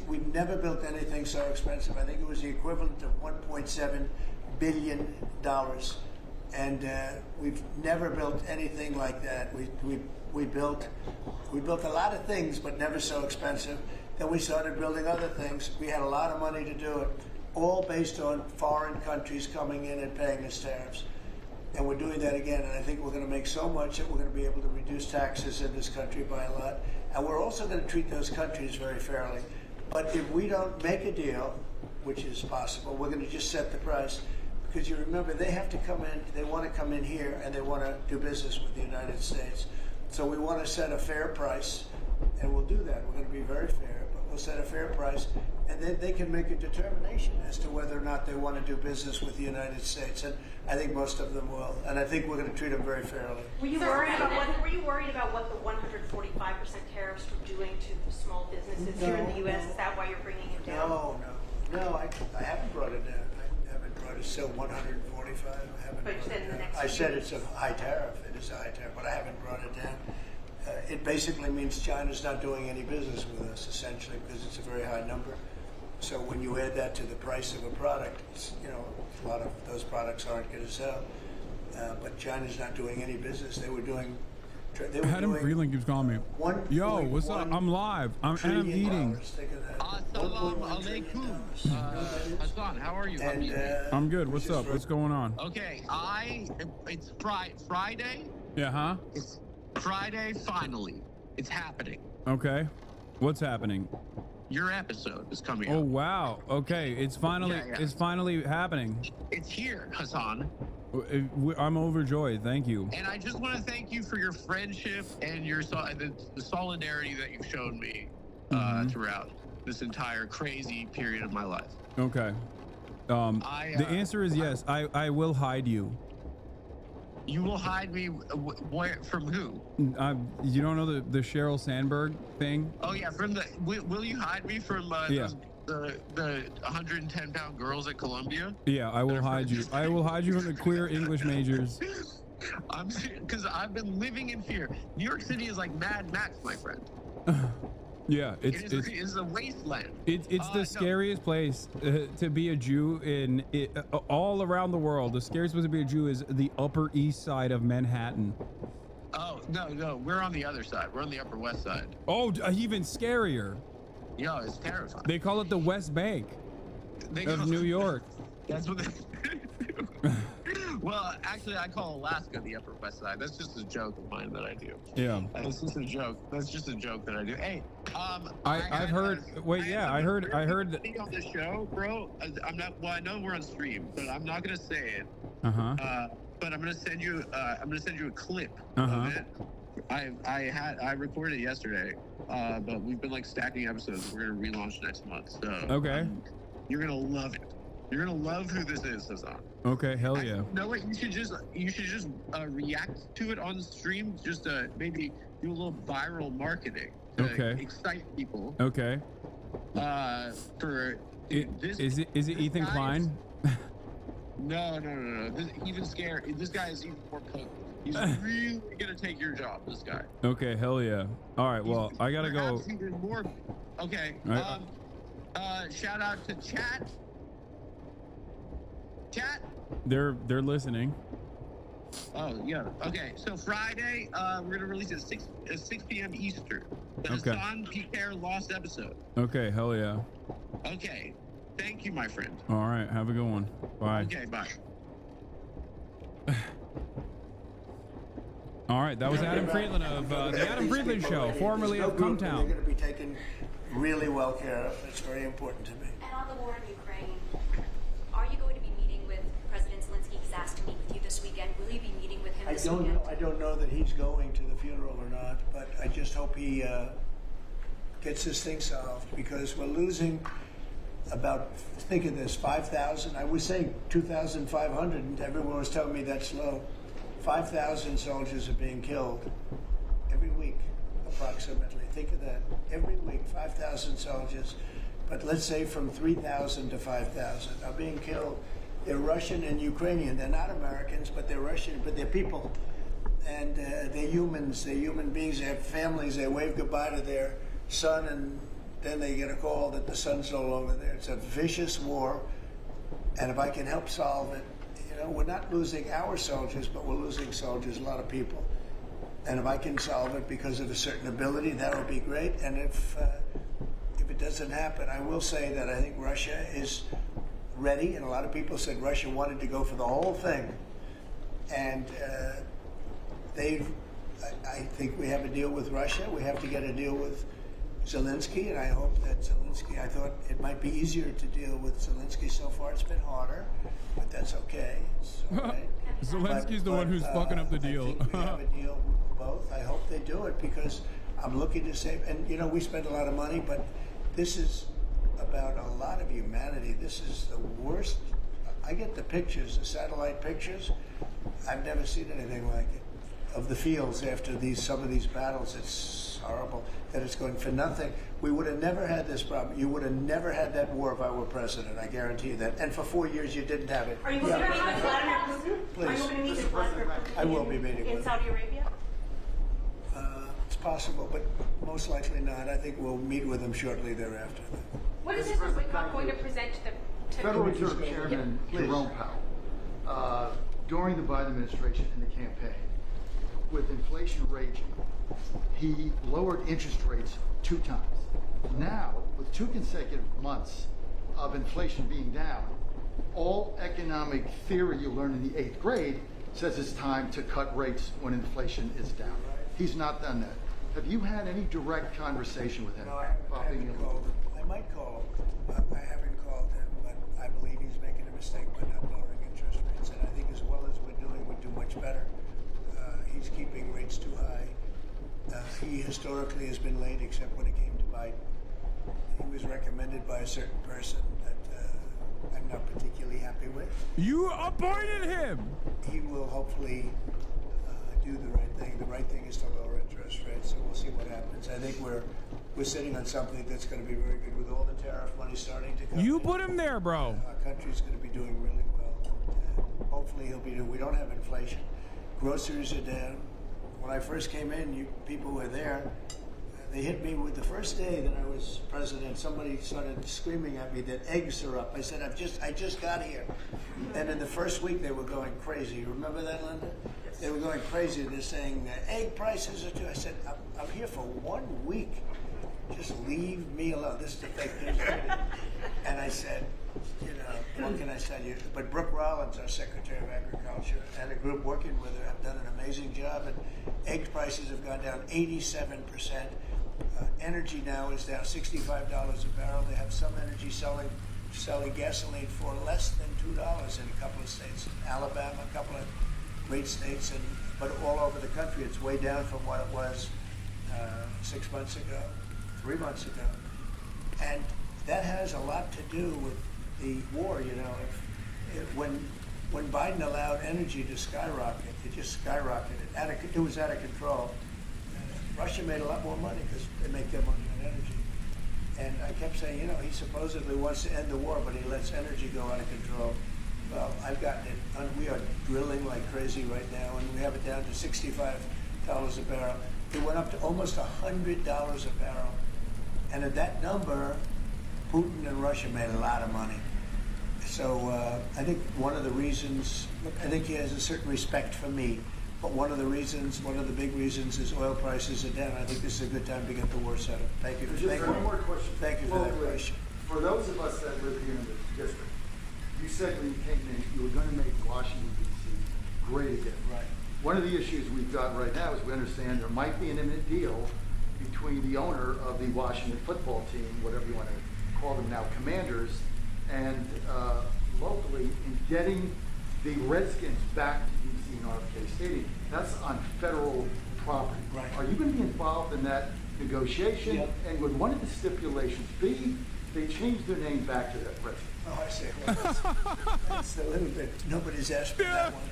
We've never built anything so expensive. I think it was the equivalent of $1.7 billion. And we've never built anything like that. We built a lot of things, but never so expensive. Then we started building other things. We had a lot of money to do it, all based on foreign countries coming in and paying us tariffs. And we're doing that again, and I think we're going to make so much that we're going to be able to reduce taxes in this country by a lot. And we're also going to treat those countries very fairly. But if we don't make a deal, which is possible, we're going to just set the price. Because you remember, they have to come in, they want to come in here, and they want to do business with the United States. So we want to set a fair price, and we'll do that. We're going to be very fair, but we'll set a fair price, and then they can make a determination as to whether or not they want to do business with the United States. And I think most of them will, and I think we're going to treat them very fairly. Were you worried about what the 145% tariffs were doing to small businesses here in the U.S.? Is that why you're bringing it down? No, I haven't brought it down. It's still 145. I haven't. But you said in the next. I said it's a high tariff. It is a high tariff, but I haven't brought it down. It basically means China's not doing any business with us, essentially, because it's a very high number. So when you add that to the price of a product, it's, a lot of those products aren't going to sell. But China's not doing any business. They were doing. Adam Freeland keeps calling me. Yo, what's up? I'm live. I'm eating. Assalamu alaikum. Hasan, how are you? I'm good. What's up? What's going on? Okay, it's Friday. Yeah, huh? It's Friday, finally. It's happening. Okay. What's happening? Your episode is coming out. up. Oh, wow. Okay, it's finally it's finally happening. It's here, Hasan. I'm overjoyed. Thank you. And I just want to thank you for your friendship and your the solidarity that you've shown me throughout this entire crazy period of my life. Okay. The answer is yes. I will hide you. You will hide me from who? You don't know the Sheryl Sandberg thing? Oh yeah, from the. Will you hide me from the 110-pound girls at Columbia? Yeah, I will hide you. I will hide you from the queer English majors. Because I've been living in fear. New York City is like Mad Max, my friend. Yeah, it's a wasteland. It's the scariest place to be a Jew in all around the world. The scariest place to be a Jew is the Upper East Side of Manhattan. Oh, no, we're on the other side. We're on the Upper West Side. Oh, even scarier. Yo, it's terrifying. They call it the West Bank of New York. That's what they Well, actually, I call Alaska the Upper West Side. That's just a joke of mine that I do. Yeah. That's just a joke. That's just a joke that I do. Hey, I've heard. Wait, yeah, I heard that on the show, bro. I'm not. Well, I know we're on stream, but I'm not gonna say it. But I'm gonna send you. I'm gonna send you a clip of it. I recorded it yesterday, but we've been like stacking episodes. We're gonna relaunch next month. So okay, you're gonna love it. You're gonna love who this is, Hasan. Okay, hell yeah. No, wait, you should just react to it on the stream. Just maybe do a little viral marketing to excite people. Okay. For this. Is it Ethan Klein? No. Even scary. This guy is even more potent. He's really gonna take your job. This guy. Okay, hell yeah. All right, well, I gotta go. Even more. Okay. Shout out to chat. Chat. They're listening. Oh yeah. Okay. So Friday, we're gonna release at 6 p.m. Eastern. The Hassan Pierre Lost episode. Okay. Hell yeah. Okay. Thank you, my friend. All right. Have a good one. Bye. Okay. Bye. All right. That was Adam Friedland of the Adam Friedland Show, formerly of Cumtown. They're going to be taken really well care of. It's very important to me. And on the war in Ukraine, are you going to be meeting with President Zelensky? He's asked to meet with you this weekend. Will you be meeting with him this weekend? I don't know that he's going to the funeral or not, but I just hope he gets this thing solved, because we're losing about, think of this, 5,000. I was saying 2,500, and everyone was telling me that's low. 5,000 soldiers are being killed every week, approximately. Think of that. Every week, 5,000 soldiers. But let's say from 3,000 to 5,000 are being killed. They're Russian and Ukrainian. They're not Americans, but they're Russian, but they're people. And they're humans. They're human beings. They have families. They wave goodbye to their son, and then they get a call that the son's no longer there. It's a vicious war. And if I can help solve it, we're not losing our soldiers, but we're losing soldiers, a lot of people. And if I can solve it because of a certain ability, that would be great. And if it doesn't happen, I will say that I think Russia is ready. And a lot of people said Russia wanted to go for the whole thing. And I think we have a deal with Russia. We have to get a deal with Zelensky, and I hope that Zelensky, I thought it might be easier to deal with Zelensky. So far it's been harder, but that's okay. It's all right. Zelensky's the one who's fucking up the deal. I think we have a deal with both. I hope they do it, because I'm looking to save, and we spend a lot of money, but this is about a lot of humanity. This is the worst. I get the pictures, the satellite pictures. I've never seen anything like it of the fields after some of these battles. It's horrible that it's going for nothing. We would have never had this problem. You would have never had that war if I were president. I guarantee you that. And for 4 years, you didn't have it. Are you going to meet with Vladimir Putin? Please. Are you going to meet with Vladimir Putin? I will be meeting with him. In Saudi Arabia? It's possible, but most likely not. I think we'll meet with him shortly thereafter. What is Mr. Wickoff going to present to the Federal Reserve Chairman Jerome Powell, during the Biden administration in the campaign, with inflation raging, he lowered interest rates 2 times. Now, with 2 consecutive months of inflation being down, all economic theory you learn in the 8th grade says it's time to cut rates when inflation is down. He's not done that. Have you had any direct conversation with him? No, I haven't called him. I might call him. I haven't called him, but I believe he's making a mistake by not lowering interest rates. And I think as well as we're doing, we'd do much better. He's keeping rates too high. He historically has been late, except when it came to Biden. He was recommended by a certain person that I'm not particularly happy with. You appointed him! He will hopefully do the right thing. The right thing is to lower interest rates, so we'll see what happens. I think we're sitting on something that's going to be very good with all the tariff money starting to come. You put him there, bro. Our country's going to be doing really well. Hopefully he'll be doing. We don't have inflation. Groceries are down. When I first came in, people were there. They hit me with the first day that I was president. Somebody started screaming at me that eggs are up. I said, I just got here. And in the first week, they were going crazy. You remember that, Linda? Yes. They were going crazy. They're saying egg prices are too. I said, I'm here for 1 week. Just leave me alone. This is the fake news. And I said, what can I tell you? But Brooke Rollins, our Secretary of Agriculture, and a group working with her have done an amazing job. And egg prices have gone down 87%. Energy now is down $65 a barrel. They have some energy selling gasoline for less than $2 in a couple of states. Alabama, a couple of great states, but all over the country, it's way down from what it was 6 months ago, 3 months ago. And that has a lot to do with the war, when Biden allowed energy to skyrocket, it just skyrocketed. It was out of control. Russia made a lot more money because they make their money on energy. And I kept saying, he supposedly wants to end the war, but he lets energy go out of control. Well, I've gotten it. We are drilling like crazy right now, and we have it down to $65 a barrel. It went up to almost $100 a barrel. And at that number, Putin and Russia made a lot of money. So I think one of the reasons, I think he has a certain respect for me. But one of the big reasons is oil prices are down. I think this is a good time to get the war settled. Thank you. One more question. Thank you for that question. For those of us that live here in the district, you said when you came in, you were going to make Washington, D.C. great again. Right. One of the issues we've got right now is we understand there might be an imminent deal between the owner of the Washington football team, whatever you want to call them now, Commanders, and locally in getting the Redskins back to D.C. and RFK Stadium. That's on federal property. Right. Are you going to be involved in that negotiation? Yep. And would one of the stipulations be they change their name back to that Redskins? Oh, I see. Well, that's a little bit. Nobody's asked for that one.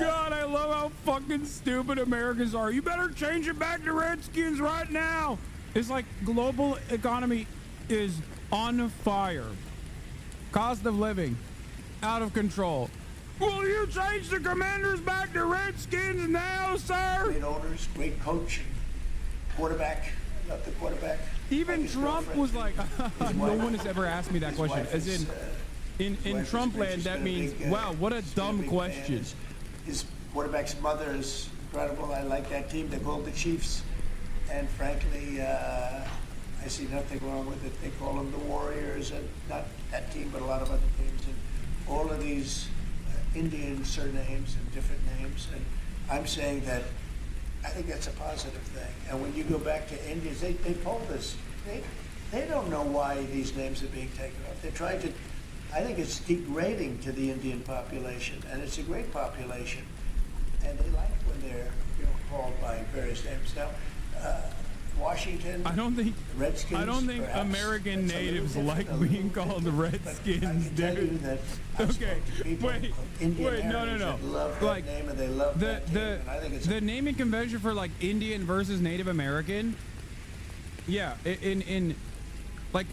God, I love how fucking stupid Americans are. You better change it back to Redskins right now. It's like global economy is on fire. Cost of living, out of control. Will you change the Commanders back to Redskins now, sir? Great owners, great coach, and quarterback. I love the quarterback. Even Trump was like, no one has ever asked me that question. As in Trump land, that means, wow, what a dumb question. His quarterback's mother is incredible. I like that team. They're called the Chiefs. And frankly, I see nothing wrong with it. They call them the Warriors, and not that team, but a lot of other teams. And all of these Indian surnames and different names. And I'm saying that I think that's a positive thing. And when you go back to Indians, they told us, they don't know why these names are being taken off. They're trying to, I think it's degrading to the Indian population, and it's a great population. And they like when they're called by various names. Now, Washington, Redskins. I don't think perhaps, American natives like being called Redskins, dude. Okay, wait, no. Love like that name and they love that team, and I think it's the naming convention for like Indian versus Native American. Yeah, in like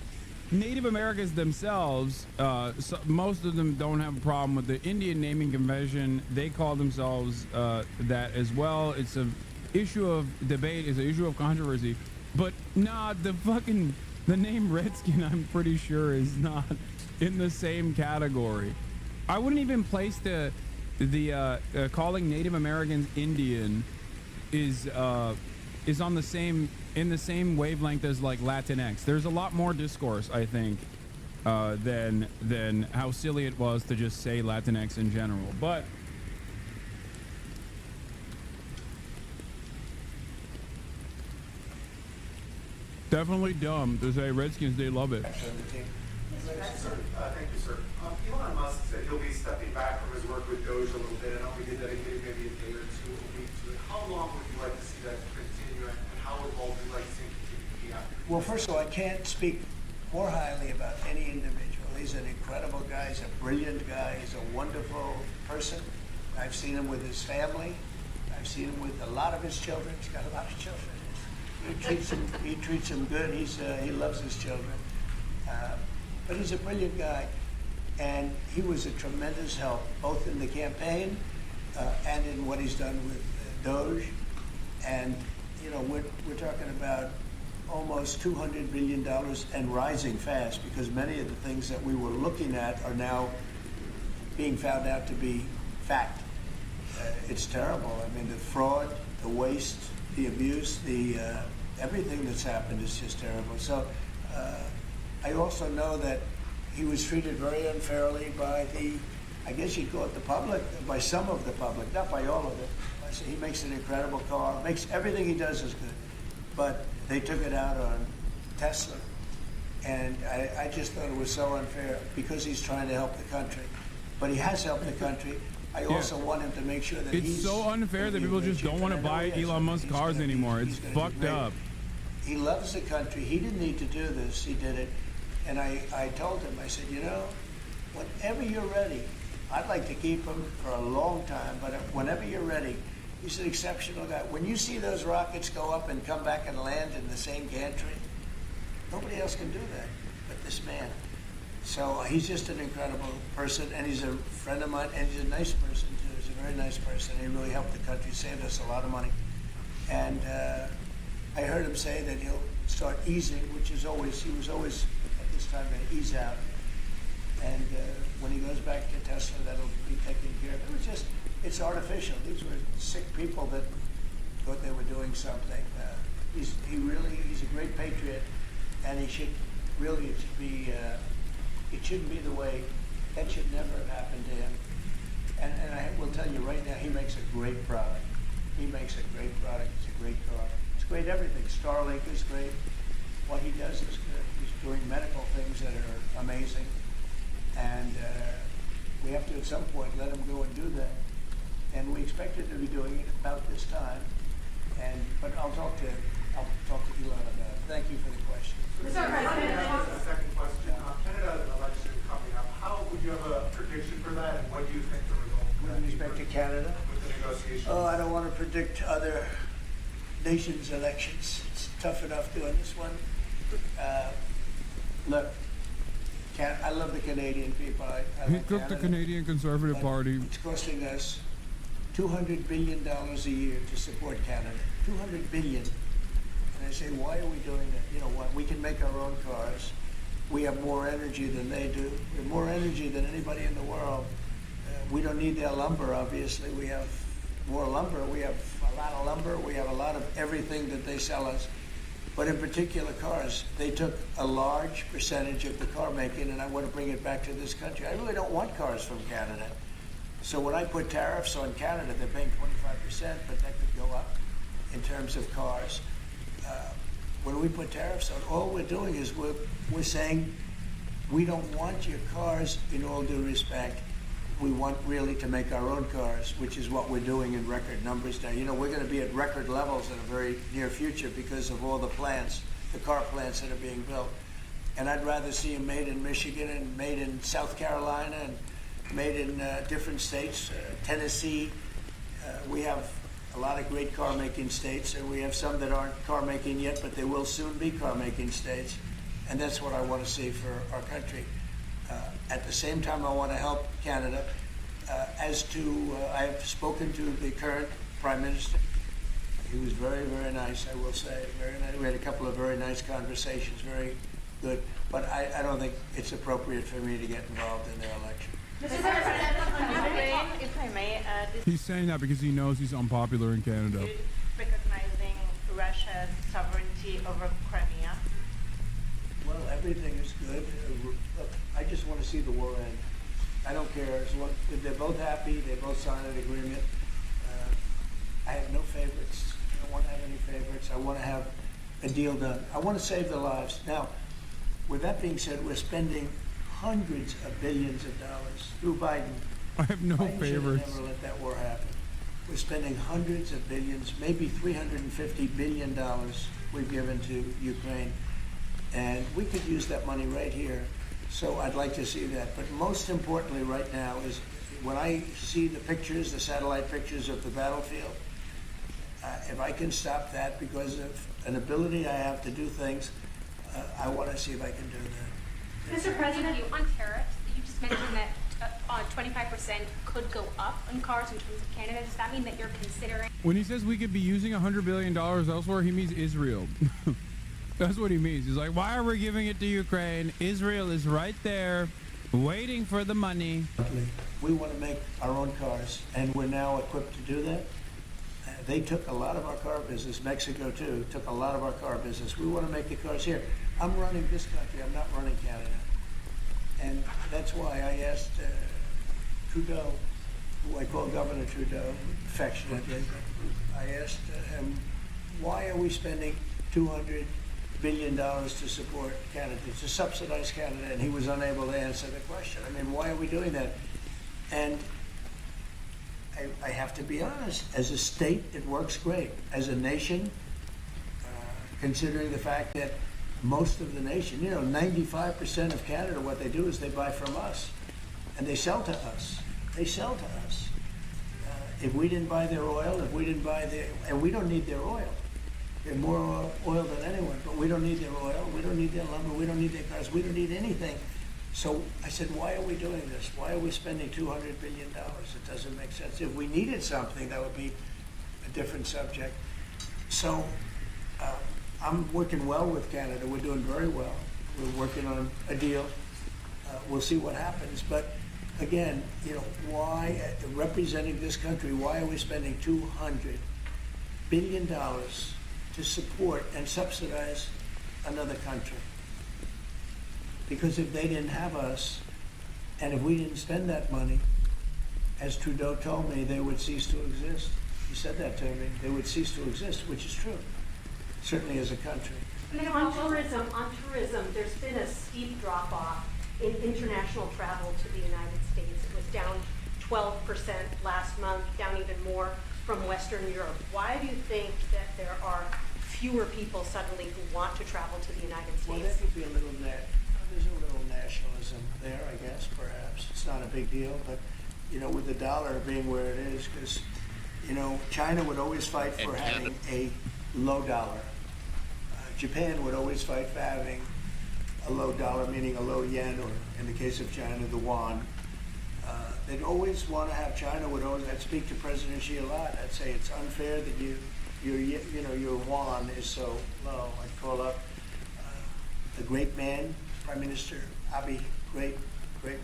Native Americans themselves, so most of them don't have a problem with the Indian naming convention. They call themselves that as well. It's a issue of debate, is an issue of controversy, but nah, the name Redskin, I'm pretty sure, is not in the same category. I wouldn't even place the calling Native Americans Indian is on the same wavelength as like Latinx. There's a lot more discourse, I think, than how silly it was to just say Latinx in general, but. Definitely dumb to say Redskins, they love it. Thank you, sir. Elon Musk said he'll be stepping back from his work with Doge a little bit. I know we did dedicate maybe a day or two a week to it. How long would you like to see that continue, and how involved would you like to see it continue to be after? Well, first of all, I can't speak more highly about any individual. He's an incredible guy. He's a brilliant guy. He's a wonderful person. I've seen him with his family. I've seen him with a lot of his children. He's got a lot of children. He treats them good. He loves his children. But he's a brilliant guy, and he was a tremendous help both in the campaign and in what he's done with Doge. And, you know, we're talking about almost $200 billion and rising fast, because many of the things that we were looking at are now being found out to be fact. It's terrible. I mean, the fraud, the waste, the abuse, the everything that's happened is just terrible. So I also know that he was treated very unfairly by I guess you'd call it the public, by some of the public, not by all of it. He makes an incredible car, everything he does is good. But they took it out on Tesla. And I just thought it was so unfair, because he's trying to help the country. But he has helped the country. I also want him to make sure that it's so unfair that people just don't want to buy Elon Musk cars anymore. It's fucked up. He loves the country. He didn't need to do this. He did it. And I told him, I said, you know, whenever you're ready, I'd like to keep him for a long time, but whenever you're ready, he's an exceptional guy. When you see those rockets go up and come back and land in the same gantry, nobody else can do that but this man. So he's just an incredible person, and he's a friend of mine, and he's a nice person too. He's a very nice person. He really helped the country, saved us a lot of money. And I heard him say that he'll start easing, which is always, he was always at this time going to ease out. And when he goes back to Tesla, that'll be taken care of. It was just, it's artificial. These were sick people that thought they were doing something. He's a great patriot, and he should really, it shouldn't be the way, that should never have happened to him. And I will tell you right now, he makes a great product. He makes a great product. It's a great car. It's great everything. Starlink is great. What he does is good. He's doing medical things that are amazing. And we have to, at some point, let him go and do that. And we expect him to be doing it about this time. But I'll talk to Elon about it. Thank you for the question. The second question. Canada election coming up. How would you have a prediction for that, and what do you think the result With respect to Canada? With the negotiations? Oh, I don't want to predict other nations' elections. It's tough enough doing this one. Look, I love the Canadian people. I He like took the Canada, Canadian Conservative Party. It's costing us $200 billion a year to support Canada. $200 billion. And I say, why are we doing that? You know what? We can make our own cars. We have more energy than they do. We have more energy than anybody in the world. We don't need their lumber, obviously. We have more lumber. We have a lot of lumber. We have a lot of everything that they sell us. But in particular cars, they took a large percentage of the car making, and I want to bring it back to this country. I really don't want cars from Canada. So when I put tariffs on Canada, they're paying 25%, but that could go up in terms of cars. When we put tariffs on, all we're doing is we're saying we don't want your cars in all due respect. We want really to make our own cars, which is what we're doing in record numbers now. You know, we're going to be at record levels in a very near future because of all the plants, the car plants that are being built. And I'd rather see them made in Michigan and made in South Carolina and made in different states, Tennessee. We have a lot of great car-making states, and we have some that aren't car-making yet, but they will soon be car-making states. And that's what I want to see for our country. At the same time, I want to help Canada. I have spoken to the current Prime Minister. He was very, very nice, I will say. Very nice. We had a couple of very nice conversations, very good. But I don't think it's appropriate for me to get involved in their election. Mr. President, if I may, He's saying that because he knows he's unpopular in Canada. recognizing Russia's sovereignty over Crimea. Well, everything is good. Look, I just want to see the war end. I don't care. As long if they're both happy, they both sign an agreement. I have no favorites. I don't want to have any favorites. I want to have a deal done. I want to save the lives. Now, with that being said, we're spending hundreds of billions of dollars through Biden. I have no Biden favorites. should never let that war happen. We're spending hundreds of billions, maybe $350 billion we've given to Ukraine. And we could use that money right here. So I'd like to see that. But most importantly right now is when I see the pictures, the satellite pictures of the battlefield, if I can stop that because of an ability I have to do things, I want to see if I can do that. Mr. President, on tariffs, you just mentioned that 25% could go up on cars in terms of Canada. Does that mean that you're considering? When he says we could be using $100 billion elsewhere, he means Israel. That's what he means. He's like, why are we giving it to Ukraine? Israel is right there waiting for the money. We want to make our own cars, and we're now equipped to do that. They took a lot of our car business. Mexico, too, took a lot of our car business. We want to make the cars here. I'm running this country. I'm not running Canada. And that's why I asked Trudeau, who I call Governor Trudeau, affectionately, I asked him, why are we spending $200 billion to support Canada, to subsidize Canada? And he was unable to answer the question. I mean, why are we doing that? And I have to be honest, as a state, it works great. As a nation, considering the fact that most of the nation, 95% of Canada, what they do is they buy from us. And they sell to us. They sell to us. If we didn't buy their oil, if we didn't buy their, and we don't need their oil. They're more oil than anyone, but we don't need their oil, we don't need their lumber, we don't need their cars, we don't need anything. So I said, why are we doing this? Why are we spending $200 billion? It doesn't make sense. If we needed something, that would be a different subject. So I'm working well with Canada. We're doing very well. We're working on a deal. We'll see what happens. But again, why, representing this country, why are we spending $200 billion to support and subsidize another country? Because if they didn't have us, and if we didn't spend that money, as Trudeau told me, they would cease to exist. He said that to me. They would cease to exist, which is true, certainly as a country. On tourism, there's been a steep drop-off in international travel to the United States. It was down 12% last month, down even more from Western Europe. Why do you think that there are fewer people suddenly who want to travel to the United States? Well, there could be there's a little nationalism there, I guess, perhaps. It's not a big deal, but, with the dollar being where it is, because, China would always fight for having a low dollar. Japan would always fight for having a low dollar, meaning a low yen, or in the case of China, the yuan. They'd always want to have, I'd speak to President Xi a lot. I'd say it's unfair that your yuan is so low. I'd call up the great man, Prime Minister Abe, great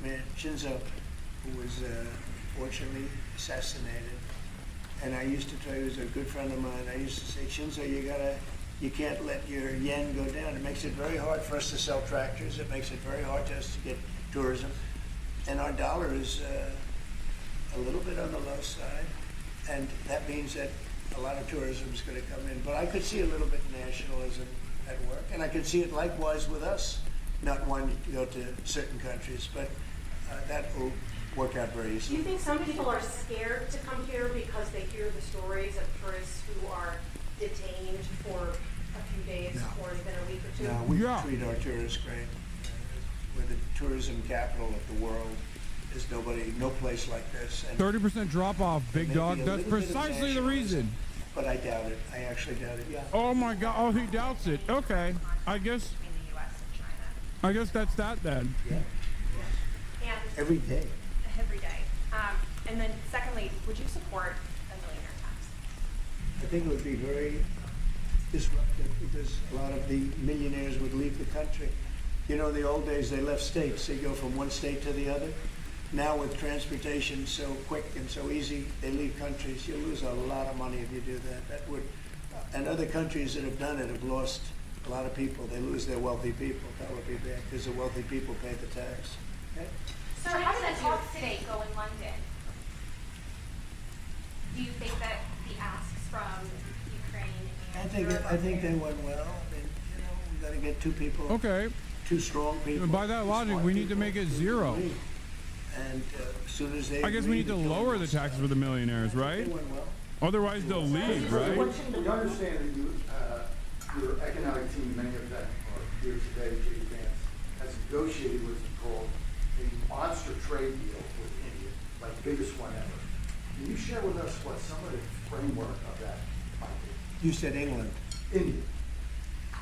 man, Shinzo, who was fortunately assassinated. And I used to tell you, he was a good friend of mine, I used to say, Shinzo, you can't let your yen go down. It makes it very hard for us to sell tractors. It makes it very hard to us to get tourism. And our dollar is a little bit on the low side. And that means that a lot of tourism is going to come in. But I could see a little bit of nationalism at work. And I could see it likewise with us, not wanting to go to certain countries. But that will work out very easily. Do you think some people are scared to come here because they hear the stories of tourists who are detained for a few days or even a week or two? No, we treat our tourists great. We're the tourism capital of the world. There's no place like this. 30% drop off, big dog. That's precisely the reason. But I doubt it. I actually doubt it. Yeah. Oh my God! Oh, he doubts it. Okay, I guess that's that then. Yeah. And every day. Every day. And then secondly, would you support a millionaire tax? I think it would be very disruptive because a lot of the millionaires would leave the country. In the old days, they left states. They go from one state to the other. Now with transportation so quick and so easy, they leave countries. You lose a lot of money if you do that. That would, and other countries that have done it have lost a lot of people. They lose their wealthy people. That would be bad because the wealthy people pay the tax. Okay? So how did the talks today go in London? Do you think that the asks from Ukraine and I think they went well. I mean, we got to get two strong people. By that logic, we need to make it zero. And as soon as they I guess we need to lower the taxes for the millionaires, right? Otherwise, they'll leave, right? We understand that your economic team, many of them are here today, J.D. Vance, has negotiated what's called a monster trade deal with India, like the biggest one ever. Can you share with us what some of the framework of that might be? You said England. India.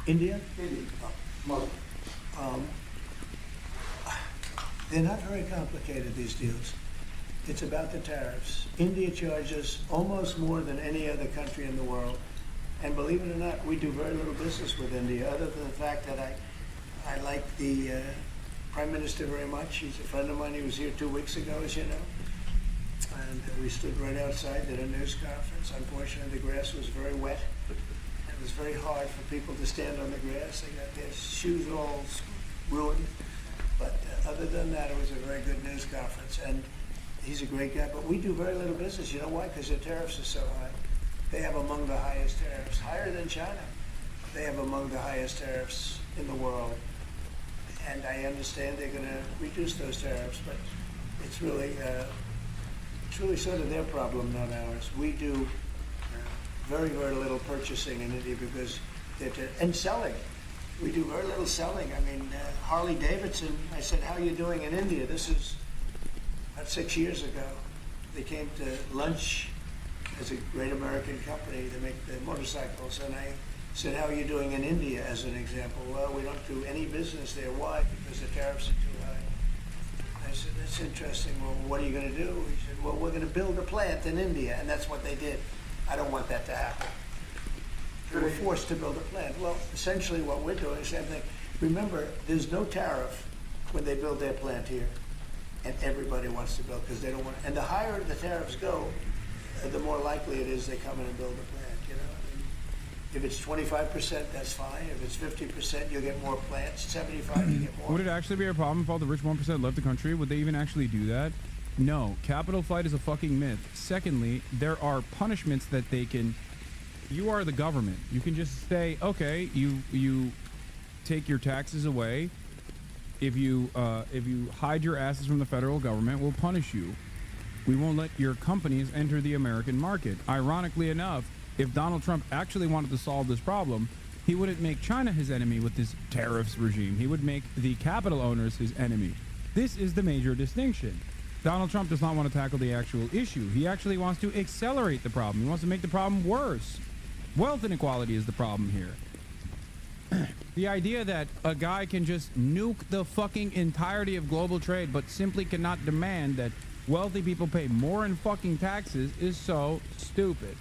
India? India. Muslim. They're not very complicated, these deals. It's about the tariffs. India charges almost more than any other country in the world. And believe it or not, we do very little business with India, other than the fact that I like the Prime Minister very much. He's a friend of mine. He was here 2 weeks ago, as you know. And we stood right outside, did a news conference. Unfortunately, the grass was very wet. It was very hard for people to stand on the grass. They got their shoes all ruined. But other than that, it was a very good news conference. And he's a great guy. But we do very little business. You know why? Because their tariffs are so high. They have among the highest tariffs, higher than China. They have among the highest tariffs in the world. And I understand they're going to reduce those tariffs, but it's really sort of their problem, not ours. We do very, very little purchasing in India because and selling. We do very little selling. I mean, Harley Davidson, I said, how are you doing in India? This is about 6 years ago. They came to lunch as a great American company. They make the motorcycles. And I said, how are you doing in India, as an example? Well, we don't do any business there. Why? Because the tariffs are too high. I said, that's interesting. Well, what are you going to do? He said, well, we're going to build a plant in India. And that's what they did. I don't want that to happen. They were forced to build a plant. Well, essentially what we're doing is the same thing. Remember, there's no tariff when they build their plant here. And everybody wants to build because they don't want. And the higher the tariffs go, the more likely it is they come in and build a plant, you know. If it's 25%, that's fine. If it's 50%, you'll get more plants. 75, you get more. Would it actually be a problem if all the rich 1% left the country? Would they even actually do that? No. Capital flight is a fucking myth. Secondly, there are punishments that they can... You are the government. You can just say, okay, you take your taxes away. If you hide your asses from the federal government, we'll punish you. We won't let your companies enter the American market. Ironically enough, if Donald Trump actually wanted to solve this problem, he wouldn't make China his enemy with this tariffs regime. He would make the capital owners his enemy. This is the major distinction. Donald Trump does not want to tackle the actual issue. He actually wants to accelerate the problem. He wants to make the problem worse. Wealth inequality is the problem here. The idea that a guy can just nuke the fucking entirety of global trade but simply cannot demand that wealthy people pay more in fucking taxes is so stupid.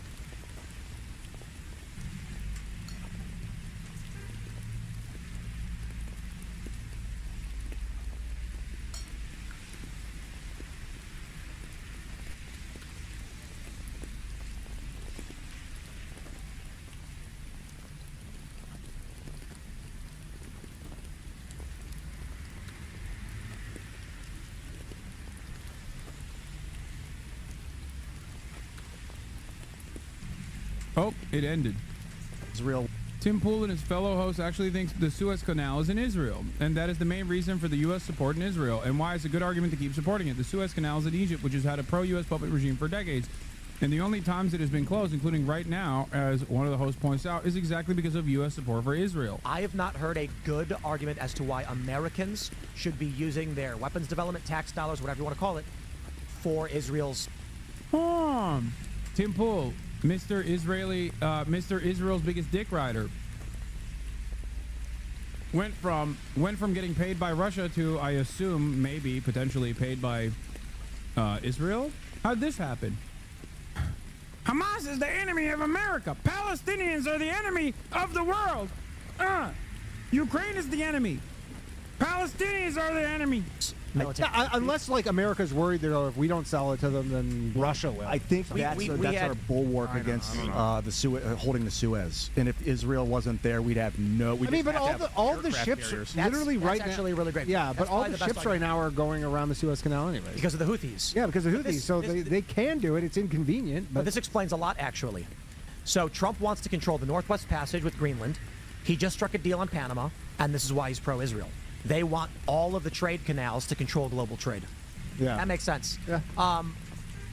Oh, it ended. Israel. Tim Pool and his fellow host actually thinks the Suez Canal is in Israel, and that is the main reason for the U.S. support in Israel, and why it's a good argument to keep supporting it. The Suez Canal is in Egypt, which has had a pro-U.S. puppet regime for decades, and the only times it has been closed, including right now, as one of the hosts points out, is exactly because of U.S. support for Israel. I have not heard a good argument as to why Americans should be using their weapons development, tax dollars, whatever you want to call it, for Israel's... Tim Pool, Mr. Israel's biggest dick rider, went from getting paid by Russia to, I assume, maybe potentially paid by Israel. How'd this happen? Hamas is the enemy of America. Palestinians are the enemy of the world. Ukraine is the enemy. Palestinians are the enemy. Unless like America's worried that if we don't sell it to them, then Russia will. I think that's our bulwark against the Suez, holding the Suez. And if Israel wasn't there, we'd have no. But all the ships literally right now. That's actually really great. Yeah, but all the ships right now are going around the Suez Canal anyway because of the Houthis. Yeah, because of the Houthis. So they can do it. It's inconvenient, but this explains a lot actually. So Trump wants to control the Northwest Passage with Greenland. He just struck a deal on Panama, and this is why he's pro-Israel. They want all of the trade canals to control global trade. Yeah. That makes sense. Yeah.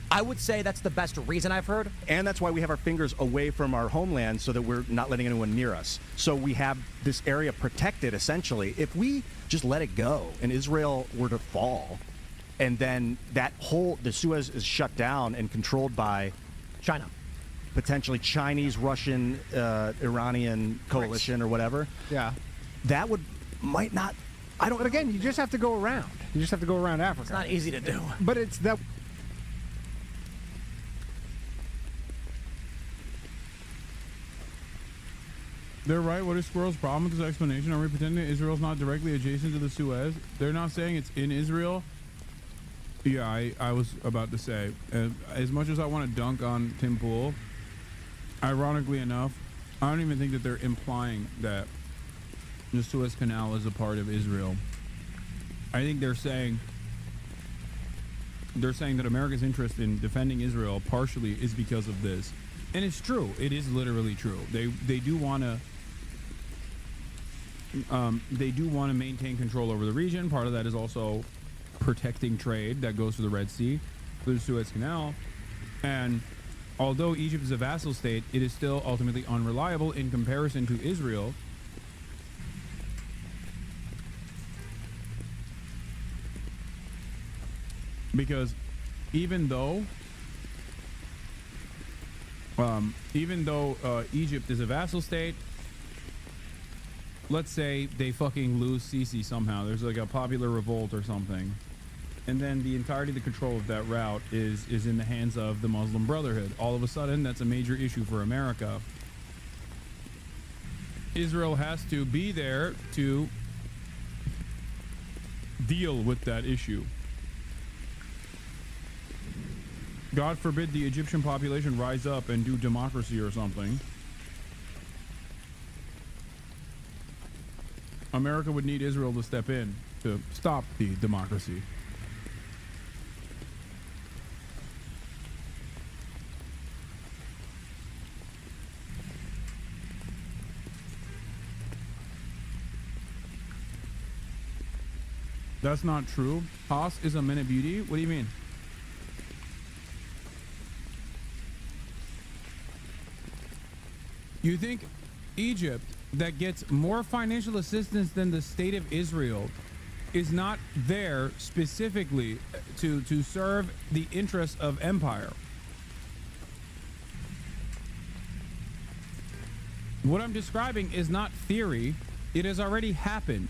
I would say that's the best reason I've heard. And that's why we have our fingers away from our homeland so that we're not letting anyone near us. So we have this area protected, essentially. If we just let it go and Israel were to fall, and then the Suez is shut down and controlled by China, potentially Chinese, Russian, Iranian coalition or whatever. Yeah. That might not I don't. But again, you just have to go around. You just have to go around Africa. It's not easy to do. But it's that. They're right. What is Squirrel's problem with this explanation? Are we pretending that Israel's not directly adjacent to the Suez? They're not saying it's in Israel. Yeah, I was about to say, as much as I want to dunk on Tim Pool, ironically enough, I don't even think that they're implying that the Suez Canal is a part of Israel. I think they're saying that America's interest in defending Israel partially is because of this. And it's true. It is literally true. They do want to maintain control over the region. Part of that is also protecting trade that goes through the Red Sea, through the Suez Canal. And although Egypt is a vassal state, it is still ultimately unreliable in comparison to Israel. Because even though Egypt is a vassal state, let's say they fucking lose Sisi somehow. There's like a popular revolt or something. And then the entirety of the control of that route is in the hands of the Muslim Brotherhood. All of a sudden, that's a major issue for America. Israel has to be there to deal with that issue. God forbid the Egyptian population rise up and do democracy or something. America would need Israel to step in to stop the democracy. That's not true. Haas is a minute beauty? What do you mean? You think Egypt, that gets more financial assistance than the state of Israel, is not there specifically to serve the interests of empire? What I'm describing is not theory. It has already happened.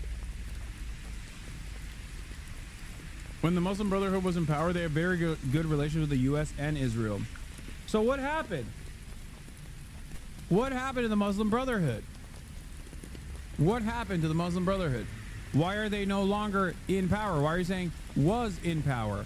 When the Muslim Brotherhood was in power, they had very good relations with the U.S. and Israel. So what happened? What happened to the Muslim Brotherhood? What happened to the Muslim Brotherhood? Why are they no longer in power? Why are you saying was in power?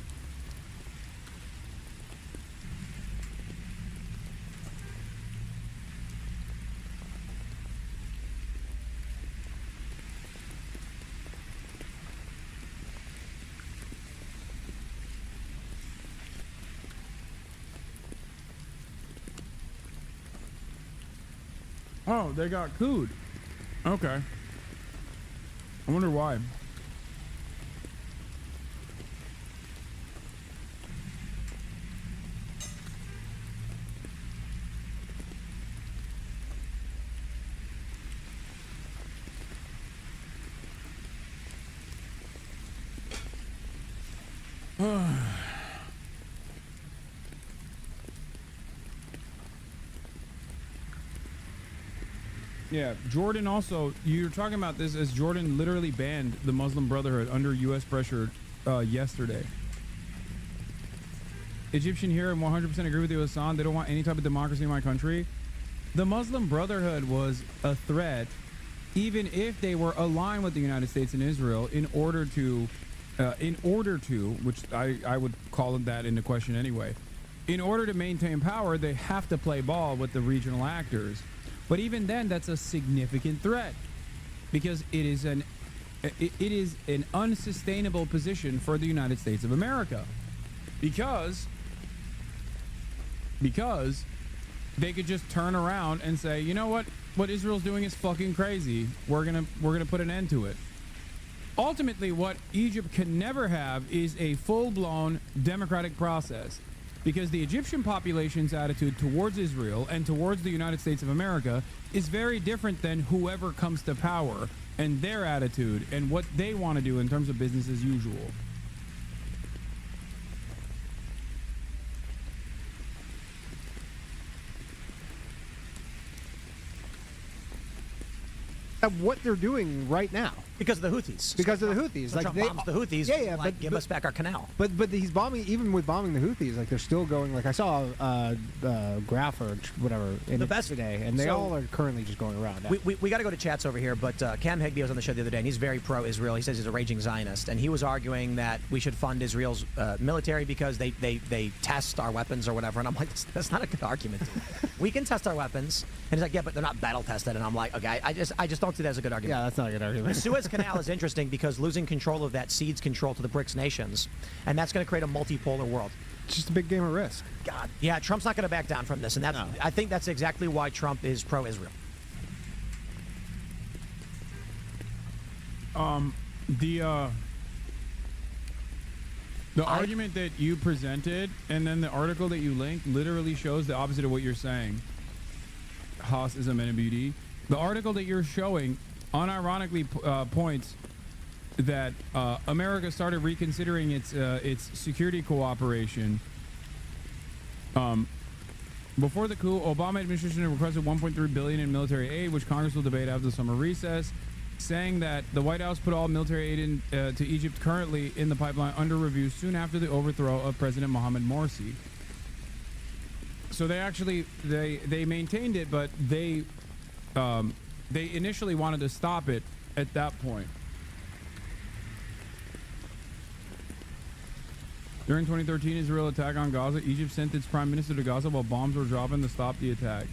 Oh, they got cooed. Okay. I wonder why. Yeah, Jordan also, you're talking about this as Jordan literally banned the Muslim Brotherhood under U.S. pressure yesterday. Egyptian here, and 100% agree with you, Hasan. They don't want any type of democracy in my country. The Muslim Brotherhood was a threat, even if they were aligned with the United States and Israel, in order to, which I would call that into question anyway. In order to maintain power, they have to play ball with the regional actors. But even then, that's a significant threat, because it is an unsustainable position for the United States of America, because they could just turn around and say, you know what Israel's doing is fucking crazy. We're gonna put an end to it. Ultimately, what Egypt can never have is a full-blown democratic process, because the Egyptian population's attitude towards Israel and towards the United States of America is very different than whoever comes to power and their attitude and what they want to do in terms of business as usual. What they're doing right now. Because of the Houthis. Because of the Houthis. So like Trump they, bombs the Houthis. Yeah, like, give us back our canal. But he's bombing, even with bombing the Houthis, like they're still going. Like I saw a graph or whatever in The it best- today, and they so- all are currently just going around. We got to go to chats over here, but Cam Higby was on the show the other day, and he's very pro-Israel. He says he's a raging Zionist, and he was arguing that we should fund Israel's military because they test our weapons or whatever. And I'm like, that's not a good argument. We can test our weapons, and he's like, yeah, but they're not battle tested. And I'm like, okay, I just don't see that as a good argument. Yeah, that's not a good argument. The Suez Canal is interesting because losing control of that cedes control to the BRICS nations, and that's going to create a multipolar world. It's just a big game of risk. God, yeah, Trump's not going to back down from this, and that's I think that's exactly why Trump is pro-Israel. The argument that you presented and then the article that you linked literally shows the opposite of what you're saying. Haas is a Hasanabi VOD. The article that you're showing unironically points that America started reconsidering its security cooperation. Before the coup, Obama administration requested $1.3 billion in military aid, which Congress will debate after the summer recess, saying that the White House put all military aid to Egypt currently in the pipeline under review soon after the overthrow of President Mohamed Morsi. So they actually they maintained it, but they initially wanted to stop it at that point. During 2013 Israel attack on Gaza, Egypt sent its prime minister to Gaza while bombs were dropping to stop the attack.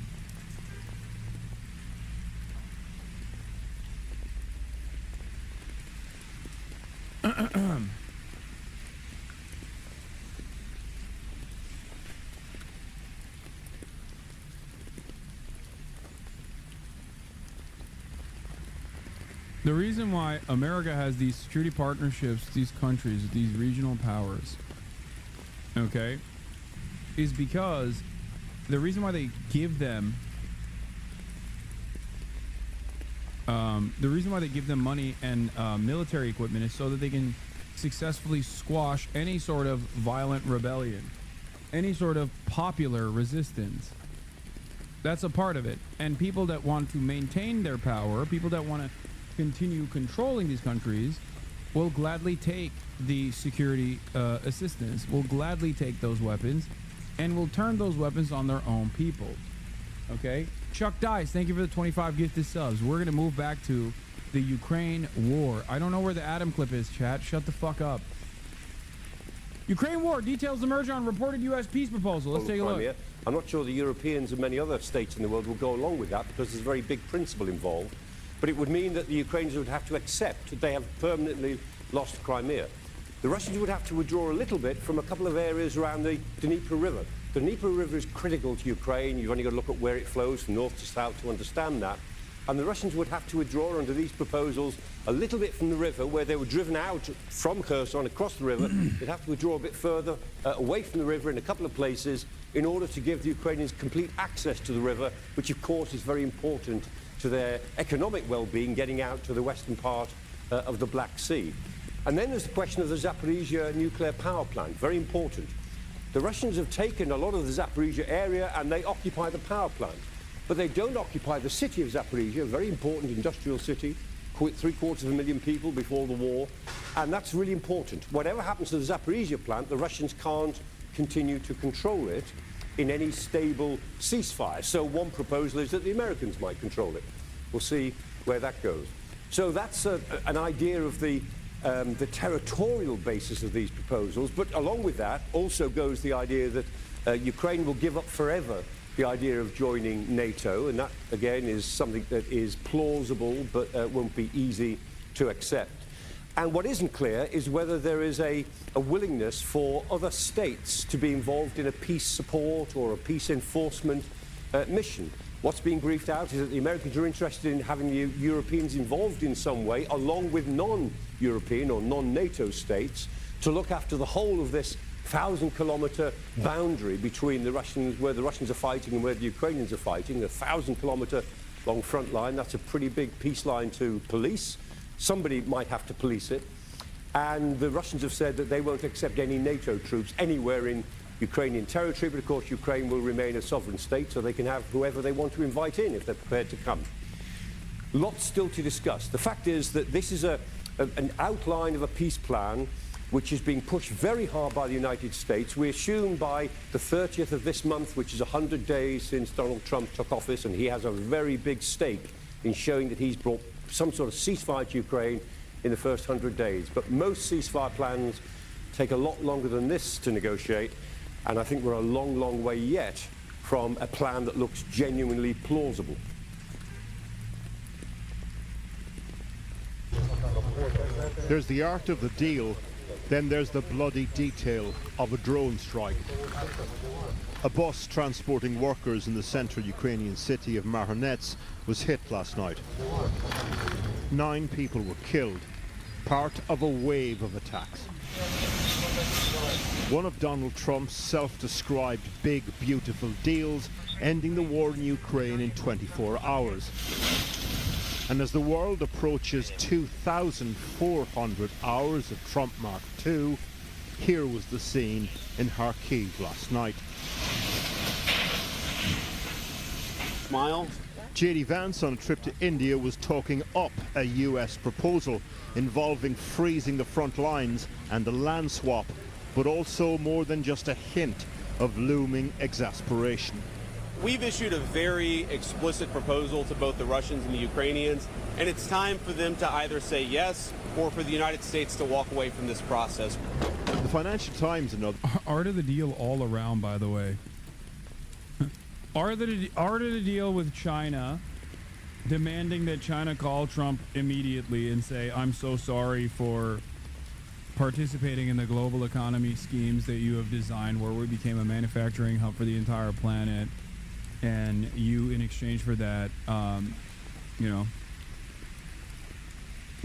The reason why America has these security partnerships, these countries, these regional powers, okay, is because the reason why they give them money and military equipment is so that they can successfully squash any sort of violent rebellion, any sort of popular resistance. That's a part of it. And people that want to maintain their power, people that want to continue controlling these countries, will gladly take the security assistance, will gladly take those weapons, and will turn those weapons on their own people. Okay? Chuck Dice, thank you for the 25 gifted subs. We're going to move back to the Ukraine war. I don't know where the Adam clip is, chat. Shut the fuck up. Ukraine war. Details emerge on reported U.S. peace proposal. Let's take a look. I'm not sure the Europeans and many other states in the world will go along with that because there's a very big principle involved. But it would mean that the Ukrainians would have to accept that they have permanently lost Crimea. The Russians would have to withdraw a little bit from a couple of areas around the Dnieper River. The Dnieper River is critical to Ukraine. You've only got to look at where it flows from north to south to understand that. And the Russians would have to withdraw under these proposals a little bit from the river where they were driven out from Kherson across the river. They'd have to withdraw a bit further away from the river in a couple of places in order to give the Ukrainians complete access to the river, which of course is very important to their economic well-being, getting out to the western part of the Black Sea. And then there's the question of the Zaporizhia nuclear power plant, very important. The Russians have taken a lot of the Zaporizhia area and they occupy the power plant. But they don't occupy the city of Zaporizhia, a very important industrial city, 750,000 people before the war, and that's really important. Whatever happens to the Zaporizhia plant, the Russians can't continue to control it in any stable ceasefire. So one proposal is that the Americans might control it. We'll see where that goes. So that's an idea of the territorial basis of these proposals, but along with that also goes the idea that Ukraine will give up forever the idea of joining NATO, and that again is something that is plausible but won't be easy to accept. And what isn't clear is whether there is a willingness for other states to be involved in a peace support or a peace enforcement mission. What's being briefed out is that the Americans are interested in having the Europeans involved in some way, along with non-European or non-NATO states, to look after the whole of this 1,000-kilometre boundary between the Russians, where the Russians are fighting and where the Ukrainians are fighting, a 1,000-kilometre long front line. That's a pretty big peace line to police. Somebody might have to police it. And the Russians have said that they won't accept any NATO troops anywhere in Ukrainian territory, but of course Ukraine will remain a sovereign state, so they can have whoever they want to invite in if they're prepared to come. Lots still to discuss. The fact is that this is an outline of a peace plan which is being pushed very hard by the United States. We assume by the 30th of this month, which is 100 days since Donald Trump took office, and he has a very big stake in showing that he's brought some sort of ceasefire to Ukraine in the first 100 days. But most ceasefire plans take a lot longer than this to negotiate, and I think we're a long, long way yet from a plan that looks genuinely plausible. There's the art of the deal, then there's the bloody detail of a drone strike. A bus transporting workers in the central Ukrainian city of Marhanets was hit last night. 9 people were killed, part of a wave of attacks. One of Donald Trump's self-described big, beautiful deals, ending the war in Ukraine in 24 hours. And as the world approaches 2,400 hours of Trump Mark II, here was the scene in Kharkiv last night. Smile. J.D. Vance on a trip to India was talking up a US proposal involving freezing the front lines and the land swap, but also more than just a hint of looming exasperation. We've issued a very explicit proposal to both the Russians and the Ukrainians, and it's time for them to either say yes or for the United States to walk away from this process. The Financial Times and other... Art of the deal all around, by the way. Art of the deal with China, demanding that China call Trump immediately and say, I'm so sorry for participating in the global economy schemes that you have designed where we became a manufacturing hub for the entire planet. And you, in exchange for that, you know,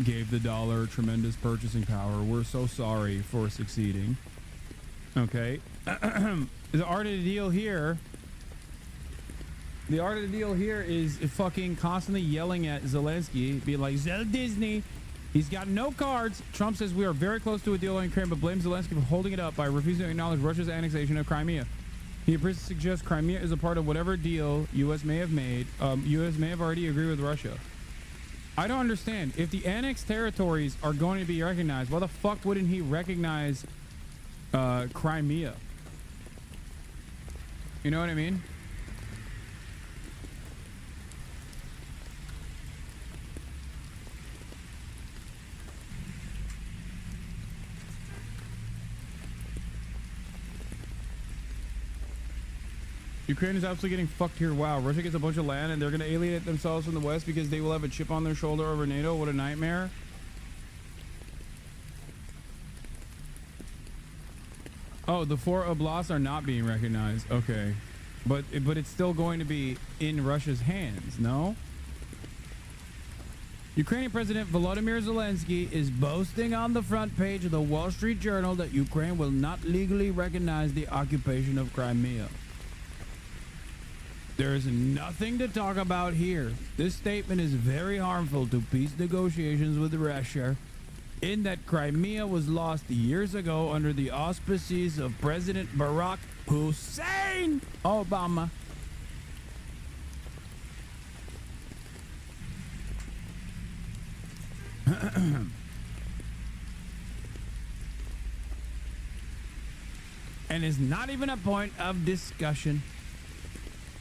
gave the dollar tremendous purchasing power. We're so sorry for succeeding. Okay. The art of the deal here. The art of the deal here is fucking constantly yelling at Zelensky, being like, Zel Disney. He's got no cards. Trump says we are very close to a deal on Ukraine, but blames Zelensky for holding it up by refusing to acknowledge Russia's annexation of Crimea. He suggests Crimea is a part of whatever deal U.S. may have made. U.S. may have already agreed with Russia. I don't understand. If the annexed territories are going to be recognized, why the fuck wouldn't he recognize Crimea? You know what I mean? Ukraine is absolutely getting fucked here. Wow, Russia gets a bunch of land and they're going to alienate themselves from the West because they will have a chip on their shoulder over NATO. What a nightmare. Oh, the 4 oblasts are not being recognized. Okay. But it's still going to be in Russia's hands, no? Ukrainian President Volodymyr Zelensky is boasting on the front page of the Wall Street Journal that Ukraine will not legally recognize the occupation of Crimea. There is nothing to talk about here. This statement is very harmful to peace negotiations with Russia, in that Crimea was lost years ago under the auspices of President Barack Hussein Obama. And is not even a point of discussion.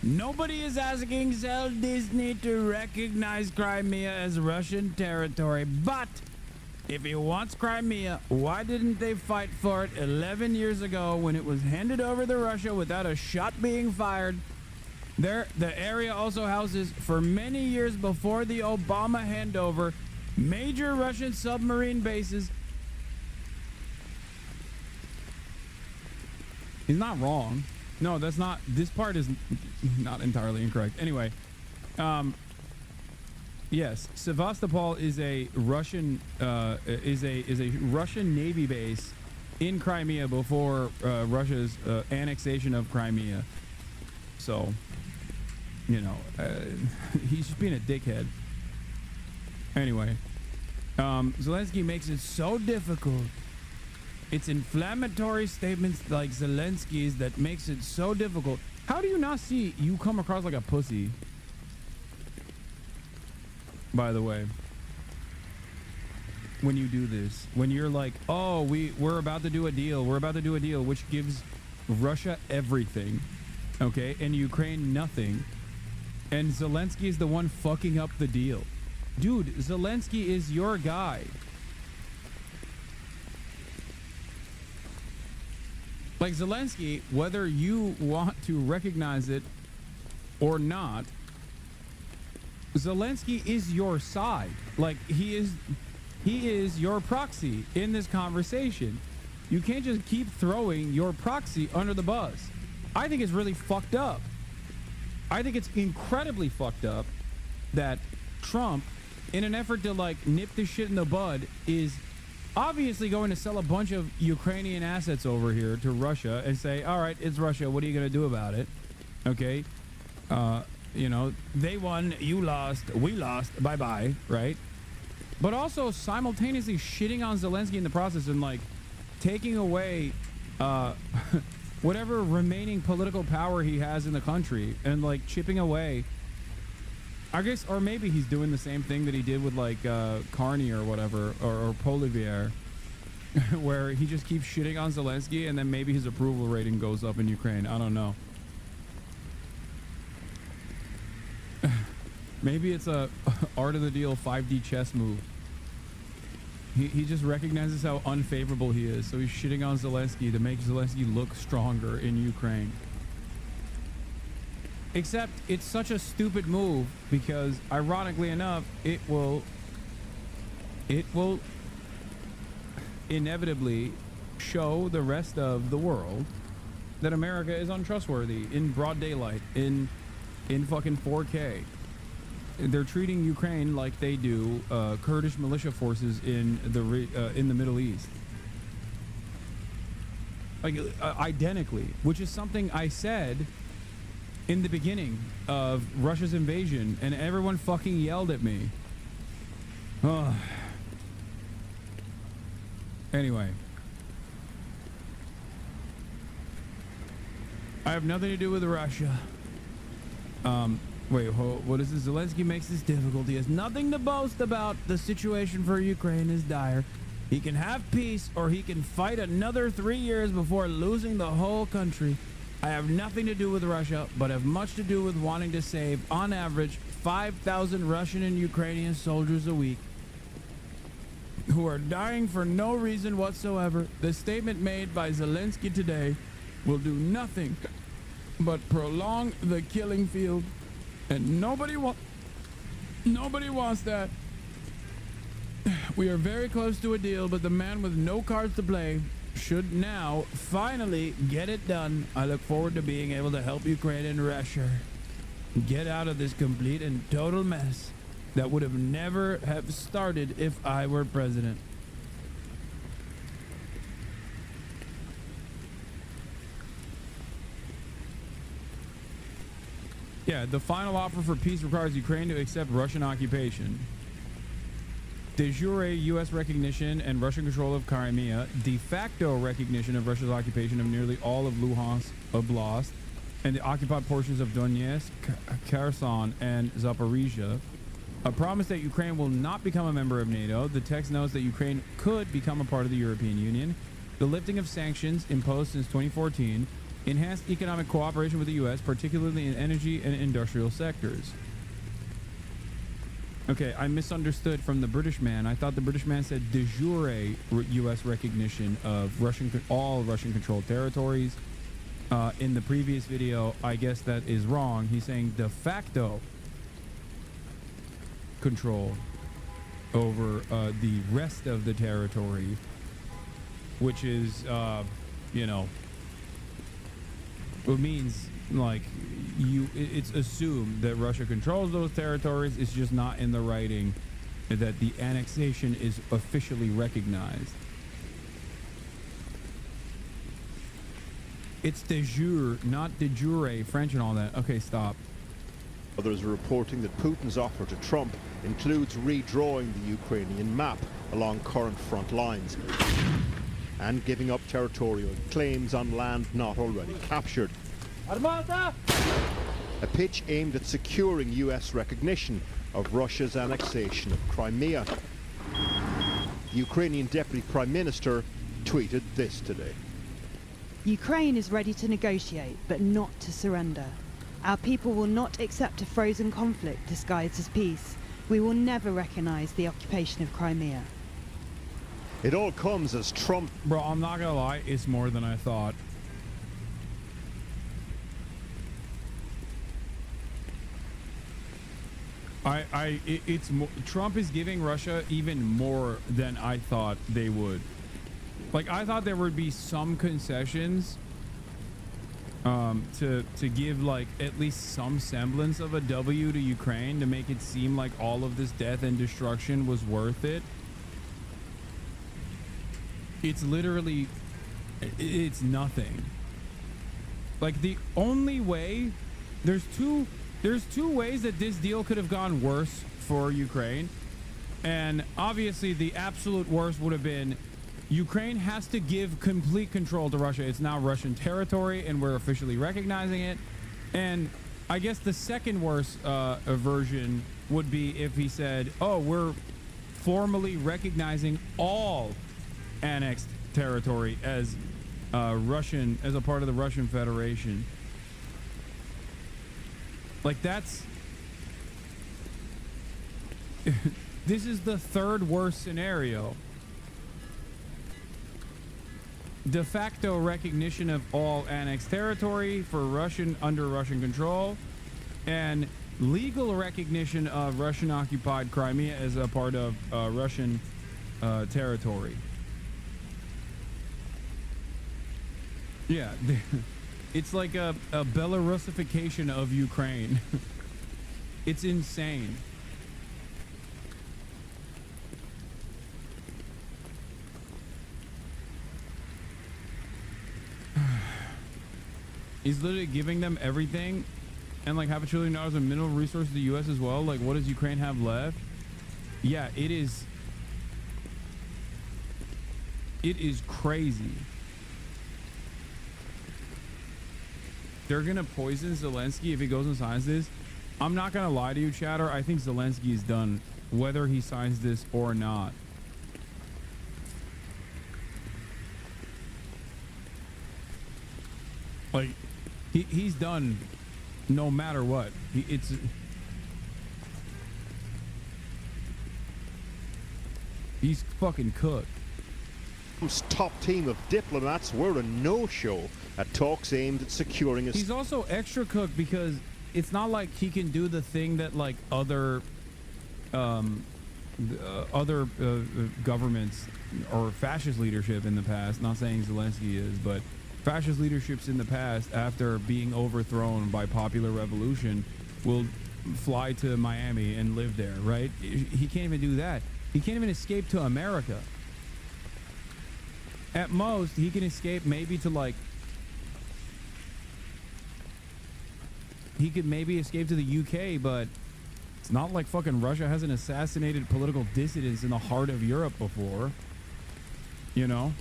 Nobody is asking Zel Disney to recognize Crimea as Russian territory, but if he wants Crimea, why didn't they fight for it 11 years ago when it was handed over to Russia without a shot being fired? The area also houses, for many years before the Obama handover, major Russian submarine bases. He's not wrong. No, that's not. This part is not entirely incorrect. Anyway, yes, Sevastopol is a Russian Russian Navy base in Crimea before Russia's annexation of Crimea. So, you know, he's just being a dickhead. Anyway, Zelensky makes it so difficult. It's inflammatory statements like Zelensky's that makes it so difficult. How do you not see you come across like a pussy? by the way, when you do this, when you're like, oh, we're about to do a deal, which gives Russia everything, okay, and Ukraine nothing, and Zelensky is the one fucking up the deal. Dude, Zelensky is your guy. Like, Zelensky, whether you want to recognize it or not, Zelensky is your side. Like, he is your proxy in this conversation. You can't just keep throwing your proxy under the bus. I think it's really fucked up. I think it's incredibly fucked up that Trump, in an effort to like nip this shit in the bud, is obviously going to sell a bunch of Ukrainian assets over here to Russia and say, all right, it's Russia, what are you going to do about it? Okay, you know, they won, you lost, we lost, bye-bye, right? But also simultaneously shitting on Zelensky in the process and like taking away whatever remaining political power he has in the country and like chipping away, I guess, or maybe he's doing the same thing that he did with like Carney or whatever, or Polivier, where he just keeps shitting on Zelensky and then maybe his approval rating goes up in Ukraine. I don't know. Maybe it's a art of the deal 5D chess move. He just recognizes how unfavorable he is, so he's shitting on Zelensky to make Zelensky look stronger in Ukraine. Except it's such a stupid move because, ironically enough, it will inevitably show the rest of the world that America is untrustworthy in broad daylight, in fucking 4K. They're treating Ukraine like they do Kurdish militia forces in the Middle East, like identically, which is something I said in the beginning of Russia's invasion, and everyone fucking yelled at me. Anyway, I have nothing to do with Russia. Wait, what is this? Zelensky makes this difficult. He has nothing to boast about. The situation for Ukraine is dire. He can have peace, or he can fight another 3 years before losing the whole country. I have nothing to do with Russia, but have much to do with wanting to save, on average, 5,000 Russian and Ukrainian soldiers a week who are dying for no reason whatsoever. The statement made by Zelensky today will do nothing but prolong the killing field. And nobody wants that. We are very close to a deal, but the man with no cards to play should now finally get it done. I look forward to being able to help Ukraine and Russia get out of this complete and total mess that would have never have started if I were president. Yeah, the final offer for peace requires Ukraine to accept Russian occupation. De jure U.S. recognition and Russian control of Crimea, de facto recognition of Russia's occupation of nearly all of Luhansk Oblast and the occupied portions of Donetsk, Kherson, and Zaporizhia. A promise that Ukraine will not become a member of NATO. The text notes that Ukraine could become a part of the European Union. The lifting of sanctions imposed since 2014. Enhanced economic cooperation with the U.S., particularly in energy and industrial sectors. Okay, I misunderstood from the British man. I thought the British man said de jure U.S. recognition of all Russian-controlled territories. In the previous video, I guess that is wrong. He's saying de facto control over the rest of the territory, which is, you know, it means like it's assumed that Russia controls those territories. It's just not in the writing that the annexation is officially recognized. It's de jure, not de jure, French and all that. Okay, stop. Others are reporting that Putin's offer to Trump includes redrawing the Ukrainian map along current front lines and giving up territorial claims on land not already captured. a pitch aimed at securing US recognition of Russia's annexation of Crimea. The Ukrainian Deputy Prime Minister tweeted this today. Ukraine is ready to negotiate, but not to surrender. Our people will not accept a frozen conflict disguised as peace. We will never recognize the occupation of Crimea. It all comes as Trump... Bro, I'm not gonna lie, it's more than I thought. Trump is giving Russia even more than I thought they would. Like, I thought there would be some concessions to give, like, at least some semblance of a W to Ukraine to make it seem like all of this death and destruction was worth it. It's literally, it's nothing. Like, the only way, there's two ways that this deal could have gone worse for Ukraine. And obviously the absolute worst would have been Ukraine has to give complete control to Russia. It's now Russian territory and we're officially recognizing it. And I guess the second worst version would be if he said, oh, we're formally recognizing all annexed territory as Russian, as a part of the Russian Federation. Like, that's this is the third worst scenario. De facto recognition of all annexed territory for Russian, under Russian control, and legal recognition of Russian occupied Crimea as a part of Russian territory. Yeah, it's like a Belarusification of Ukraine. It's insane. He's literally giving them everything and like $500 billion in mineral resources to the US as well. Like, what does Ukraine have left? Yeah, it is crazy. They're gonna poison Zelensky if he goes and signs this. I'm not gonna lie to you, chatter. I think Zelensky is done, whether he signs this or not. Like, he's done no matter what. He's fucking cooked. Top team of diplomats were a no-show at talks aimed at securing He's also extra cooked because it's not like he can do the thing that like other governments or fascist leadership in the past, not saying Zelensky is, but fascist leaderships in the past, after being overthrown by popular revolution, will fly to Miami and live there, right? He can't even do that. He can't even escape to America. At most, he can escape maybe to like... He could maybe escape to the UK, but it's not like fucking Russia hasn't assassinated political dissidents in the heart of Europe before. You know?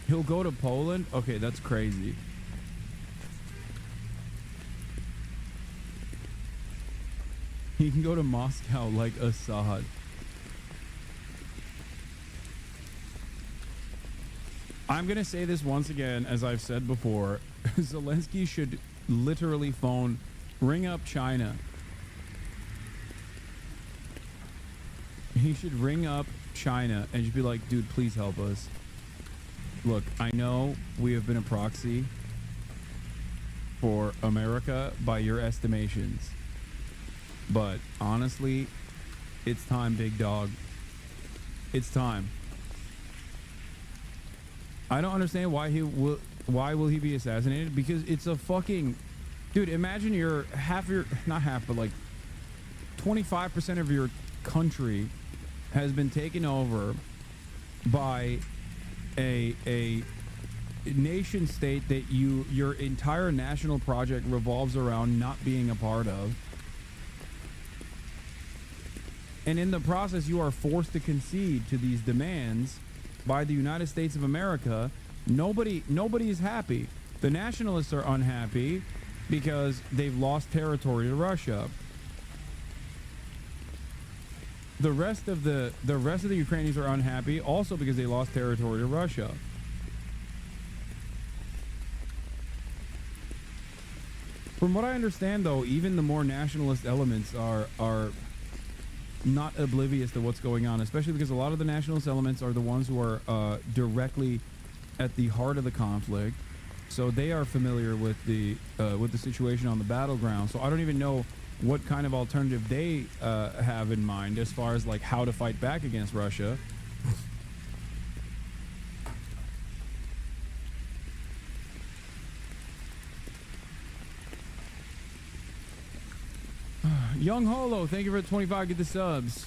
He'll go to Poland? Okay, that's crazy. He can go to Moscow like Assad. I'm gonna say this once again, as I've said before. Zelensky should literally ring up China. He should ring up China and just be like, dude, please help us. Look, I know we have been a proxy for America by your estimations, but honestly, it's time, big dog. It's time. I don't understand why will he be assassinated? Because it's a fucking... Dude, imagine you're not half, but like 25% of your country has been taken over by a nation state that your entire national project revolves around not being a part of. And in the process, you are forced to concede to these demands by the United States of America. Nobody is happy. The nationalists are unhappy. because they've lost territory to Russia. The rest of the Ukrainians are unhappy also because they lost territory to Russia. From what I understand, though, even the more nationalist elements are not oblivious to what's going on, especially because a lot of the nationalist elements are the ones who are directly at the heart of the conflict. So they are familiar with the situation on the battleground. So I don't even know what kind of alternative they have in mind as far as like how to fight back against Russia. Young Holo, thank you for the 25. Get the subs.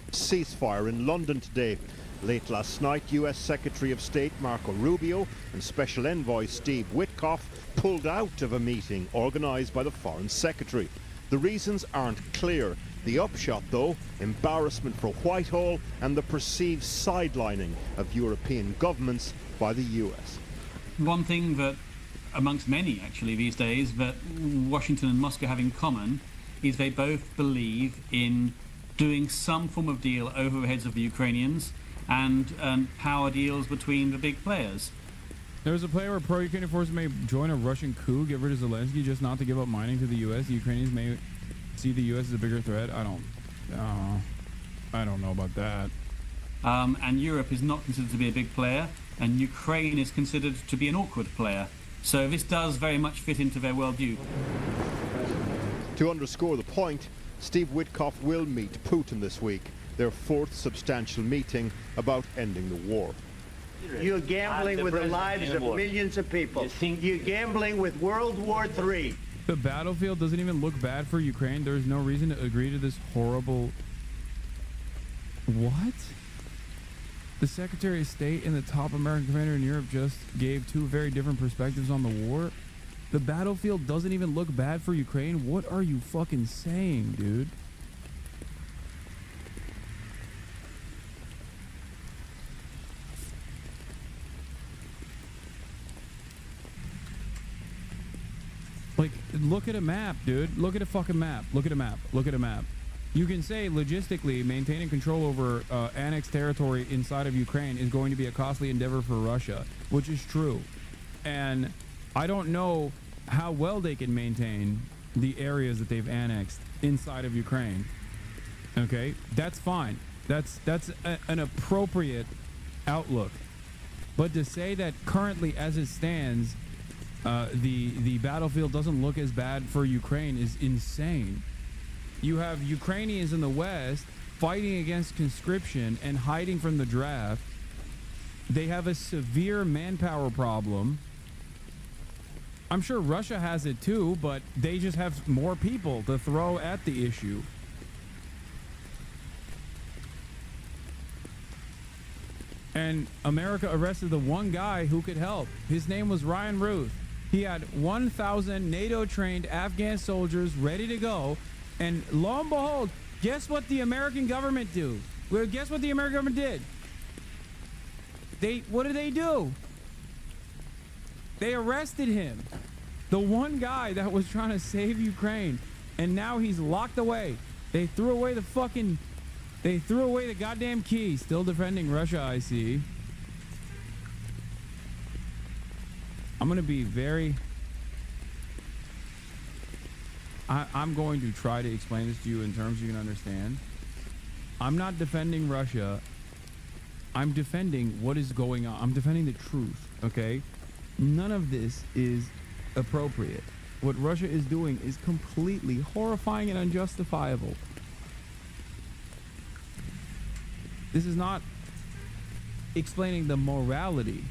Ceasefire in London today. Late last night, U.S. Secretary of State Marco Rubio and Special Envoy Steve Witkoff pulled out of a meeting organised by the Foreign Secretary. The reasons aren't clear. The upshot, though, embarrassment for Whitehall and the perceived sidelining of European governments by the U.S. One thing that, amongst many actually these days, that Washington and Moscow have in common is they both believe in doing some form of deal over the heads of the Ukrainians and power deals between the big players. There's a player where pro-Ukrainian forces may join a Russian coup, get rid of Zelensky just not to give up mining to the U.S. The Ukrainians may see the U.S. as a bigger threat. I don't know about that. And Europe is not considered to be a big player, and Ukraine is considered to be an awkward player. So this does very much fit into their worldview. To underscore the point, Steve Witkoff will meet Putin this week, their fourth substantial meeting about ending the war. You're gambling with the lives of millions of people. You're gambling with World War III. The battlefield doesn't even look bad for Ukraine. There's no reason to agree to this horrible... What? The Secretary of State and the top American commander in Europe just gave two very different perspectives on the war. The battlefield doesn't even look bad for Ukraine. What are you fucking saying, dude? Like, look at a map, dude. Look at a fucking map. Look at a map. Look at a map. You can say, logistically, maintaining control over annexed territory inside of Ukraine is going to be a costly endeavor for Russia, which is true. And I don't know how well they can maintain the areas that they've annexed inside of Ukraine. Okay? That's fine. That's an appropriate outlook. But to say that currently, as it stands, the battlefield doesn't look as bad for Ukraine is insane. You have Ukrainians in the West fighting against conscription and hiding from the draft. They have a severe manpower problem. I'm sure Russia has it too, but they just have more people to throw at the issue. And America arrested the one guy who could help. His name was Ryan Ruth. He had 1,000 NATO-trained Afghan soldiers ready to go. And lo and behold, guess what the American government do? Well, guess what the American government did? What did they do? They arrested him. The one guy that was trying to save Ukraine. And now he's locked away. They threw away the goddamn key. Still defending Russia, I see. I'm going to be very... I'm going to try to explain this to you in terms you can understand. I'm not defending Russia. I'm defending what is going on. I'm defending the truth, okay? None of this is appropriate. What Russia is doing is completely horrifying and unjustifiable. This is not explaining the morality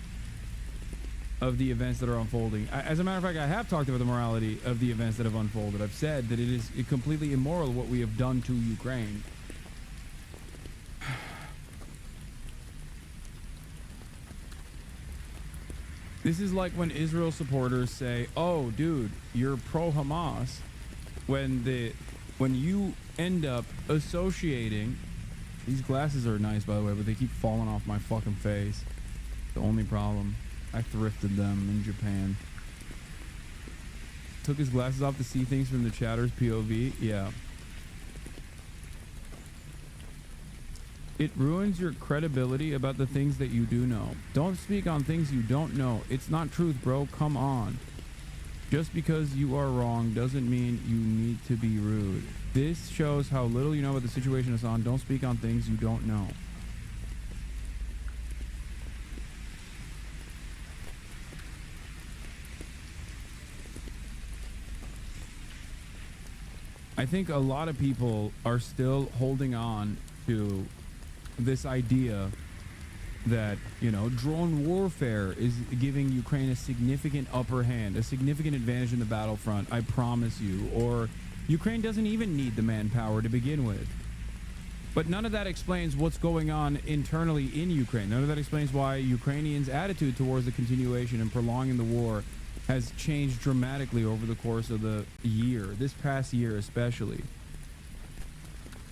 of the events that are unfolding. As a matter of fact, I have talked about the morality of the events that have unfolded. I've said that it is completely immoral what we have done to Ukraine. This is like when Israel supporters say, "Oh, dude, you're pro-Hamas," when you end up associating. These glasses are nice, by the way, but they keep falling off my fucking face. The only problem. I thrifted them in Japan. took his glasses off to see things from the chatter's POV. Yeah. It ruins your credibility about the things that you do know. Don't speak on things you don't know. It's not truth, bro. Come on. Just because you are wrong doesn't mean you need to be rude. This shows how little you know about the situation, Hasan. Don't speak on things you don't know. I think a lot of people are still holding on to this idea that, you know, drone warfare is giving Ukraine a significant upper hand, a significant advantage in the battlefront, I promise you, or Ukraine doesn't even need the manpower to begin with. But none of that explains what's going on internally in Ukraine. None of that explains why Ukrainians' attitude towards the continuation and prolonging the war has changed dramatically over the course of the year, this past year especially.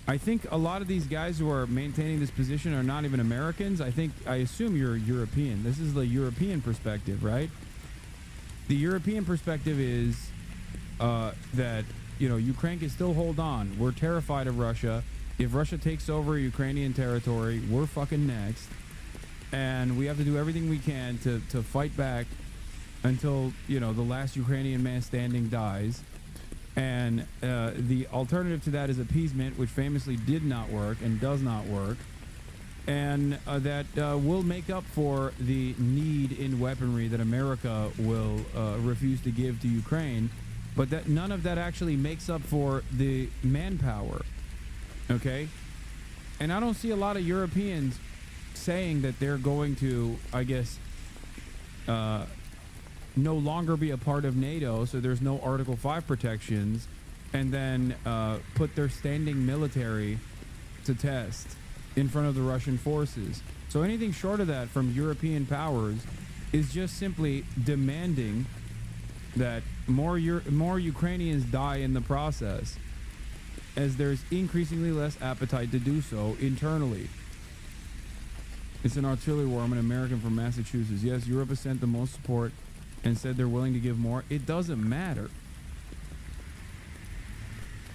I think a lot of these guys who are maintaining this position are not even Americans. I assume you're European. This is the European perspective, right? The European perspective is that, you know, Ukraine can still hold on. We're terrified of Russia. If Russia takes over Ukrainian territory, we're fucking next. And we have to do everything we can to fight back until, you know, the last Ukrainian man standing dies. And the alternative to that is appeasement, which famously did not work and does not work. And that will make up for the need in weaponry that America will refuse to give to Ukraine. But that none of that actually makes up for the manpower. Okay? And I don't see a lot of Europeans saying that they're going to, I guess, no longer be a part of NATO, so there's no Article 5 protections, and then put their standing military to test in front of the Russian forces. So anything short of that from European powers is just simply demanding that more Ukrainians die in the process, as there's increasingly less appetite to do so internally. It's an artillery war. I'm an American from Massachusetts. Yes, Europe has sent the most support and said they're willing to give more. It doesn't matter.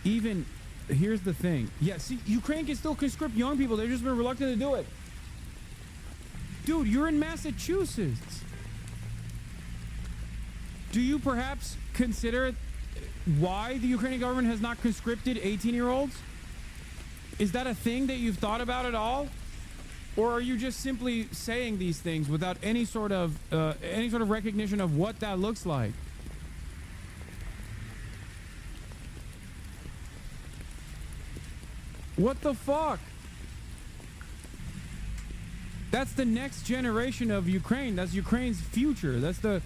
Even, here's the thing. Yeah, see, Ukraine can still conscript young people. They've just been reluctant to do it. Dude, you're in Massachusetts. Do you perhaps consider why the Ukrainian government has not conscripted 18-year-olds? Is that a thing that you've thought about at all? Or are you just simply saying these things without any sort of recognition of what that looks like? What the fuck? That's the next generation of Ukraine. That's Ukraine's future. That's the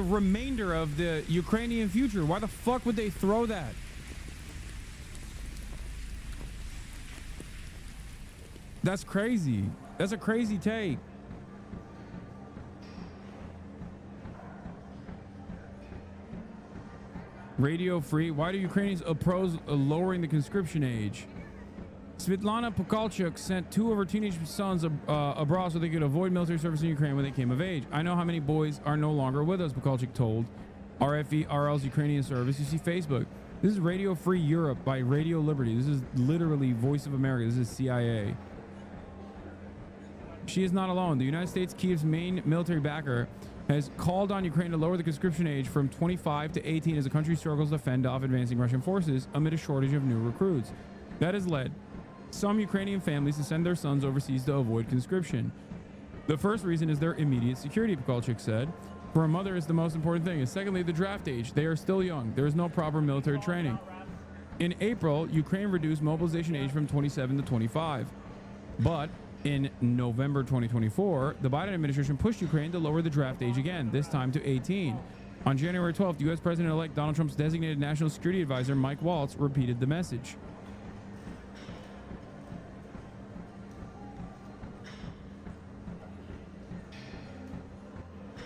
remainder of the Ukrainian future. Why the fuck would they throw that? That's crazy. That's a crazy take. Radio Free. Why do Ukrainians oppose lowering the conscription age? Svetlana Pokalchuk sent 2 of her teenage sons abroad so they could avoid military service in Ukraine when they came of age. I know how many boys are no longer with us, Pokalchuk told RFE-RL's Ukrainian service. You see Facebook. This is Radio Free Europe by Radio Liberty. This is literally Voice of America. This is CIA. She is not alone. The United States, Kiev's main military backer, has called on Ukraine to lower the conscription age from 25 to 18 as the country struggles to fend off advancing Russian forces amid a shortage of new recruits. That has led some Ukrainian families to send their sons overseas to avoid conscription. The first reason is their immediate security, Pokalchuk said. For a mother, it's the most important thing. And secondly, the draft age. They are still young. There is no proper military training. In April, Ukraine reduced mobilization age from 27 to 25. But in November 2024, the Biden administration pushed Ukraine to lower the draft age again, this time to 18. On January 12th, U.S. President-elect Donald Trump's designated national security advisor, Mike Waltz, repeated the message.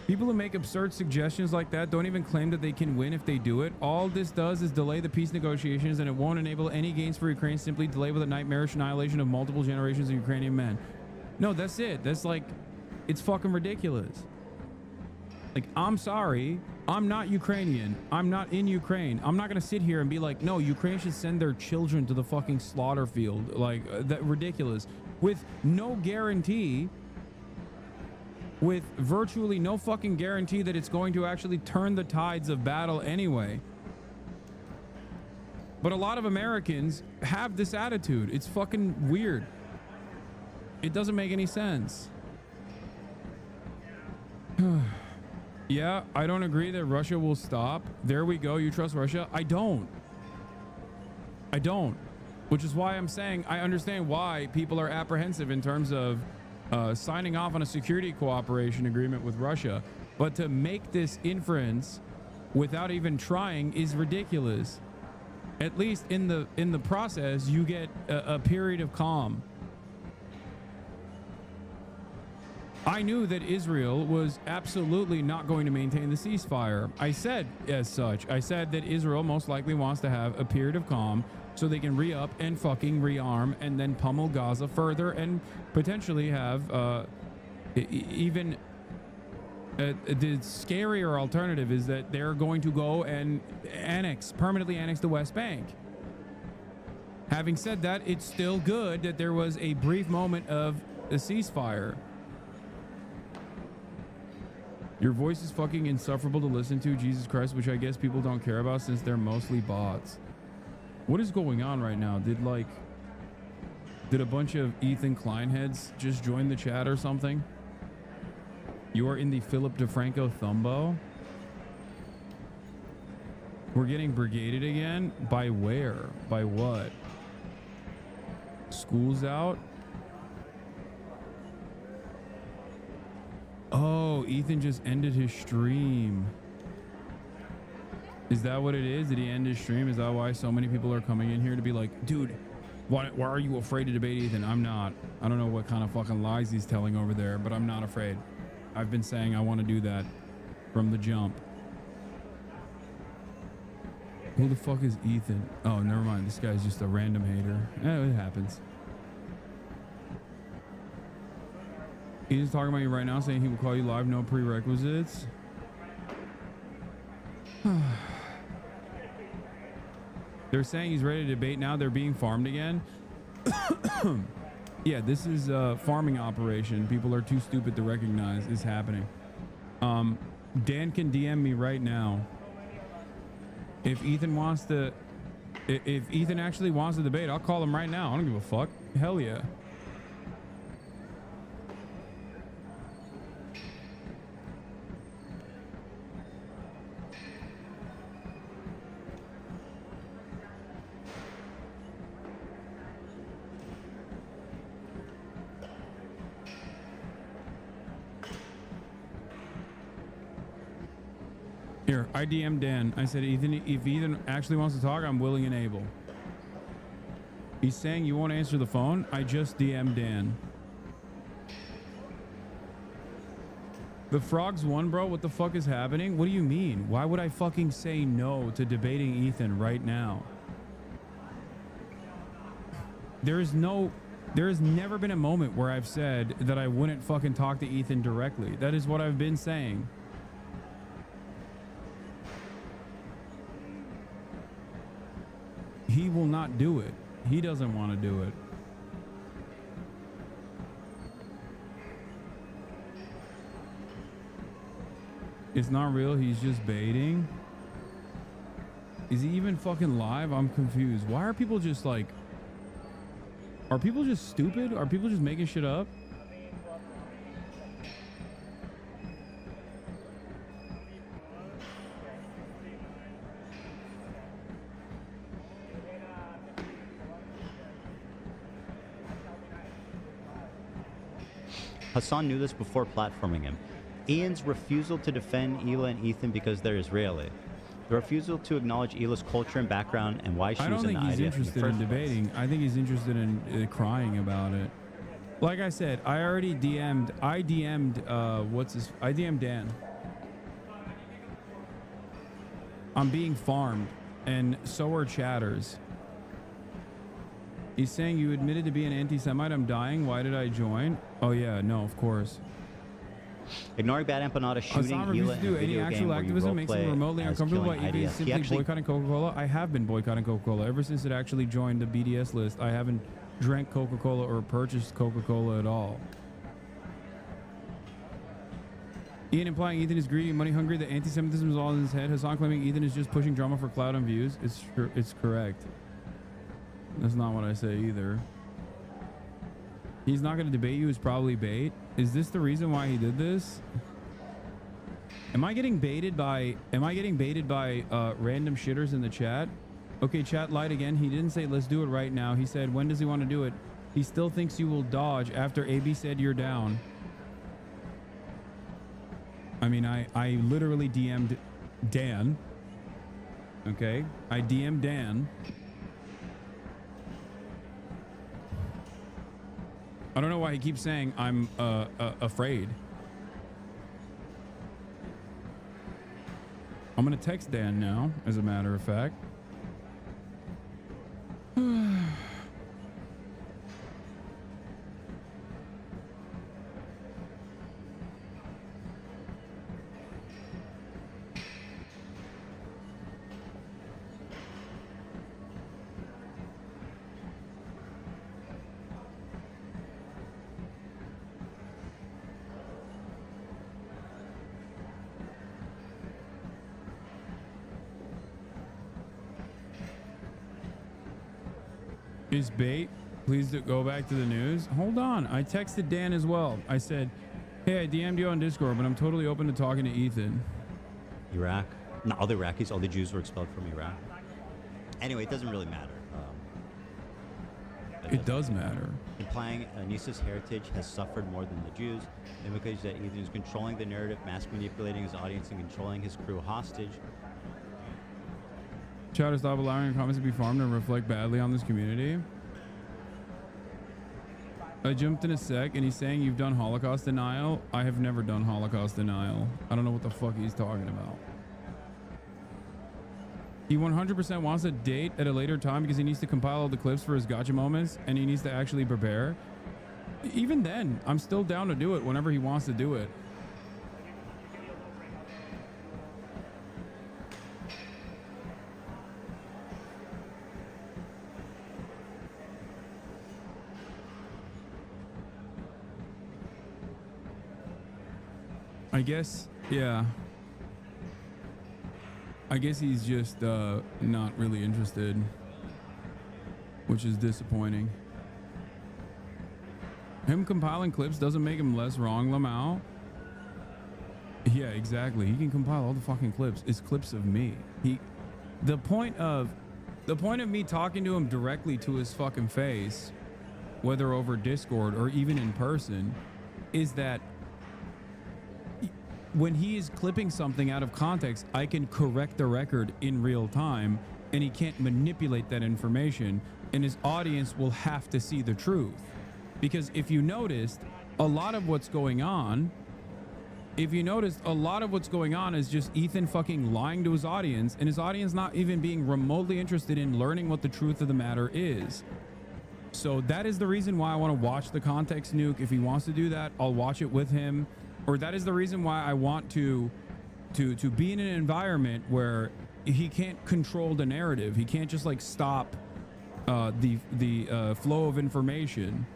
People who make absurd suggestions like that don't even claim that they can win if they do it. All this does is delay the peace negotiations, and it won't enable any gains for Ukraine, simply delay with a nightmarish annihilation of multiple generations of Ukrainian men. No, that's it. That's like, it's fucking ridiculous. Like, I'm sorry, I'm not Ukrainian. I'm not in Ukraine. I'm not gonna sit here and be like, no, Ukraine should send their children to the fucking slaughter field. Like, that ridiculous. With no guarantee, with virtually no fucking guarantee that it's going to actually turn the tides of battle anyway. But a lot of Americans have this attitude. It's fucking weird. It doesn't make any sense. Yeah, I don't agree that Russia will stop. There we go. You trust Russia? I don't. I don't. Which is why I'm saying I understand why people are apprehensive in terms of signing off on a security cooperation agreement with Russia. But to make this inference without even trying is ridiculous. At least in the process, you get a period of calm. I knew that Israel was absolutely not going to maintain the ceasefire. I said as such. I said that Israel most likely wants to have a period of calm so they can re-up and fucking rearm and then pummel Gaza further and potentially have even the scarier alternative is that they're going to go and permanently annex the West Bank. Having said that, it's still good that there was a brief moment of a ceasefire. Your voice is fucking insufferable to listen to, Jesus Christ, which I guess people don't care about since they're mostly bots. What is going on right now? Did a bunch of Ethan Klein heads just join the chat or something? You are in the Philip DeFranco Thumbo? We're getting brigaded again? By where? By what? School's out? Oh, Ethan just ended his stream. Is that what it is? Did he end his stream? Is that why so many people are coming in here to be like, dude, why are you afraid to debate Ethan? I'm not. I don't know what kind of fucking lies he's telling over there, but I'm not afraid. I've been saying I want to do that from the jump. Who the fuck is Ethan? Oh, never mind. This guy's just a random hater. It happens. He's talking about you right now, saying he will call you live, no prerequisites. They're saying he's ready to debate now. They're being farmed again. Yeah, this is a farming operation. People are too stupid to recognize is happening. Dan can DM me right now. If Ethan actually wants to debate, I'll call him right now. I don't give a fuck. Hell yeah. Here, I DM'd Dan. I said, Ethan, if Ethan actually wants to talk, I'm willing and able. He's saying you won't answer the phone. I just DM'd Dan. The frogs won, bro. What the fuck is happening? What do you mean? Why would I fucking say no to debating Ethan right now? There has never been a moment where I've said that I wouldn't fucking talk to Ethan directly. That is what I've been saying. He will not do it. He doesn't want to do it. It's not real. He's just baiting. Is he even fucking live? I'm confused. Why are people just like... Are people just stupid? Are people just making shit up? Hasan knew this before platforming him. Ian's refusal to defend Hila and Ethan because they're Israeli. The refusal to acknowledge Hila's culture and background and why she was in the IDF. I don't think he's interested in debating. I think he's interested in crying about it. Like I said, I already DM'd. I DM'd Dan. I'm being farmed, and so are chatters. He's saying you admitted to be an anti-Semite. I'm dying. Why did I join? Oh yeah, no, of course. Ignoring bad empanada, shooting Hassan Hila refuses to in do a any video actual game where you activism, makes him roleplay remotely as uncomfortable by killing even IDF. He simply actually boycotting Coca-Cola. I have been boycotting Coca-Cola ever since it actually joined the BDS list. I haven't drank Coca-Cola or purchased Coca-Cola at all. Ian implying Ethan is greedy and money hungry, that anti-Semitism is all in his head. Hassan claiming Ethan is just pushing drama for clout and views. It's correct. That's not what I say either. He's not going to debate you is probably bait. Is this the reason why he did this? Am I getting baited by random shitters in the chat? Okay, chat lied again. He didn't say let's do it right now. He said when does he want to do it? He still thinks you will dodge after AB said you're down. I mean, I literally DM'd Dan. Okay, I DM'd Dan. I don't know why he keeps saying I'm afraid. I'm gonna text Dan now, as a matter of fact. Is bait? Please go back to the news. Hold on. I texted Dan as well. I said, hey, I DM'd you on Discord, but I'm totally open to talking to Ethan. Iraq. No, all the Iraqis, all the Jews were expelled from Iraq. Anyway, it doesn't really matter. It does matter. Implying Anissa's heritage has suffered more than the Jews. It implies that Ethan is controlling the narrative, mass manipulating his audience, and controlling his crew hostage. Try to stop allowing your comments to be farmed and reflect badly on this community. I jumped in a sec and he's saying you've done Holocaust denial. I have never done Holocaust denial. I don't know what the fuck he's talking about. He 100% wants a date at a later time because he needs to compile all the clips for his gotcha moments and he needs to actually prepare. Even then, I'm still down to do it whenever he wants to do it. I guess, yeah. I guess he's just not really interested, which is disappointing. Him compiling clips doesn't make him less wrong, Lamau. Yeah, exactly. He can compile all the fucking clips. It's clips of me. The point of me talking to him directly to his fucking face, whether over Discord or even in person, is that when he is clipping something out of context, I can correct the record in real time and he can't manipulate that information and his audience will have to see the truth. Because if you noticed, a lot of what's going on is just Ethan fucking lying to his audience and his audience not even being remotely interested in learning what the truth of the matter is. So that is the reason why I want to watch the context nuke. If he wants to do that, I'll watch it with him. Or that is the reason why I want to be in an environment where he can't control the narrative. He can't just like stop the flow of information.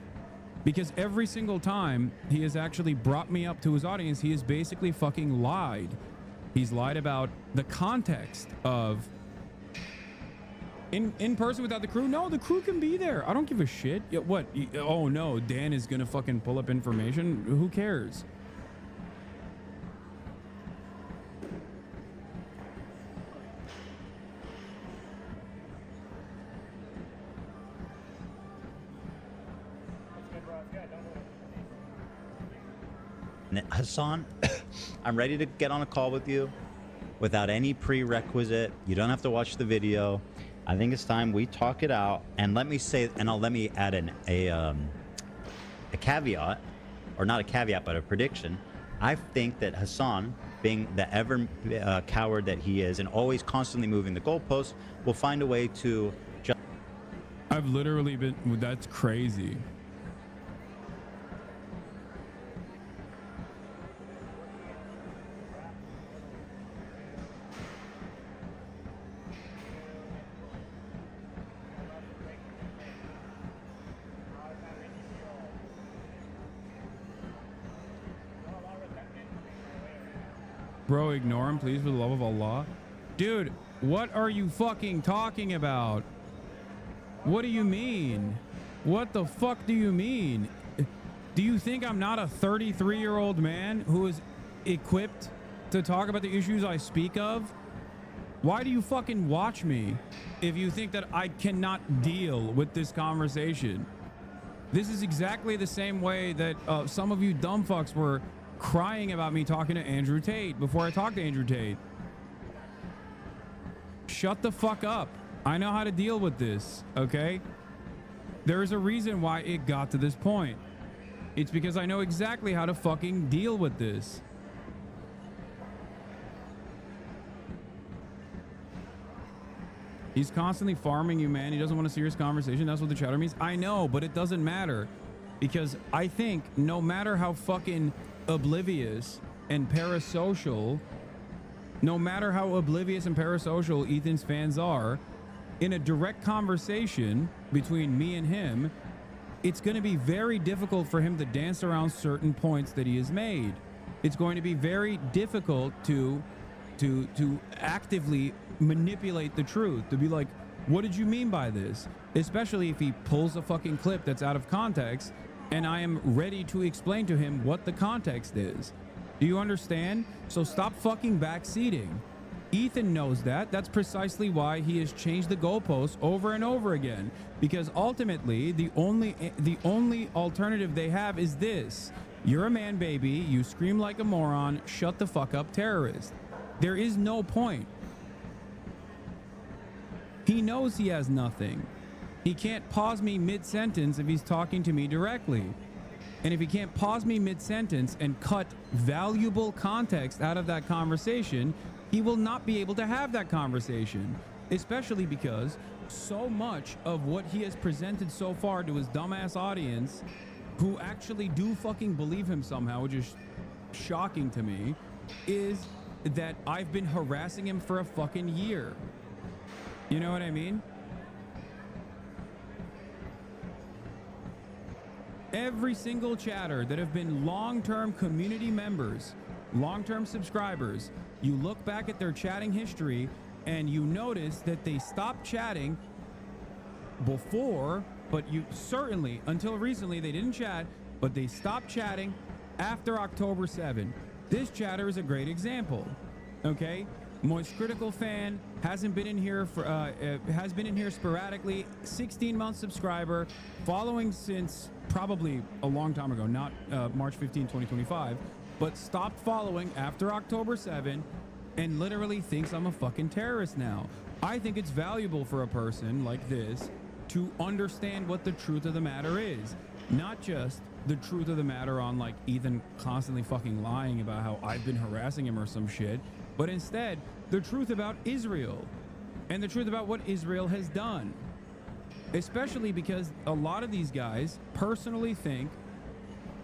Because every single time he has actually brought me up to his audience, he has basically fucking lied. He's lied about the context of in person without the crew. No, the crew can be there. I don't give a shit. What? Oh no, Dan is gonna fucking pull up information. Who cares? Hasan, I'm ready to get on a call with you without any prerequisite. You don't have to watch the video. I think it's time we talk it out. And let me say, let me add a caveat, or not a caveat, but a prediction. I think that Hasan, being the ever coward that he is and always constantly moving the goalposts, will find a way to just... I've literally been... That's crazy. Bro, ignore him, please, for the love of Allah. Dude, what are you fucking talking about? What do you mean? What the fuck do you mean? Do you think I'm not a 33-year-old man who is equipped to talk about the issues I speak of? Why do you fucking watch me if you think that I cannot deal with this conversation? This is exactly the same way that some of you dumb fucks were crying about me talking to Andrew Tate before I talked to Andrew Tate. Shut the fuck up. I know how to deal with this, okay? There is a reason why it got to this point. It's because I know exactly how to fucking deal with this. He's constantly farming you, man. He doesn't want a serious conversation. That's what the chatter means. I know, but it doesn't matter. Because I think no matter how fucking oblivious and parasocial, Ethan's fans are, in a direct conversation between me and him, it's going to be very difficult for him to dance around certain points that he has made. It's going to be very difficult to actively manipulate the truth, to be like, what did you mean by this? Especially if he pulls a fucking clip that's out of context and I am ready to explain to him what the context is. Do you understand? So stop fucking backseating. Ethan knows that. That's precisely why he has changed the goalposts over and over again. Because ultimately, the only alternative they have is this. You're a man, baby. You scream like a moron. Shut the fuck up, terrorist. There is no point. He knows he has nothing. He can't pause me mid-sentence if he's talking to me directly. And if he can't pause me mid-sentence and cut valuable context out of that conversation, he will not be able to have that conversation. Especially because so much of what he has presented so far to his dumbass audience, who actually do fucking believe him somehow, which is shocking to me, is that I've been harassing him for a fucking year. You know what I mean? Every single chatter that have been long-term community members, long-term subscribers, you look back at their chatting history and you notice that they stopped chatting before, but you certainly, until recently, they didn't chat, but they stopped chatting after October 7. This chatter is a great example, okay? Most critical fan hasn't been in here for has been in here sporadically, 16-month subscriber, following since probably a long time ago, not March 15, 2025, but stopped following after October 7 and literally thinks I'm a fucking terrorist now. I think it's valuable for a person like this to understand what the truth of the matter is, not just the truth of the matter on like Ethan constantly fucking lying about how I've been harassing him or some shit, but instead the truth about Israel and the truth about what Israel has done. Especially because a lot of these guys personally think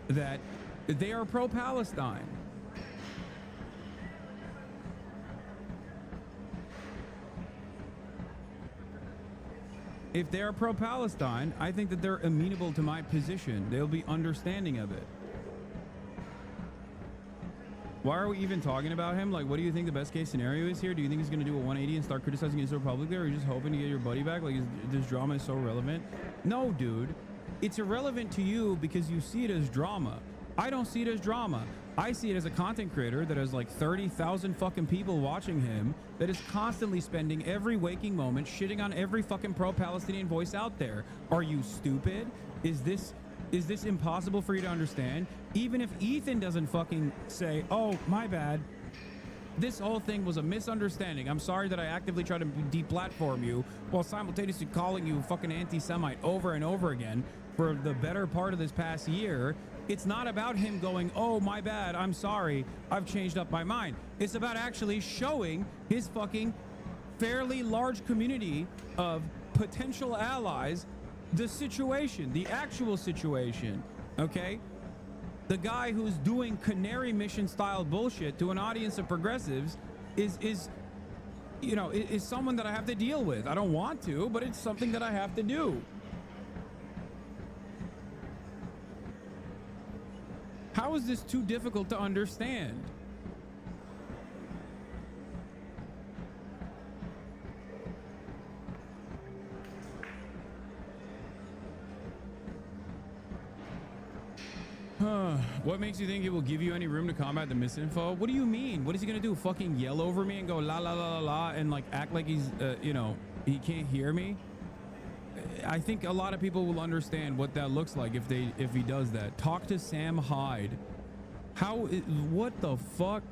that they are pro-Palestine. If they are pro-Palestine, I think that they're amenable to my position. They'll be understanding of it. Why are we even talking about him? Like, what do you think the best case scenario is here? Do you think he's going to do a 180 and start criticizing Israel publicly, or are you just hoping to get your buddy back? Like, this drama is so relevant? No, dude. It's irrelevant to you because you see it as drama. I don't see it as drama. I see it as a content creator that has like 30,000 fucking people watching him, that is constantly spending every waking moment shitting on every fucking pro-Palestinian voice out there. Are you stupid? Is this impossible for you to understand? Even if Ethan doesn't fucking say, oh, my bad, this whole thing was a misunderstanding. I'm sorry that I actively try to deplatform you while simultaneously calling you fucking anti-Semite over and over again for the better part of this past year. It's not about him going, oh, my bad, I'm sorry, I've changed up my mind. It's about actually showing his fucking fairly large community of potential allies the situation, the actual situation, okay? The guy who's doing canary mission style bullshit to an audience of progressives is someone that I have to deal with. I don't want to, but it's something that I have to do. How is this too difficult to understand? What makes you think he will give you any room to combat the misinfo? What do you mean? What is he gonna do? Fucking yell over me and go la la la la la and like act like he's you know, he can't hear me? I think a lot of people will understand what that looks like if he does that. Talk to Sam Hyde. What the fuck?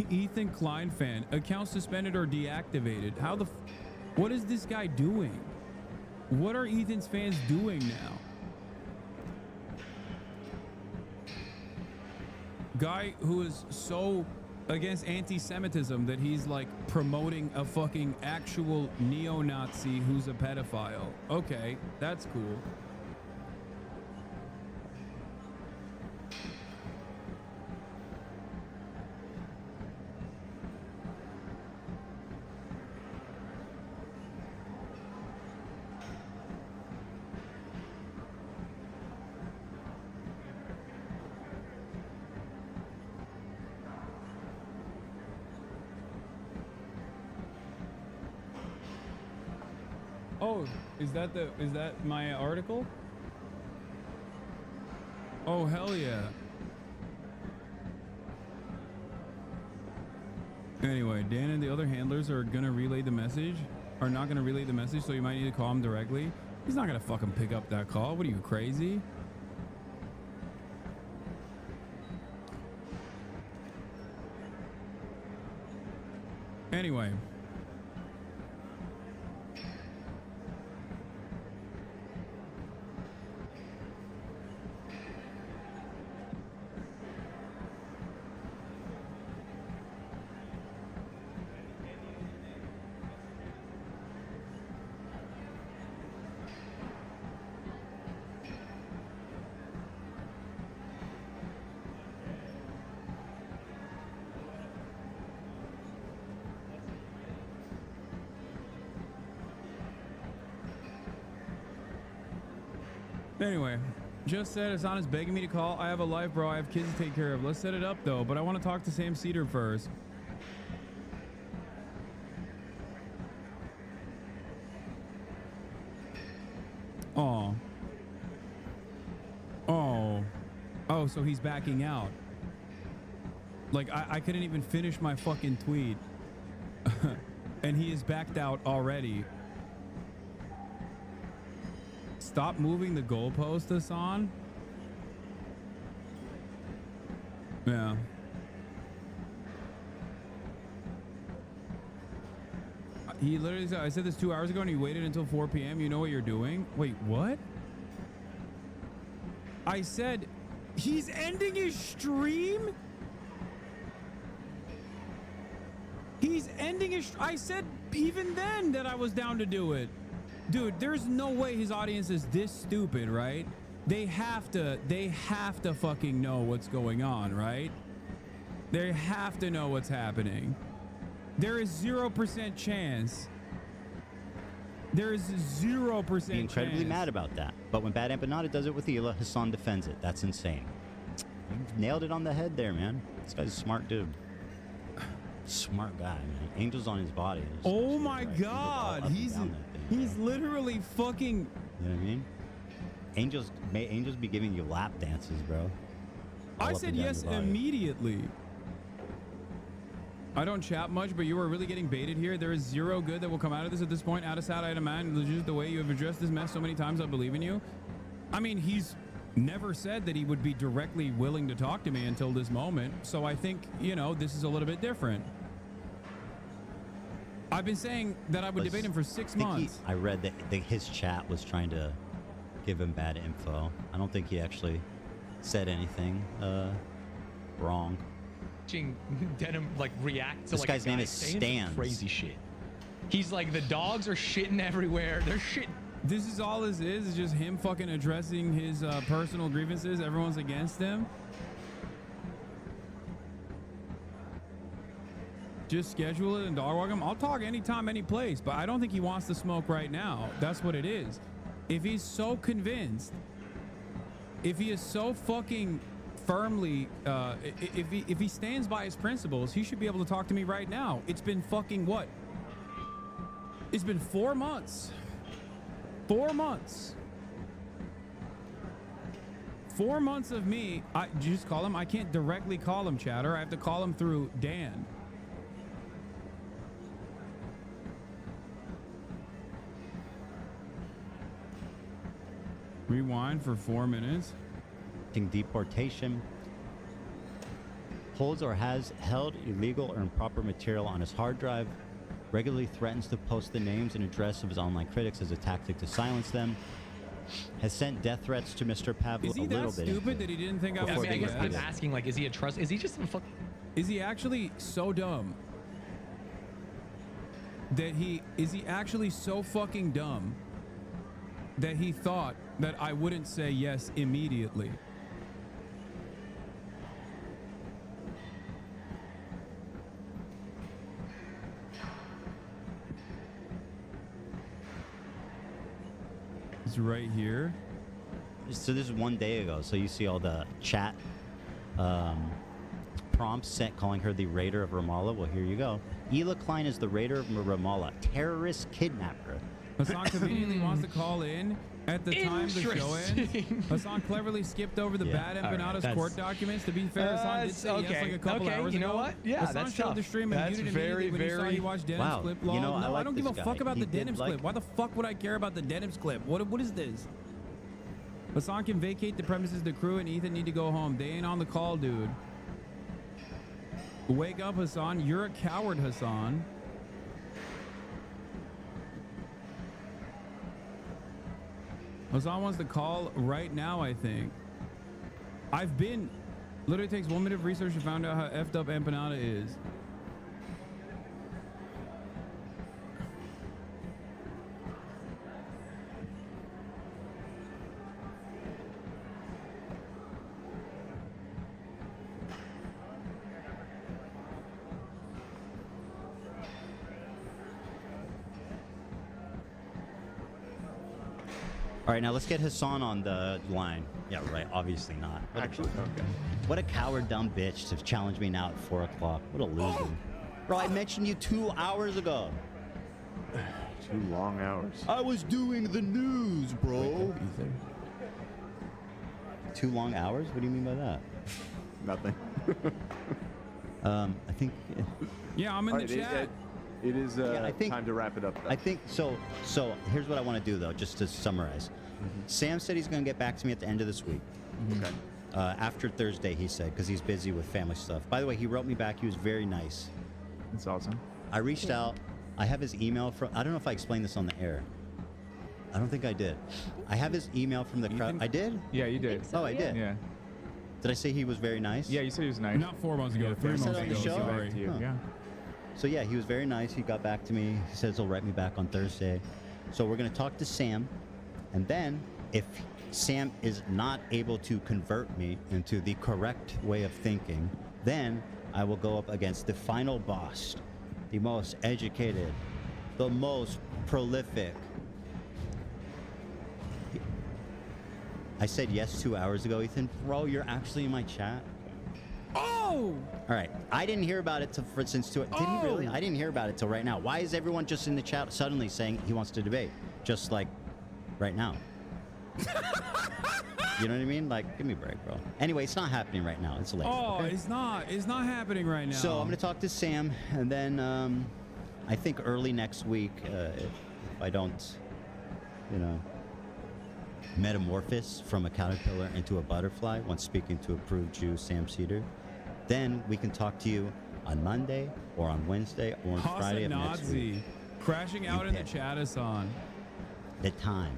Ethan Klein fan. Account suspended or deactivated. What is this guy doing? What are Ethan's fans doing now? Guy who is so against anti-Semitism that he's like promoting a fucking actual neo-Nazi who's a pedophile. Okay, that's cool. Oh, is that my article? Oh, hell yeah. Anyway, Dan and the other handlers are gonna relay the message, are not gonna relay the message, so you might need to call him directly. He's not gonna fucking pick up that call. What are you, crazy? Anyway. Anyway, just said Hasan is begging me to call. I have a life, bro. I have kids to take care of. Let's set it up, though. But I want to talk to Sam Cedar first. Oh. Oh. Oh, so he's backing out. Like, I couldn't even finish my fucking tweet. And he is backed out already. Stop moving the goalpost, Hasan. Yeah. He literally said, I said this 2 hours ago and he waited until 4 p.m. You know what you're doing? Wait, what? I said, he's ending his stream? He's ending his... I said even then that I was down to do it. Dude, there's no way his audience is this stupid, right? They have to fucking know what's going on, right? They have to know what's happening. There is 0% chance. There is 0% chance. Be incredibly mad about that. But when Bad Empanada does it with Hila, Hasan defends it. That's insane. You nailed it on the head there, man. This guy's a smart dude. Smart guy, man. Angels on his body. Oh my God. He's literally fucking... You know what I mean? Angels be giving you lap dances, bro. I said yes immediately. I don't chat much, but you are really getting baited here. There is zero good that will come out of this at this point. Out of sad, out of man. Legit, the way you have addressed this mess so many times, I believe in you. I mean, he's never said that he would be directly willing to talk to me until this moment. So I think, you know, this is a little bit different. I've been saying that I would debate him for 6 months. I read that his chat was trying to give him bad info. I don't think he actually said anything wrong. Denim like react to this like guy's name is Stan. Crazy shit. He's like, the dogs are shitting everywhere. They're shit. This is all this is just him fucking addressing his personal grievances. Everyone's against him. Just schedule it and dog walk him. I'll talk anytime, any place, but I don't think he wants to smoke right now. That's what it is. If he's so convinced, if he is so fucking firmly, if he stands by his principles, he should be able to talk to me right now. It's been fucking what? It's been 4 months. 4 months. 4 months of me. Did you just call him? I can't directly call him, chatter. I have to call him through Dan. Rewind for 4 minutes. Deportation. Holds or has held illegal or improper material on his hard drive. Regularly threatens to post the names and address of his online critics as a tactic to silence them. Has sent death threats to Mr. Pavlov Is he a little that bit. stupid that he didn't think I was? I mean, I guess I'm asking, like, is he a trust? Is he just some fuck? Is he actually so dumb? That is he actually so fucking dumb that he thought that I wouldn't say yes immediately? It's right here. So this is 1 day ago. So you see all the chat prompts sent calling her the raider of Ramallah. Well, here you go. Ela Klein is the raider of Ramallah, terrorist kidnapper. Hassan conveniently wants to call in at the time the show ends. Hassan cleverly skipped over the bad empanadas court documents. To be fair, Hassan did say yes like a couple hours ago. You know what? Yeah, Hassan that's showed tough. the stream and That's muted very, immediately when he saw you watch Denim's clip. You know, no, I like don't give a this fuck guy. about the He did Denim's like- clip. Why the fuck would I care about the Denim's clip? What is this? Hassan can vacate the premises. The crew and Ethan need to go home. They ain't on the call, dude. Wake up, Hassan. You're a coward, Hassan. Hassan wants to call right now, I think. Literally takes 1 minute of research to find out how effed up empanada is. All right, now let's get Hassan on the line. Yeah, right. Obviously not. Actually, okay. What a coward, dumb bitch to challenge me now at 4 o'clock. What a loser. Bro, I mentioned you 2 hours ago. 2 long hours. I was doing the news, bro. 2 long hours? What do you mean by that? Nothing. I think. Yeah, I'm in the chat. It is time to wrap it up. Though. I think so. So here's what I want to do, though, just to summarize. Sam said he's going to get back to me at the end of this week. Okay. After Thursday, he said, because he's busy with family stuff. By the way, he wrote me back. He was very nice. That's awesome. I reached out. I have his email from. I don't know if I explained this on the air. I don't think I did. I have his email from the crowd. I did? Yeah, you did. I did. Yeah. Did I say he was very nice? Yeah, you said he was nice. Not 4 months ago, 3 I said months on ago. the show? Sorry. Huh. Yeah. So yeah, he was very nice. He got back to me. He says he'll write me back on Thursday. So we're going to talk to Sam. And then if Sam is not able to convert me into the correct way of thinking, then I will go up against the final boss, the most educated, the most prolific. I said yes 2 hours ago, Ethan. Bro, you're actually in my chat. Oh! All right. I didn't hear about it since two. Did he really? I didn't hear about it till right now. Why is everyone just in the chat suddenly saying he wants to debate? Just like right now. You know what I mean? Like, give me a break, bro. Anyway, it's not happening right now. It's late. Oh, okay? it's not happening right now. So I'm going to talk to Sam, and then I think early next week, if I don't, metamorphose from a caterpillar into a butterfly once speaking to approved Jew Sam Cedar, then we can talk to you on Monday or on Wednesday or on Friday of next week. Crashing out in the chat, Hassan. The time.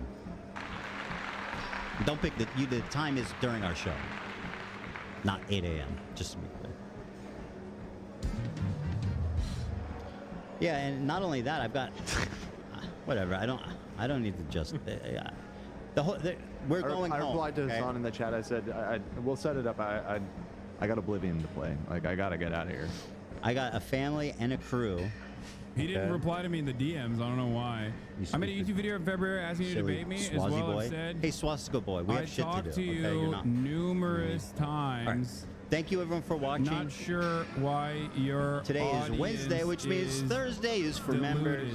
Don't pick the time is during our show, not 8 a.m. Just to be clear. Yeah, and not only that, I've got whatever. I don't need to just. We're going home. I replied to Hassan in the chat. I said, we'll set it up. I got Oblivion to play. Like, I got to get out of here. I got a family and a crew. He didn't reply to me in the DMs. I don't know why. I made a YouTube video in February asking you to debate me. As well boy. as said, hey, Swastika boy, we have shit to do. I talked to you numerous times. Right. Thank you, everyone, for watching. Not sure why your Today is Wednesday, which means Thursday is for members.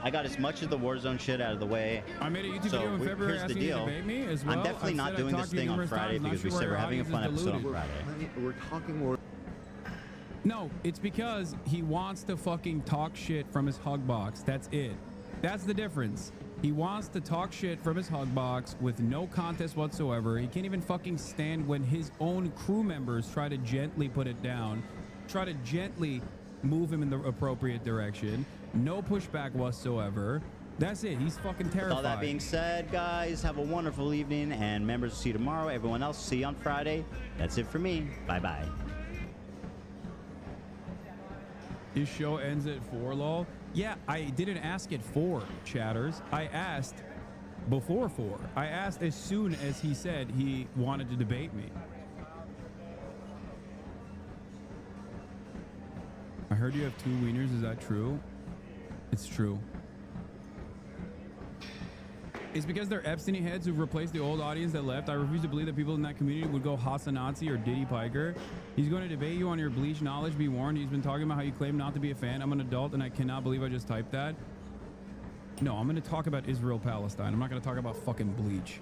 I got as much of the Warzone shit out of the way. I made a YouTube So video in February here's the asking you to deal. debate me as well. I'm definitely I've not said doing I've this talked to you thing on numerous Friday times, not because we sure said why we're your having a fun audience is episode on deluded. Friday. We're talking more. No, it's because he wants to fucking talk shit from his hug box. That's it. That's the difference. He wants to talk shit from his hug box with no contest whatsoever. He can't even fucking stand when his own crew members try to gently put it down, try to gently move him in the appropriate direction. No pushback whatsoever. That's it. He's fucking terrified. With all that being said, guys, have a wonderful evening, and members will see you tomorrow. Everyone else, see you on Friday. That's it for me. Bye-bye. His show ends at 4, lol. Yeah, I didn't ask at 4, chatters. I asked before 4. I asked as soon as he said he wanted to debate me. I heard you have 2 wieners. Is that true? It's true. It's because they're Epstein heads who've replaced the old audience that left. I refuse to believe that people in that community would go Hasanabi or Diddy Piker. He's going to debate you on your bleach knowledge. Be warned. He's been talking about how you claim not to be a fan. I'm an adult and I cannot believe I just typed that. No, I'm going to talk about Israel-Palestine. I'm not going to talk about fucking bleach.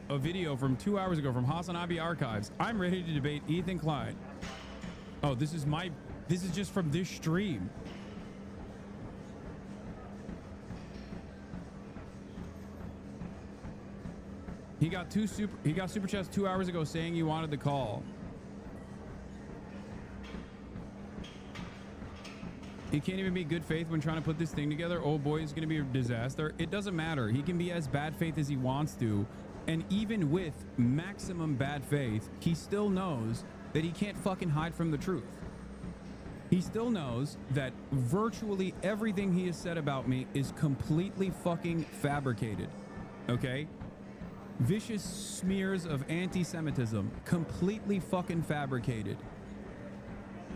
A video from 2 hours ago from Hasanabi Archives. I'm ready to debate Ethan Klein. Oh, this is just from this stream. He got super chats 2 hours ago saying you wanted the call. He can't even be good faith when trying to put this thing together. Oh boy, it's going to be a disaster. It doesn't matter. He can be as bad faith as he wants to. And even with maximum bad faith, he still knows that he can't fucking hide from the truth. He still knows that virtually everything he has said about me is completely fucking fabricated. Okay? Vicious smears of anti-Semitism, completely fucking fabricated.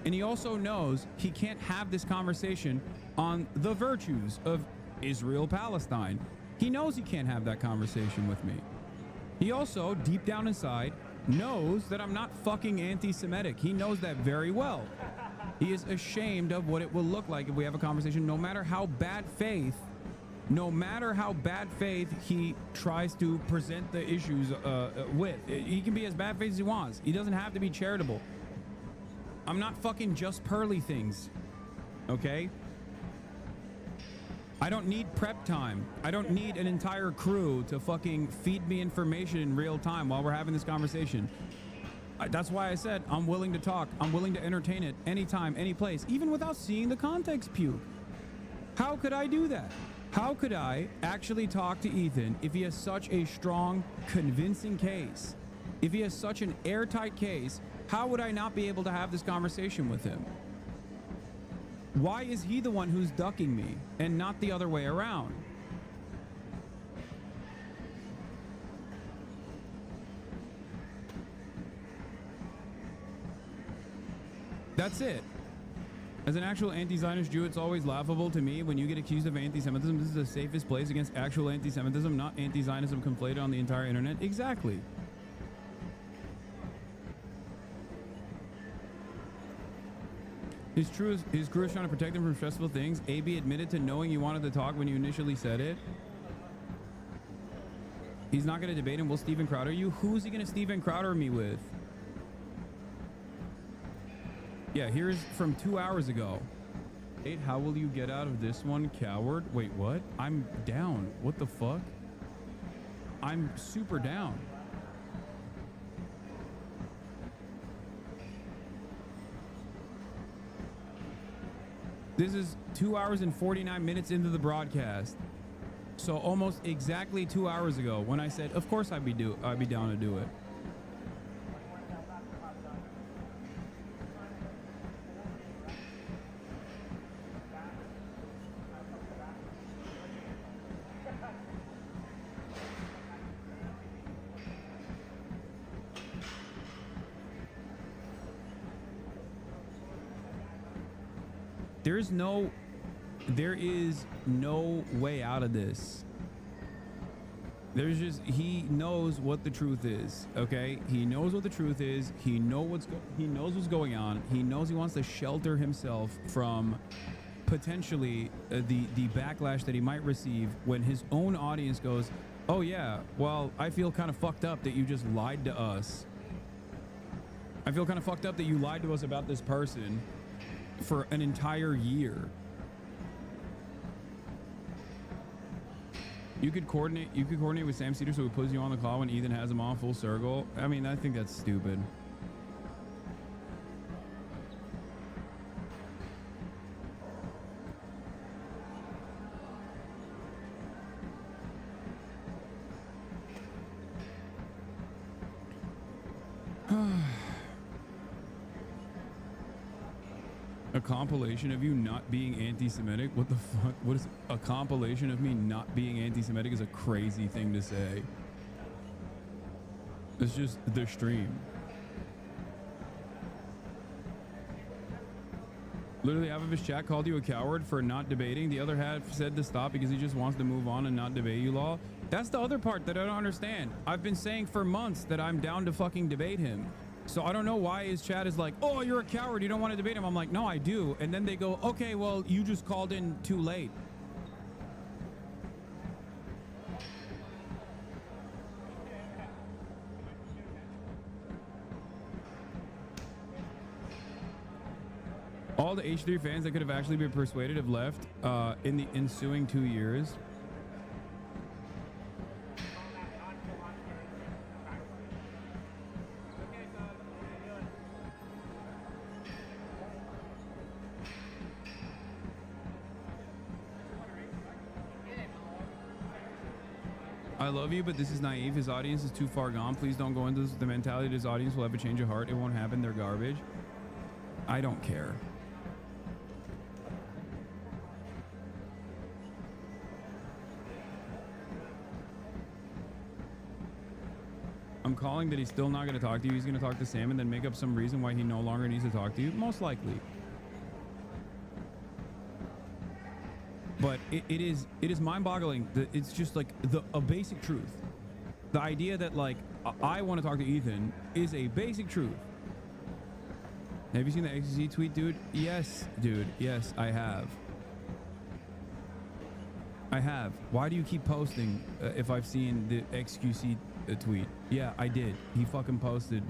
And he also knows he can't have this conversation on the virtues of Israel-Palestine. He knows he can't have that conversation with me. He also, deep down inside, knows that I'm not fucking anti-Semitic. He knows that very well. He is ashamed of what it will look like if we have a conversation, no matter how bad faith he tries to present the issues with. He can be as bad faith as he wants. He doesn't have to be charitable. I'm not fucking just pearly things, okay? I don't need prep time. I don't need an entire crew to fucking feed me information in real time while we're having this conversation. That's why I said I'm willing to talk. I'm willing to entertain it anytime, any place, even without seeing the context puke. How could I do that? How could I actually talk to Ethan if he has such a strong, convincing case? If he has such an airtight case, how would I not be able to have this conversation with him? Why is he the one who's ducking me and not the other way around? That's it. As an actual anti-Zionist Jew, it's always laughable to me when you get accused of anti-Semitism. This is the safest place against actual anti-Semitism, not anti-Zionism conflated on the entire internet. Exactly. His crew is trying to protect him from stressful things. AB admitted to knowing you wanted to talk when you initially said it. He's not going to debate him. Will Steven Crowder you? Who's he going to Steven Crowder me with? Yeah, here's from 2 hours ago. How will you get out of this one, coward? Wait, what? I'm down. What the fuck? I'm super down. This is 2 hours and 49 minutes into the broadcast. So almost exactly 2 hours ago when I said, of course I'd be down to do it. There is no way out of this. There's just, he knows what the truth is, okay? He knows what the truth is. He knows what's going on. He knows he wants to shelter himself from potentially the backlash that he might receive when his own audience goes, oh yeah, well, I feel kind of fucked up that you just lied to us. I feel kind of fucked up that you lied to us about this person for an entire year. You could coordinate with Sam Cedar so he puts you on the call when Ethan has him on full circle. I mean, I think that's stupid. A compilation of you not being anti-Semitic? What the fuck? What is a compilation of me not being anti-Semitic is a crazy thing to say. It's just the stream. Literally half of his chat called you a coward for not debating. The other half said to stop because he just wants to move on and not debate you, Law. That's the other part that I don't understand. I've been saying for months that I'm down to fucking debate him. So I don't know why his chat is like, oh, you're a coward, you don't want to debate him. I'm like, no, I do. And then they go, okay, well, you just called in too late. All the H3 fans that could have actually been persuaded have left in the ensuing 2 years. I love you, but this is naive. His audience is too far gone. Please don't go into this. The mentality of his audience will have a change of heart. It won't happen. They're garbage. I don't care. I'm calling that he's still not going to talk to you. He's going to talk to Sam and then make up some reason why he no longer needs to talk to you. Most likely. But it is mind-boggling that it's just like a basic truth. The idea that like I want to talk to Ethan is a basic truth. Have you seen the XQC tweet, dude? Yes, dude. Yes, I have. I have. Why do you keep posting if I've seen the XQC tweet? Yeah, I did. He fucking posted.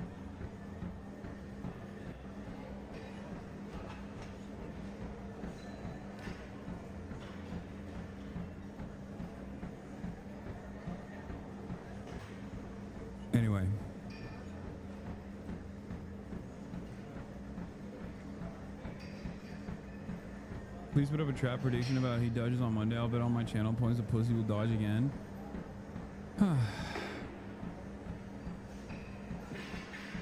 Anyway. Please put up a trap prediction about he dodges on Monday. I'll bet on my channel points the pussy will dodge again.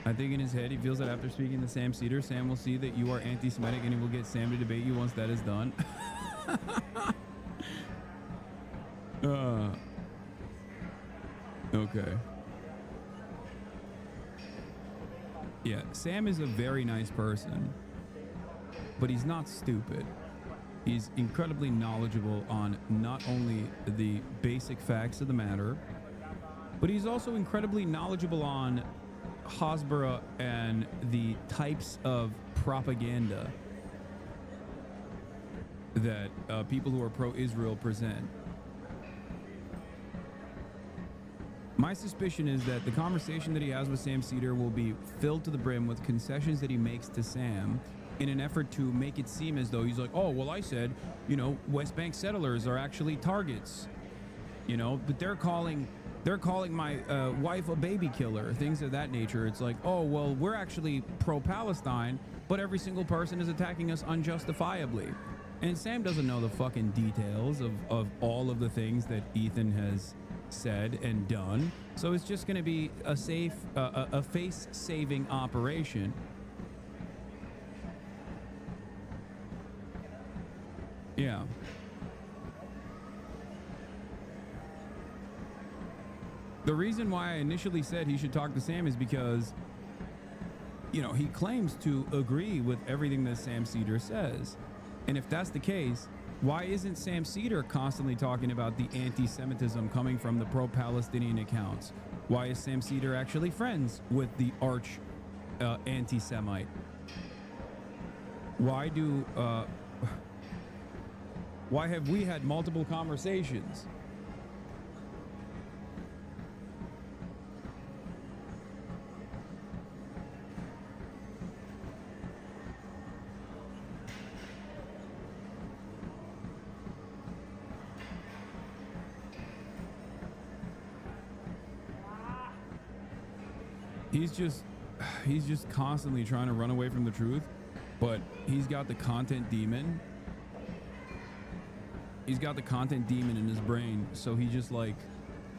I think in his head he feels that after speaking to Sam Cedar, Sam will see that you are anti-Semitic and he will get Sam to debate you once that is done. Okay. Yeah, Sam is a very nice person, but he's not stupid. He's incredibly knowledgeable on not only the basic facts of the matter, but he's also incredibly knowledgeable on Hasbara and the types of propaganda that people who are pro-Israel present. My suspicion is that the conversation that he has with Sam Cedar will be filled to the brim with concessions that he makes to Sam in an effort to make it seem as though he's like, oh, well, I said, you know, West Bank settlers are actually targets, you know, but they're calling my wife a baby killer, things of that nature. It's like, oh, well, we're actually pro-Palestine, but every single person is attacking us unjustifiably. And Sam doesn't know the fucking details of all of the things that Ethan has said and done. So it's just going to be a face-saving operation. Yeah. The reason why I initially said he should talk to Sam is because, you know, he claims to agree with everything that Sam Cedar says. And if that's the case, Why isn't Sam Cedar constantly talking about the anti-Semitism coming from the pro-Palestinian accounts? Why is Sam Cedar actually friends with the arch anti-Semite? Why have we had multiple conversations? He's just constantly trying to run away from the truth, but he's got the content demon. He's got the content demon in his brain, so he just like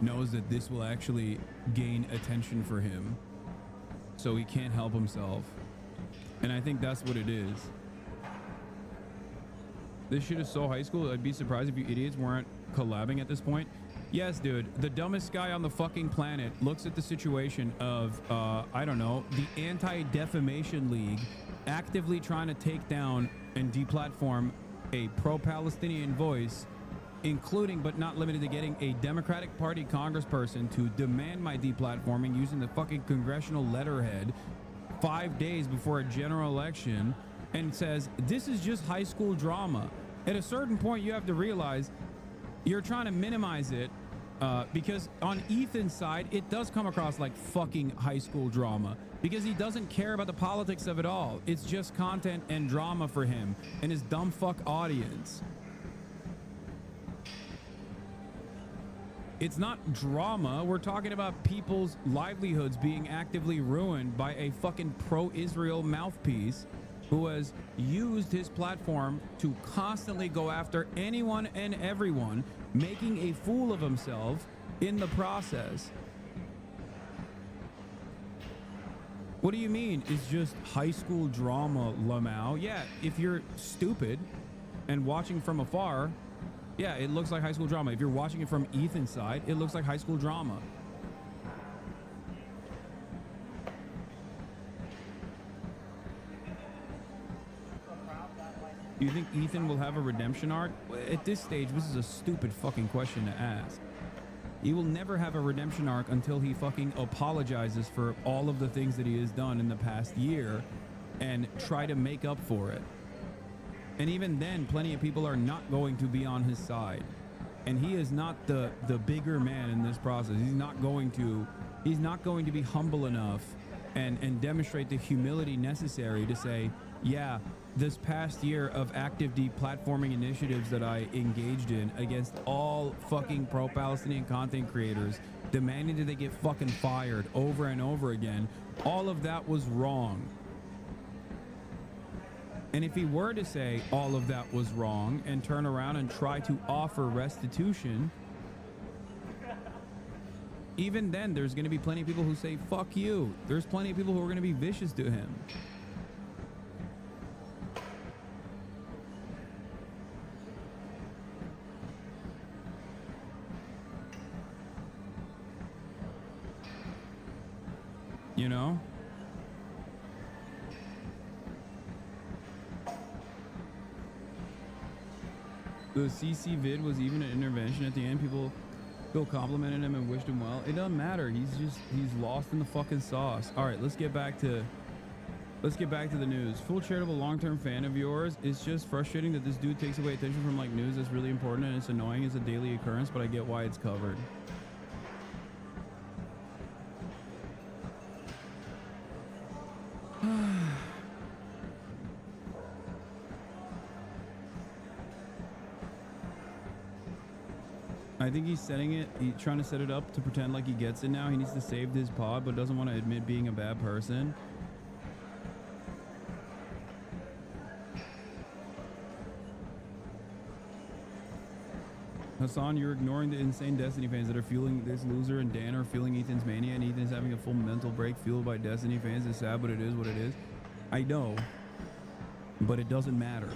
knows that this will actually gain attention for him, so he can't help himself. And I think that's what it is. This shit is so high school. I'd be surprised if you idiots weren't collabing at this point. Yes, dude, the dumbest guy on the fucking planet looks at the situation of, I don't know, the Anti-Defamation League actively trying to take down and deplatform a pro-Palestinian voice, including but not limited to getting a Democratic Party congressperson to demand my deplatforming using the fucking congressional letterhead 5 days before a general election, and says, this is just high school drama. At a certain point, you have to realize you're trying to minimize it, because on Ethan's side, it does come across like fucking high school drama because he doesn't care about the politics of it all. It's just content and drama for him and his dumb fuck audience. It's not drama. We're talking about people's livelihoods being actively ruined by a fucking pro-Israel mouthpiece who has used his platform to constantly go after anyone and everyone, making a fool of himself in the process. What do you mean? It's just high school drama, Lamau? Yeah, if you're stupid and watching from afar, yeah, it looks like high school drama. If you're watching it from Ethan's side, it looks like high school drama. Do you think Ethan will have a redemption arc? At this stage, this is a stupid fucking question to ask. He will never have a redemption arc until he fucking apologizes for all of the things that he has done in the past year and try to make up for it. And even then, plenty of people are not going to be on his side. And he is not the bigger man in this process. He's not going to be humble enough and demonstrate the humility necessary to say, yeah, this past year of active deplatforming initiatives that I engaged in against all fucking pro-Palestinian content creators, demanding that they get fucking fired over and over again, all of that was wrong. And if he were to say all of that was wrong and turn around and try to offer restitution, even then there's going to be plenty of people who say, fuck you. There's plenty of people who are going to be vicious to him. You know? The CC vid was even an intervention at the end. People complimented him and wished him well. It doesn't matter. He's lost in the fucking sauce. All right, let's get back to the news. Full charitable long-term fan of yours. It's just frustrating that this dude takes away attention from like news that's really important, and it's annoying. It's a daily occurrence, but I get why it's covered. I think he's trying to set it up to pretend like he gets it now. He needs to save his pod, but doesn't want to admit being a bad person. Hasan, you're ignoring the insane Destiny fans that are fueling this loser, and Dan are fueling Ethan's mania, and Ethan's having a full mental break fueled by Destiny fans. It's sad, but it is what it is. I know, but it doesn't matter.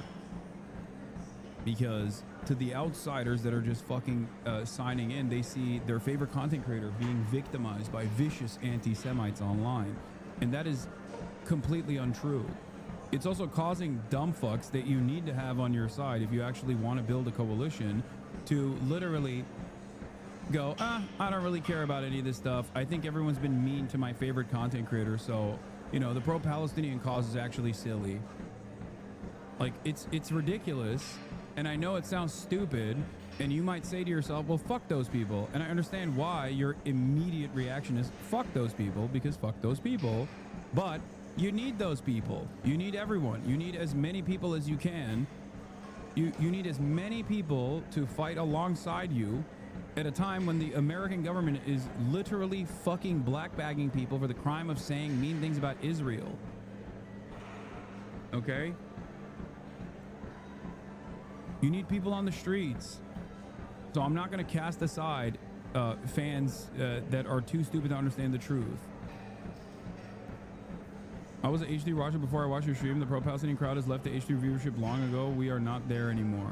Because to the outsiders that are just fucking signing in, they see their favorite content creator being victimized by vicious anti-Semites online. And that is completely untrue. it's also causing dumb fucks that you need to have on your side if you actually want to build a coalition to literally go, I don't really care about any of this stuff. I think everyone's been mean to my favorite content creator, so, you know, the pro-Palestinian cause is actually silly. Like, it's ridiculous, and I know it sounds stupid, and you might say to yourself, well, fuck those people. And I understand why your immediate reaction is fuck those people, because fuck those people. But you need those people. You need everyone. You need as many people as you can. You need as many people to fight alongside you at a time when the American government is literally fucking blackbagging people for the crime of saying mean things about Israel. Okay? You need people on the streets. So I'm not going to cast aside fans that are too stupid to understand the truth. I was an H3 watcher before I watched your stream. The pro-Palestinian crowd has left the H3 viewership long ago. We are not there anymore.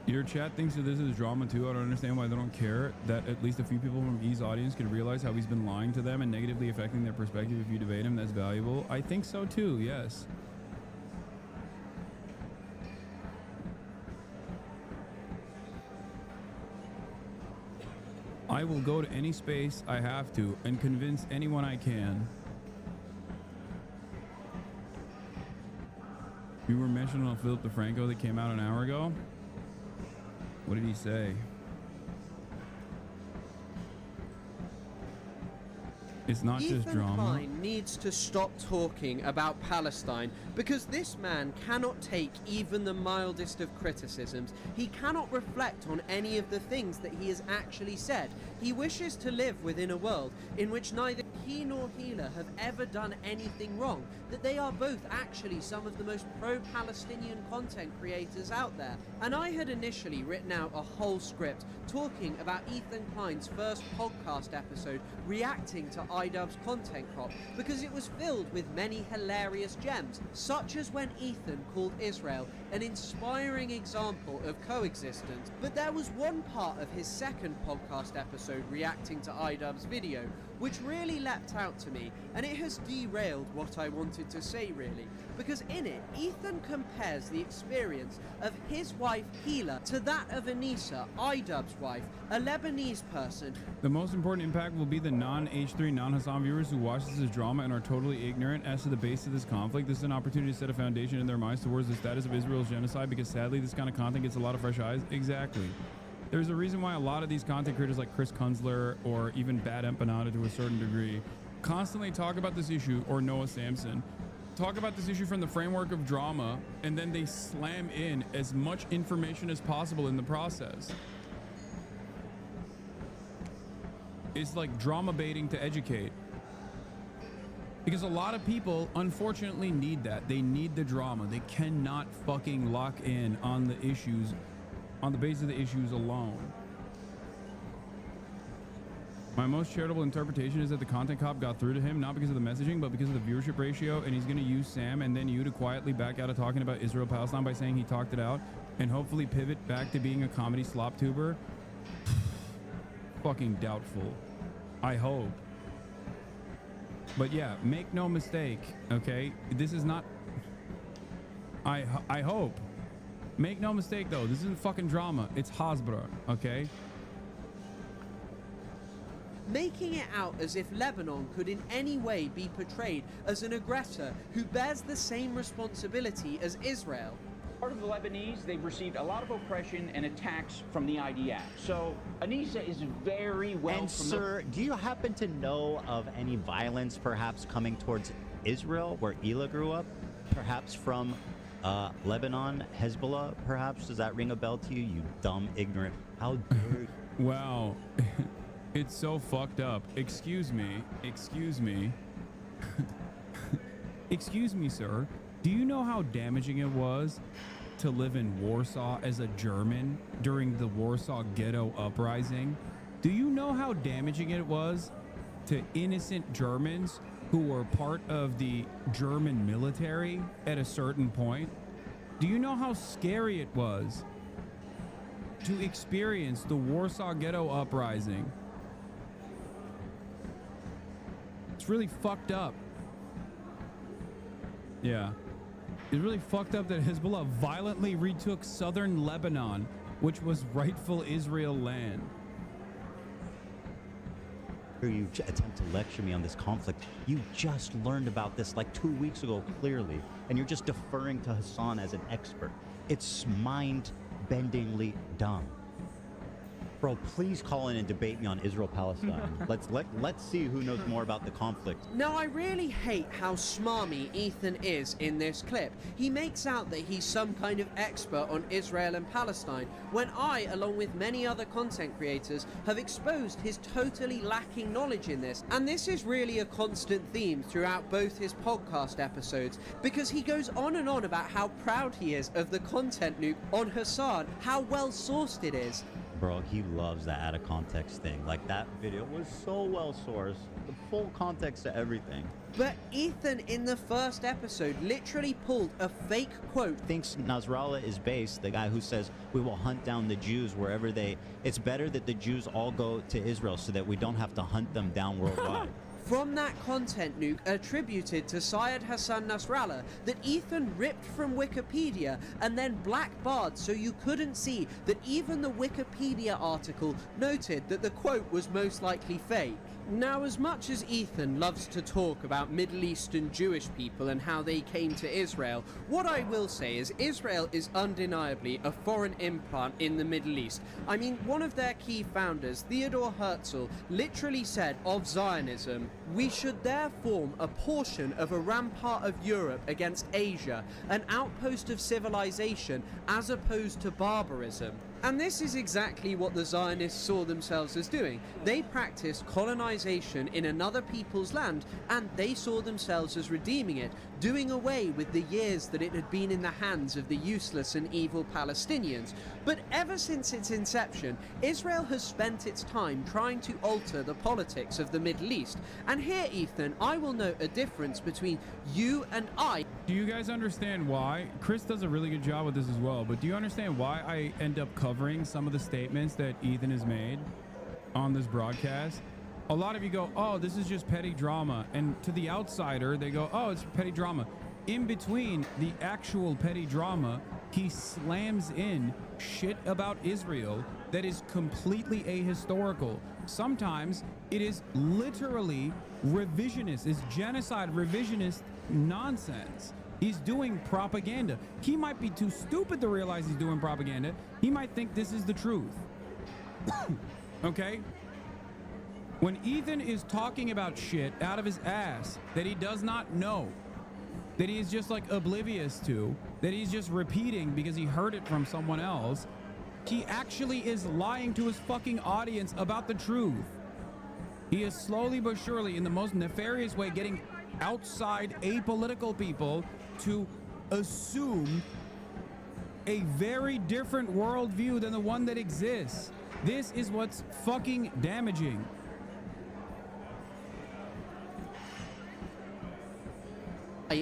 Your chat thinks that this is drama too. I don't understand why they don't care that at least a few people from E's audience can realize how he's been lying to them and negatively affecting their perspective. If you debate him, that's valuable. I think so too, yes. I will go to any space I have to and convince anyone I can. You were mentioning on Philip DeFranco that came out an hour ago. What did he say? It's not just drama. Klein needs to stop talking about Palestine because this man cannot take even the mildest of criticisms. He cannot reflect on any of the things that he has actually said. He wishes to live within a world in which neither he nor Hila have ever done anything wrong, that they are both actually some of the most pro-Palestinian content creators out there. And I had initially written out a whole script talking about Ethan Klein's first podcast episode reacting to iDubbbz's content crop because it was filled with many hilarious gems, such as when Ethan called Israel an inspiring example of coexistence. But there was one part of his second podcast episode reacting to iDubbbz's video which really leapt out to me, and it has derailed what I wanted to say really, because in it, Ethan compares the experience of his wife Hila to that of Anissa, iDubbbz's wife, a Lebanese person. The most important impact will be the non-H3, non-Hasan viewers who watch this as drama and are totally ignorant as to the base of this conflict. This is an opportunity to set a foundation in their minds towards the status of Israel's genocide, because sadly this kind of content gets a lot of fresh eyes. Exactly. There's a reason why a lot of these content creators like Chris Kunzler or even Bad Empanada to a certain degree constantly talk about this issue, or Noah Samson, talk about this issue from the framework of drama, and then they slam in as much information as possible in the process. It's like drama baiting to educate. Because a lot of people unfortunately need that. They need the drama. They cannot fucking lock in on the issues on the basis of the issues alone. My most charitable interpretation is that the content cop got through to him not because of the messaging, but because of the viewership ratio, and he's going to use Sam and then you to quietly back out of talking about Israel-Palestine by saying he talked it out and hopefully pivot back to being a comedy slop tuber. Fucking doubtful. I hope. But yeah, make no mistake, okay? This is not... I hope. Make no mistake, though. This isn't fucking drama. It's Hasbro, okay? Making it out as if Lebanon could in any way be portrayed as an aggressor who bears the same responsibility as Israel. Part of the Lebanese, they've received a lot of oppression and attacks from the IDF. So Anissa is very well... And sir, do you happen to know of any violence perhaps coming towards Israel, where Hila grew up? Perhaps from Lebanon, Hezbollah, perhaps? Does that ring a bell to you, you dumb, ignorant? How dare you? Wow. It's so fucked up. Excuse me. Excuse me. Excuse me, sir. Do you know how damaging it was to live in Warsaw as a German during the Warsaw Ghetto Uprising? Do you know how damaging it was to innocent Germans who were part of the German military at a certain point? Do you know how scary it was to experience the Warsaw Ghetto Uprising? It's really fucked up. Yeah. It's really fucked up that Hezbollah violently retook southern Lebanon, which was rightful Israel land. You attempt to lecture me on this conflict. You just learned about this like 2 weeks ago, clearly, and you're just deferring to Hasan as an expert. It's mind-bendingly dumb. Bro, please call in and debate me on Israel-Palestine. Let's see who knows more about the conflict. Now, I really hate how smarmy Ethan is in this clip. He makes out that he's some kind of expert on Israel and Palestine, when I, along with many other content creators, have exposed his totally lacking knowledge in this. And this is really a constant theme throughout both his podcast episodes, because he goes on and on about how proud he is of the content nuke on Hasan, how well sourced it is. Bro, he loves that out of context thing. Like, that video was so well sourced. The full context to everything. But Ethan, in the first episode, literally pulled a fake quote. Thinks Nasrallah is base, the guy who says we will hunt down the Jews wherever they... It's better that the Jews all go to Israel so that we don't have to hunt them down worldwide. From that content nuke attributed to Syed Hassan Nasrallah that Ethan ripped from Wikipedia and then blackbarred so you couldn't see that even the Wikipedia article noted that the quote was most likely fake. Now, as much as Ethan loves to talk about Middle Eastern Jewish people and how they came to Israel, what I will say is Israel is undeniably a foreign implant in the Middle East. I mean, one of their key founders, Theodor Herzl, literally said of Zionism, "We should there form a portion of a rampart of Europe against Asia, an outpost of civilization as opposed to barbarism." And this is exactly what the Zionists saw themselves as doing. They practiced colonization in another people's land, and they saw themselves as redeeming it, doing away with the years that it had been in the hands of the useless and evil Palestinians. But ever since its inception, Israel has spent its time trying to alter the politics of the Middle East. And here, Ethan, I will note a difference between you and I. Do you guys understand why? Chris does a really good job with this as well, but do you understand why I end up covering some of the statements that Ethan has made on this broadcast? A lot of you go, oh, this is just petty drama. And to the outsider, they go, oh, it's petty drama. In between the actual petty drama, he slams in shit about Israel that is completely ahistorical. Sometimes it is literally revisionist, it's genocide revisionist nonsense. He's doing propaganda. He might be too stupid to realize he's doing propaganda. He might think this is the truth. Okay? When Ethan is talking about shit out of his ass that he does not know, that he is just like oblivious to, that he's just repeating because he heard it from someone else, he actually is lying to his fucking audience about the truth. He is slowly but surely, in the most nefarious way, getting outside apolitical people to assume a very different worldview than the one that exists. This is what's fucking damaging.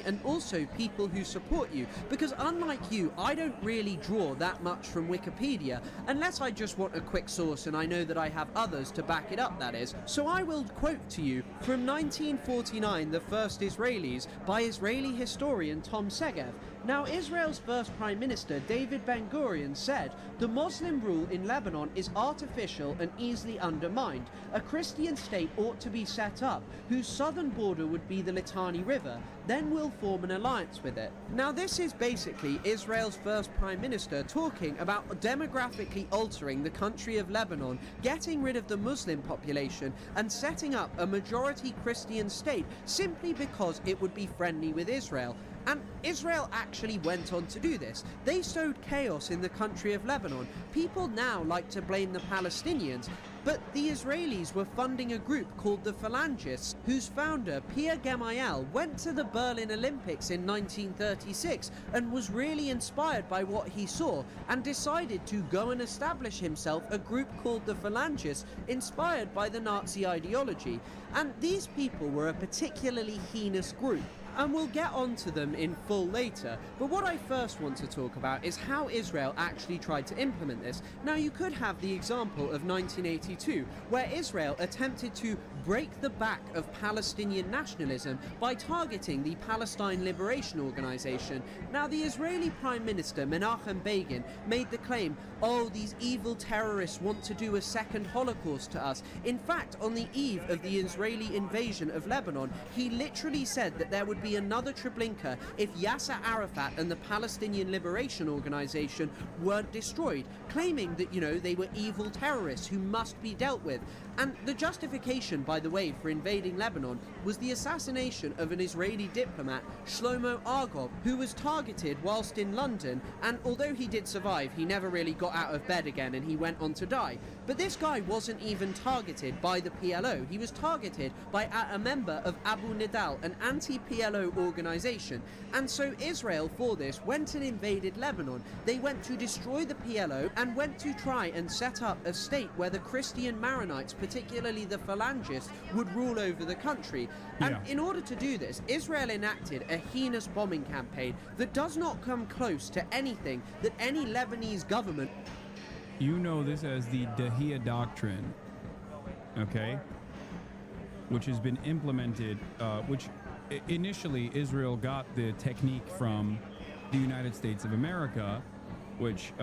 And also people who support you, because unlike you, I don't really draw that much from Wikipedia unless I just want a quick source and I know that I have others to back it up, that is. So I will quote to you from 1949, The First Israelis by Israeli historian Tom Segev. Now, Israel's first Prime Minister, David Ben-Gurion, said, "The Muslim rule in Lebanon is artificial and easily undermined. A Christian state ought to be set up, whose southern border would be the Litani River. Then we'll form an alliance with it." Now, this is basically Israel's first Prime Minister talking about demographically altering the country of Lebanon, getting rid of the Muslim population, and setting up a majority Christian state simply because it would be friendly with Israel. And Israel actually went on to do this. They sowed chaos in the country of Lebanon. People now like to blame the Palestinians, but the Israelis were funding a group called the Phalangists, whose founder, Pierre Gemayel, went to the Berlin Olympics in 1936 and was really inspired by what he saw and decided to go and establish himself a group called the Phalangists, inspired by the Nazi ideology. And these people were a particularly heinous group, and we'll get onto them in full later. But what I first want to talk about is how Israel actually tried to implement this. Now, you could have the example of 1982, where Israel attempted to break the back of Palestinian nationalism by targeting the Palestine Liberation Organization. Now, the Israeli Prime Minister Menachem Begin made the claim, oh, these evil terrorists want to do a second Holocaust to us. In fact, on the eve of the Israeli invasion of Lebanon, he literally said that there would be another Treblinka if Yasser Arafat and the Palestinian Liberation Organization weren't destroyed, claiming that, you know, they were evil terrorists who must be dealt with. And the justification, by the way, for invading Lebanon was the assassination of an Israeli diplomat, Shlomo Argov, who was targeted whilst in London, and although he did survive, he never really got out of bed again and he went on to die. But this guy wasn't even targeted by the PLO. He was targeted by a member of Abu Nidal, an anti-PLO organization. And so Israel, for this, went and invaded Lebanon. They went to destroy the PLO and went to try and set up a state where the Christian Maronites, particularly the Phalangists, would rule over the country. And in order to do this, Israel enacted a heinous bombing campaign that does not come close to anything that any Lebanese government... You know this as the Dahia Doctrine, okay? Which has been implemented, which initially Israel got the technique from the United States of America, which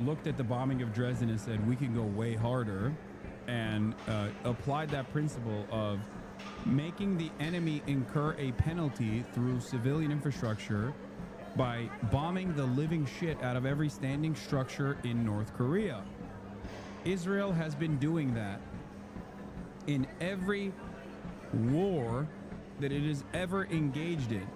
looked at the bombing of Dresden and said, we can go way harder, and applied that principle of making the enemy incur a penalty through civilian infrastructure by bombing the living shit out of every standing structure in North Korea. Israel has been doing that in every war that it has ever engaged in.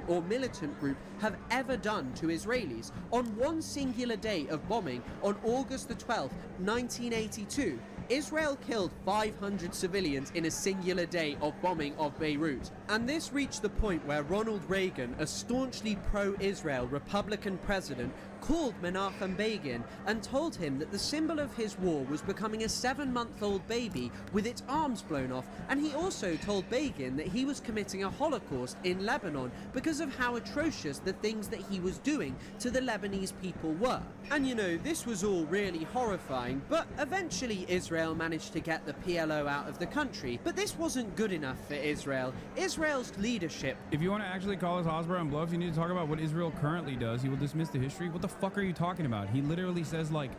Or militant group have ever done to Israelis. On one singular day of bombing, on August the 12th, 1982, Israel killed 500 civilians in a singular day of bombing of Beirut. And this reached the point where Ronald Reagan, a staunchly pro-Israel Republican president, called Menachem Begin and told him that the symbol of his war was becoming a 7-month-old baby with its arms blown off, and he also told Begin that he was committing a Holocaust in Lebanon because of how atrocious the things that he was doing to the Lebanese people were. And you know, this was all really horrifying, but eventually Israel managed to get the PLO out of the country. But this wasn't good enough for Israel. Israel's leadership... If you want to actually call us Hosbrow and bluff, you need to talk about what Israel currently does. He will dismiss the history. What the fuck are you talking about? He literally says, like,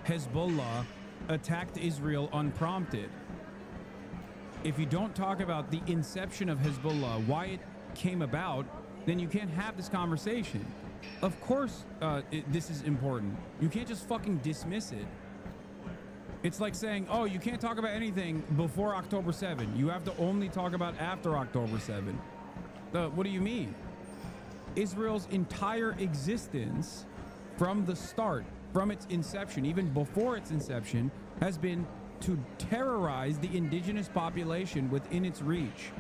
Hezbollah attacked Israel unprompted. If you don't talk about the inception of Hezbollah, why it came about, then you can't have this conversation. Of course this is important. You can't just fucking dismiss it. It's like saying, oh, you can't talk about anything before October 7. You have to only talk about after October 7. What do you mean? Israel's entire existence from the start, from its inception, even before its inception, has been to terrorize the indigenous population within its reach.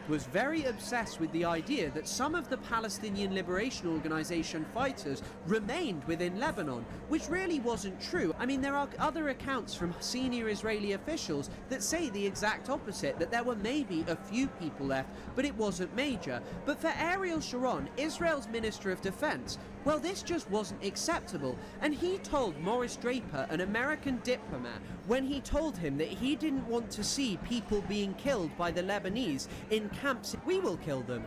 Was very obsessed with the idea that some of the Palestinian Liberation Organization fighters remained within Lebanon, which really wasn't true. I mean, there are other accounts from senior Israeli officials that say the exact opposite, that there were maybe a few people left, but it wasn't major. But for Ariel Sharon, Israel's Minister of Defense, well, this just wasn't acceptable. And he told Morris Draper, an American diplomat, when he told him that he didn't want to see people being killed by the Lebanese in camps, we will kill them.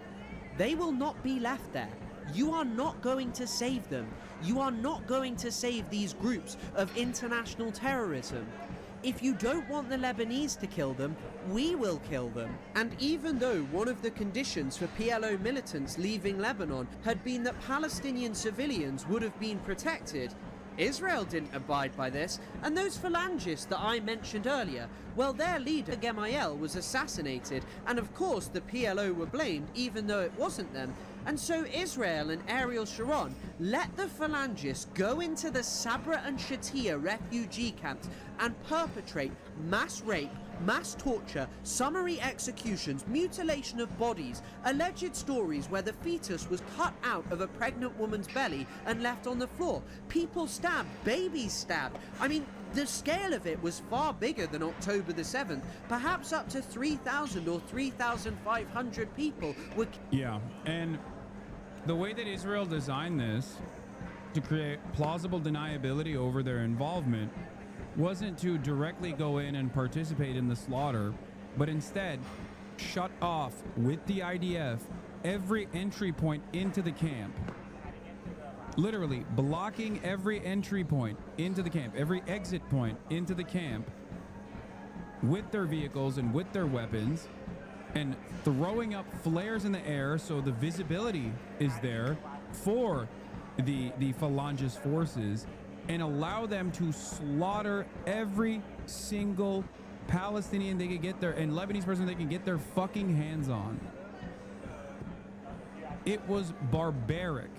They will not be left there. You are not going to save them. You are not going to save these groups of international terrorism. If you don't want the Lebanese to kill them, we will kill them. And even though one of the conditions for PLO militants leaving Lebanon had been that Palestinian civilians would have been protected, Israel didn't abide by this, and those phalangists that I mentioned earlier, well, their leader, Gemayel, was assassinated, and of course the PLO were blamed, even though it wasn't them. And so Israel and Ariel Sharon let the phalangists go into the Sabra and Shatila refugee camps and perpetrate mass rape, mass torture, summary executions, mutilation of bodies, alleged stories where the fetus was cut out of a pregnant woman's belly and left on the floor, people stabbed, babies stabbed. I mean, the scale of it was far bigger than October the 7th. Perhaps up to 3,000 or 3,500 people were... Yeah, and the way that Israel designed this to create plausible deniability over their involvement wasn't to directly go in and participate in the slaughter, but instead shut off with the IDF every entry point into the camp. Literally blocking every entry point into the camp, every exit point into the camp with their vehicles and with their weapons, and throwing up flares in the air so the visibility is there for the phalangist forces, and allow them to slaughter every single Palestinian they could get their, and Lebanese person they can get their fucking hands on. It was barbaric.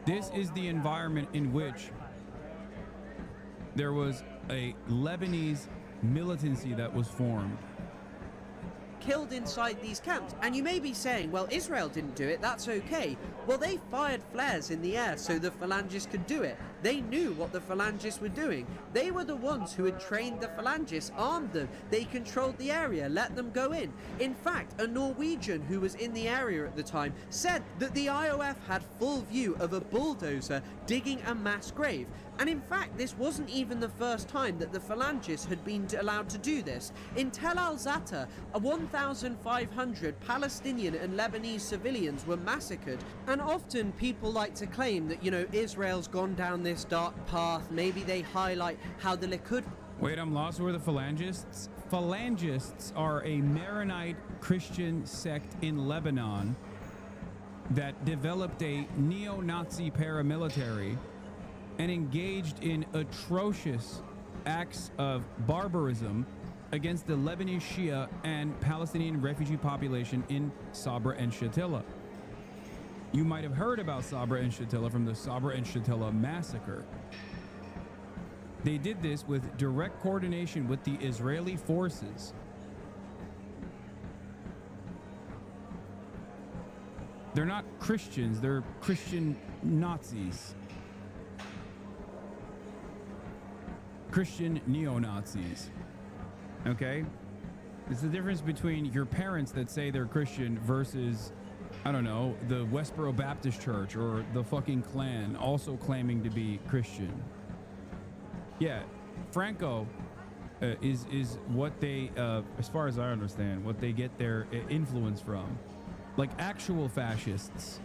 This is the environment in which there was a Lebanese militancy that was formed. Killed inside these camps. And you may be saying, well, Israel didn't do it, that's okay. Well, they fired flares in the air so the phalangists could do it. They knew what the phalangists were doing. They were the ones who had trained the phalangists, armed them. They controlled the area, let them go in. In fact, a Norwegian who was in the area at the time said that the IOF had full view of a bulldozer digging a mass grave. And in fact, this wasn't even the first time that the phalangists had been allowed to do this. In Tel al-Zata, 1,500 Palestinian and Lebanese civilians were massacred. And often people like to claim that, you know, Israel's gone down this dark path. Maybe they highlight how the Likud... Wait, I'm lost. Who are the phalangists? Phalangists are a Maronite Christian sect in Lebanon that developed a neo-Nazi paramilitary and engaged in atrocious acts of barbarism against the Lebanese Shia and Palestinian refugee population in Sabra and Shatila. You might have heard about Sabra and Shatila from the Sabra and Shatila massacre. They did this with direct coordination with the Israeli forces. They're not Christians, they're Christian Nazis. Christian neo-Nazis. Okay? It's the difference between your parents that say they're Christian versus, I don't know, the Westboro Baptist Church or the fucking Klan also claiming to be Christian. Yeah, Franco is what they, as far as I understand, what they get their influence from. Like actual fascists.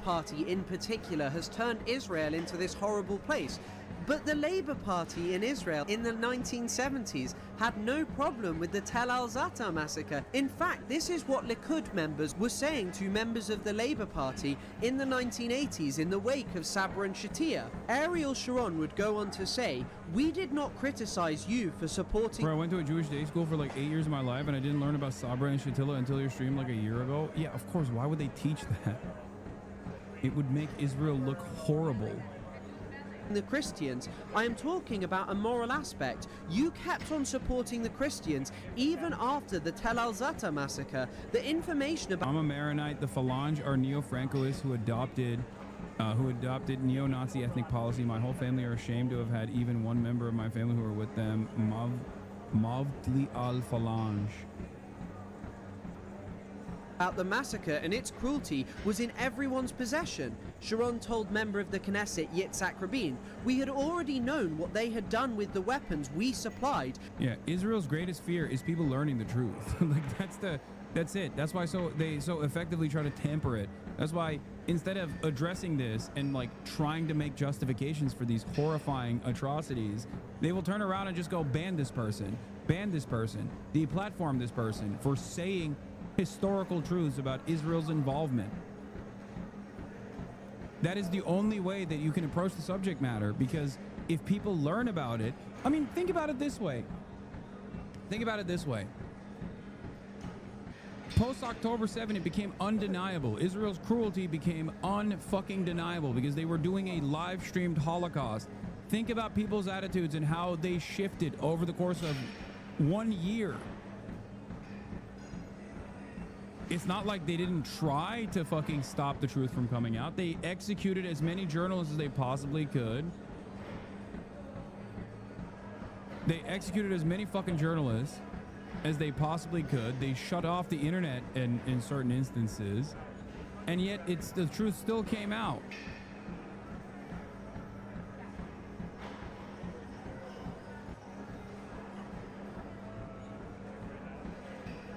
Party in particular has turned Israel into this horrible place. But the Labour Party in Israel in the 1970s had no problem with the Tel al-Zata massacre. In fact, this is what Likud members were saying to members of the Labour Party in the 1980s in the wake of Sabra and Shatila. Ariel Sharon would go on to say, "We did not criticize you for supporting..." Bro, I went to a Jewish day school for like 8 years of my life and I didn't learn about Sabra and Shatila until your stream like a year ago. Yeah, of course, why would they teach that? It would make Israel look horrible. The Christians, I am talking about a moral aspect. You kept on supporting the Christians even after the Tel al-Zata massacre. The information about... I'm a Maronite. The Phalange are neo-Francoists who adopted neo-Nazi ethnic policy. My whole family are ashamed to have had even one member of my family who were with them. Mavdli al-Phalange. About the massacre and its cruelty was in everyone's possession. Sharon told member of the Knesset Yitzhak Rabin, "We had already known what they had done with the weapons we supplied." Yeah, Israel's greatest fear is people learning the truth. Like that's it. That's why they so effectively try to temper it That's why instead of addressing this and like trying to make justifications for these horrifying atrocities, they will turn around and just go ban this person, deplatform this person for saying historical truths about Israel's involvement. That is the only way that you can approach the subject matter, because if people learn about it, I mean, think about it this way. Post-October 7, it became undeniable. Israel's cruelty became unfucking deniable because they were doing a live-streamed Holocaust. Think about people's attitudes and how they shifted over the course of 1 year. It's not like they didn't try to fucking stop the truth from coming out. They executed as many journalists as they possibly could. They executed as many fucking journalists as they possibly could. They shut off the internet in certain instances, and yet the truth still came out.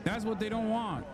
That's what they don't want.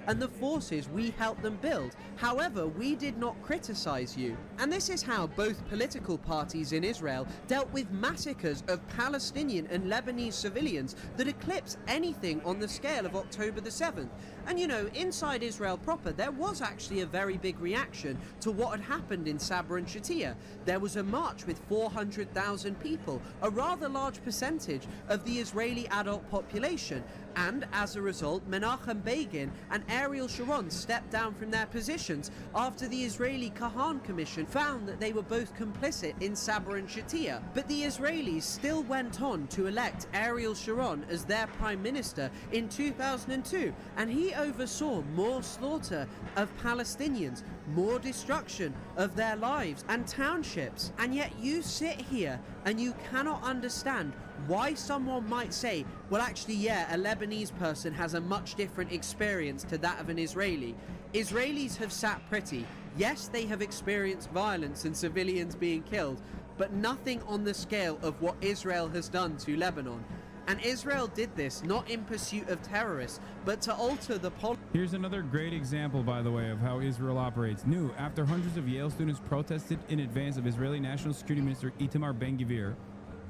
And the forces we helped them build. However, we did not criticize you. And this is how both political parties in Israel dealt with massacres of Palestinian and Lebanese civilians that eclipse anything on the scale of October the 7th. And you know, inside Israel proper, there was actually a very big reaction to what had happened in Sabra and Shatila. There was a march with 400,000 people, a rather large percentage of the Israeli adult population. And as a result, Menachem Begin and Ariel Sharon stepped down from their positions after the Israeli Kahan Commission found that they were both complicit in Sabra and Shatila. But the Israelis still went on to elect Ariel Sharon as their prime minister in 2002, and he oversaw more slaughter of Palestinians, more destruction of their lives and townships. And yet you sit here and you cannot understand why someone might say, well, actually, yeah, a Lebanese person has a much different experience to that of an Israeli. Israelis have sat pretty. Yes, they have experienced violence and civilians being killed, but nothing on the scale of what Israel has done to Lebanon. And Israel did this not in pursuit of terrorists, but to alter the policy. Here's another great example, by the way, of how Israel operates. New, after hundreds of Yale students protested in advance of Israeli National Security Minister Itamar Ben-Gvir,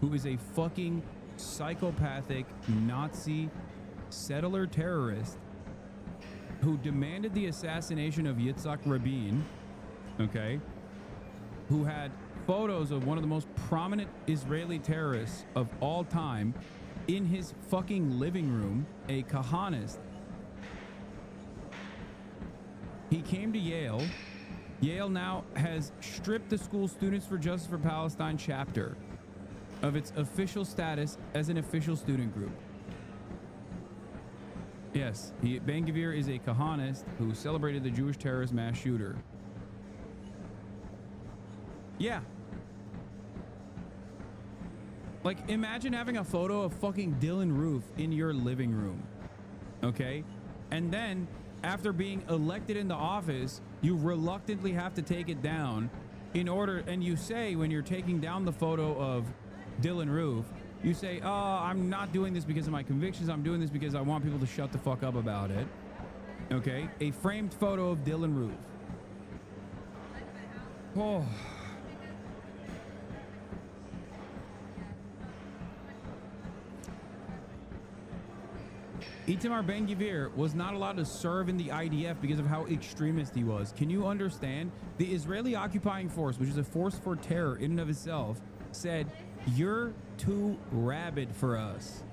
who is a fucking psychopathic Nazi settler terrorist who demanded the assassination of Yitzhak Rabin, okay, who had photos of one of the most prominent Israeli terrorists of all time in his fucking living room, a Kahanist. He came to Yale. Yale now has stripped the school Students for Justice for Palestine chapter of its official status as an official student group. Yes, Ben-Gvir is a Kahanist who celebrated the Jewish terrorist mass shooter. Yeah. Like, imagine having a photo of fucking Dylan Roof in your living room, okay? And then, after being elected into office, you reluctantly have to take it down in order, and you say, when you're taking down the photo of Dylan Roof, you say, oh, I'm not doing this because of my convictions, I'm doing this because I want people to shut the fuck up about it, okay? A framed photo of Dylan Roof. Oh. Itamar Ben-Gvir was not allowed to serve in the IDF because of how extremist he was. Can you understand? The Israeli occupying force, which is a force for terror in and of itself, said, you're too rabid for us.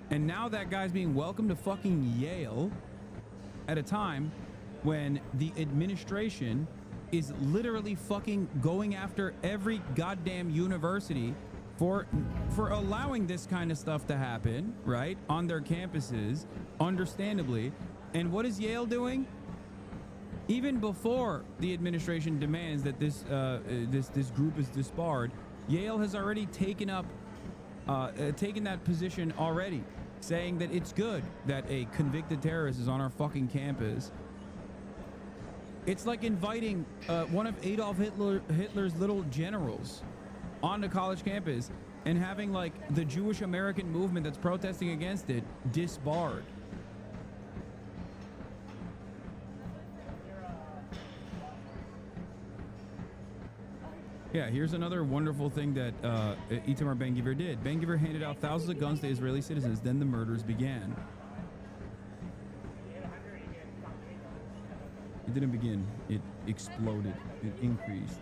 And now that guy's being welcomed to fucking Yale at a time when the administration is literally fucking going after every goddamn university for allowing this kind of stuff to happen, right, on their campuses, understandably. And what is Yale doing? Even before the administration demands that this group is disbarred, Yale has already taken that position already, saying that it's good that a convicted terrorist is on our fucking campus. It's like inviting one of Adolf Hitler's little generals onto college campus and having like the Jewish American movement that's protesting against it disbarred. Yeah, here's another wonderful thing that Itamar Ben-Gvir did. Ben-Gvir handed out thousands of guns to Israeli citizens. Then the murders began. It didn't begin. It exploded. It increased.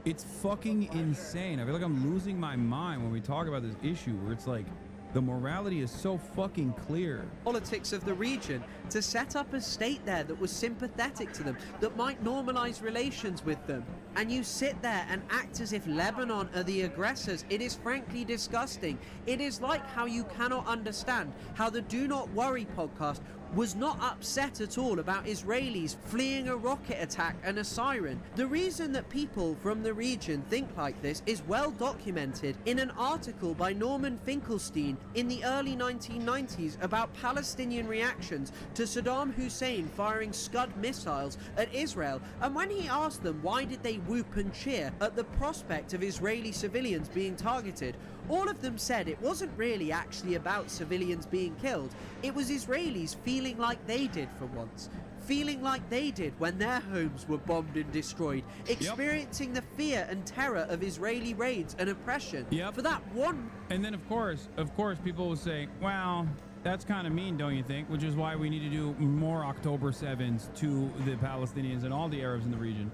It's fucking insane. I feel like I'm losing my mind when we talk about this issue where it's like the morality is so fucking clear. Politics of the region to set up a state there that was sympathetic to them, that might normalize relations with them. And you sit there and act as if Lebanon are the aggressors. It is frankly disgusting. It is like how you cannot understand how the Do Not Worry podcast was not upset at all about Israelis fleeing a rocket attack and a siren. The reason that people from the region think like this is well documented in an article by Norman Finkelstein in the early 1990s about Palestinian reactions to Saddam Hussein firing Scud missiles at Israel. And when he asked them why did they whoop and cheer at the prospect of Israeli civilians being targeted, all of them said it wasn't really actually about civilians being killed. It was Israelis feeling like they did for once. Feeling like they did when their homes were bombed and destroyed. Experiencing the fear and terror of Israeli raids and oppression. For that one... And then of course, people will say, well, that's kind of mean, don't you think? Which is why we need to do more October 7s to the Palestinians and all the Arabs in the region.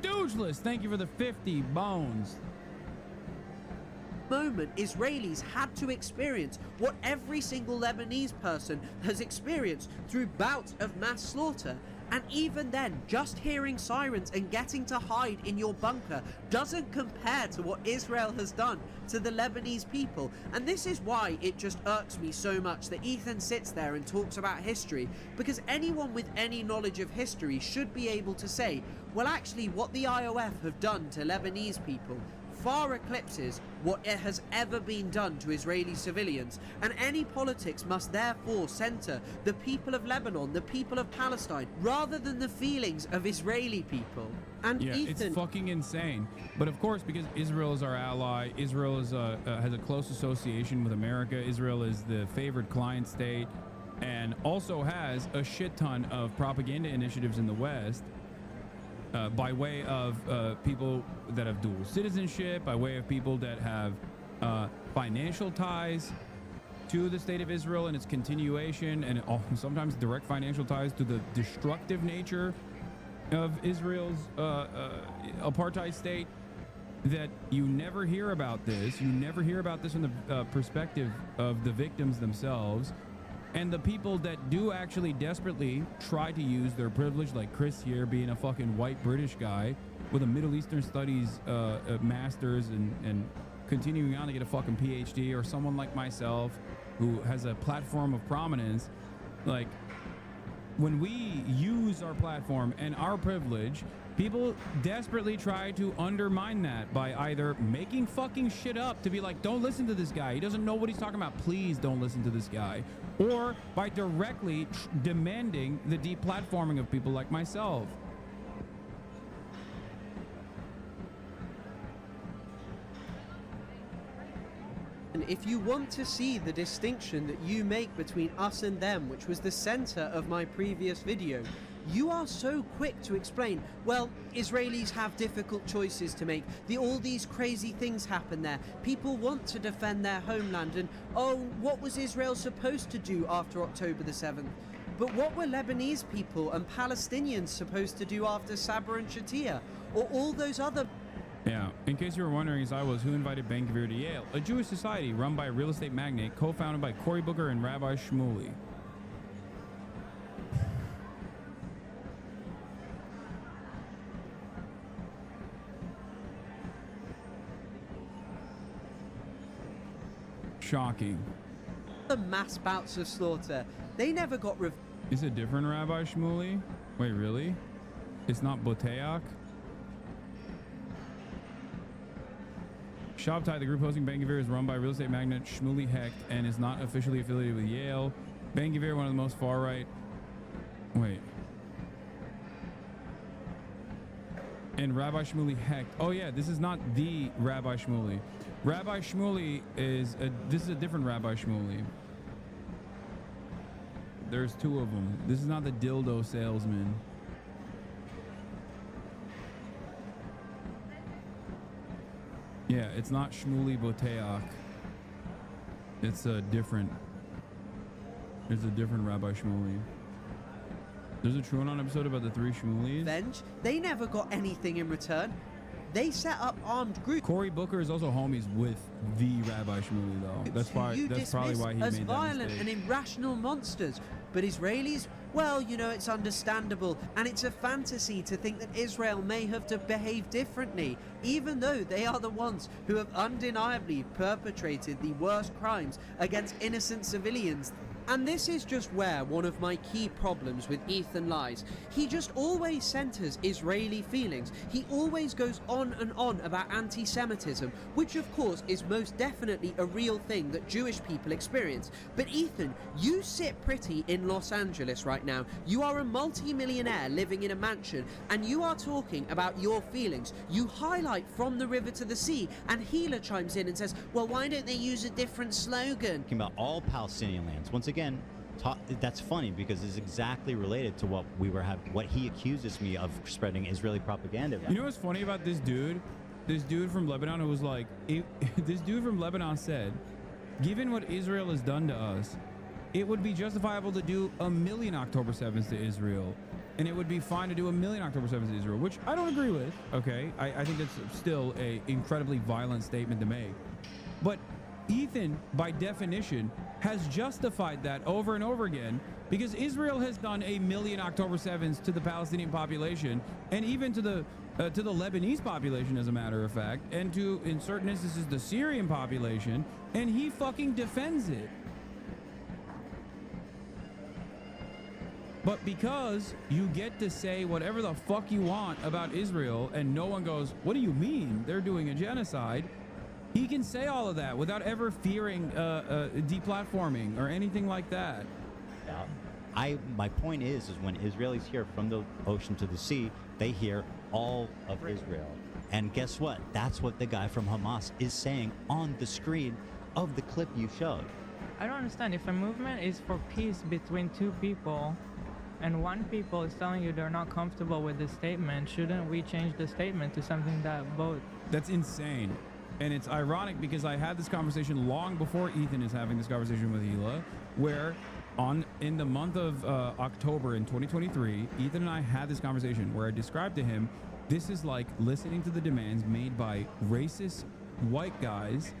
Stoogeless, thank you for the 50 bones. Moment, Israelis had to experience what every single Lebanese person has experienced through bouts of mass slaughter. And even then, just hearing sirens and getting to hide in your bunker doesn't compare to what Israel has done to the Lebanese people. And this is why it just irks me so much that Ethan sits there and talks about history, because anyone with any knowledge of history should be able to say, well, actually, what the IOF have done to Lebanese people far eclipses what it has ever been done to Israeli civilians, and any politics must therefore center the people of Lebanon, the people of Palestine, rather than the feelings of Israeli people. And yeah, Ethan, it's fucking insane. But of course, because Israel is our ally, Israel is has a close association with America, Israel is the favored client state, and also has a shit ton of propaganda initiatives in the West. By way of people that have dual citizenship, by way of people that have financial ties to the state of Israel and its continuation, and sometimes direct financial ties to the destructive nature of Israel's apartheid state, that you never hear about this. You never hear about this from the perspective of the victims themselves. And the people that do actually desperately try to use their privilege, like Chris here being a fucking white British guy with a Middle Eastern Studies master's and continuing on to get a fucking PhD, or someone like myself who has a platform of prominence, like when we use our platform and our privilege, people desperately try to undermine that by either making fucking shit up to be like, don't listen to this guy, he doesn't know what he's talking about, please don't listen to this guy, or by directly demanding the deplatforming of people like myself. And if you want to see the distinction that you make between us and them, which was the center of my previous video, you are so quick to explain, well, Israelis have difficult choices to make. All these crazy things happen there. People want to defend their homeland, and oh, what was Israel supposed to do after October the 7th? But what were Lebanese people and Palestinians supposed to do after Sabra and Shatila? Or all those other... Yeah, in case you were wondering, as I was, who invited Ben-Gvir to Yale? A Jewish society run by a real estate magnate, co-founded by Cory Booker and Rabbi Shmuley. Shocking. The mass bouts of slaughter, they never got Is it different, Rabbi Shmuley? Wait, really? It's not Boteach? Shabtai, the group hosting Ben Gvir, is run by real estate magnate Shmuley Hecht and is not officially affiliated with Yale. Ben Gvir, one of the most far-right... Wait. And Rabbi Shmuley Hecht. Oh yeah, this is not the Rabbi Shmuley. Rabbi Shmuley is... this is a different Rabbi Shmuley. There's two of them. This is not the dildo salesman. Yeah, it's not Shmuley Boteach. It's a different... There's a different Rabbi Shmuley. There's a TrueAnon episode about the three Shmuleys. Revenge? They never got anything in return. They set up armed groups. Cory Booker is also homies with the Rabbi Shmuley, though. That's probably why he as made that violent mistake. and irrational monsters. But Israelis, well, you know, it's understandable, and it's a fantasy to think that Israel may have to behave differently, even though they are the ones who have undeniably perpetrated the worst crimes against innocent civilians. And this is just where one of my key problems with Ethan lies. He just always centers Israeli feelings. He always goes on and on about anti-Semitism, which of course is most definitely a real thing that Jewish people experience. But Ethan, you sit pretty in Los Angeles right now. You are a multi-millionaire living in a mansion, and you are talking about your feelings. You highlight from the river to the sea, and Hila chimes in and says, well, why don't they use a different slogan? Talking about all Palestinian lands. Once again, that's funny because it's exactly related to what we were what he accuses me of spreading Israeli propaganda about. You know what's funny about this dude? This dude from Lebanon who was like, this dude from Lebanon said, given what Israel has done to us, it would be justifiable to do 1 million October 7th to Israel. And it would be fine to do 1 million October 7th to Israel, which I don't agree with. Okay, I think that's still a incredibly violent statement to make. But Ethan, by definition, has justified that over and over again because Israel has done 1 million October 7ths to the Palestinian population and even to the Lebanese population, as a matter of fact, and to, in certain instances, the Syrian population, and he fucking defends it. But because you get to say whatever the fuck you want about Israel and no one goes, what do you mean? They're doing a genocide. He can say all of that without ever fearing deplatforming or anything like that. My point is when Israelis hear from the ocean to the sea, they hear all of Israel. And guess what? That's what the guy from Hamas is saying on the screen of the clip you showed. I don't understand. If a movement is for peace between two people, and one people is telling you they're not comfortable with the statement, shouldn't we change the statement to something that both... That's insane. And it's ironic because I had this conversation long before Ethan is having this conversation with Hila, where in the month of October in 2023, Ethan and I had this conversation where I described to him, this is like listening to the demands made by racist white guys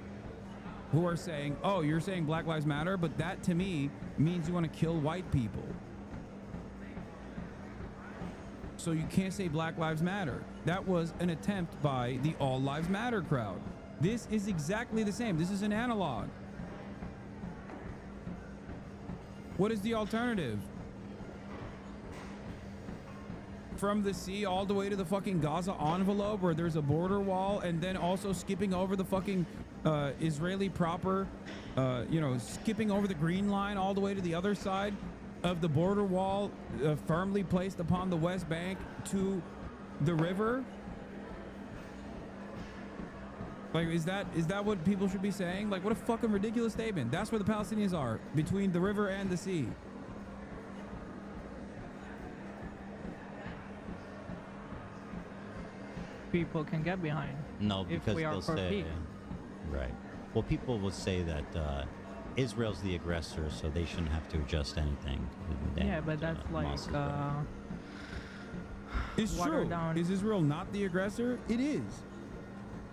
who are saying, oh, you're saying Black Lives Matter, but that to me means you want to kill white people. So you can't say Black Lives Matter. That was an attempt by the All Lives Matter crowd. This is exactly the same. This is an analog. What is the alternative? From the sea all the way to the fucking Gaza envelope where there's a border wall, and then also skipping over the fucking Israeli proper, skipping over the green line all the way to the other side of the border wall firmly placed upon the West Bank to the river? Like, is that what people should be saying? Like, what a fucking ridiculous statement. That's where the Palestinians are, between the river and the sea. people can get behind. No, because they'll say, peace. right. Well, people will say that Israel's the aggressor, so they shouldn't have to adjust anything. Yeah, but that's like it's true. Down. Is Israel not the aggressor? It is.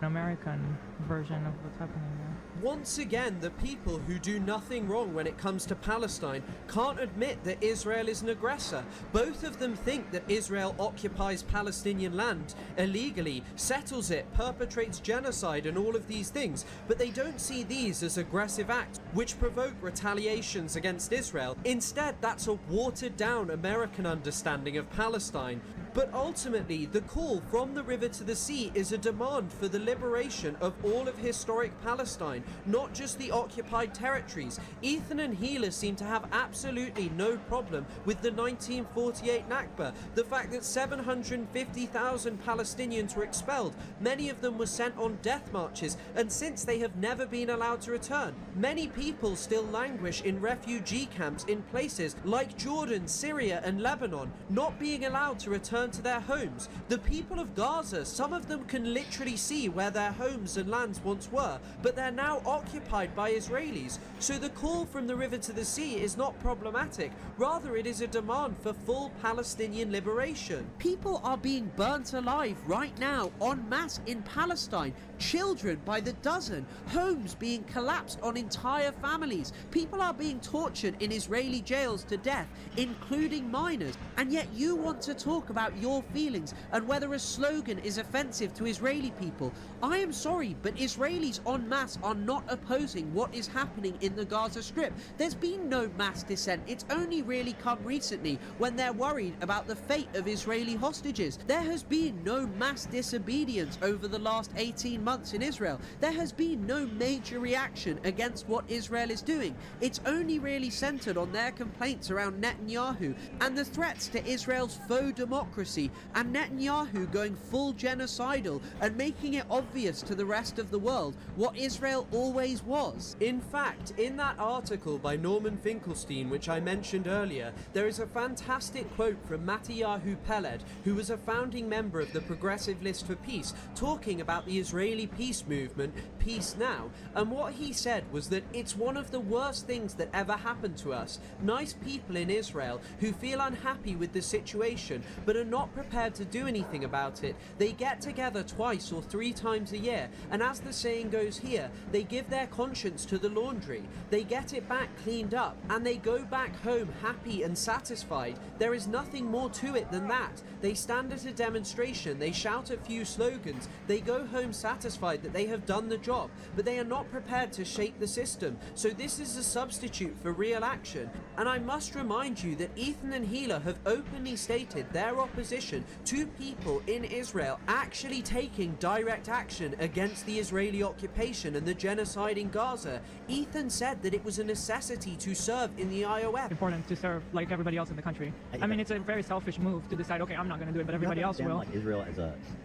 An American version of what's happening there. Once again, the people who do nothing wrong when it comes to Palestine can't admit that Israel is an aggressor. Both of them think that Israel occupies Palestinian land illegally, settles it, perpetrates genocide and all of these things, but they don't see these as aggressive acts which provoke retaliations against Israel. Instead, that's a watered down American understanding of Palestine. But ultimately, the call from the river to the sea is a demand for the liberation of all of historic Palestine, not just the occupied territories. Ethan and Gila seem to have absolutely no problem with the 1948 Nakba, the fact that 750,000 Palestinians were expelled, many of them were sent on death marches, and since they have never been allowed to return, many people still languish in refugee camps in places like Jordan, Syria and Lebanon, not being allowed to return to their homes. The people of Gaza, some of them can literally see where their homes and lands once were, but they're now occupied by Israelis. So the call from the river to the sea is not problematic, rather it is a demand for full Palestinian liberation. People are being burnt alive right now en masse in Palestine, children by the dozen, homes being collapsed on entire families, people are being tortured in Israeli jails to death, including minors, and yet you want to talk about your feelings and whether a slogan is offensive to Israeli people. I am sorry, but Israelis en masse are not opposing what is happening in the Gaza Strip. There's been no mass dissent. It's only really come recently when they're worried about the fate of Israeli hostages. There has been no mass disobedience over the last 18 months in Israel. There has been no major reaction against what Israel is doing. It's only really centered on their complaints around Netanyahu and the threats to Israel's faux democracy, and Netanyahu going full genocidal and making it obvious to the rest of the world what Israel always was. In fact, in that article by Norman Finkelstein, which I mentioned earlier, there is a fantastic quote from Mattiyahu Peled, who was a founding member of the Progressive List for Peace, talking about the Israeli peace movement, Peace Now, and what he said was that it's one of the worst things that ever happened to us. Nice people in Israel who feel unhappy with the situation but are not prepared to do anything about it. They get together twice or 3 times a year, and as the saying goes here, they give their conscience to the laundry. They get it back cleaned up and they go back home happy and satisfied. There is nothing more to it than that. They stand at a demonstration, they shout a few slogans, they go home satisfied that they have done the job, but they are not prepared to shake the system. So this is a substitute for real action. And I must remind you that Ethan and Gila have openly stated their opposition to people in Israel actually taking direct action against the Israeli occupation and the genocide in Gaza. Ethan said that it was a necessity to serve in the IOF. Important to serve like everybody else in the country. I mean, it's a very selfish move to decide, okay, I'm not going to do it, but everybody else will. Like Israel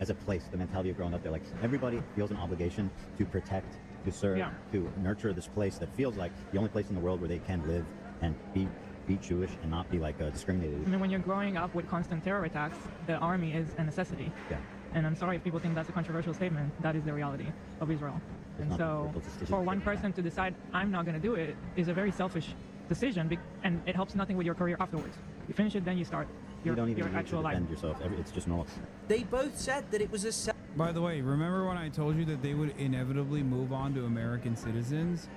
as a place, the mentality of growing up there, like everybody feels an obligation to protect, to serve, to nurture this place that feels like the only place in the world where they can live and be Jewish and not be like discriminated. I mean, when you're growing up with constant terror attacks, the army is a necessity. Yeah. And I'm sorry if people think that's a controversial statement. That is the reality of Israel. And so for one person to decide, I'm not going to do it, is a very selfish decision, and it helps nothing with your career afterwards. You finish it, then you start your actual life. You don't even need to defend yourself. It's just normal. They both said that it was a... By the way, remember when I told you that they would inevitably move on to American citizens?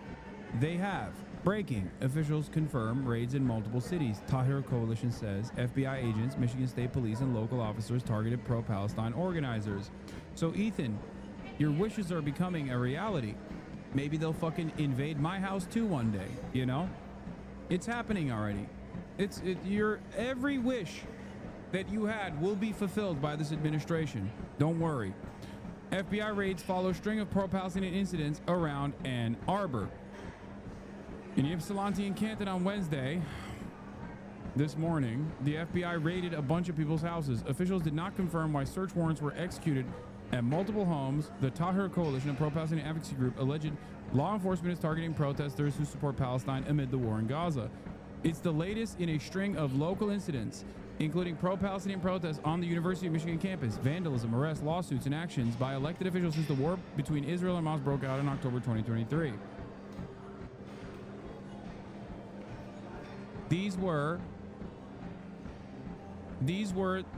They have. Breaking. Officials confirm raids in multiple cities. Tahrir Coalition says FBI agents, Michigan State Police, and local officers targeted pro-Palestine organizers. So, Ethan, your wishes are becoming a reality. Maybe they'll fucking invade my house too one day, you know? It's happening already. Your every wish that you had will be fulfilled by this administration. Don't worry. FBI raids follow string of pro-Palestinian incidents around Ann Arbor. In Ypsilanti and Canton on Wednesday, this morning, the FBI raided a bunch of people's houses. Officials did not confirm why search warrants were executed at multiple homes. The Tahrir Coalition, a pro-Palestinian advocacy group, alleged law enforcement is targeting protesters who support Palestine amid the war in Gaza. It's the latest in a string of local incidents, including pro-Palestinian protests on the University of Michigan campus, vandalism, arrests, lawsuits, and actions by elected officials since the war between Israel and Hamas broke out in October 2023. These were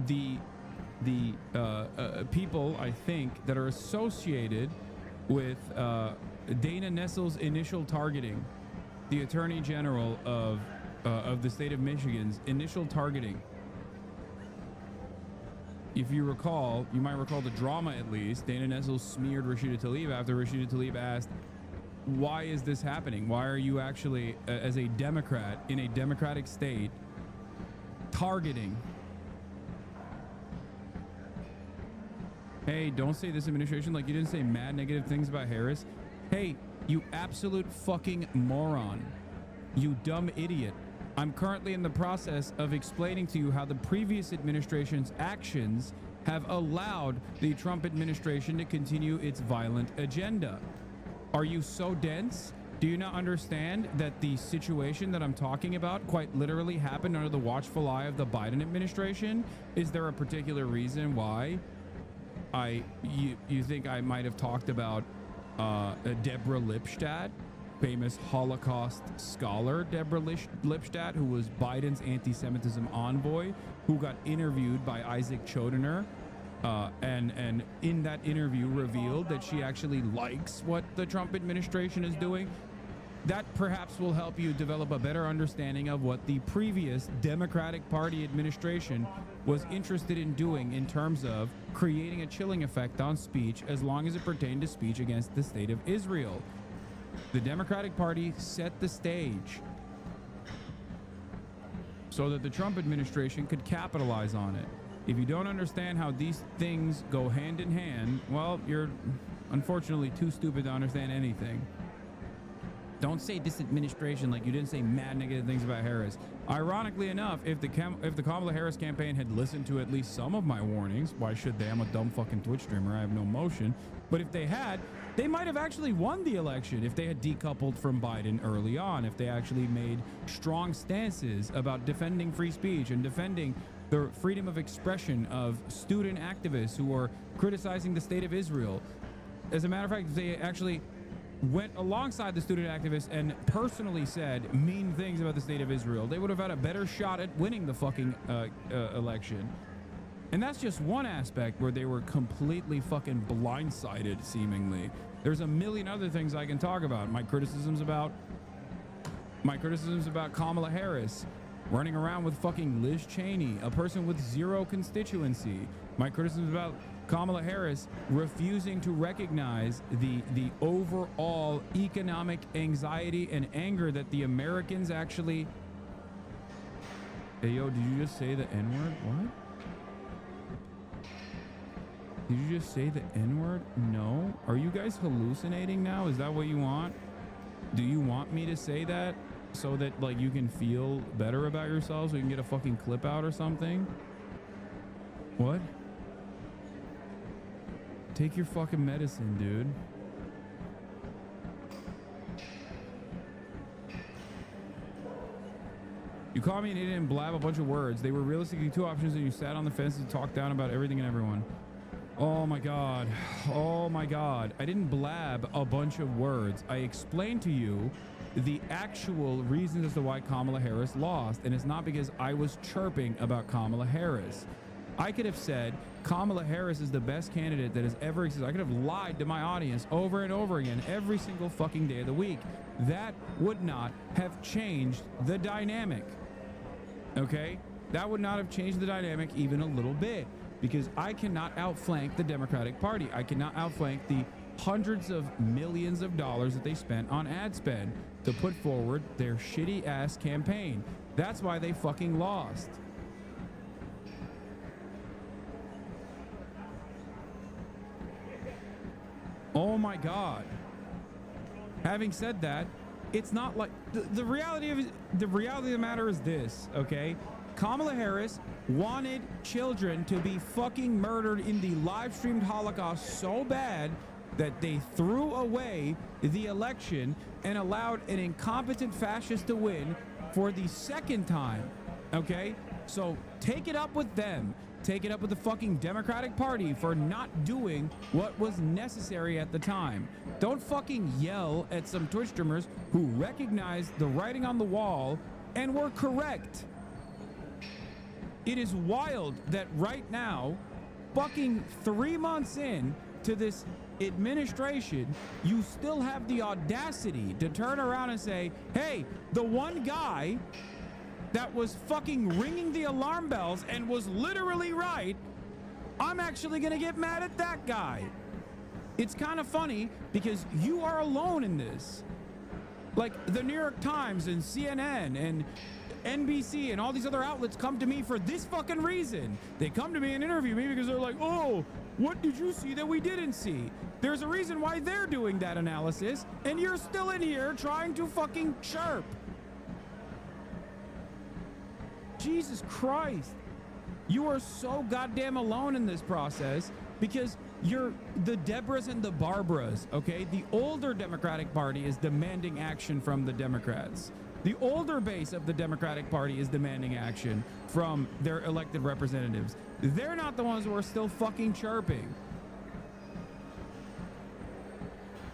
the people, I think, that are associated with Dana Nessel's initial targeting, the Attorney General of the state of Michigan's initial targeting. If you recall, you might recall the drama at least. Dana Nessel smeared Rashida Tlaib after Rashida Tlaib asked, why is this happening? Why are you actually, as a Democrat in a democratic state, targeting Hey, don't say this administration like you didn't say mad negative things about Harris. Hey, you absolute fucking moron. You dumb idiot. I'm currently in the process of explaining to you how the previous administration's actions have allowed the Trump administration to continue its violent agenda. Are you so dense? Do you not understand that the situation that I'm talking about quite literally happened under the watchful eye of the Biden administration? Is there a particular reason why you think I might have talked about Deborah Lipstadt, famous Holocaust scholar Deborah Lipstadt, who was Biden's anti-Semitism envoy, who got interviewed by Isaac Chodener, and in that interview revealed that she actually likes what the Trump administration is doing? That perhaps will help you develop a better understanding of what the previous Democratic Party administration was interested in doing in terms of creating a chilling effect on speech as long as it pertained to speech against the state of Israel. The Democratic Party set the stage so that the Trump administration could capitalize on it. If you don't understand how these things go hand in hand, well, you're unfortunately too stupid to understand anything. Don't say this administration like you didn't say mad negative things about Harris. Ironically enough, if the Kamala Harris campaign had listened to at least some of my warnings, why should they? I'm a dumb fucking Twitch streamer. I have no emotion. But if they had, they might have actually won the election if they had decoupled from Biden early on, if they actually made strong stances about defending free speech and defending the freedom of expression of student activists who are criticizing the state of Israel. As a matter of fact, they actually went alongside the student activists and personally said mean things about the state of Israel, they would have had a better shot at winning the fucking election. And that's just one aspect where they were completely fucking blindsided, seemingly. There's a million other things I can talk about. My criticisms about Kamala Harris running around with fucking Liz Cheney, a person with zero constituency. My criticisms about Kamala Harris refusing to recognize the overall economic anxiety and anger that the Americans actually... Hey, yo, did you just say the N-word? What? Did you just say the N-word? No. Are you guys hallucinating now? Is that what you want? Do you want me to say that so that, like, you can feel better about yourselves so you can get a fucking clip out or something? What? Take your fucking medicine, dude. You called me an idiot and blab a bunch of words. They were realistically two options and you sat on the fence and talked down about everything and everyone. Oh my God. Oh my God. I didn't blab a bunch of words. I explained to you the actual reasons as to why Kamala Harris lost, and it's not because I was chirping about Kamala Harris. I could have said Kamala Harris is the best candidate that has ever existed. I could have lied to my audience over and over again every single fucking day of the week. That would not have changed the dynamic. Okay? That would not have changed the dynamic even a little bit, because I cannot outflank the Democratic Party. I cannot outflank the hundreds of millions of dollars that they spent on ad spend to put forward their shitty ass campaign. That's why they fucking lost. Oh my God. Having said that, it's not like the reality of the matter is this, okay? Kamala Harris wanted children to be fucking murdered in the live streamed Holocaust so bad that they threw away the election and allowed an incompetent fascist to win for the second time, okay? So take it up with them. Take it up with the fucking Democratic Party for not doing what was necessary at the time. Don't fucking yell at some Twitch streamers who recognized the writing on the wall and were correct. It is wild that right now, fucking 3 months in to this administration, you still have the audacity to turn around and say, hey, the one guy that was fucking ringing the alarm bells and was literally right, I'm actually gonna get mad at that guy. It's kind of funny because you are alone in this. Like the New York Times and CNN and NBC and all these other outlets come to me for this fucking reason. They come to me and interview me because they're like, oh, What did you see that we didn't see? There's a reason why they're doing that analysis, and you're still in here trying to fucking chirp. Jesus Christ. You are so goddamn alone in this process because you're the Deborahs and the Barbaras, okay? The older Democratic Party is demanding action from the Democrats. The older base of the Democratic Party is demanding action from their elected representatives. They're not the ones who are still fucking chirping.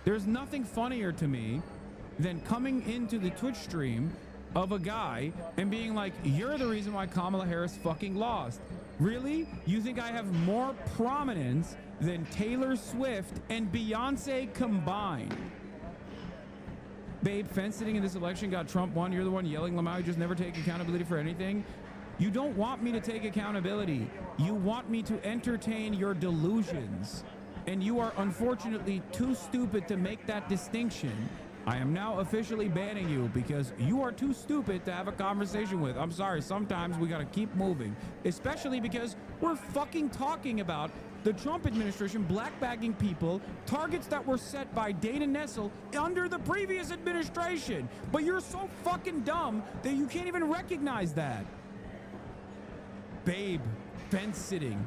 There's nothing funnier to me than coming into the Twitch stream of a guy and being like, you're the reason why Kamala Harris fucking lost. Really? You think I have more prominence than Taylor Swift and Beyonce combined? Babe, fence sitting in this election got Trump won. You're the one yelling, Lamau, you just never take accountability for anything. You don't want me to take accountability. You want me to entertain your delusions. And you are unfortunately too stupid to make that distinction. I am now officially banning you because you are too stupid to have a conversation with. I'm sorry, sometimes we gotta keep moving. Especially because we're fucking talking about the Trump administration blackbagging people, targets that were set by Dana Nessel under the previous administration. But you're so fucking dumb that you can't even recognize that. Babe, fence sitting.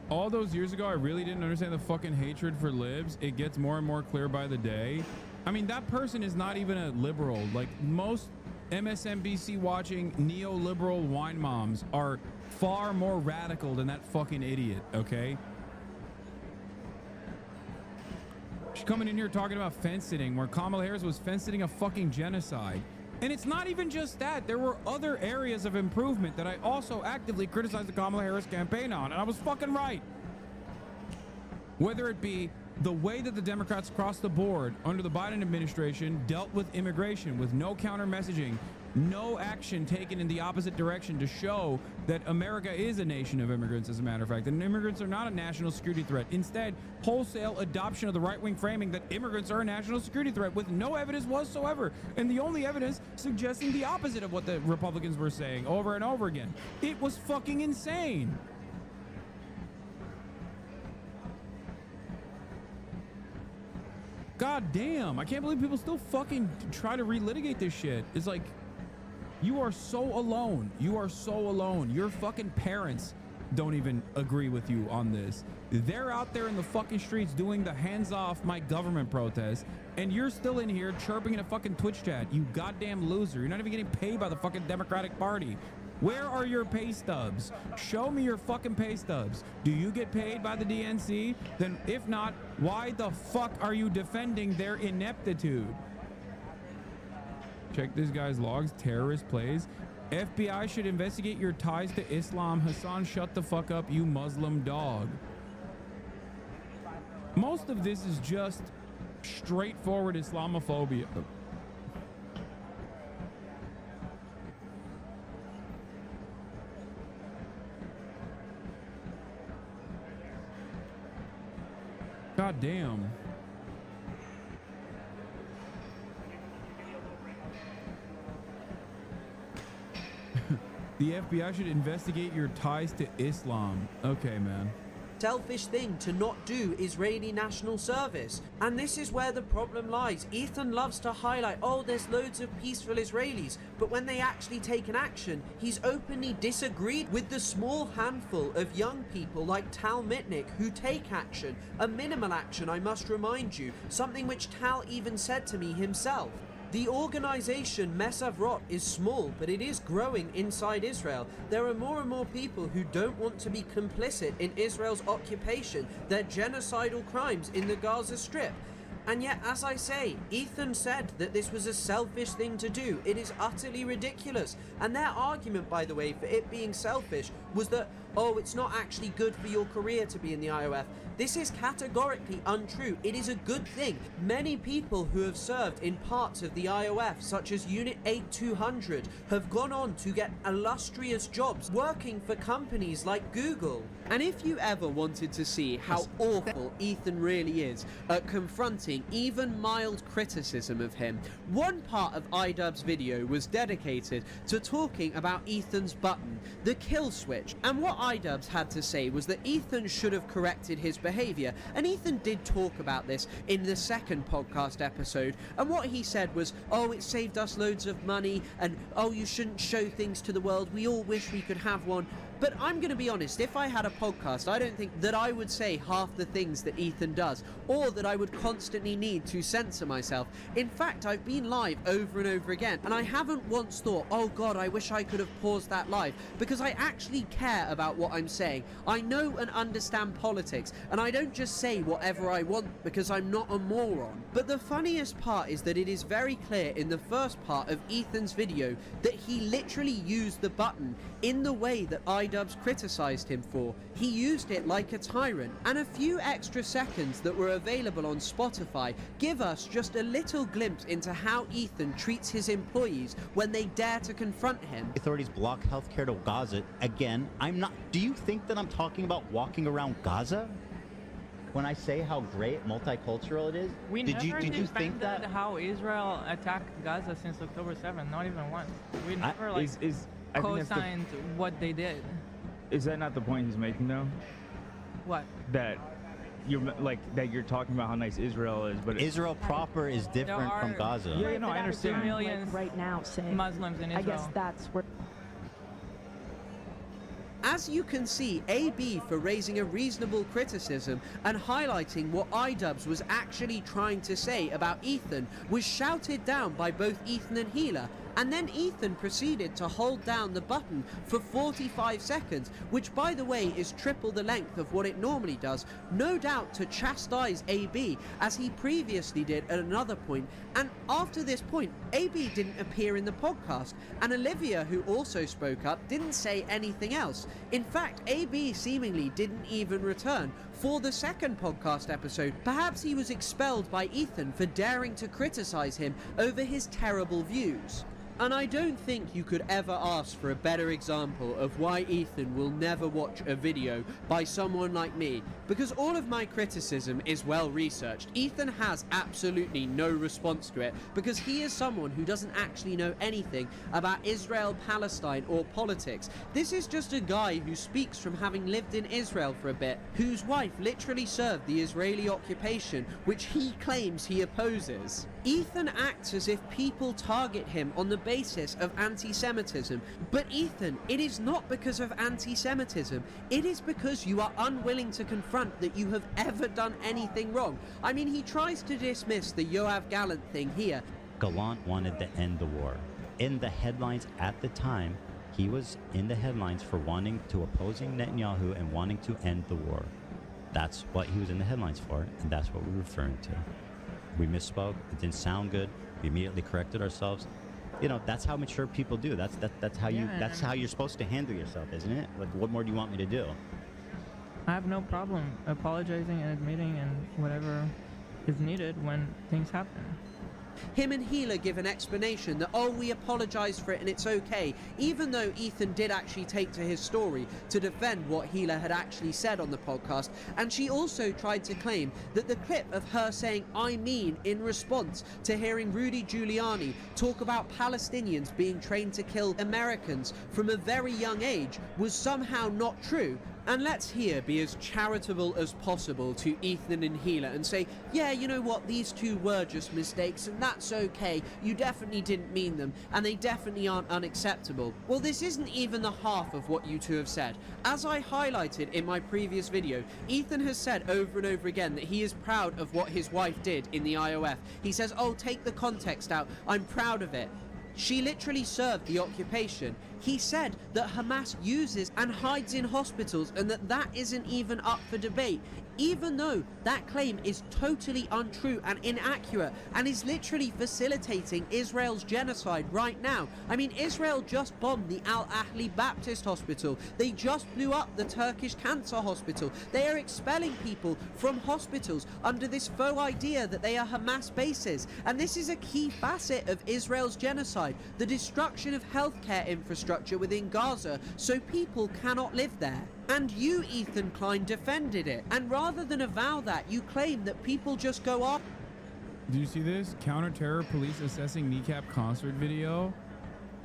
All those years ago, I really didn't understand the fucking hatred for libs. It gets more and more clear by the day. I mean, that person is not even a liberal. Like, most MSNBC watching neoliberal wine moms are far more radical than that fucking idiot, okay? She's coming in here talking about fence sitting, where Kamala Harris was fence sitting a fucking genocide. And it's not even just that. There were other areas of improvement that I also actively criticized the Kamala Harris campaign on, and I was fucking right. Whether it be the way that the Democrats across the board under the Biden administration dealt with immigration with no counter messaging, no action taken in the opposite direction to show that America is a nation of immigrants, as a matter of fact, and immigrants are not a national security threat. Instead, wholesale adoption of the right-wing framing that immigrants are a national security threat with no evidence whatsoever, and the only evidence suggesting the opposite of what the Republicans were saying over and over again. It was fucking insane. God damn, I can't believe people still fucking try to relitigate this shit. It's like, you are so alone. You are so alone. Your fucking parents don't even agree with you on this. They're out there in the fucking streets doing the hands off my government protest, and you're still in here chirping in a fucking Twitch chat. You goddamn loser. You're not even getting paid by the fucking Democratic Party. Where are your pay stubs? Show me your fucking pay stubs. Do you get paid by the DNC? Then if not, why the fuck are you defending their ineptitude? Check this guy's logs. Terrorist plays. FBI should investigate your ties to Islam. Hasan, shut the fuck up, you Muslim dog. Most of this is just straightforward Islamophobia. God damn. The FBI should investigate your ties to Islam. Okay, man. Selfish thing to not do Israeli national service. And this is where the problem lies. Ethan loves to highlight, oh, there's loads of peaceful Israelis, but when they actually take an action, he's openly disagreed with the small handful of young people like Tal Mitnick who take action. A minimal action, I must remind you, something which Tal even said to me himself. The organization Mesavrot is small, but it is growing inside Israel. There are more and more people who don't want to be complicit in Israel's occupation, their genocidal crimes in the Gaza Strip. And yet, as I say, Ethan said that this was a selfish thing to do. It is utterly ridiculous. And their argument, by the way, for it being selfish was that, oh, it's not actually good for your career to be in the IOF. This is categorically untrue. It is a good thing. Many people who have served in parts of the IOF, such as Unit 8200, have gone on to get illustrious jobs working for companies like Google. And if you ever wanted to see how awful Ethan really is at confronting even mild criticism of him, one part of iDubbbz's video was dedicated to talking about Ethan's button, the kill switch. And what iDubbbz had to say was that Ethan should have corrected his behavior, and Ethan did talk about this in the second podcast episode, and what he said was, oh, it saved us loads of money, and oh, you shouldn't show things to the world, we all wish we could have one. But I'm going to be honest, if I had a podcast, I don't think that I would say half the things that Ethan does, or that I would constantly need to censor myself. In fact, I've been live over and over again, and I haven't once thought, oh god, I wish I could have paused that live, because I actually care about what I'm saying. I know and understand politics, and I don't just say whatever I want because I'm not a moron. But the funniest part is that it is very clear in the first part of Ethan's video that he literally used the button in the way that iDubbbz criticised him for. He used it like a tyrant, and a few extra seconds that were available on Spotify give us just a little glimpse into how Ethan treats his employees when they dare to confront him. Authorities block healthcare to Gaza. Again, I'm not... Do you think that I'm talking about walking around Gaza? When I say how great multicultural it is? We did never you think that? how Israel attacked Gaza since October 7th, not even once. We never co-signed what they did. Is that not the point he's making though? What? That you're talking about how nice Israel is, but Israel proper is different from Gaza. Yeah, no, I understand. Millions right now saying Muslims in Israel. I guess that's where. As you can see, AB, for raising a reasonable criticism and highlighting what iDubbbz was actually trying to say about Ethan, was shouted down by both Ethan and Healer, and then Ethan proceeded to hold down the button for 45 seconds, which by the way is triple the length of what it normally does, no doubt to chastise AB, as he previously did at another point. And after this point, AB didn't appear in the podcast, and Olivia, who also spoke up, didn't say anything else. In fact, AB seemingly didn't even return for the second podcast episode. Perhaps he was expelled by Ethan for daring to criticize him over his terrible views. And I don't think you could ever ask for a better example of why Ethan will never watch a video by someone like me, because all of my criticism is well researched. Ethan has absolutely no response to it, because he is someone who doesn't actually know anything about Israel, Palestine, or politics. This is just a guy who speaks from having lived in Israel for a bit, whose wife literally served the Israeli occupation, which he claims he opposes. Ethan acts as if people target him on the basis of anti-Semitism. But Ethan, it is not because of anti-Semitism. It is because you are unwilling to confront that you have ever done anything wrong. I mean, he tries to dismiss the Yoav Gallant thing here. Gallant wanted to end the war. In the headlines at the time, he was in the headlines for opposing Netanyahu and wanting to end the war. That's what he was in the headlines for, and that's what we're referring to. We misspoke, it didn't sound good, we immediately corrected ourselves. You know, that's how mature people do. That's how you're supposed to handle yourself, isn't it? Like, what more do you want me to do? I have no problem apologizing and admitting and whatever is needed when things happen. Him and Healer give an explanation that, oh, we apologise for it and it's okay, even though Ethan did actually take to his story to defend what Healer had actually said on the podcast. And she also tried to claim that the clip of her saying "I mean" in response to hearing Rudy Giuliani talk about Palestinians being trained to kill Americans from a very young age was somehow not true. And let's here be as charitable as possible to Ethan and Healer and say, yeah, you know what, these two were just mistakes and that's okay, you definitely didn't mean them, and they definitely aren't unacceptable. Well, this isn't even the half of what you two have said. As I highlighted in my previous video, Ethan has said over and over again that he is proud of what his wife did in the IOF. He says, oh, take the context out, I'm proud of it. She literally served the occupation. He said that Hamas uses and hides in hospitals and that isn't even up for debate, even though that claim is totally untrue and inaccurate and is literally facilitating Israel's genocide right now. I mean, Israel just bombed the Al-Ahli Baptist Hospital. They just blew up the Turkish Cancer Hospital. They are expelling people from hospitals under this faux idea that they are Hamas bases. And this is a key facet of Israel's genocide, the destruction of healthcare infrastructure within Gaza so people cannot live there. And you, Ethan Klein, defended it. And rather than avow that, you claim that people just go off. Do you see this? Counter-terror police assessing kneecap concert video.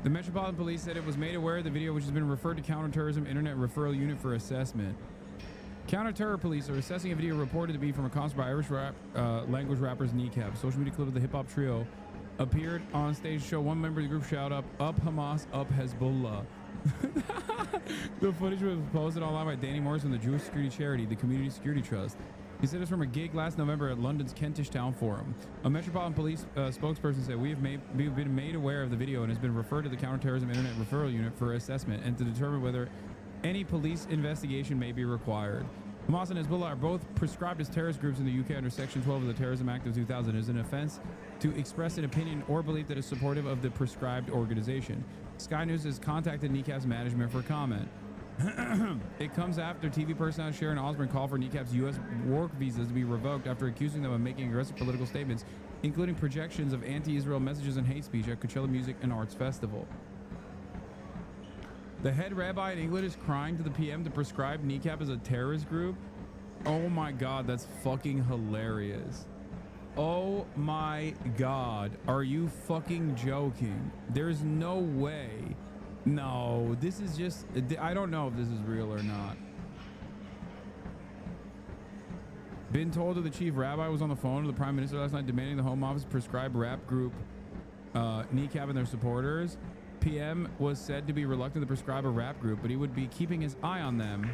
The Metropolitan Police said it was made aware of the video, which has been referred to Counterterrorism Internet Referral Unit for assessment. Counter-terror police are assessing a video reported to be from a concert by Irish language rappers Kneecap. Social media clip of the hip-hop trio appeared on stage to show one member of the group shout up Hamas, up Hezbollah. The footage was posted online by Danny Morris from the Jewish security charity, the Community Security Trust. He said it's from a gig last November at London's Kentish Town Forum. A Metropolitan Police spokesperson said, we've been made aware of the video and has been referred to the Counterterrorism Internet Referral Unit for assessment and to determine whether any police investigation may be required. Hamas and Hezbollah are both prescribed as terrorist groups in the UK under Section 12 of the Terrorism Act of 2000. It is an offense to express an opinion or belief that is supportive of the prescribed organization. Sky News has contacted Kneecap's management for comment. It comes after TV personality Sharon Osbourne called for Kneecap's U.S. work visas to be revoked after accusing them of making aggressive political statements, including projections of anti-Israel messages and hate speech at Coachella Music and Arts Festival. The head rabbi in England is crying to the PM to prescribe Kneecap as a terrorist group. Oh my God, that's fucking hilarious. Oh my God, are you fucking joking? There's no way. No, this is just, I don't know if this is real or not. Been told that the chief rabbi was on the phone to the prime minister last night demanding the Home Office prescribe rap group Kneecap and their supporters. PM was said to be reluctant to prescribe a rap group, but he would be keeping his eye on them.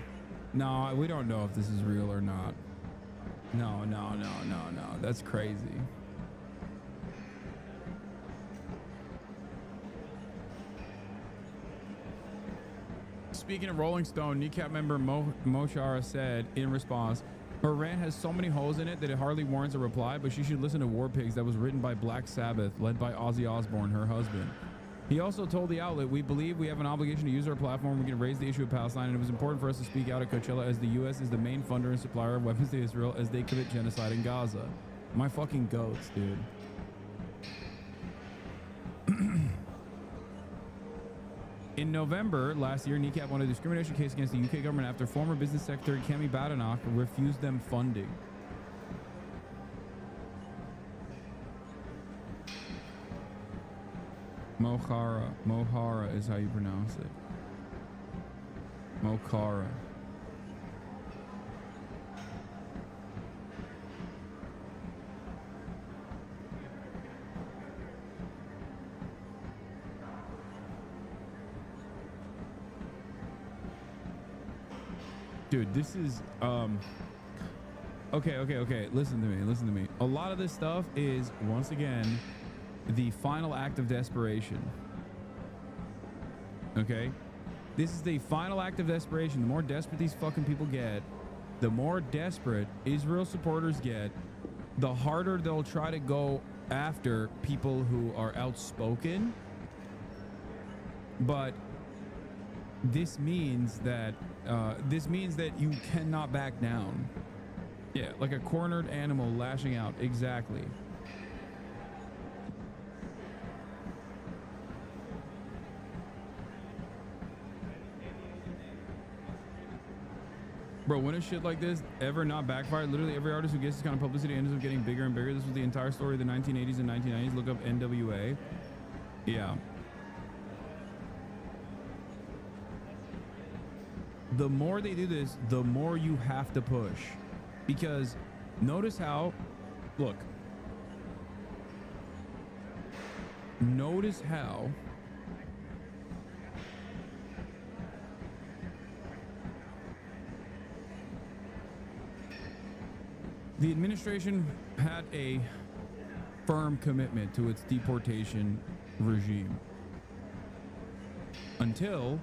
No, we don't know if this is real or not. No. That's crazy. Speaking of Rolling Stone, Kneecap member Moshara said in response, her rant has so many holes in it that it hardly warrants a reply, but she should listen to War Pigs that was written by Black Sabbath, led by Ozzy Osbourne, her husband. He also told the outlet, we believe we have an obligation to use our platform. We can raise the issue of Palestine, and it was important for us to speak out at Coachella as the U.S. is the main funder and supplier of weapons to Israel as they commit genocide in Gaza. My fucking goats, dude. In November last year, Kneecap won a discrimination case against the UK government after former Business Secretary Kemi Badenoch refused them funding. Mohara is how you pronounce it. Mokhara. Dude, this is okay. Listen to me. A lot of this stuff is, once again, the final act of desperation. Okay? This is the final act of desperation. The more desperate these fucking people get, the more desperate Israel supporters get, the harder they'll try to go after people who are outspoken. But this means that you cannot back down. Yeah, like a cornered animal lashing out. Exactly. Bro, when a shit like this ever not backfired, literally every artist who gets this kind of publicity ends up getting bigger and bigger. This was the entire story of the 1980s and 1990s. Look up NWA. Yeah. The more they do this, the more you have to push. Because notice how, look. Notice how the administration had a firm commitment to its deportation regime until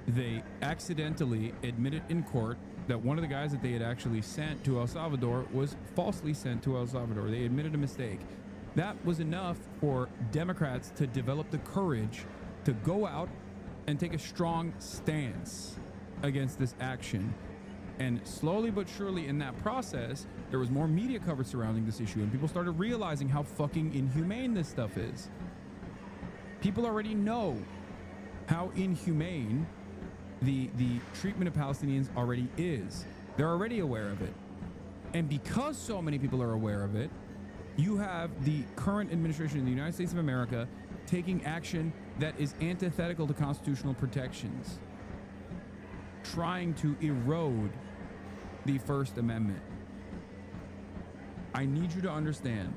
they accidentally admitted in court that one of the guys that they had actually sent to El Salvador was falsely sent to El Salvador. They admitted a mistake. That was enough for Democrats to develop the courage to go out and take a strong stance against this action. And slowly but surely in that process, there was more media coverage surrounding this issue, and people started realizing how fucking inhumane this stuff is. People already know how inhumane the treatment of Palestinians already is. They're already aware of it. And because so many people are aware of it, you have the current administration in the United States of America taking action that is antithetical to constitutional protections, trying to erode the First Amendment. I need you to understand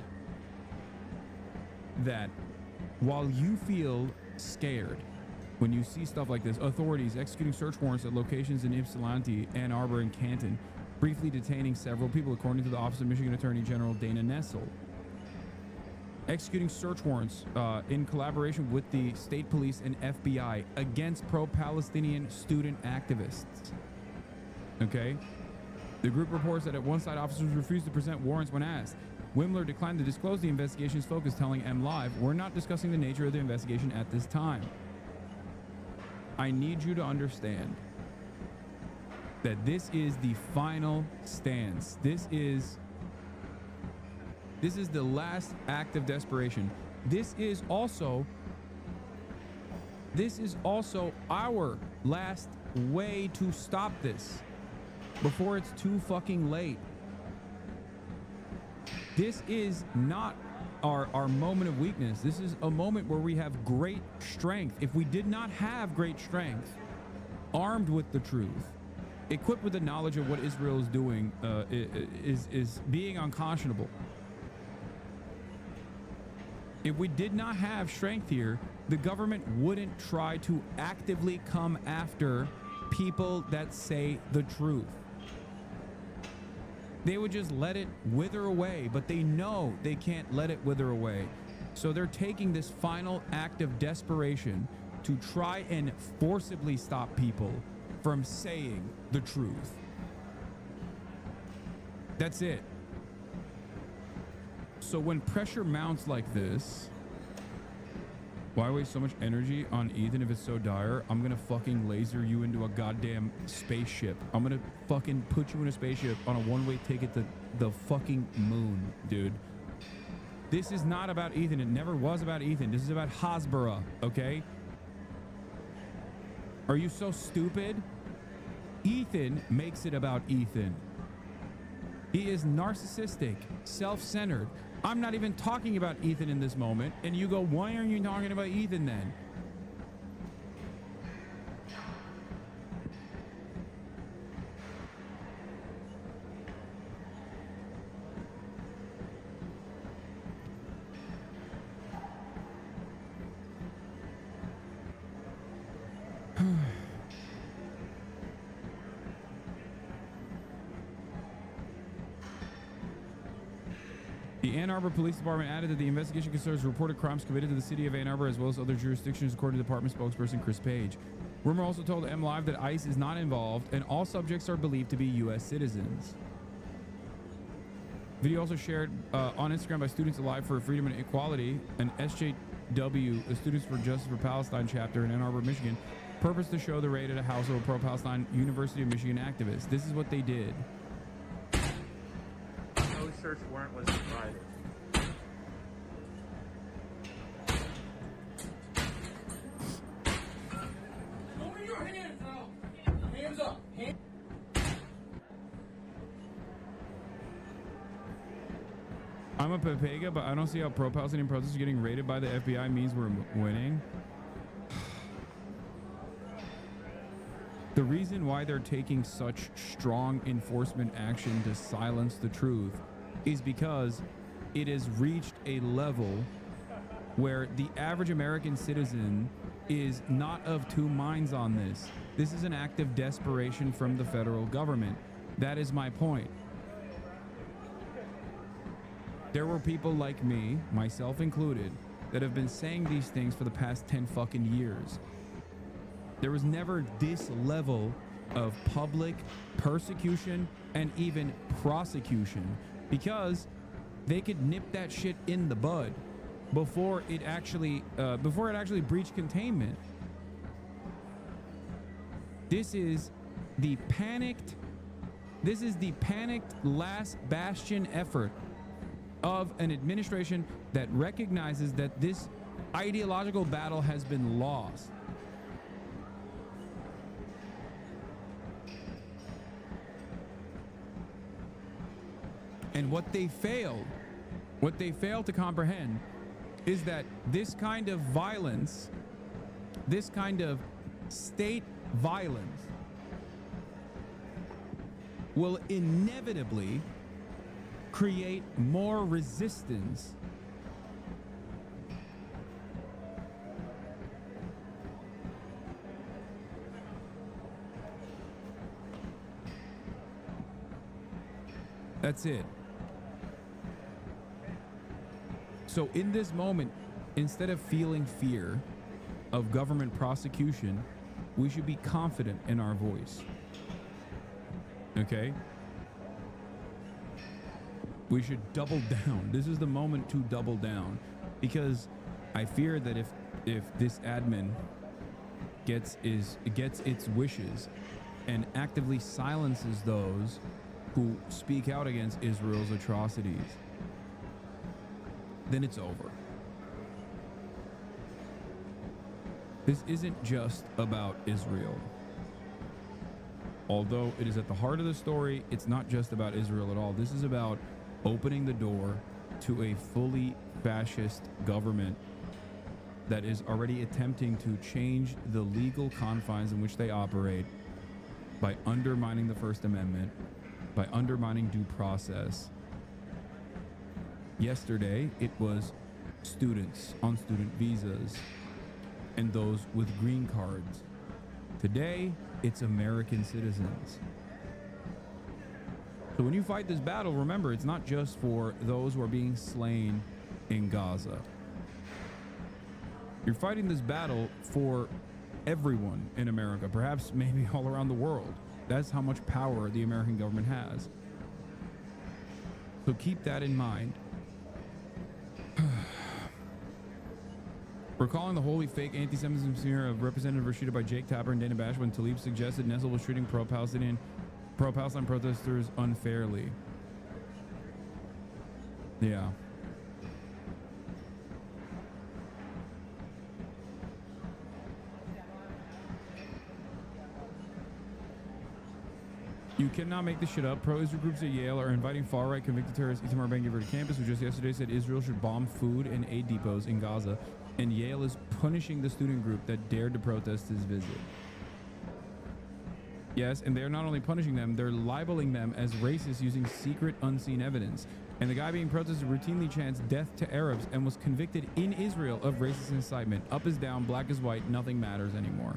that while you feel scared when you see stuff like this, authorities executing search warrants at locations in Ypsilanti, Ann Arbor, and Canton, briefly detaining several people, according to the Office of Michigan Attorney General Dana Nessel. Executing search warrants in collaboration with the state police and FBI against pro-Palestinian student activists. Okay? The group reports that at one side, officers refused to present warrants when asked. Wimler declined to disclose the investigation's focus, telling MLive, "We're not discussing the nature of the investigation at this time." I need you to understand that this is the final stance. This is the last act of desperation. This is also our last way to stop this before it's too fucking late. This is not our moment of weakness. This is a moment where we have great strength. If we did not have great strength, armed with the truth, equipped with the knowledge of what Israel is doing, is being unconscionable. If we did not have strength here, the government wouldn't try to actively come after people that say the truth. They would just let it wither away, but they know they can't let it wither away. So they're taking this final act of desperation to try and forcibly stop people from saying the truth. That's it. So when pressure mounts like this, why waste so much energy on Ethan if it's so dire? I'm gonna fucking laser you into a goddamn spaceship. I'm gonna fucking put you in a spaceship on a one-way ticket to the fucking moon, dude. This is not about Ethan. It never was about Ethan. This is about Hasbara, okay? Are you so stupid? Ethan makes it about Ethan. He is narcissistic, self-centered. I'm not even talking about Ethan in this moment. And you go, why aren't you talking about Ethan then? The Ann Arbor Police Department added that the investigation concerns reported crimes committed to the city of Ann Arbor as well as other jurisdictions, according to department spokesperson Chris Page. Rumor also told MLive that ICE is not involved and all subjects are believed to be U.S. citizens. Video also shared on Instagram by Students Alive for Freedom and Equality, an SJW, the Students for Justice for Palestine chapter in Ann Arbor, Michigan, purpose to show the raid at a house of a pro-Palestine University of Michigan activist. This is what they did. No search warrant was provided. Lower your hands now. Hands up. I'm a Pepega, but I don't see how pro-Palestinian protesters getting raided by the FBI means we're winning. The reason why they're taking such strong enforcement action to silence the truth is because it has reached a level where the average American citizen is not of two minds on this. This is an act of desperation from the federal government. That is my point. There were people like me, myself included, that have been saying these things for the past 10 fucking years. There was never this level of public persecution and even prosecution, because they could nip that shit in the bud before it actually breached containment. This is the panicked last bastion effort of an administration that recognizes that this ideological battle has been lost. And what they fail to comprehend is that this kind of violence, this kind of state violence, will inevitably create more resistance. That's it. So in this moment, instead of feeling fear of government prosecution, we should be confident in our voice. Okay? We should double down. This is the moment to double down, because I fear that if this admin gets its wishes and actively silences those who speak out against Israel's atrocities, then it's over. This isn't just about Israel. Although it is at the heart of the story, it's not just about Israel at all. This is about opening the door to a fully fascist government that is already attempting to change the legal confines in which they operate by undermining the First Amendment, by undermining due process. Yesterday, it was students on student visas and those with green cards. Today, it's American citizens. So when you fight this battle, remember, it's not just for those who are being slain in Gaza. You're fighting this battle for everyone in America, perhaps maybe all around the world. That's how much power the American government has. So keep that in mind. Recalling the wholly fake anti-Semitism smear of Representative Rashida by Jake Tapper and Dana Bash when Tlaib suggested Nessel was treating pro-Palestine protesters unfairly. Yeah. You cannot make this shit up. Pro-Israel groups at Yale are inviting far-right convicted terrorist Itamar Ben-Gvir to campus, who just yesterday said Israel should bomb food and aid depots in Gaza, and Yale is punishing the student group that dared to protest his visit. Yes, and they're not only punishing them, they're libeling them as racist using secret, unseen evidence. And the guy being protested routinely chants death to Arabs and was convicted in Israel of racist incitement. Up is down, black is white, nothing matters anymore.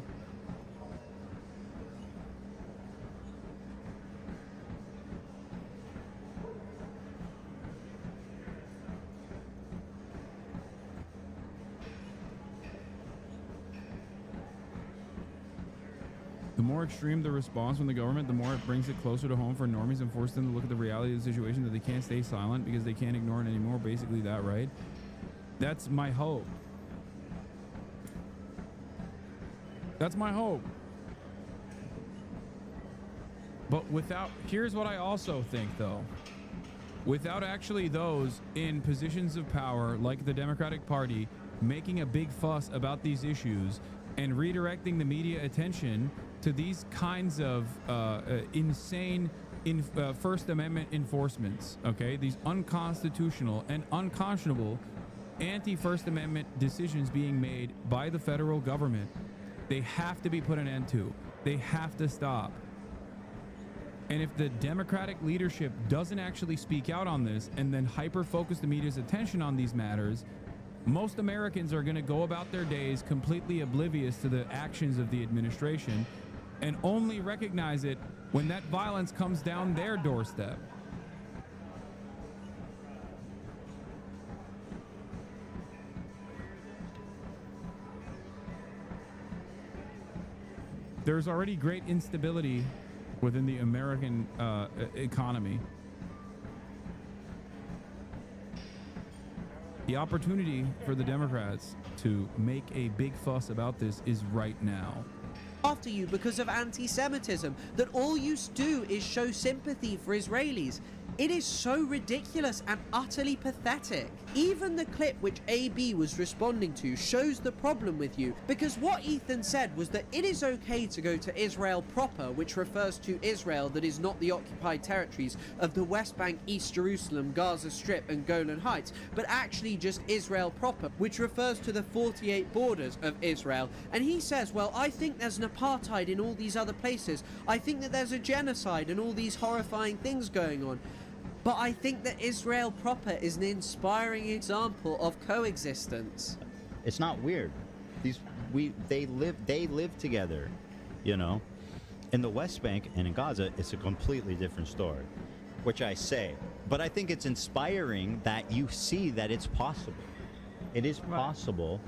The more extreme the response from the government, the more it brings it closer to home for normies and forces them to look at the reality of the situation, that they can't stay silent because they can't ignore it anymore. Basically that, right? That's my hope. That's my hope. But here's what I also think though. Without actually those in positions of power like the Democratic Party making a big fuss about these issues and redirecting the media attention to these kinds of insane First Amendment enforcements, okay? These unconstitutional and unconscionable anti-First Amendment decisions being made by the federal government, they have to be put an end to. They have to stop. And if the Democratic leadership doesn't actually speak out on this and then hyper-focus the media's attention on these matters, most Americans are going to go about their days completely oblivious to the actions of the administration and only recognize it when that violence comes down their doorstep. there's already great instability within the American economy. The opportunity for the Democrats to make a big fuss about this is right now. After you because of anti-Semitism, that all you do is show sympathy for Israelis. It is so ridiculous and utterly pathetic. Even the clip which AB was responding to shows the problem with you, because what Ethan said was that it is okay to go to Israel proper, which refers to Israel that is not the occupied territories of the West Bank, East Jerusalem, Gaza Strip and Golan Heights, but actually just Israel proper, which refers to the 48 borders of Israel. And he says, well, I think there's an apartheid in all these other places. I think that there's a genocide and all these horrifying things going on. But I think that Israel proper is an inspiring example of coexistence. It's not weird. They live together, you know. In the West Bank and in Gaza, it's a completely different story, which I say. But I think it's inspiring that you see that it's possible. It is possible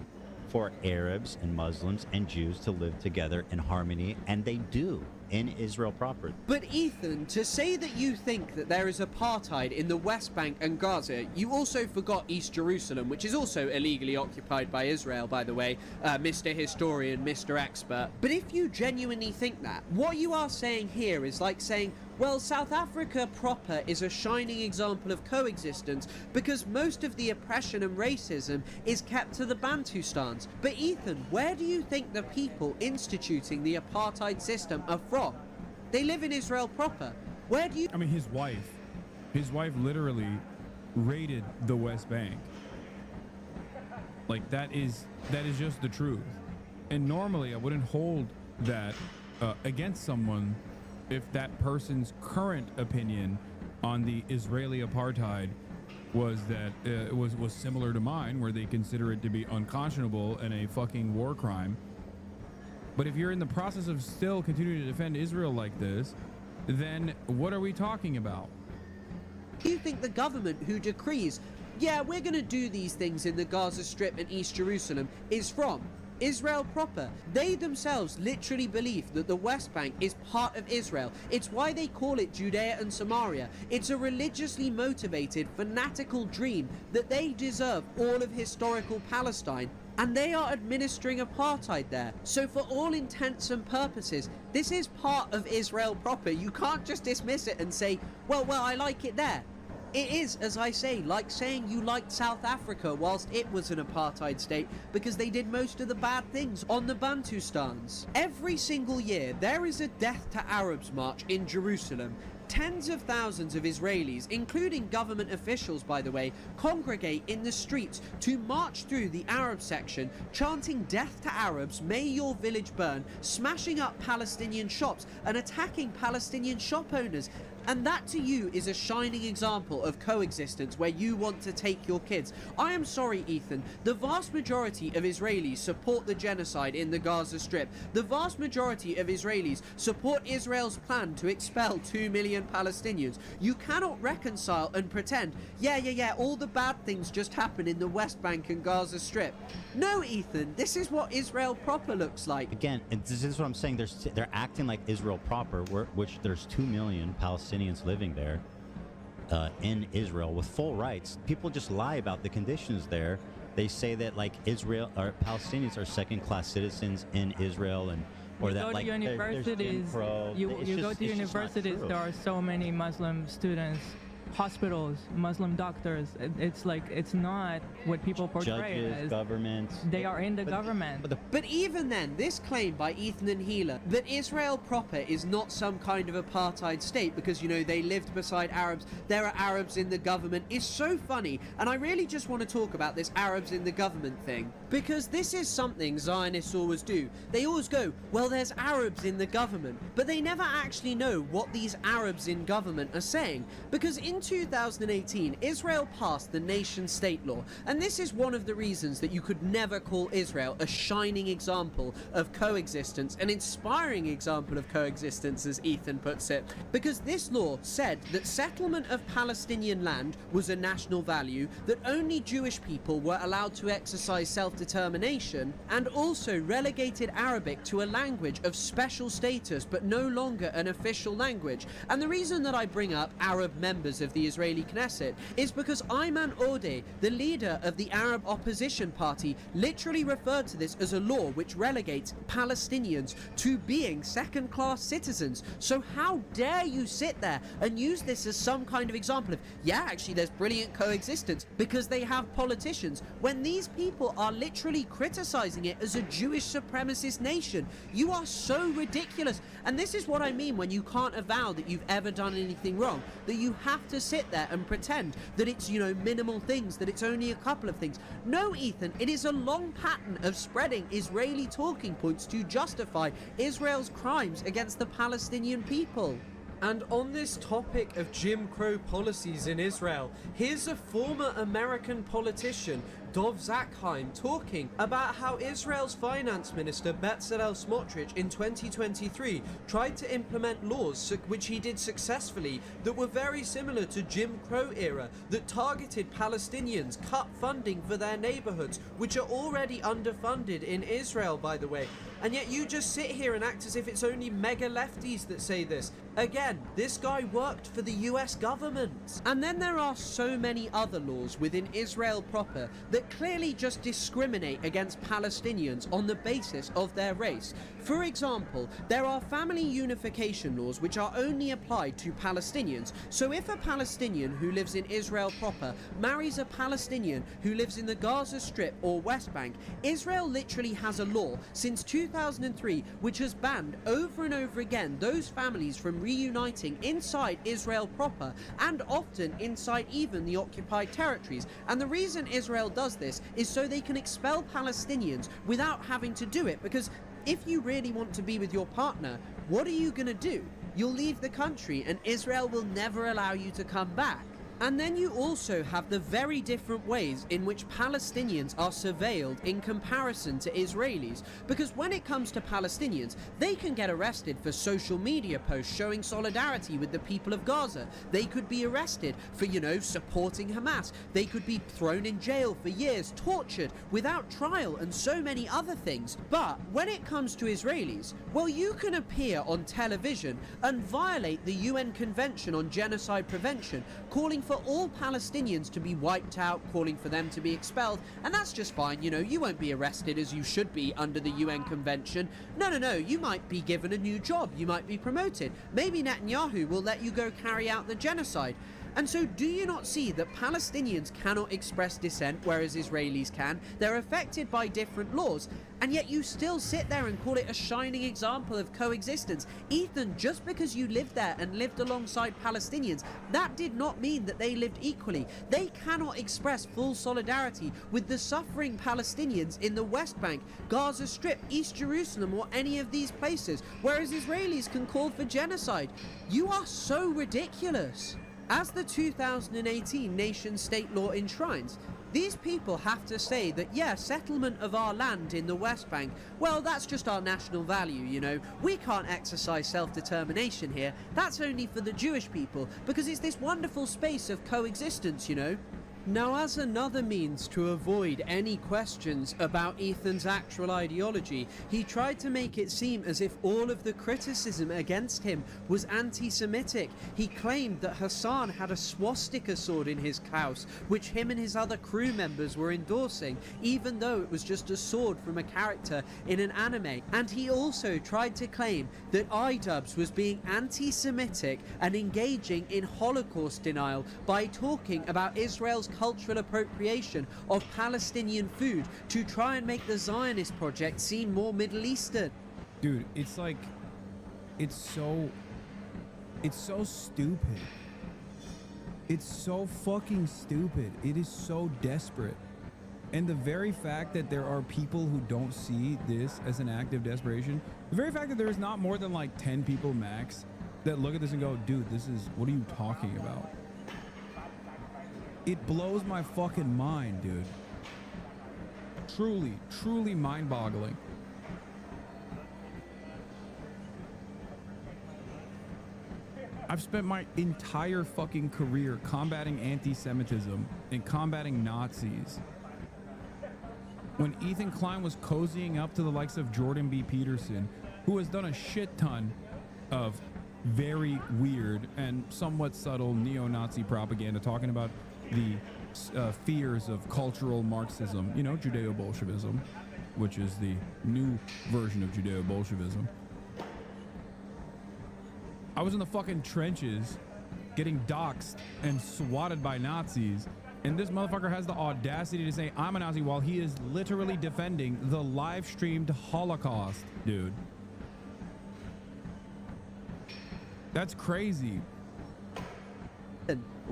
for Arabs and Muslims and Jews to live together in harmony, and they do in Israel proper. But Ethan, to say that you think that there is apartheid in the West Bank and Gaza, you also forgot East Jerusalem, which is also illegally occupied by Israel, by the way, Mr. Historian, Mr. Expert. But if you genuinely think that, what you are saying here is like saying, well, South Africa proper is a shining example of coexistence because most of the oppression and racism is kept to the Bantustans. But Ethan, where do you think the people instituting the apartheid system are from? They live in Israel proper. Where do you... I mean, his wife literally raided the West Bank. Like, that is just the truth. And normally I wouldn't hold that against someone if that person's current opinion on the Israeli apartheid was that was similar to mine, where they consider it to be unconscionable and a fucking war crime. But if you're in the process of still continuing to defend Israel like this, then what are we talking about? Do you think the government who decrees, yeah, we're going to do these things in the Gaza Strip and East Jerusalem is from Israel proper? They themselves literally believe that the West Bank is part of Israel. It's why they call it Judea and Samaria. It's a religiously motivated, fanatical dream that they deserve all of historical Palestine, and they are administering apartheid there. So for all intents and purposes, this is part of Israel proper. You can't just dismiss it and say, well, I like it there. It is, as I say, like saying you liked South Africa whilst it was an apartheid state because they did most of the bad things on the Bantustans. Every single year, there is a Death to Arabs march in Jerusalem. Tens of thousands of Israelis, including government officials, by the way, congregate in the streets to march through the Arab section, chanting "Death to Arabs, may your village burn," smashing up Palestinian shops and attacking Palestinian shop owners. And that to you is a shining example of coexistence where you want to take your kids. I am sorry, Ethan, the vast majority of Israelis support the genocide in the Gaza Strip. The vast majority of Israelis support Israel's plan to expel 2 million Palestinians. You cannot reconcile and pretend, yeah, all the bad things just happen in the West Bank and Gaza Strip. No, Ethan, this is what Israel proper looks like. Again, and this is what I'm saying, they're acting like Israel proper, which there's 2 million Palestinians living there in Israel with full rights. People just lie about the conditions there. They say that like Israel or Palestinians are second-class citizens in Israel, and or that like universities, you go to universities, there are so many Muslim students, hospitals, Muslim doctors. It's like, it's not what people portray judges, as. Governments. They are in the government. But even then, this claim by Ethan and Healer that Israel proper is not some kind of apartheid state because, you know, they lived beside Arabs, there are Arabs in the government, is so funny. And I really just want to talk about this Arabs in the government thing, because this is something Zionists always do. They always go, well, there's Arabs in the government, but they never actually know what these Arabs in government are saying, because in in 2018, Israel passed the nation-state law, and this is one of the reasons that you could never call Israel a shining example of coexistence, an inspiring example of coexistence, as Ethan puts it, because this law said that settlement of Palestinian land was a national value, that only Jewish people were allowed to exercise self-determination, and also relegated Arabic to a language of special status but no longer an official language. And the reason that I bring up Arab members of the Israeli Knesset is because Ayman Odeh, the leader of the Arab opposition party, literally referred to this as a law which relegates Palestinians to being second-class citizens. So how dare you sit there and use this as some kind of example of, yeah, actually there's brilliant coexistence because they have politicians, when these people are literally criticizing it as a Jewish supremacist nation. You are so ridiculous. And this is what I mean when you can't avow that you've ever done anything wrong, that you have to sit there and pretend that it's, you know, minimal things, that it's only a couple of things. No, Ethan, it is a long pattern of spreading Israeli talking points to justify Israel's crimes against the Palestinian people. And on this topic of Jim Crow policies in Israel, here's a former American politician, Dov Zakheim, talking about how Israel's finance minister Bezalel Smotrich in 2023 tried to implement laws, which he did successfully, that were very similar to Jim Crow era, that targeted Palestinians, cut funding for their neighborhoods, which are already underfunded in Israel, by the way. And yet you just sit here and act as if it's only mega lefties that say this. Again, this guy worked for the US government. And then there are so many other laws within Israel proper that clearly just discriminate against Palestinians on the basis of their race. For example, there are family unification laws which are only applied to Palestinians. So if a Palestinian who lives in Israel proper marries a Palestinian who lives in the Gaza Strip or West Bank, Israel literally has a law since 2003 which has banned over and over again those families from reuniting inside Israel proper, and often inside even the occupied territories. And the reason Israel does this is so they can expel Palestinians without having to do it, because if you really want to be with your partner, what are you going to do? You'll leave the country and Israel will never allow you to come back. And then you also have the very different ways in which Palestinians are surveilled in comparison to Israelis. Because when it comes to Palestinians, they can get arrested for social media posts showing solidarity with the people of Gaza. They could be arrested for, you know, supporting Hamas. They could be thrown in jail for years, tortured, without trial, and so many other things. But when it comes to Israelis, well, you can appear on television and violate the UN Convention on Genocide Prevention, calling for all Palestinians to be wiped out, calling for them to be expelled, and that's just fine. You know, you won't be arrested as you should be under the UN Convention. No, you might be given a new job, you might be promoted. Maybe Netanyahu will let you go carry out the genocide. And so do you not see that Palestinians cannot express dissent whereas Israelis can? They're affected by different laws, and yet you still sit there and call it a shining example of coexistence. Ethan, just because you lived there and lived alongside Palestinians, that did not mean that they lived equally. They cannot express full solidarity with the suffering Palestinians in the West Bank, Gaza Strip, East Jerusalem, or any of these places, whereas Israelis can call for genocide. You are so ridiculous. As the 2018 nation-state law enshrines, these people have to say that, yeah, settlement of our land in the West Bank, well, that's just our national value, you know. We can't exercise self-determination here. That's only for the Jewish people, because it's this wonderful space of coexistence, you know. Now, as another means to avoid any questions about Ethan's actual ideology, he tried to make it seem as if all of the criticism against him was anti-Semitic. He claimed that Hasan had a swastika sword in his house, which him and his other crew members were endorsing, even though it was just a sword from a character in an anime. And he also tried to claim that iDubbbz was being anti-Semitic and engaging in Holocaust denial by talking about Israel's cultural appropriation of Palestinian food to try and make the Zionist project seem more Middle Eastern. Dude, it's like, it's so stupid. It's so fucking stupid. It is so desperate. And the very fact that there are people who don't see this as an act of desperation, the very fact that there is not more than like 10 people max that look at this and go, dude, this is, what are you talking about? It blows my fucking mind, dude. Truly, truly mind-boggling. I've spent my entire fucking career combating anti-Semitism and combating Nazis. When Ethan Klein was cozying up to the likes of Jordan B. Peterson, who has done a shit ton of very weird and somewhat subtle neo-Nazi propaganda, talking about the fears of cultural Marxism, you know, Judeo-Bolshevism, which is the new version of Judeo-Bolshevism. I was in the fucking trenches getting doxxed and swatted by Nazis, and this motherfucker has the audacity to say I'm a Nazi while he is literally defending the live-streamed Holocaust, dude. That's crazy.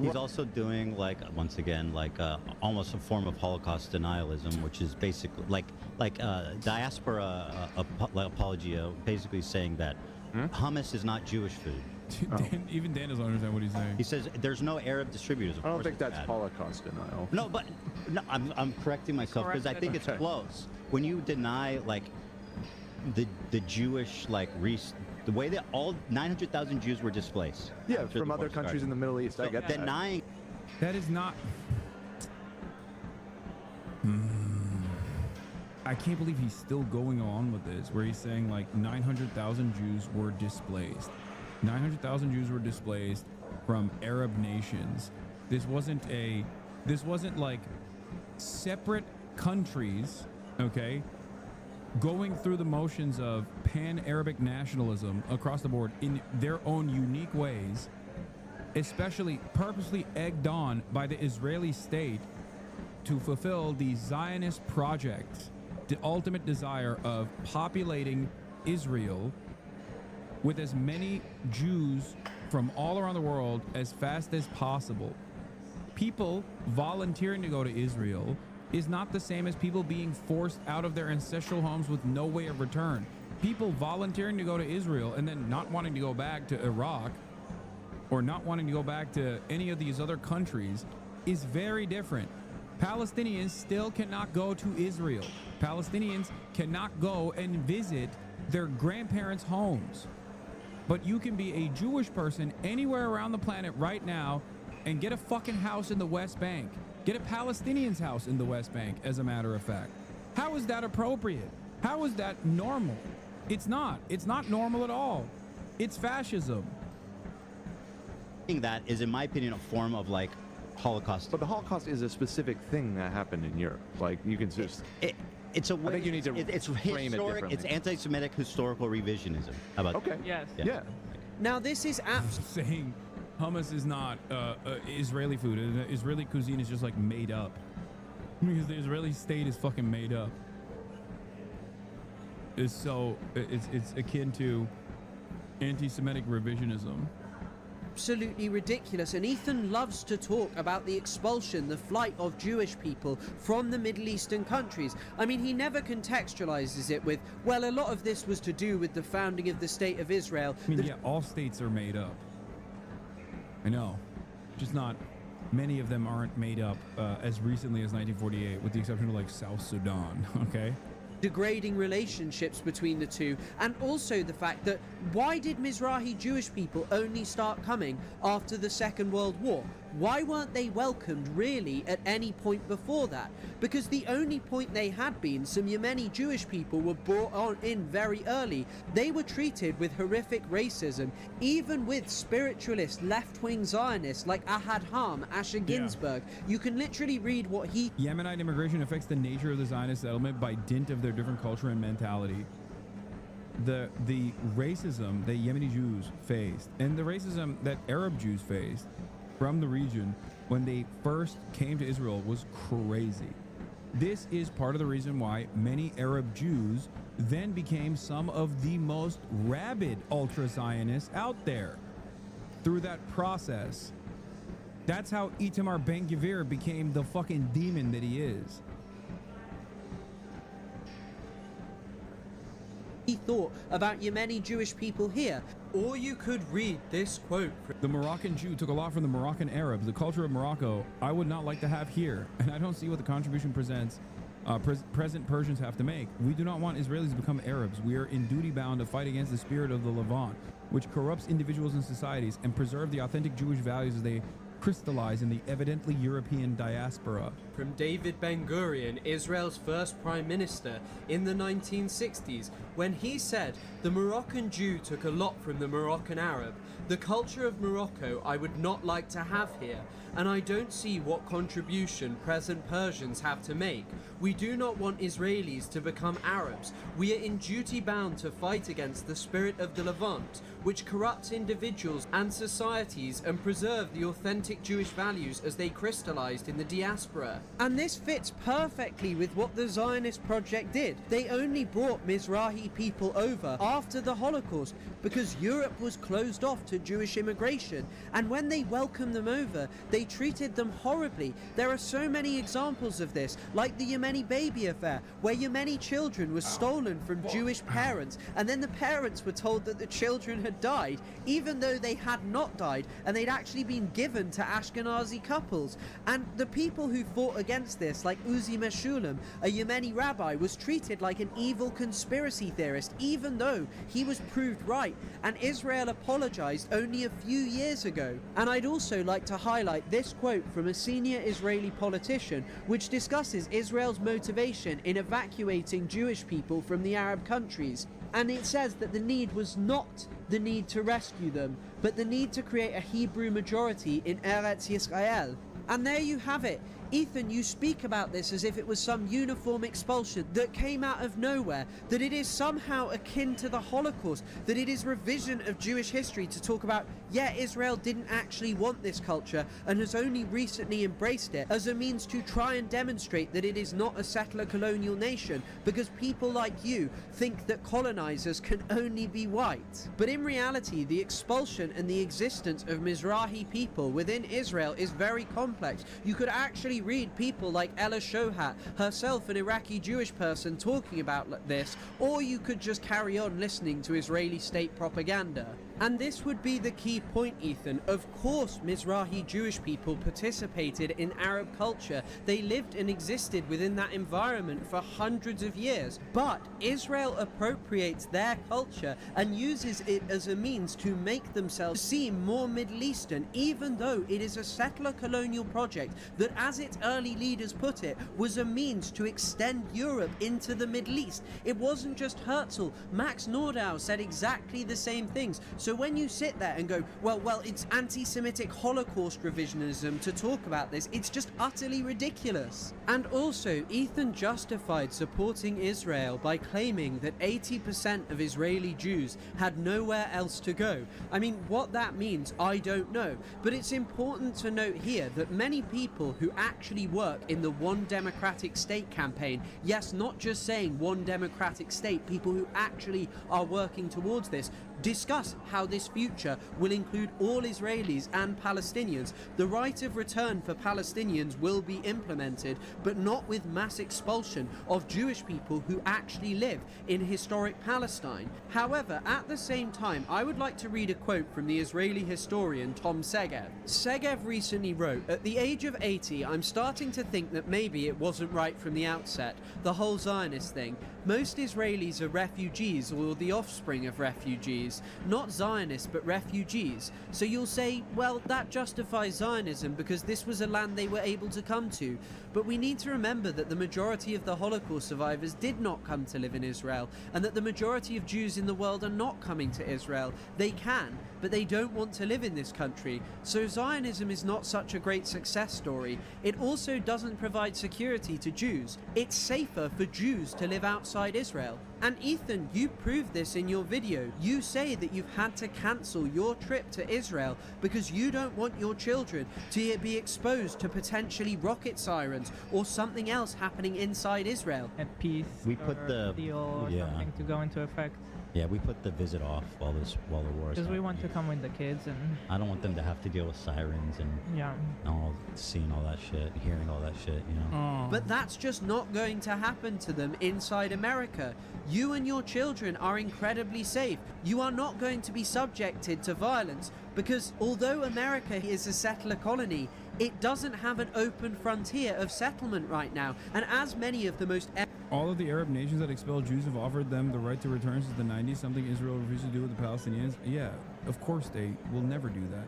He's also doing, like, once again, like almost a form of Holocaust denialism, which is basically like diaspora apologia, basically saying that hummus is not Jewish food. Even Dan doesn't understand what he's saying. He says there's no Arab distributors. I don't think that's Holocaust denial. No, but no, I'm correcting myself because I think it's close. When you deny like the Jewish the way that all 900,000 Jews were displaced. Yeah, from other countries in the Middle East. I get that. Denying. That is not. I can't believe he's still going on with this, where he's saying like 900,000 Jews were displaced. 900,000 Jews were displaced from Arab nations. This wasn't like separate countries, okay, going through the motions of pan-Arabic nationalism across the board in their own unique ways, especially purposely egged on by the Israeli state to fulfill the Zionist project, the ultimate desire of populating Israel with as many Jews from all around the world as fast as possible. People volunteering to go to Israel is not the same as people being forced out of their ancestral homes with no way of return. People volunteering to go to Israel and then not wanting to go back to Iraq or not wanting to go back to any of these other countries is very different. Palestinians still cannot go to Israel. Palestinians cannot go and visit their grandparents' homes. But you can be a Jewish person anywhere around the planet right now and get a fucking house in the West Bank. Get a Palestinian's house in the West Bank, as a matter of fact. How is that appropriate? How is that normal? It's not. It's not normal at all. It's fascism. That is, in my opinion, a form of like Holocaust. But the Holocaust is a specific thing that happened in Europe. Like you can just. It's a way. I think you need to it's frame it differently. It's anti-Semitic historical revisionism. How about okay? That? Yes. Yeah. Now this is saying hummus is not Israeli food. Israeli cuisine is just like made up because the Israeli state is fucking made up. It's akin to anti-Semitic revisionism. Absolutely ridiculous, and Ethan loves to talk about the expulsion, the flight of Jewish people from the Middle Eastern countries. I mean, he never contextualizes it with, well, a lot of this was to do with the founding of the State of Israel. I mean, yeah, all states are made up. I know, just not many of them aren't made up as recently as 1948, with the exception of like South Sudan, okay? Degrading relationships between the two, and also the fact that why did Mizrahi Jewish people only start coming after the Second World War? Why weren't they welcomed really at any point before that? Because the only point they had been, some Yemeni Jewish people were brought on in very early. They were treated with horrific racism, even with spiritualist left-wing Zionists like Ahad Ham, Asher Ginsburg. You can literally read what he... Yemenite immigration affects the nature of the Zionist settlement by dint of their different culture and mentality. The racism that Yemeni Jews faced and the racism that Arab Jews faced from the region when they first came to Israel was crazy. This is part of the reason why many Arab Jews then became some of the most rabid ultra-Zionists out there through that process. That's how Itamar Ben-Gvir became the fucking demon that he is. He thought about Yemeni Jewish people here. Or you could read this quote. The Moroccan Jew took a lot from the Moroccan Arabs. The culture of Morocco, I would not like to have here. And I don't see what the contribution present Persians have to make. We do not want Israelis to become Arabs. We are in duty bound to fight against the spirit of the Levant, which corrupts individuals and societies, and preserve the authentic Jewish values as they crystallize in the evidently European diaspora. From David Ben-Gurion, Israel's first prime minister in the 1960s, when he said, "The Moroccan Jew took a lot from the Moroccan Arab. The culture of Morocco I would not like to have here, and I don't see what contribution present Persians have to make. We do not want Israelis to become Arabs. We are in duty bound to fight against the spirit of the Levant, which corrupts individuals and societies and preserve the authentic Jewish values as they crystallized in the diaspora." And this fits perfectly with what the Zionist project did. They only brought Mizrahi people over after the Holocaust because Europe was closed off to Jewish immigration, and when they welcomed them over, they treated them horribly. There are so many examples of this, like the Yemeni baby affair, where Yemeni children were stolen from Jewish parents, and then the parents were told that the children had died, even though they had not died, and they'd actually been given to Ashkenazi couples. And the people who fought against this, like Uzi Meshulam, a Yemeni rabbi, was treated like an evil conspiracy theorist, even though he was proved right, and Israel apologized only a few years ago. And I'd also like to highlight this quote from a senior Israeli politician, which discusses Israel's motivation in evacuating Jewish people from the Arab countries. And it says that the need was not the need to rescue them, but the need to create a Hebrew majority in Eretz Yisrael. And there you have it. Ethan, you speak about this as if it was some uniform expulsion that came out of nowhere, that it is somehow akin to the Holocaust, that it is revision of Jewish history to talk about, yeah, Israel didn't actually want this culture and has only recently embraced it as a means to try and demonstrate that it is not a settler colonial nation, because people like you think that colonizers can only be white. But in reality, the expulsion and the existence of Mizrahi people within Israel is very complex. You could actually read people like Ella Shohat, herself an Iraqi Jewish person, talking about this, or you could just carry on listening to Israeli state propaganda. And this would be the key point, Ethan. Of course, Mizrahi Jewish people participated in Arab culture. They lived and existed within that environment for hundreds of years. But Israel appropriates their culture and uses it as a means to make themselves seem more Middle Eastern, even though it is a settler colonial project that, as its early leaders put it, was a means to extend Europe into the Middle East. It wasn't just Herzl. Max Nordau said exactly the same things. So when you sit there and go, well, it's anti-Semitic Holocaust revisionism to talk about this, it's just utterly ridiculous. And also, Ethan justified supporting Israel by claiming that 80% of Israeli Jews had nowhere else to go. I mean, what that means, I don't know. But it's important to note here that many people who actually work in the One Democratic State campaign, yes, not just saying one democratic state, people who actually are working towards this, discuss how this future will include all Israelis and Palestinians. The right of return for Palestinians will be implemented, but not with mass expulsion of Jewish people who actually live in historic Palestine. However, at the same time, I would like to read a quote from the Israeli historian Tom Segev. Segev recently wrote, "At the age of 80, I'm starting to think that maybe it wasn't right from the outset, the whole Zionist thing. Most Israelis are refugees or the offspring of refugees, not Zionists but refugees. So you'll say, well, that justifies Zionism because this was a land they were able to come to. But we need to remember that the majority of the Holocaust survivors did not come to live in Israel, and that the majority of Jews in the world are not coming to Israel. They can, but they don't want to live in this country. So Zionism is not such a great success story. It also doesn't provide security to Jews. It's safer for Jews to live outside Israel." And Ethan, you proved this in your video. You say that you've had to cancel your trip to Israel because you don't want your children to be exposed to potentially rocket sirens or something else happening inside Israel. A peace we put or the deal or something to go into effect. Yeah, we put the visit off while the war is Because we happening. want to come with the kids and I don't want them to have to deal with sirens and yeah, seeing all that shit, hearing all that shit, you know. But that's just not going to happen to them inside America. You and your children are incredibly safe. You are not going to be subjected to violence because although America is a settler colony, it doesn't have an open frontier of settlement right now. And as many of the most All of the Arab nations that expel Jews have offered them the right to return since the 90s, something Israel refused to do with the Palestinians. Yeah, of course they will never do that.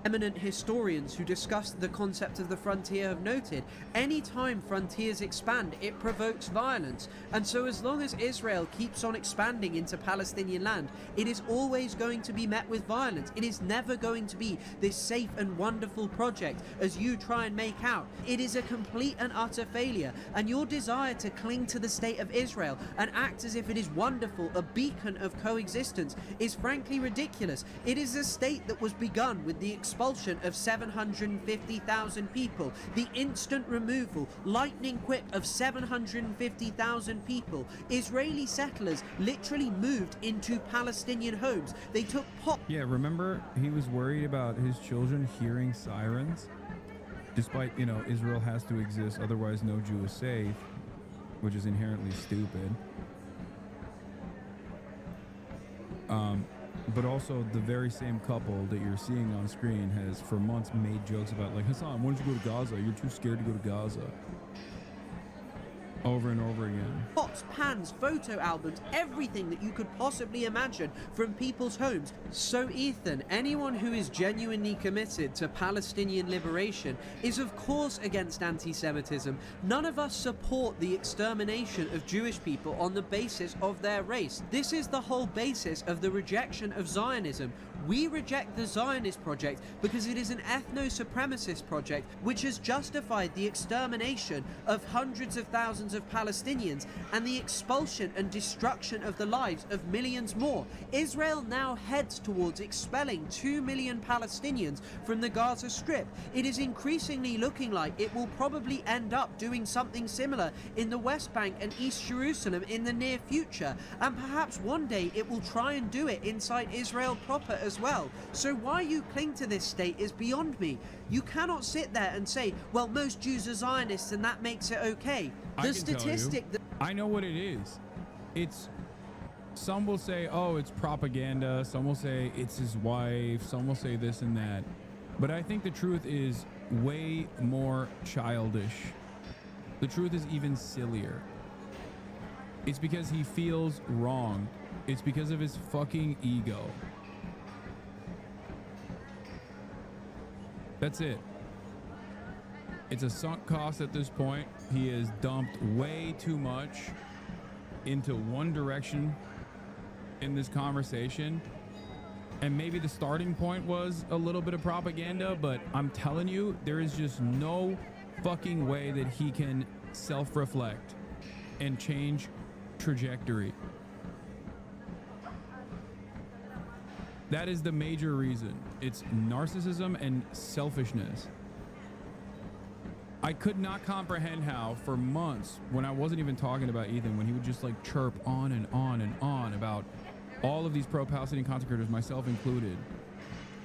eminent historians who discuss the concept of the frontier have noted, any time frontiers expand, it provokes violence. And so as long as Israel keeps on expanding into Palestinian land, it is always going to be met with violence. It is never going to be this safe and wonderful project as you try and make out. It is a complete and utter failure, and your desire to cling to the state of Israel and act as if it is wonderful, a beacon of coexistence, is frankly ridiculous. It is a state that was begun with the expulsion of 750,000 people, the instant removal, lightning quick, of 750,000 people. Israeli settlers literally moved into Palestinian homes. They took Yeah, remember he was worried about his children hearing sirens? Despite, you know, Israel has to exist, otherwise no Jew is safe, which is inherently stupid. But also the very same couple that you're seeing on screen has for months made jokes about, like, Hasan, why don't you go to Gaza? You're too scared to go to Gaza. Over and over again. pots, pans, photo albums, everything that you could possibly imagine from people's homes. So Ethan, anyone who is genuinely committed to Palestinian liberation is of course against anti-Semitism. None of us support the extermination of Jewish people on the basis of their race. This is the whole basis of the rejection of Zionism. We reject the Zionist project because it is an ethno-supremacist project which has justified the extermination of hundreds of thousands of Palestinians and the expulsion and destruction of the lives of millions more. Israel now heads towards expelling 2 million Palestinians from the Gaza Strip. It is increasingly looking like it will probably end up doing something similar in the West Bank and East Jerusalem in the near future, and perhaps one day it will try and do it inside Israel proper as well. So why you cling to this state is beyond me. You cannot sit there and say, well, most Jews are Zionists and that makes it okay. The statistic that I know what it is. It's, some will say, oh, it's propaganda. Some will say it's his wife. Some will say this and that. But I think the truth is way more childish. The truth is even sillier. It's because he feels wronged. It's because of his fucking ego. That's it. It's a sunk cost at this point. He has dumped way too much into one direction in this conversation. And maybe the starting point was a little bit of propaganda, but I'm telling you, there is just no fucking way that he can self-reflect and change trajectory. That is the major reason. It's narcissism and selfishness. I could not comprehend how for months, when I wasn't even talking about Ethan, when he would just like chirp on and on and on about all of these pro-Palestinian content creators, myself included,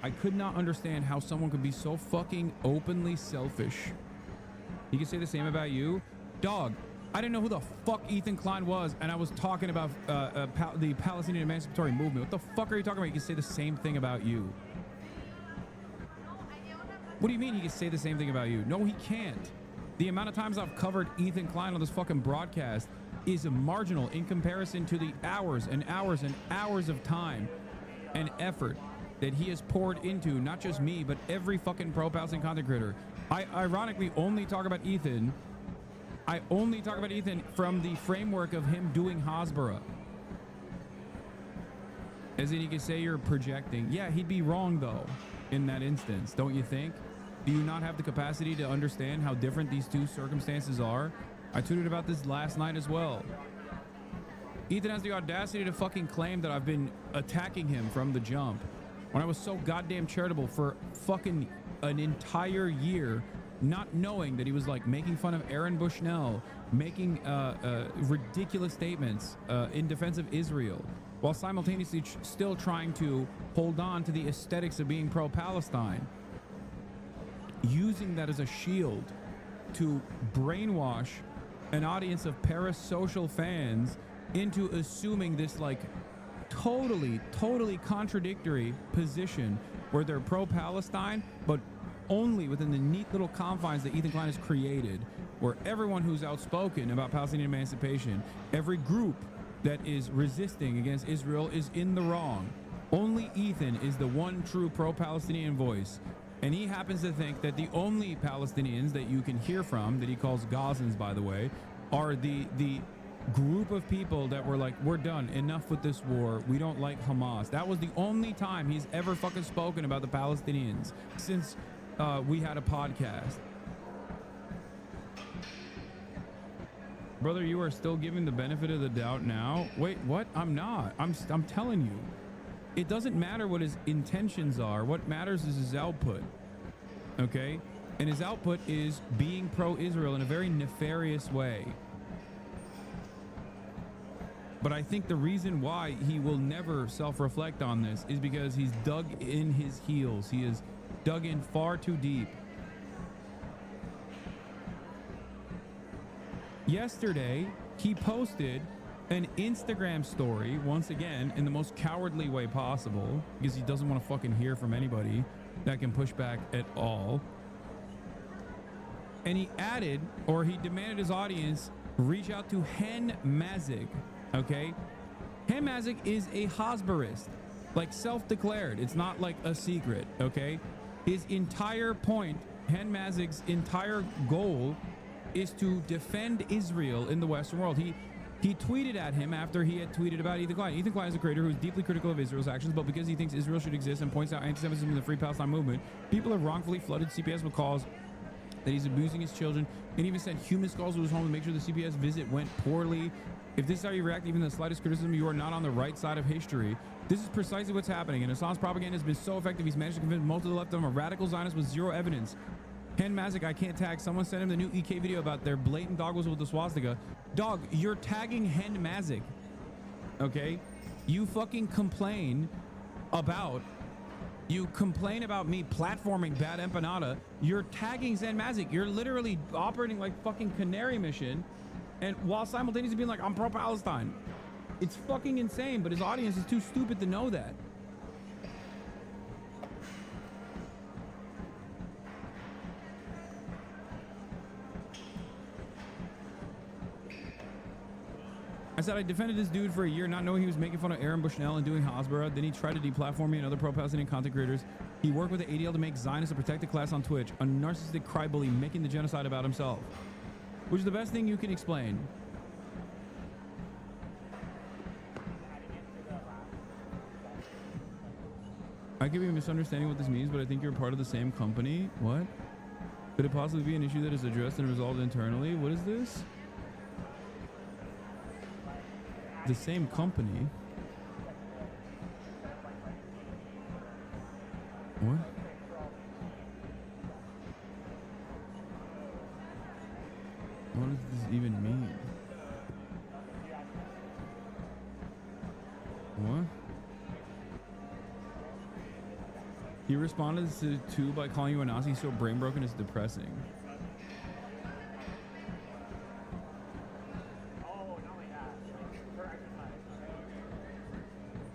I could not understand how someone could be so fucking openly selfish. He could say the same about you. Dog, I didn't know who the fuck Ethan Klein was, and I was talking about the Palestinian Emancipatory Movement. What the fuck are you talking about? You can say the same thing about you. What do you mean he can say the same thing about you? No, he can't. The amount of times I've covered Ethan Klein on this fucking broadcast is marginal in comparison to the hours and hours and hours of time and effort that he has poured into not just me, but every fucking pro-Palestinian content creator. I ironically only talk about Ethan. I only talk about Ethan from the framework of him doing Hasbara. As in, he could say you're projecting. Yeah, he'd be wrong, though, in that instance, don't you think? Do you not have the capacity to understand how different these two circumstances are? I tweeted about this last night as well. Ethan has the audacity to fucking claim that I've been attacking him from the jump, when I was so goddamn charitable for fucking an entire year, not knowing that he was like making fun of Aaron Bushnell making ridiculous statements in defense of Israel, while simultaneously still trying to hold on to the aesthetics of being pro-Palestine, using that as a shield to brainwash an audience of parasocial fans into assuming this like totally contradictory position where they're pro-Palestine, but only within the neat little confines that Ethan Klein has created, where everyone who's outspoken about Palestinian emancipation, every group that is resisting against Israel is in the wrong. Only Ethan is the one true pro-Palestinian voice. And he happens to think that the only Palestinians that you can hear from, that he calls Gazans, by the way, are the group of people that were like, we're done, enough with this war, we don't like Hamas. That was the only time he's ever fucking spoken about the Palestinians since we had a podcast. Brother, you are still giving the benefit of the doubt now? Wait, what? I'm not. I'm telling you. It doesn't matter what his intentions are. What matters is his output. Okay? And his output is being pro-Israel in a very nefarious way. But I think the reason why he will never self-reflect on this is because he's dug in his heels. He is dug in far too deep. Yesterday, he posted an Instagram story, once again, in the most cowardly way possible, because he doesn't want to fucking hear from anybody that can push back at all. And he added, or he demanded his audience reach out to Hen Mazik, okay? Hen Mazik is a Hasbarist, like self-declared. It's not like a secret, okay? His entire point, Hen Mazik's entire goal is to defend Israel in the Western world. He tweeted at him after he had tweeted about Ethan Klein. Ethan Klein is a creator who is deeply critical of Israel's actions, but because he thinks Israel should exist and points out anti-Semitism in the Free Palestine movement, people have wrongfully flooded CPS with calls that he's abusing his children, and even sent human skulls to his home to make sure the CPS visit went poorly. If this is how you react, even the slightest criticism, you are not on the right side of history. This is precisely what's happening, and Hassan's propaganda has been so effective, he's managed to convince most of the left of him a radical Zionist with zero evidence. Hen Mazik, I can't tag. Someone sent him the new EK video about their blatant dog whistle with the swastika. Dog, you're tagging Hen Mazik, okay? You fucking complain about me platforming Bad Empanada. You're tagging Zen Mazik. You're literally operating like fucking Canary Mission, and while simultaneously being like, I'm pro-Palestine. It's fucking insane, but his audience is too stupid to know that. I said I defended this dude for a year, not knowing he was making fun of Aaron Bushnell and doing Hasbara. Then he tried to deplatform me and other pro-Palestinian content creators. He worked with the ADL to make Zionists a protected class on Twitch, a narcissistic crybaby making the genocide about himself. Which is the best thing you can explain. I could be misunderstanding what this means, but I think you're part of the same company. What? Could it possibly be an issue that is addressed and resolved internally? What is this? The same company. What? What does this even mean? What? He responded to by calling you a Nazi so brain broken is depressing.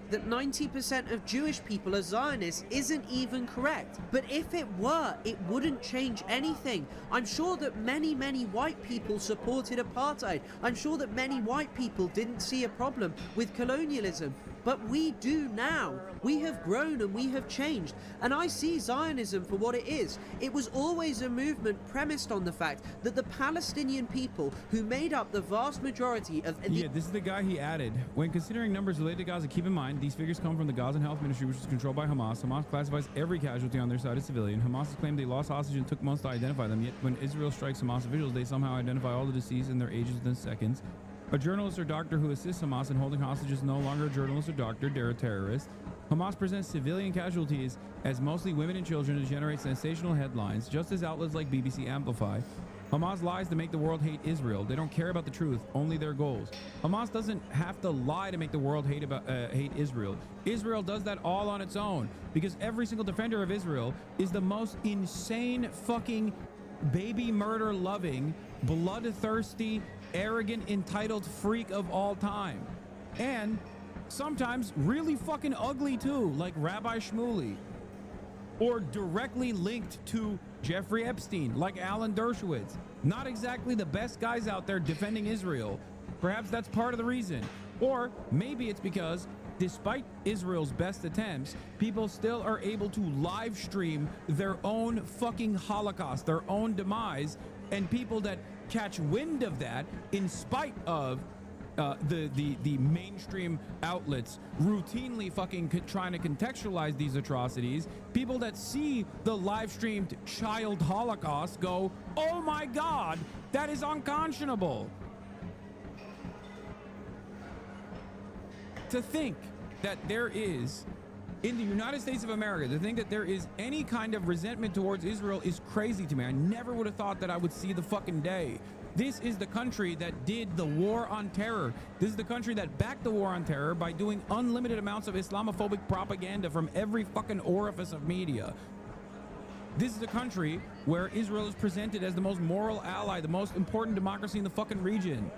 That 90% of Jewish people are Zionists isn't even correct. But if it were, it wouldn't change anything. I'm sure that many, many white people supported apartheid. I'm sure that many white people didn't see a problem with colonialism. But we do now. We have grown and we have changed. And I see Zionism for what it is. It was always a movement premised on the fact that the Palestinian people who made up the vast majority of... Yeah, this is the guy he added. When considering numbers related to Gaza, keep in mind, these figures come from the Gazan Health Ministry, which is controlled by Hamas. Hamas classifies every casualty on their side as civilian. Hamas has claimed they lost hostages and took months to identify them. Yet when Israel strikes Hamas officials, they somehow identify all the deceased and their ages within seconds. A journalist or doctor who assists Hamas in holding hostages is no longer a journalist or doctor, they're a terrorist. Hamas presents civilian casualties as mostly women and children to generate sensational headlines, just as outlets like BBC amplify. Hamas lies to make the world hate Israel. They don't care about the truth, only their goals. Hamas doesn't have to lie to make the world hate Israel. Israel does that all on its own, because every single defender of Israel is the most insane fucking baby murder loving, bloodthirsty, arrogant, entitled freak of all time. And sometimes really fucking ugly too, like Rabbi Shmuley. Or directly linked to Jeffrey Epstein, like Alan Dershowitz. Not exactly the best guys out there defending Israel. Perhaps that's part of the reason. Or maybe it's because, despite Israel's best attempts, people still are able to live stream their own fucking Holocaust, their own demise, and people that catch wind of that, in spite of the mainstream outlets routinely fucking trying to contextualize these atrocities, people that see the live streamed child Holocaust go, oh my God, that is unconscionable. To think that there is, in the United States of America, to think that there is any kind of resentment towards Israel is crazy to me. I never would have thought that I would see the fucking day. This is the country that did the war on terror. This is the country that backed the war on terror by doing unlimited amounts of Islamophobic propaganda from every fucking orifice of media. This is a country where Israel is presented as the most moral ally, the most important democracy in the fucking region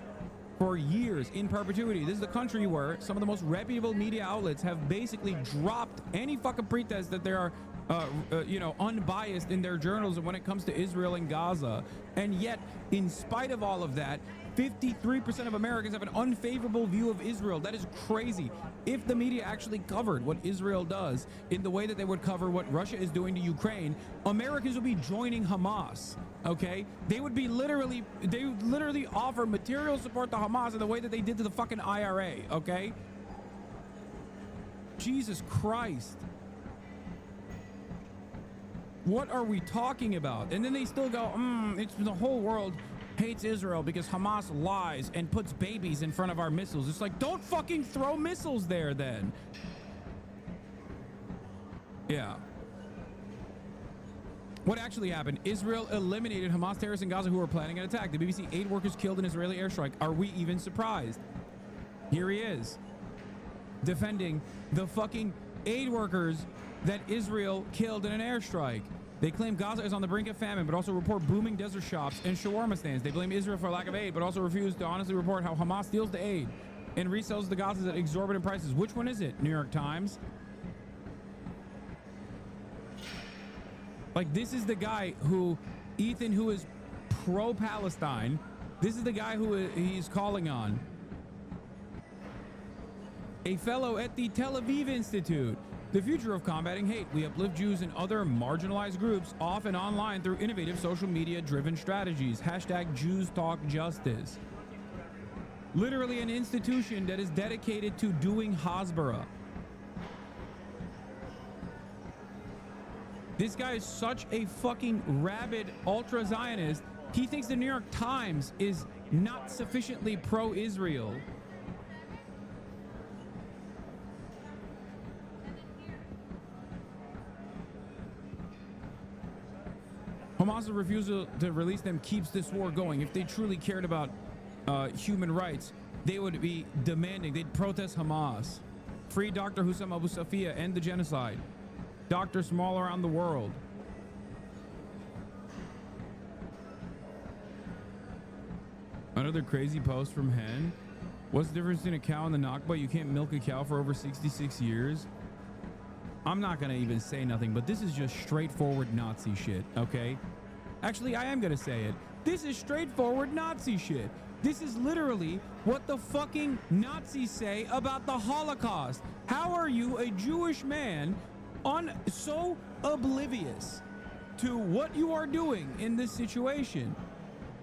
for years, in perpetuity. This is the country where some of the most reputable media outlets have basically dropped any fucking pretense that they are unbiased in their journalism when it comes to Israel and Gaza. And yet, in spite of all of that, 53% of Americans have an unfavorable view of Israel. That is crazy. If the media actually covered what Israel does in the way that they would cover what Russia is doing to Ukraine, Americans would be joining Hamas. Okay? They would literally offer material support to Hamas in the way that they did to the fucking IRA. Okay? Jesus Christ. What are we talking about? And then they still go, it's the whole world hates Israel because Hamas lies and puts babies in front of our missiles. It's like, don't fucking throw missiles there then. Yeah. What actually happened? Israel eliminated Hamas terrorists in Gaza who were planning an attack. The BBC, 8 workers killed in Israeli airstrike. Are we even surprised? Here he is, defending the fucking aid workers that Israel killed in an airstrike. They claim Gaza is on the brink of famine, but also report booming desert shops and shawarma stands. They blame Israel for lack of aid, but also refuse to honestly report how Hamas steals the aid and resells the Gazans at exorbitant prices. Which one is it? New York Times? Like, this is the guy who, Ethan, who is pro-Palestine. This is the guy who he's calling on. A fellow at the Tel Aviv Institute. The future of combating hate. We uplift Jews and other marginalized groups off and online through innovative social media driven strategies. Hashtag Jews Talk Justice. Literally an institution that is dedicated to doing Hasbara. This guy is such a fucking rabid ultra-Zionist. He thinks the New York Times is not sufficiently pro-Israel. Hamas's refusal to release them keeps this war going. If they truly cared about human rights, they would be demanding. They'd protest Hamas. Free Dr. Hussam Abu Safia, end the genocide. Doctors from all around the world. Another crazy post from Hen. What's the difference between a cow and the Nakba? You can't milk a cow for over 66 years. I'm not going to even say nothing, but this is just straightforward Nazi shit, okay? Actually, I am going to say it. This is straightforward Nazi shit. This is literally what the fucking Nazis say about the Holocaust. How are you, a Jewish man, so oblivious to what you are doing in this situation?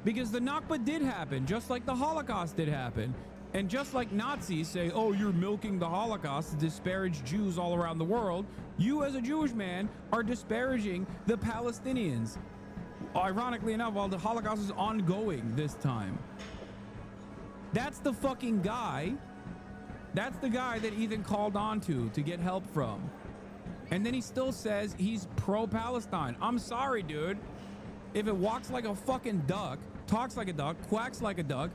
Because the Nakba did happen, just like the Holocaust did happen. And just like Nazis say, oh, you're milking the Holocaust to disparage Jews all around the world, you as a Jewish man are disparaging the Palestinians. Ironically enough, while the Holocaust is ongoing this time. That's the fucking guy. That's the guy that Ethan called on to get help from. And then he still says he's pro-Palestine. I'm sorry, dude. if it walks like a fucking duck, talks like a duck, quacks like a duck,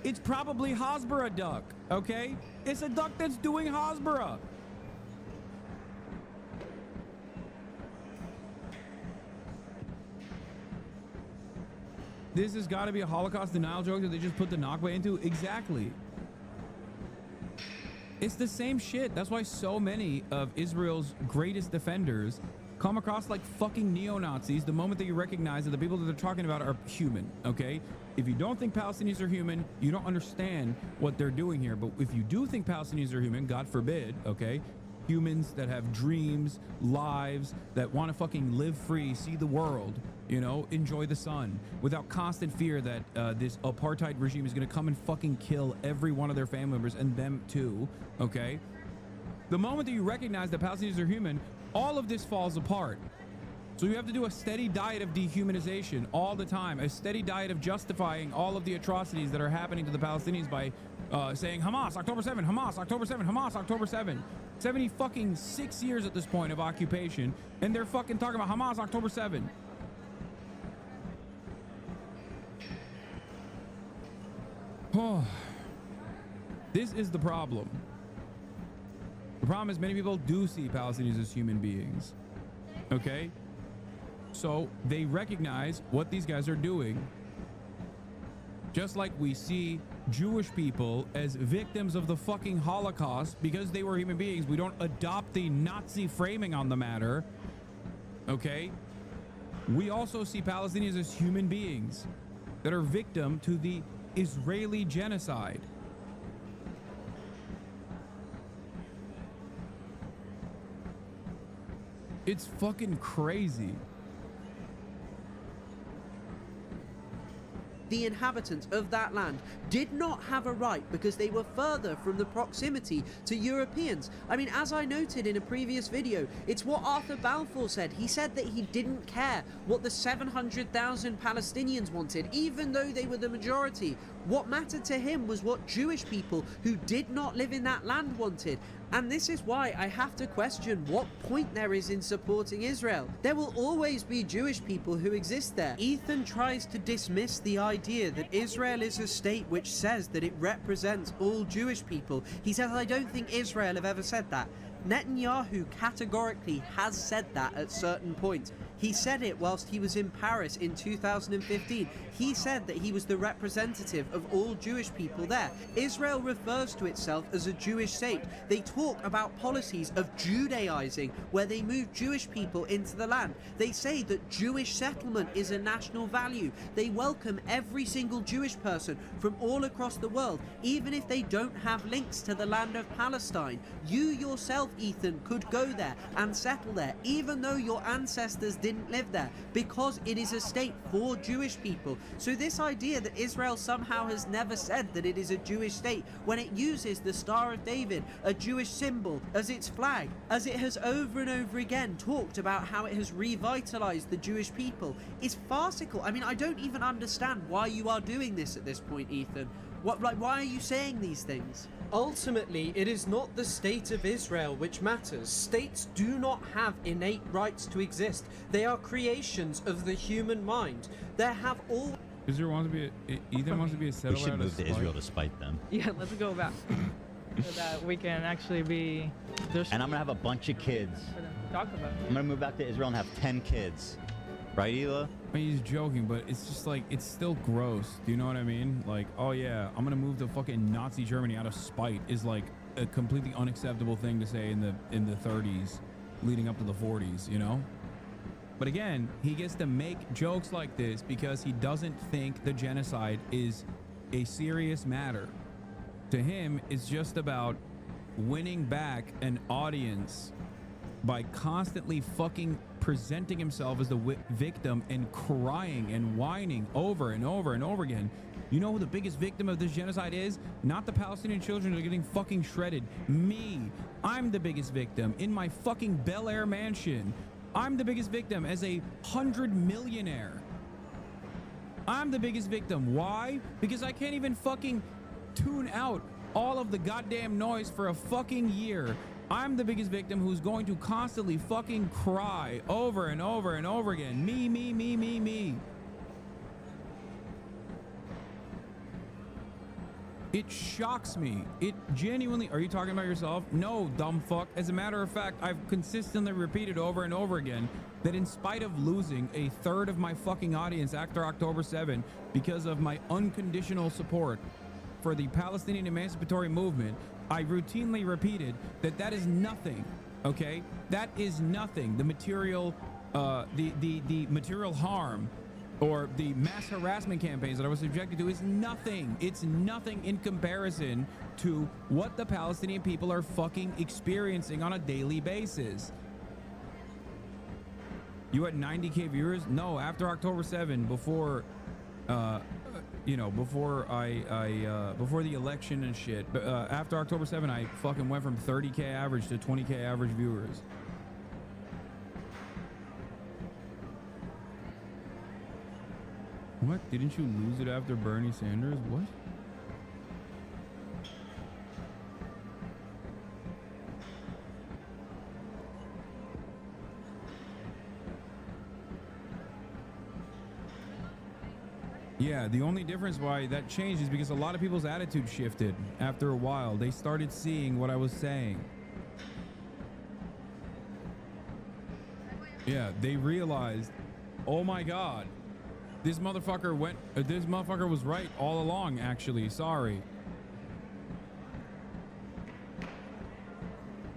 it's probably Hasbara duck, okay? It's a duck that's doing Hasbara. This has got to be a Holocaust denial joke that they just put the Nakba into? Exactly. It's the same shit. That's why so many of Israel's greatest defenders come across like fucking neo-Nazis the moment that you recognize that the people that they're talking about are human, okay? If you don't think Palestinians are human, you don't understand what they're doing here. But if you do think Palestinians are human, God forbid, okay? Humans that have dreams, lives, that want to fucking live free, see the world, you know, enjoy the sun, without constant fear that this apartheid regime is going to come and fucking kill every one of their family members and them too, okay? The moment that you recognize that Palestinians are human, all of this falls apart. So you have to do a steady diet of dehumanization all the time, a steady diet of justifying all of the atrocities that are happening to the Palestinians by saying Hamas, October 7, Hamas, October 7, Hamas, October 7. 70 fucking 6 years at this point of occupation, and they're fucking talking about Hamas, October 7. Oh, this is the problem. The problem is many people do see Palestinians as human beings, okay? So they recognize what these guys are doing. Just like we see Jewish people as victims of the fucking Holocaust because they were human beings. We don't adopt the Nazi framing on the matter, okay? We also see Palestinians as human beings that are victim to the Israeli genocide. It's fucking crazy. The inhabitants of that land did not have a right because they were further from the proximity to Europeans. I mean, as I noted in a previous video, it's what Arthur Balfour said. He said that he didn't care what the 700,000 Palestinians wanted, even though they were the majority. What mattered to him was what Jewish people who did not live in that land wanted. And this is why I have to question what point there is in supporting Israel. There will always be Jewish people who exist there. Ethan tries to dismiss the idea that Israel is a state which says that it represents all Jewish people. He says, I don't think Israel have ever said that. Netanyahu categorically has said that at certain points. He said it whilst he was in Paris in 2015. He said that he was the representative of all Jewish people there. Israel refers to itself as a Jewish state. They talk about policies of Judaizing, where they move Jewish people into the land. They say that Jewish settlement is a national value. They welcome every single Jewish person from all across the world, even if they don't have links to the land of Palestine. You yourself, Ethan, could go there and settle there, even though your ancestors didn't live there, because it is a state for Jewish people. So this idea that Israel somehow has never said that it is a Jewish state, when it uses the Star of David, a Jewish symbol, as its flag, as it has over and over again talked about how it has revitalized the Jewish people, is farcical. I mean, I don't even understand why you are doing this at this point, Ethan. Why are you saying these things? Ultimately, it is not the state of Israel which matters. States do not have innate rights to exist. They are creations of the human mind. There have all. Israel wants to be. Ethan wants to be a settler. We should move to Israel to spite them. Yeah, let's go back. So that we can actually be. And I'm gonna have a bunch of kids. For them to talk about. I'm gonna move back to Israel and have 10 kids. Right, Hila? I mean, he's joking, but it's just like, it's still gross. Do you know what I mean? Like, oh yeah, I'm gonna move to fucking Nazi Germany out of spite is like a completely unacceptable thing to say in the 30s, leading up to the 40s, you know? But again, he gets to make jokes like this because he doesn't think the genocide is a serious matter. To him, it's just about winning back an audience by constantly fucking presenting himself as the victim and crying and whining over and over and over again. You know who the biggest victim of this genocide is? Not the Palestinian children who are getting fucking shredded. Me. I'm the biggest victim in my fucking Bel Air mansion. I'm the biggest victim as a 100 millionaire. I'm the biggest victim. Why? Because I can't even fucking tune out all of the goddamn noise for a fucking year. I'm the biggest victim who's going to constantly fucking cry over and over and over again. Me, me, me, me, me. It shocks me. It genuinely... Are you talking about yourself? No, dumb fuck. As a matter of fact, I've consistently repeated over and over again that in spite of losing a third of my fucking audience after October 7 because of my unconditional support for the Palestinian emancipatory movement, I routinely repeated that that is nothing, okay? That is nothing. The material, the material harm or the mass harassment campaigns that I was subjected to is nothing. It's nothing in comparison to what the Palestinian people are fucking experiencing on a daily basis. You had 90K viewers? No, after October 7, before, you know, before before the election and shit. But after October 7, I fucking went from 30K average to 20K average viewers. What? Didn't you lose it after Bernie Sanders? What? Yeah, the only difference why that changed is because a lot of people's attitude shifted after a while. They started seeing what I was saying. Yeah, they realized, oh my God, this motherfucker was right all along, actually. Sorry.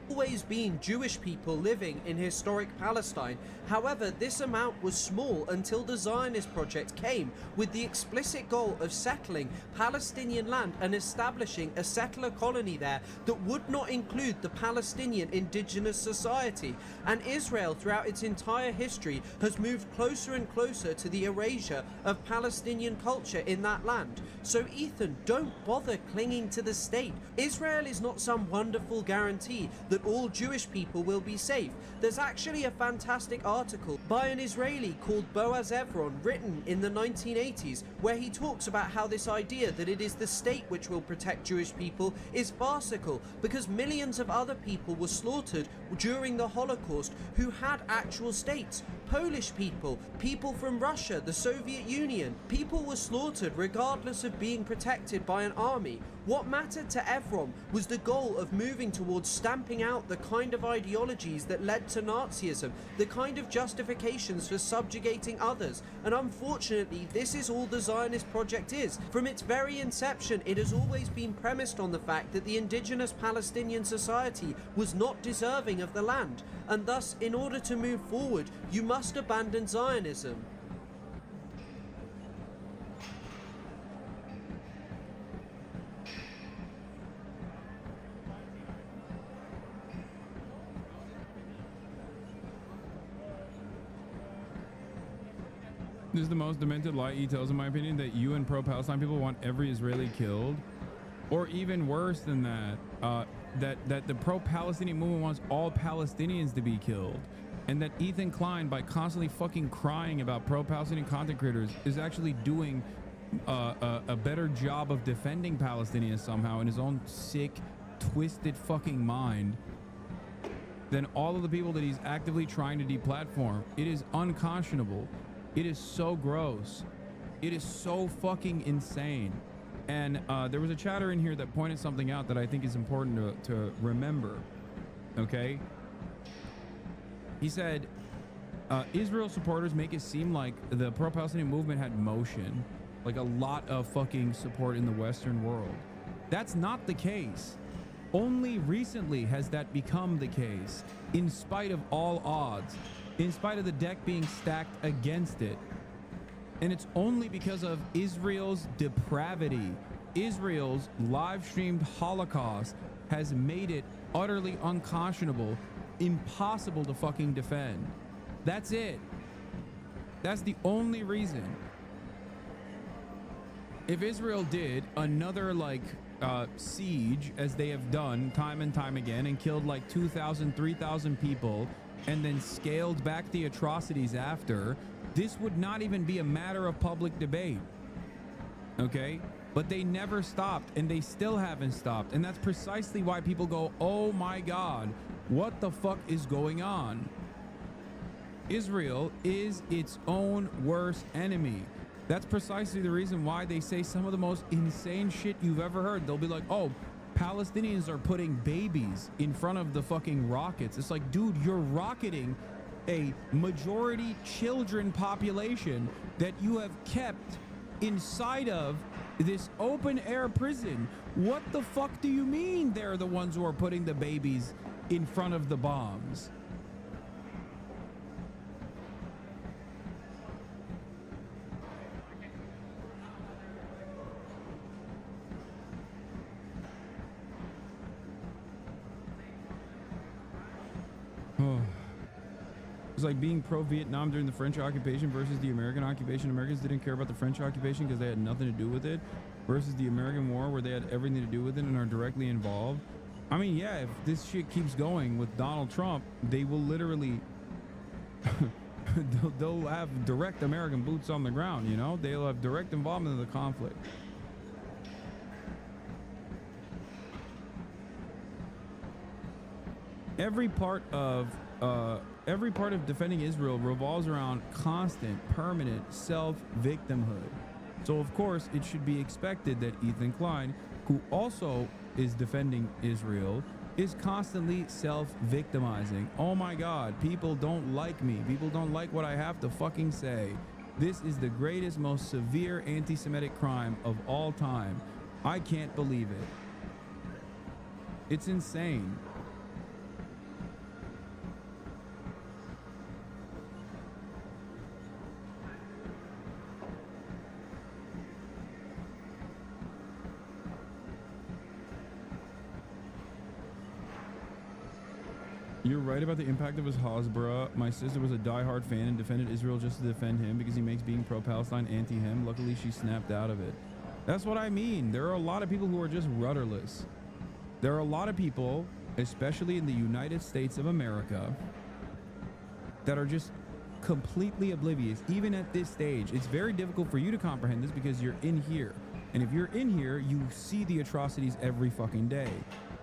Always been Jewish people living in historic Palestine. However, this amount was small until the Zionist project came with the explicit goal of settling Palestinian land and establishing a settler colony there that would not include the Palestinian indigenous society. And Israel, throughout its entire history, has moved closer and closer to the erasure of Palestinian culture in that land. So Ethan, don't bother clinging to the state. Israel is not some wonderful guarantee that all Jewish people will be safe. There's actually a fantastic article by an Israeli called Boaz Evron written in the 1980s where he talks about how this idea that it is the state which will protect Jewish people is farcical because millions of other people were slaughtered during the Holocaust who had actual states. Polish people, people from Russia, the Soviet Union, people were slaughtered regardless of being protected by an army. What mattered to Evron was the goal of moving towards stamping out the kind of ideologies that led to Nazism, the kind of justifications for subjugating others. And unfortunately, this is all the Zionist project is. From its very inception, it has always been premised on the fact that the indigenous Palestinian society was not deserving of the land. And thus, in order to move forward, you must abandon Zionism. This is the most demented lie he tells, in my opinion, that you and pro-Palestine people want every Israeli killed. Or even worse than that, that the pro-Palestinian movement wants all Palestinians to be killed. And that Ethan Klein, by constantly fucking crying about pro-Palestinian content creators, is actually doing a better job of defending Palestinians somehow in his own sick, twisted fucking mind than all of the people that he's actively trying to deplatform. It is unconscionable. It is so gross. It is so fucking insane. And there was a chatter in here that pointed something out that I think is important to remember. Okay? He said, Israel supporters make it seem like the pro-Palestinian movement had motion, like a lot of fucking support in the Western world. That's not the case. Only recently has that become the case, in spite of all odds, in spite of the deck being stacked against it. And it's only because of Israel's depravity. Israel's live-streamed Holocaust has made it utterly unconscionable, impossible to fucking defend. That's it. That's the only reason. If Israel did another, like, siege, as they have done time and time again, and killed like 2,000, 3,000 people, and then scaled back the atrocities after, this would not even be a matter of public debate. Okay? But they never stopped, and they still haven't stopped. And that's precisely why people go, oh my God, what the fuck is going on? Israel is its own worst enemy. That's precisely the reason why they say some of the most insane shit you've ever heard. They'll be like, oh, Palestinians are putting babies in front of the fucking rockets. It's like, dude, you're rocketing a majority children population that you have kept inside of this open air prison. What the fuck do you mean they're the ones who are putting the babies in front of the bombs? It's like being pro-Vietnam during the French occupation versus the American occupation. Americans didn't care about the French occupation because they had nothing to do with it, versus the American war where they had everything to do with it and are directly involved. I mean, yeah, if this shit keeps going with Donald Trump, they will literally they'll have direct American boots on the ground, you know? They'll have direct involvement in the conflict. Every part of defending Israel revolves around constant, permanent self-victimhood. So of course it should be expected that Ethan Klein, who also is defending Israel, is constantly self-victimizing. Oh my God, people don't like me. People don't like what I have to fucking say. This is the greatest, most severe anti-Semitic crime of all time. I can't believe it. It's insane. You're right about the impact of his Hasbara. My sister was a diehard fan and defended Israel just to defend him because he makes being pro-Palestine anti-him. Luckily, she snapped out of it. That's what I mean. There are a lot of people who are just rudderless. There are a lot of people, especially in the United States of America, that are just completely oblivious. Even at this stage, it's very difficult for you to comprehend this because you're in here. And if you're in here, you see the atrocities every fucking day.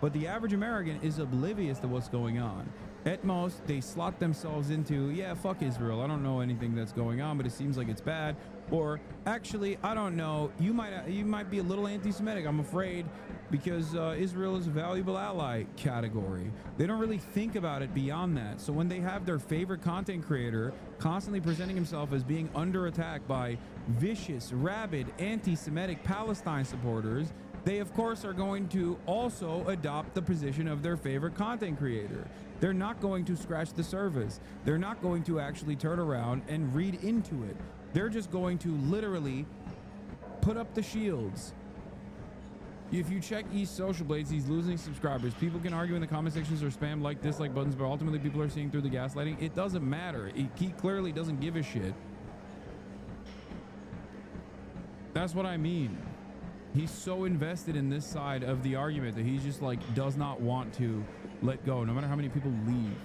But the average American is oblivious to what's going on. At most, they slot themselves into, yeah, fuck Israel. I don't know anything that's going on, but it seems like it's bad. Or actually, I don't know. You might be a little anti-Semitic, I'm afraid, because Israel is a valuable ally category. They don't really think about it beyond that. So when they have their favorite content creator constantly presenting himself as being under attack by vicious, rabid, anti-Semitic Palestine supporters, they of course are going to also adopt the position of their favorite content creator. They're not going to scratch the surface. They're not going to actually turn around and read into it. They're just going to literally put up the shields. If you check East Social Blades, he's losing subscribers. People can argue in the comment sections or spam like dislike buttons, but ultimately people are seeing through the gaslighting. It doesn't matter. He clearly doesn't give a shit. That's what I mean. He's so invested in this side of the argument that he just like does not want to let go, no matter how many people leave.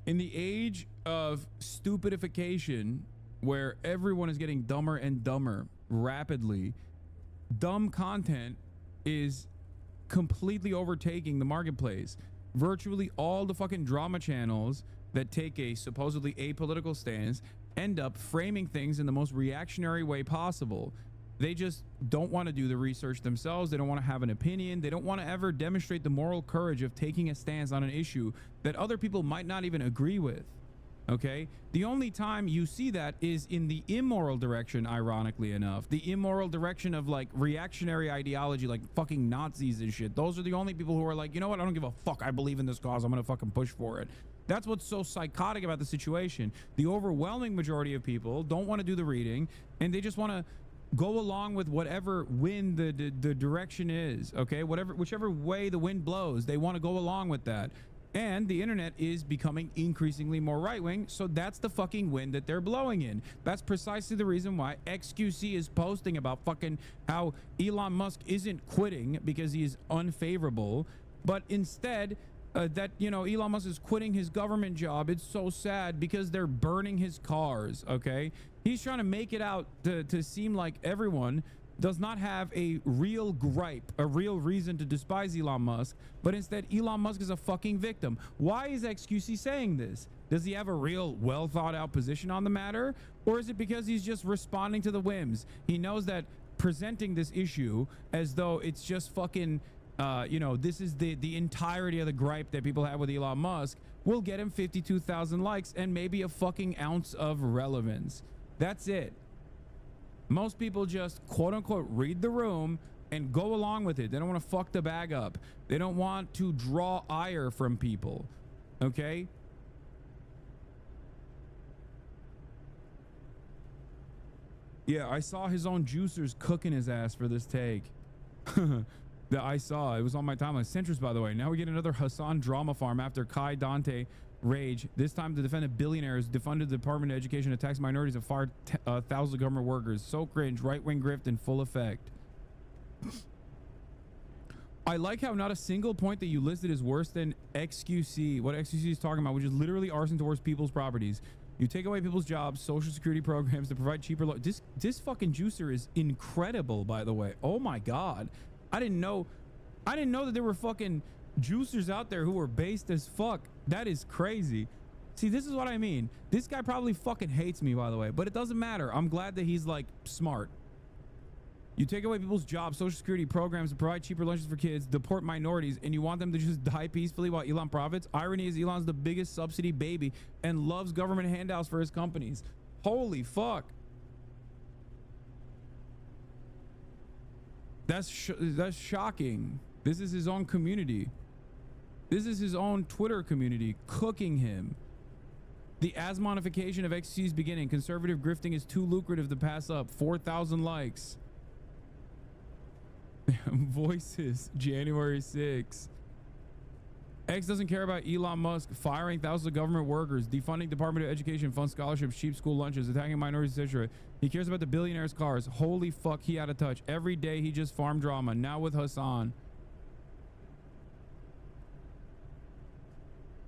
In the age of stupidification, where everyone is getting dumber and dumber rapidly, dumb content is completely overtaking the marketplace. Virtually all the fucking drama channels that take a supposedly apolitical stance end up framing things in the most reactionary way possible. They just don't want to do the research themselves. They don't want to have an opinion. They don't want to ever demonstrate the moral courage of taking a stance on an issue that other people might not even agree with. Okay, the only time you see that is in the immoral direction, ironically enough. The immoral direction of like reactionary ideology, like fucking Nazis and shit. Those are the only people who are like, you know what, I don't give a fuck, I believe in this cause, I'm gonna fucking push for it. That's what's so psychotic about the situation. The overwhelming majority of people don't want to do the reading, and they just want to go along with whatever wind the direction is. Okay, whichever way the wind blows, they want to go along with that. And the internet is becoming increasingly more right-wing, so that's the fucking wind that they're blowing in. That's precisely the reason why XQC is posting about fucking how Elon Musk isn't quitting because he is unfavorable, but instead that, you know, Elon Musk is quitting his government job. It's so sad because they're burning his cars, okay? He's trying to make it out to seem like everyone does not have a real gripe, a real reason to despise Elon Musk, but instead Elon Musk is a fucking victim. Why is XQC saying this? Does he have a real well thought out position on the matter? Or is it because he's just responding to the whims? He knows that presenting this issue as though it's just fucking you know, this is the entirety of the gripe that people have with Elon Musk will get him 52,000 likes and maybe a fucking ounce of relevance. That's it. Most people just quote unquote read the room and go along with it. They don't want to fuck the bag up. They don't want to draw ire from people. Okay? Yeah, I saw his own juicers cooking his ass for this take. That I saw. It was on my timeline. Centrist, by the way. Now we get another Hasan drama farm after Kai Dante rage. This time the defendant billionaires defunded the Department of Education, attacks minorities, and fired thousands of government workers. So cringe. Right-wing grift in full effect. I like how not a single point that you listed is worse than XQC. What XQC is talking about, which is literally arson towards people's properties. You take away people's jobs, social security programs to provide cheaper. This fucking juicer is incredible, by the way. Oh my god. I didn't know that there were fucking juicers out there who were based as fuck. That is crazy. See, this is what I mean. This guy probably fucking hates me, by the way, but it doesn't matter. I'm glad that he's like smart. You take away people's jobs, social security programs to provide cheaper lunches for kids, deport minorities, and you want them to just die peacefully while Elon profits? Irony is Elon's the biggest subsidy baby and loves government handouts for his companies. Holy fuck. That's shocking. This is his own community. This is his own Twitter community cooking him. The asmonification of XC's beginning. Conservative grifting is too lucrative to pass up. 4,000 likes. Voices. January 6. X doesn't care about Elon Musk firing thousands of government workers, defunding Department of Education, fund scholarships, cheap school lunches, attacking minorities, etc. He cares about the billionaires' cars. Holy fuck, he out of touch. Every day he just farm drama. Now with Hasan.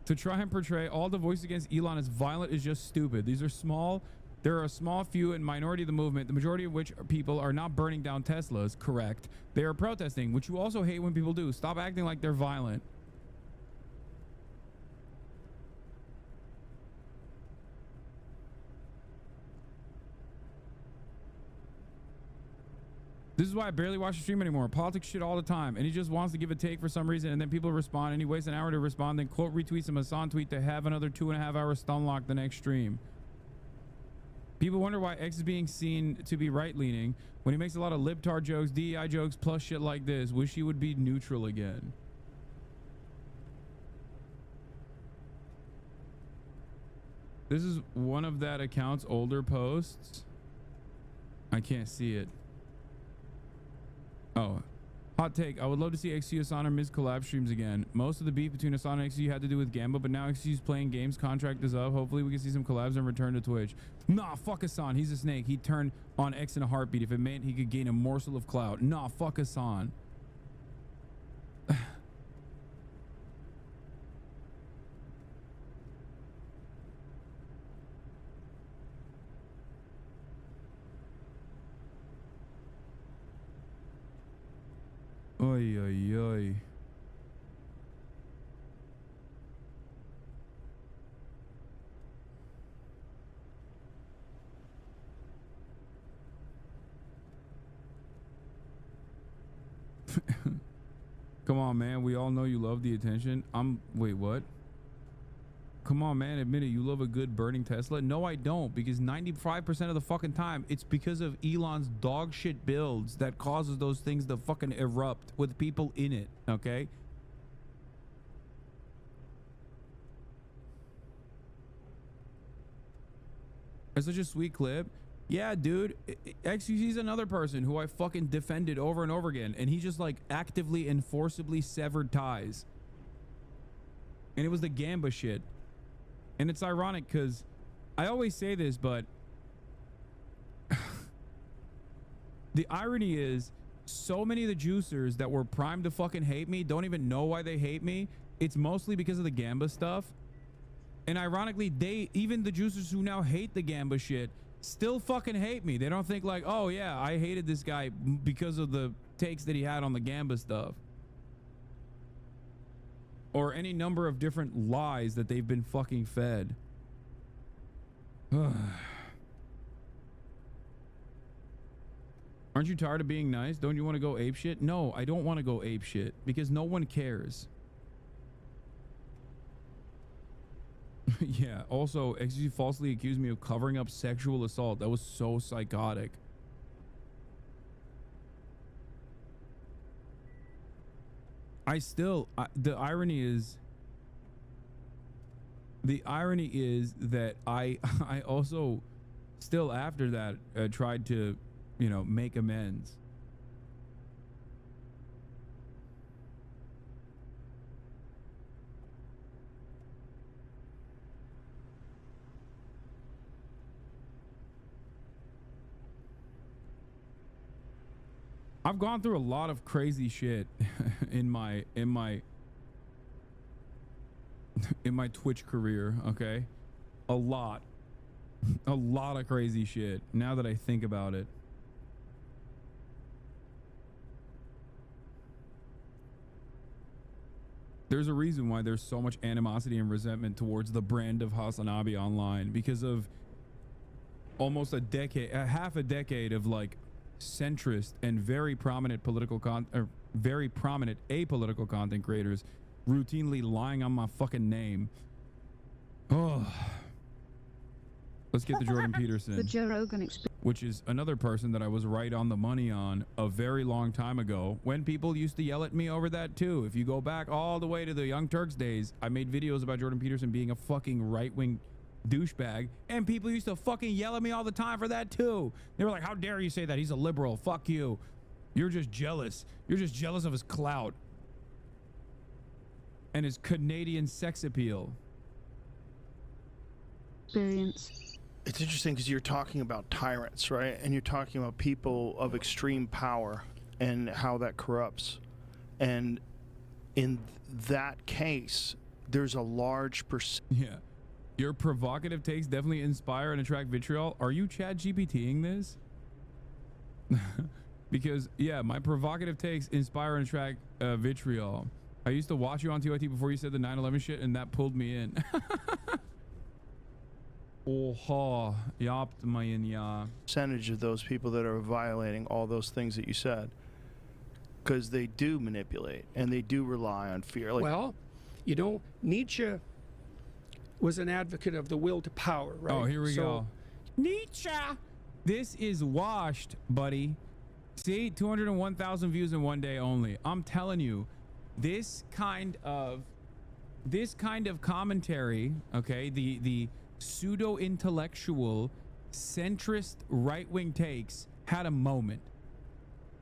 To try and portray all the voices against Elon as violent is just stupid. These are small. There are a small few and minority of the movement, the majority of which people are not burning down Teslas. Correct. They are protesting, which you also hate when people do. Stop acting like they're violent. This is why I barely watch the stream anymore. Politics shit all the time. And he just wants to give a take for some reason, and then people respond, and he wastes an hour to respond, then quote retweets some Hasan tweet to have another 2.5 hours stun lock the next stream. People wonder why X is being seen to be right-leaning when he makes a lot of libtard jokes, DEI jokes, plus shit like this. Wish he would be neutral again. This is one of that account's older posts. I can't see it. Oh, hot take. I would love to see XC, Hasan, or Miz collab streams again. Most of the beef between Hasan and XC had to do with Gamba, but now XC's playing games, contract is up. Hopefully we can see some collabs and return to Twitch. Nah, fuck Hasan. He's a snake. He'd turn on X in a heartbeat if it meant he could gain a morsel of clout. Nah, fuck Hasan. Oy, oy, oy. Come on, man. We all know you love the attention. Wait, what? Come on, man. Admit it. You love a good burning Tesla. No, I don't, because 95% of the fucking time, it's because of Elon's dog shit builds that causes those things to fucking erupt with people in it. Okay. It's such a sweet clip. Yeah, dude. XQC's another person who I fucking defended over and over again, and he just like actively and forcibly severed ties. And it was the Gamba shit. And it's ironic because I always say this, but the irony is so many of the juicers that were primed to fucking hate me don't even know why they hate me. it's mostly because of the Gamba stuff. And ironically, even the juicers who now hate the Gamba shit still fucking hate me. They don't think like, oh yeah, I hated this guy because of the takes that he had on the Gamba stuff. Or any number of different lies that they've been fucking fed. Aren't you tired of being nice? Don't you want to go ape shit? No, I don't want to go ape shit because no one cares. Yeah, also, XG falsely accused me of covering up sexual assault. That was so psychotic. The irony is that I also still after that tried to, you know, make amends. I've gone through a lot of crazy shit in my Twitch career, okay? A lot of crazy shit now that I think about it. There's a reason why there's so much animosity and resentment towards the brand of Hasanabi online, because of almost half a decade of like centrist and very prominent apolitical content creators routinely lying on my fucking name. Oh, let's get to Jordan Peterson, the Joe Rogan experience, which is another person that I was right on the money on a very long time ago when people used to yell at me over that too. If you go back all the way to the Young Turks days, I made videos about Jordan Peterson being a fucking right-wing douchebag, and people used to fucking yell at me all the time for that too. They were like, how dare you say that? He's a liberal. Fuck you. You're just jealous. You're just jealous of his clout and his Canadian sex appeal. Experience. It's interesting because you're talking about tyrants, right? And you're talking about people of extreme power and how that corrupts. And in that case, there's a large percent. Yeah. Your provocative takes definitely inspire and attract vitriol. Are you Chat GPTing this? Because, yeah, my provocative takes inspire and attract vitriol. I used to watch you on TYT before you said the 9/11 shit, and that pulled me in. Oha, yapt mayin ya. Percentage of those people that are violating all those things that you said, because they do manipulate and they do rely on fear. Like, well, you know, Nietzsche was an advocate of the will to power, right? Oh, here we go. Nietzsche. This is washed, buddy. See, 201,000 views in one day only. I'm telling you, this kind of commentary, okay, the pseudo-intellectual, centrist right-wing takes had a moment.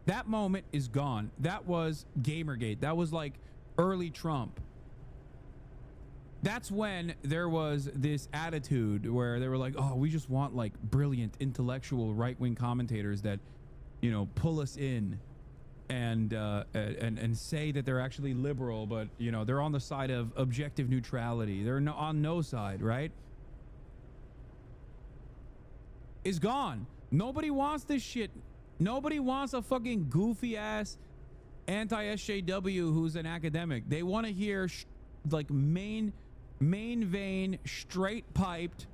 That moment is gone. That was Gamergate. That was like early Trump. That's when there was this attitude where they were like, oh, we just want like brilliant intellectual right-wing commentators that, you know, pull us in and say that they're actually liberal, but, you know, they're on the side of objective neutrality. They're on no side, right? Is gone. Nobody wants this shit. Nobody wants a fucking goofy ass anti-SJW who's an academic. They want to hear like main vein, straight piped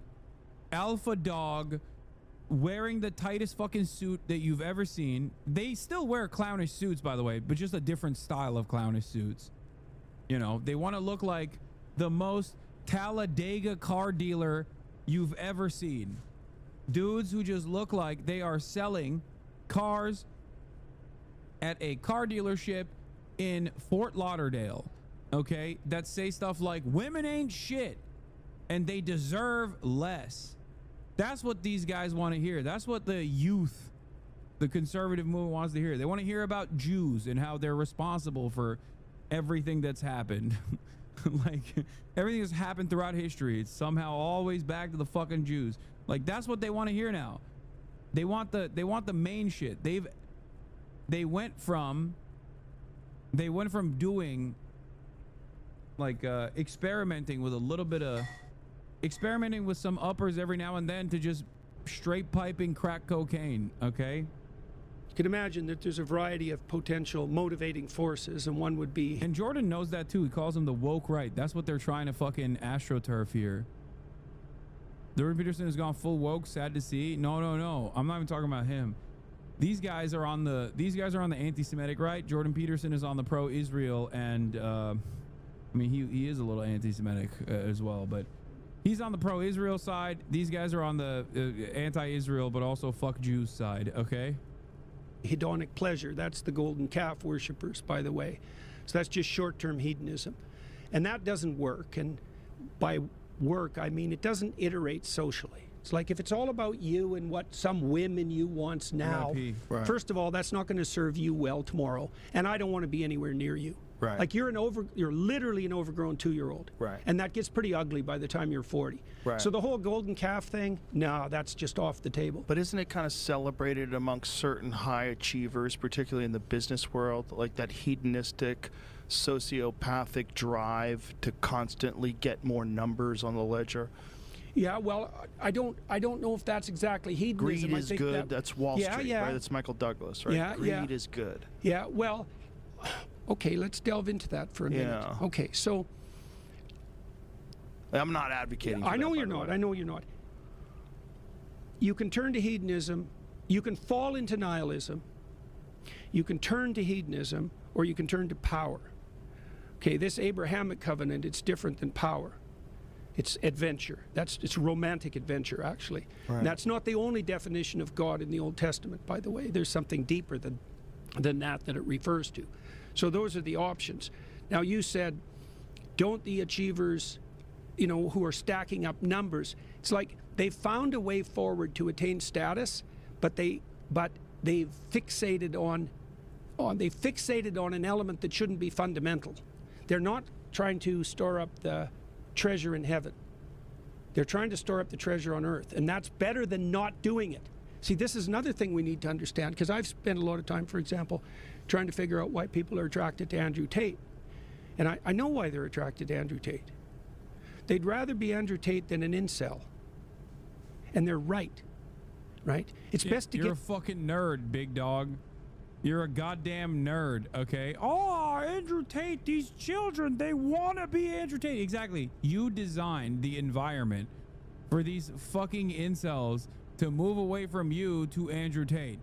alpha dog wearing the tightest fucking suit that you've ever seen. They still wear clownish suits, by the way, but just a different style of clownish suits. You know, they want to look like the most Talladega car dealer you've ever seen. Dudes who just look like they are selling cars at a car dealership in Fort Lauderdale, okay, that say stuff like women ain't shit and they deserve less. That's what these guys want to hear. That's what the youth, the conservative movement, wants to hear. They want to hear about Jews and how they're responsible for everything that's happened. Like everything that's happened throughout history, it's somehow always back to the fucking Jews. Like that's what they want to hear now. They want the main shit. They went from doing like experimenting with a little bit of experimenting with some uppers every now and then to just straight piping crack cocaine, okay? You can imagine that there's a variety of potential motivating forces, and one would be... And Jordan knows that too. He calls them the woke right. That's what they're trying to fucking astroturf here. Jordan Peterson has gone full woke, sad to see. No. I'm not even talking about him. These guys are on the anti-Semitic right. Jordan Peterson is on the pro-Israel, and I mean he is a little anti-Semitic as well, but he's on the pro-Israel side. These guys are on the anti-Israel but also fuck Jews side, okay? Hedonic pleasure, that's the golden calf worshippers, by the way. So that's just short-term hedonism. And that doesn't work. And by work, I mean it doesn't iterate socially. It's like if it's all about you and what some whim in you wants now, Right. first of all, that's not going to serve you well tomorrow. And I don't want to be anywhere near you. Right. Like you're literally an overgrown 2-year-old. Right. And that gets pretty ugly by the time you're 40. Right. So the whole golden calf thing, no, that's just off the table. But isn't it kind of celebrated amongst certain high achievers, particularly in the business world, like that hedonistic, sociopathic drive to constantly get more numbers on the ledger? Yeah, well, I don't know if that's exactly hedonism. Greed is good. That's Wall Street, right? That's Michael Douglas, right? Yeah, Greed is good. Yeah, well, okay, let's delve into that for a minute. Yeah. Okay, so... I'm not advocating for I know that, you're by the not. way. I know you're not. You can turn to hedonism. You can fall into nihilism. You can turn to hedonism, or you can turn to power. Okay, this Abrahamic covenant, it's different than power. It's adventure. It's romantic adventure, actually. Right. And that's not the only definition of God in the Old Testament, by the way. There's something deeper than that it refers to. So those are the options. Now, you said, don't the achievers, who are stacking up numbers, it's like they've found a way forward to attain status, but they've fixated on an element that shouldn't be fundamental. They're not trying to store up the treasure in heaven. They're trying to store up the treasure on earth, and that's better than not doing it. See, this is another thing we need to understand, because I've spent a lot of time, for example, trying to figure out why people are attracted to Andrew Tate. And I know why they're attracted to Andrew Tate. They'd rather be Andrew Tate than an incel. And they're right. Right? It's best to You're a fucking nerd, big dog. You're a goddamn nerd, okay? Oh, Andrew Tate, these children, they want to be Andrew Tate. Exactly. You designed the environment for these fucking incels to move away from you to Andrew Tate,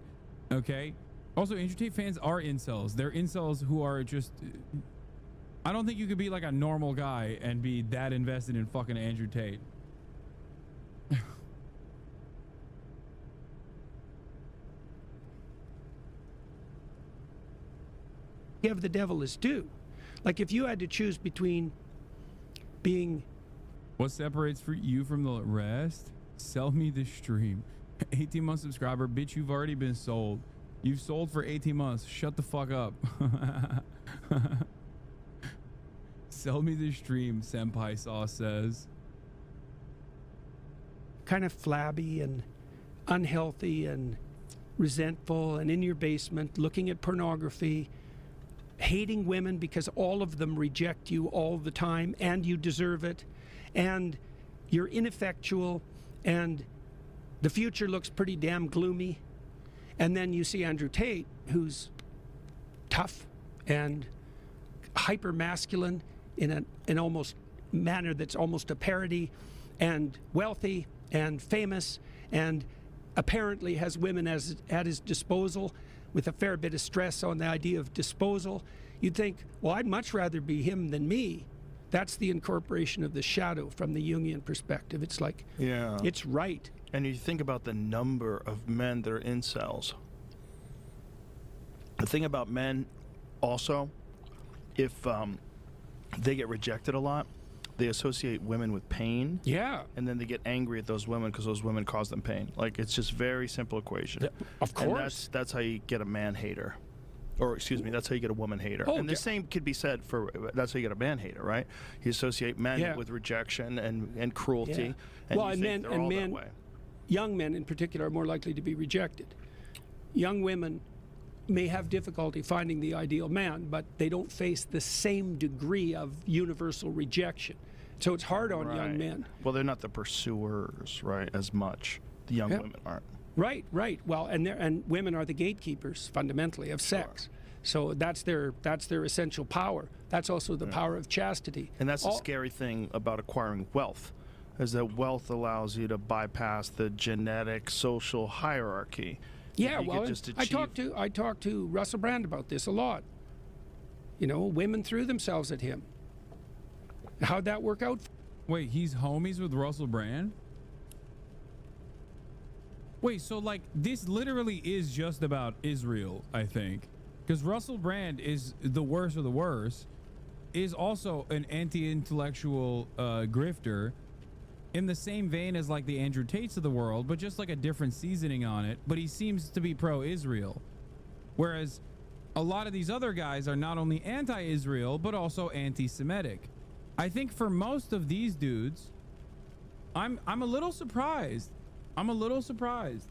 okay? Also, Andrew Tate fans are incels. They're incels who are just... I don't think you could be like a normal guy and be that invested in fucking Andrew Tate. Give the devil his due. Like if you had to choose between being... What separates you from the rest? Sell me the stream. 18-month subscriber. Bitch, you've already been sold. You've sold for 18 months. Shut the fuck up. Sell me the stream, Senpai Sauce says. Kind of flabby and unhealthy and resentful and in your basement looking at pornography, hating women because all of them reject you all the time and you deserve it, and you're ineffectual and the future looks pretty damn gloomy. And then you see Andrew Tate, who's tough and hyper masculine in an almost manner that's almost a parody, and wealthy and famous, and apparently has women at his disposal, with a fair bit of stress on the idea of disposal. You'd think, well, I'd much rather be him than me. That's the incorporation of the shadow from the Jungian perspective. It's like, yeah, it's right. And you think about the number of men that are incels. The thing about men also, if they get rejected a lot, they associate women with pain. Yeah. And then they get angry at those women because those women cause them pain. Like, it's just very simple equation. Of And course. that's how you get a man hater. Or, excuse me, that's how you get a woman hater. Oh, and the same could be said for, that's how you get a man hater, right? You associate men with rejection and cruelty. And well, you think they're all that way. Young men in particular are more likely to be rejected. Young women may have difficulty finding the ideal man, but they don't face the same degree of universal rejection. So it's hard on young men. Well, they're not the pursuers, right, as much. The young women aren't. Right. Well, and women are the gatekeepers fundamentally of sex. So that's their essential power. That's also the power of chastity. And that's the scary thing about acquiring wealth, is that wealth allows you to bypass the genetic social hierarchy. Yeah, well, I talked to Russell Brand about this a lot. You know, women threw themselves at him. How'd that work out? Wait, he's homies with Russell Brand? Wait, so like this literally is just about Israel, I think. Because Russell Brand is the worst of the worst, is also an anti-intellectual grifter in the same vein as like the Andrew Tates of the world, but just like a different seasoning on it. But he seems to be pro-Israel. Whereas a lot of these other guys are not only anti-Israel, but also anti-Semitic. I think for most of these dudes, I'm a little surprised. I'm a little surprised.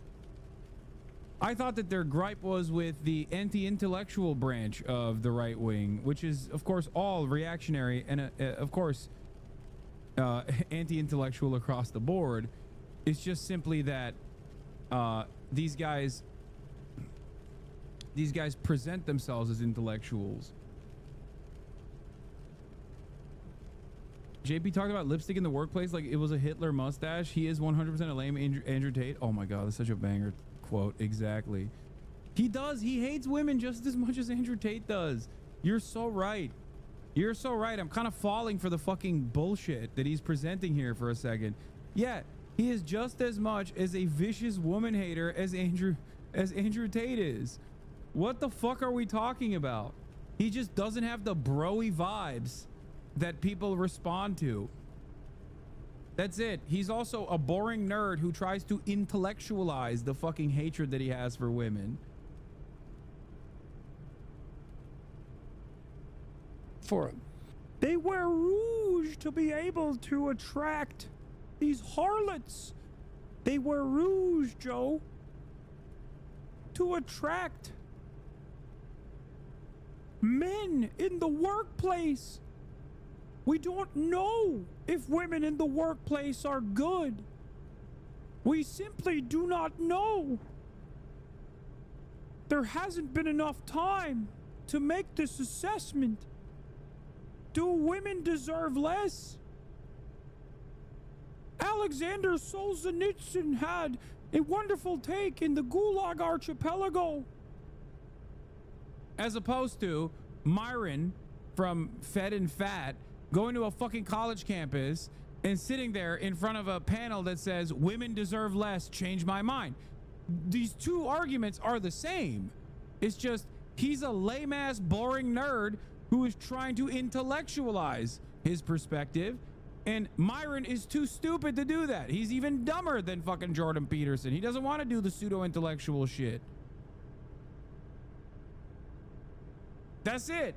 I thought that their gripe was with the anti-intellectual branch of the right wing, which is, of course, all reactionary and, of course, anti-intellectual across the board. It's just simply that these guys present themselves as intellectuals. JP talked about lipstick in the workplace like it was a Hitler mustache. He is 100% a lame Andrew Tate. Oh my God, that's such a banger quote. Exactly. He does. He hates women just as much as Andrew Tate does. You're so right. You're so right. I'm kind of falling for the fucking bullshit that he's presenting here for a second. Yeah, he is just as much as a vicious woman hater as Andrew Tate is. What the fuck are we talking about? He just doesn't have the bro-y vibes that people respond to. That's it. He's also a boring nerd who tries to intellectualize the fucking hatred that he has for women. For him. They wear rouge to be able to attract these harlots. They wear rouge, Joe, to attract men in the workplace. We don't know if women in the workplace are good. We simply do not know. There hasn't been enough time to make this assessment. Do women deserve less? Alexander Solzhenitsyn had a wonderful take in the Gulag Archipelago. As opposed to Myron from Fed and Fat going to a fucking college campus and sitting there in front of a panel that says women deserve less, change my mind. These two arguments are the same. It's just he's a lame ass boring nerd who is trying to intellectualize his perspective, and Myron is too stupid to do that. He's even dumber than fucking Jordan Peterson. He doesn't want to do the pseudo-intellectual shit. That's it.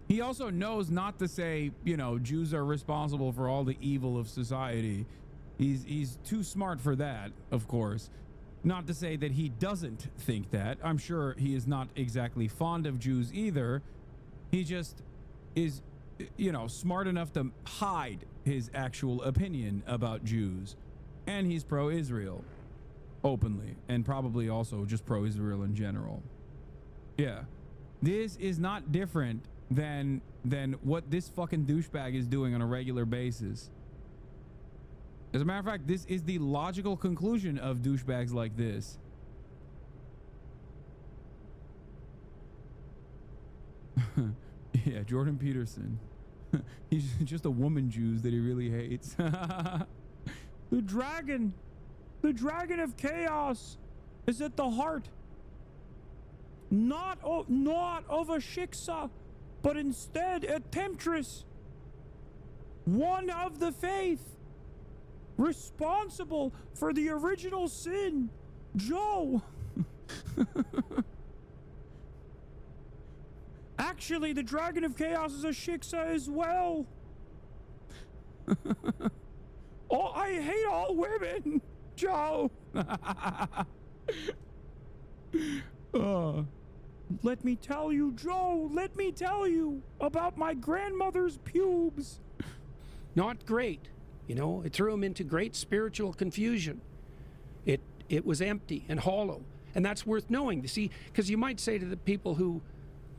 He also knows not to say, you know, Jews are responsible for all the evil of society. He's too smart for that, of course. Not to say that he doesn't think that. I'm sure he is not exactly fond of Jews either. He just is, you know, smart enough to hide his actual opinion about Jews. And he's pro-Israel openly, and probably also just pro-Israel in general. Yeah. This is not different than what this fucking douchebag is doing on a regular basis. As a matter of fact, this is the logical conclusion of douchebags like this. Yeah, Jordan Peterson. He's just a woman Jews that he really hates. The dragon of chaos is at the heart, not of a Shiksa, but instead a temptress, one of the faith, responsible for the original sin, Joe. Actually, the Dragon of Chaos is a Shiksa as well. Oh, I hate all women, Joe. Let me tell you, Joe, let me tell you about my grandmother's pubes. Not great. You know, it threw him into great spiritual confusion. It was empty and hollow. And that's worth knowing, to see, because you might say to the people who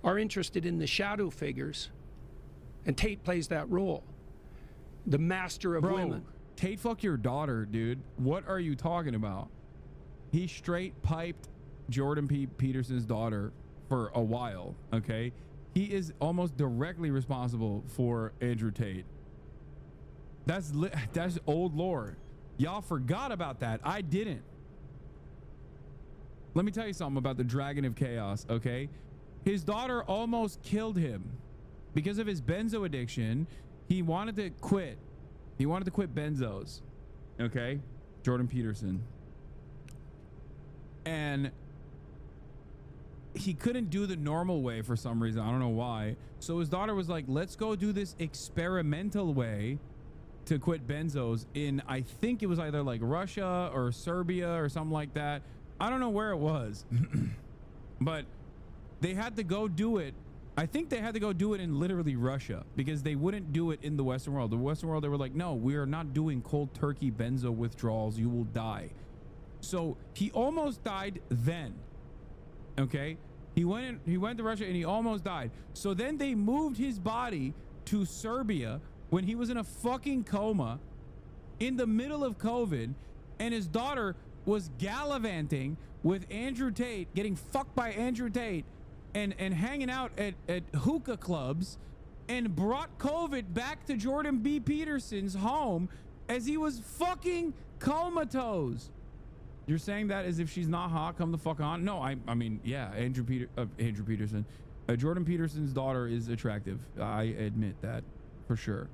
are interested in the shadow figures, and Tate plays that role, the master of women. Tate fuck your daughter, dude. What are you talking about? He straight piped Jordan P. Peterson's daughter for a while, okay? He is almost directly responsible for Andrew Tate. That's old lore. Y'all forgot about that. I didn't. Let me tell you something about the Dragon of Chaos, okay? His daughter almost killed him because of his benzo addiction. He wanted to quit. He wanted to quit benzos, okay? Jordan Peterson. And he couldn't do the normal way for some reason. I don't know why. So his daughter was like, let's go do this experimental way to quit benzos in, I think it was either like Russia or Serbia or something like that. I don't know where it was. But they had to go do it. I think they had to go do it in literally Russia because they wouldn't do it in the Western world. The Western world, they were like, no, we are not doing cold turkey benzo withdrawals. You will die. So he almost died then. Okay? He went to Russia and he almost died. So then they moved his body to Serbia when he was in a fucking coma in the middle of COVID, and his daughter was gallivanting with Andrew Tate, getting fucked by Andrew Tate, and hanging out at hookah clubs, and brought COVID back to Jordan B. Peterson's home as he was fucking comatose. You're saying that as if she's not hot? Come the fuck on. No, I mean, yeah, Andrew Peterson. Jordan Peterson's daughter is attractive. I admit that for sure.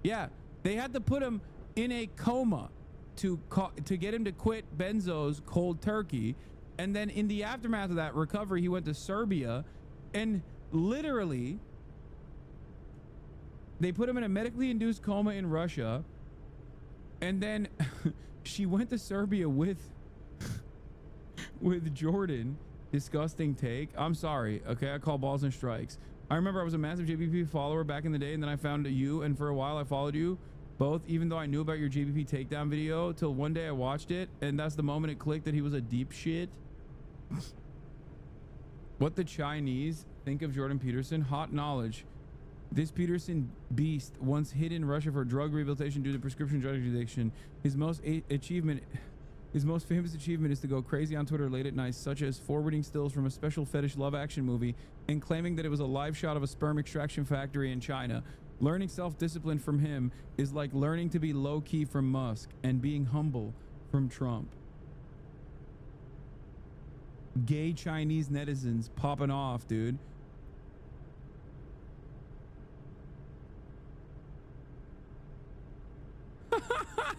Yeah, they had to put him in a coma to get him to quit benzos cold turkey, and then in the aftermath of that recovery, he went to Serbia, and literally they put him in a medically induced coma in Russia, and then she went to Serbia with Jordan. Disgusting take. I'm sorry. Okay, I call balls and strikes. I remember I was a massive JBP follower back in the day, and then I found you, and for a while I followed you both, even though I knew about your JBP takedown video, till one day I watched it, and that's the moment it clicked that he was a deep shit. What the Chinese think of Jordan Peterson? Hot knowledge. This Peterson beast once hid in Russia for drug rehabilitation due to prescription drug addiction. His most famous achievement is to go crazy on Twitter late at night, such as forwarding stills from a special fetish love action movie and claiming that it was a live shot of a sperm extraction factory in China. Learning self-discipline from him is like learning to be low-key from Musk and being humble from Trump. Gay Chinese netizens popping off, dude.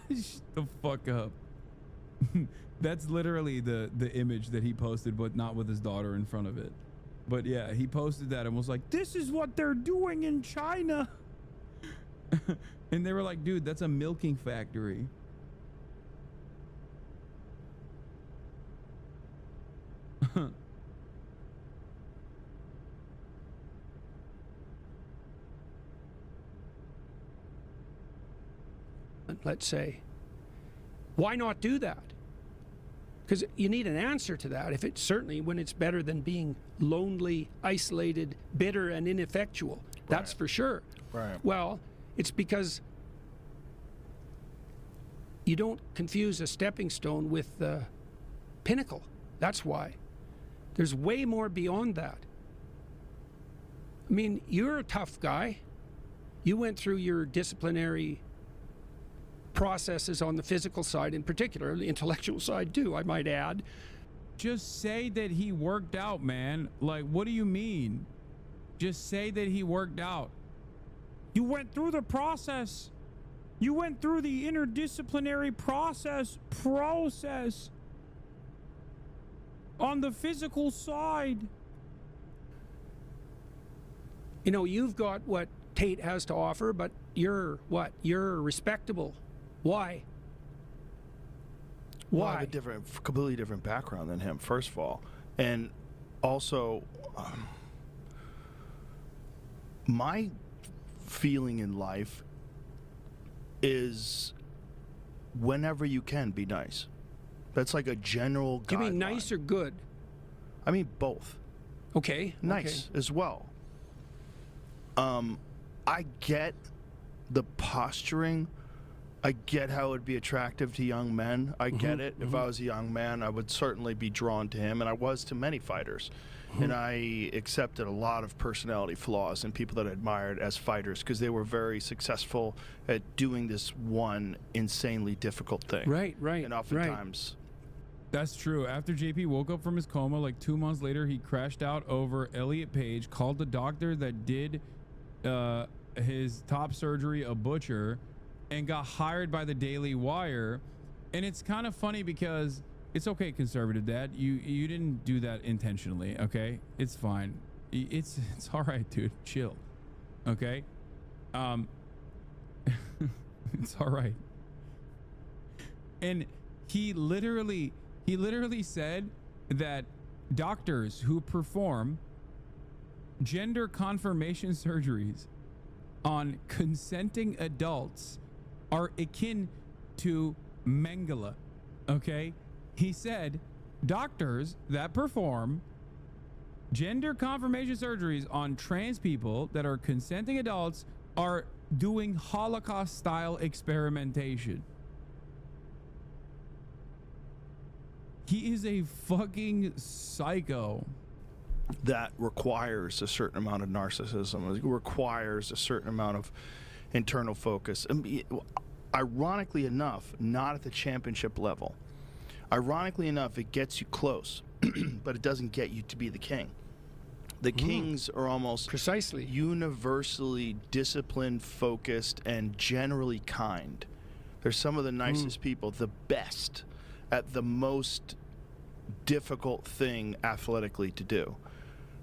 Shut the fuck up. That's literally the image that he posted, but not with his daughter in front of it. But yeah, he posted that and was like, this is what they're doing in China. And they were like, dude, that's a milking factory. Let's say, why not do that? Because you need an answer to that. If it's certainly when it's better than being lonely, isolated, bitter, and ineffectual. That's for sure. Right. Well, it's because you don't confuse a stepping stone with the pinnacle. That's why. There's way more beyond that. I mean, you're a tough guy. You went through your disciplinary processes on the physical side in particular, the intellectual side too, I might add. Just say that he worked out, man. Like, what do you mean? Just say that he worked out. You went through the process. You went through the interdisciplinary process on the physical side. You know, you've got what Tate has to offer, but you're what? You're respectable. Why? Well, I have a completely different background than him, first of all. And also, my feeling in life is whenever you can, be nice. That's like a general guideline. Do you mean nice or good? I mean both. Okay. Nice as well. I get the posturing. I get how it would be attractive to young men. I get it. If I was a young man, I would certainly be drawn to him, and I was to many fighters. And I accepted a lot of personality flaws in people that I admired as fighters because they were very successful at doing this one insanely difficult thing. Right. And oftentimes... That's true. After JP woke up from his coma, like 2 months later, he crashed out over Elliot Page, called the doctor that did his top surgery a butcher, and got hired by the Daily Wire. And it's kind of funny because it's okay, conservative dad. You didn't do that intentionally, okay? It's fine. It's all right, dude. Chill. Okay? It's all right. And he literally said that doctors who perform gender confirmation surgeries on consenting adults are akin to Mengele, okay? He said doctors that perform gender confirmation surgeries on trans people that are consenting adults are doing Holocaust-style experimentation. He is a fucking psycho. That requires a certain amount of narcissism. It requires a certain amount of internal focus. Ironically enough, not at the championship level. Ironically enough, it gets you close, but it doesn't get you to be the king. The kings are almost precisely universally disciplined, focused, and generally kind. They're some of the nicest people, the best at the most difficult thing athletically to do.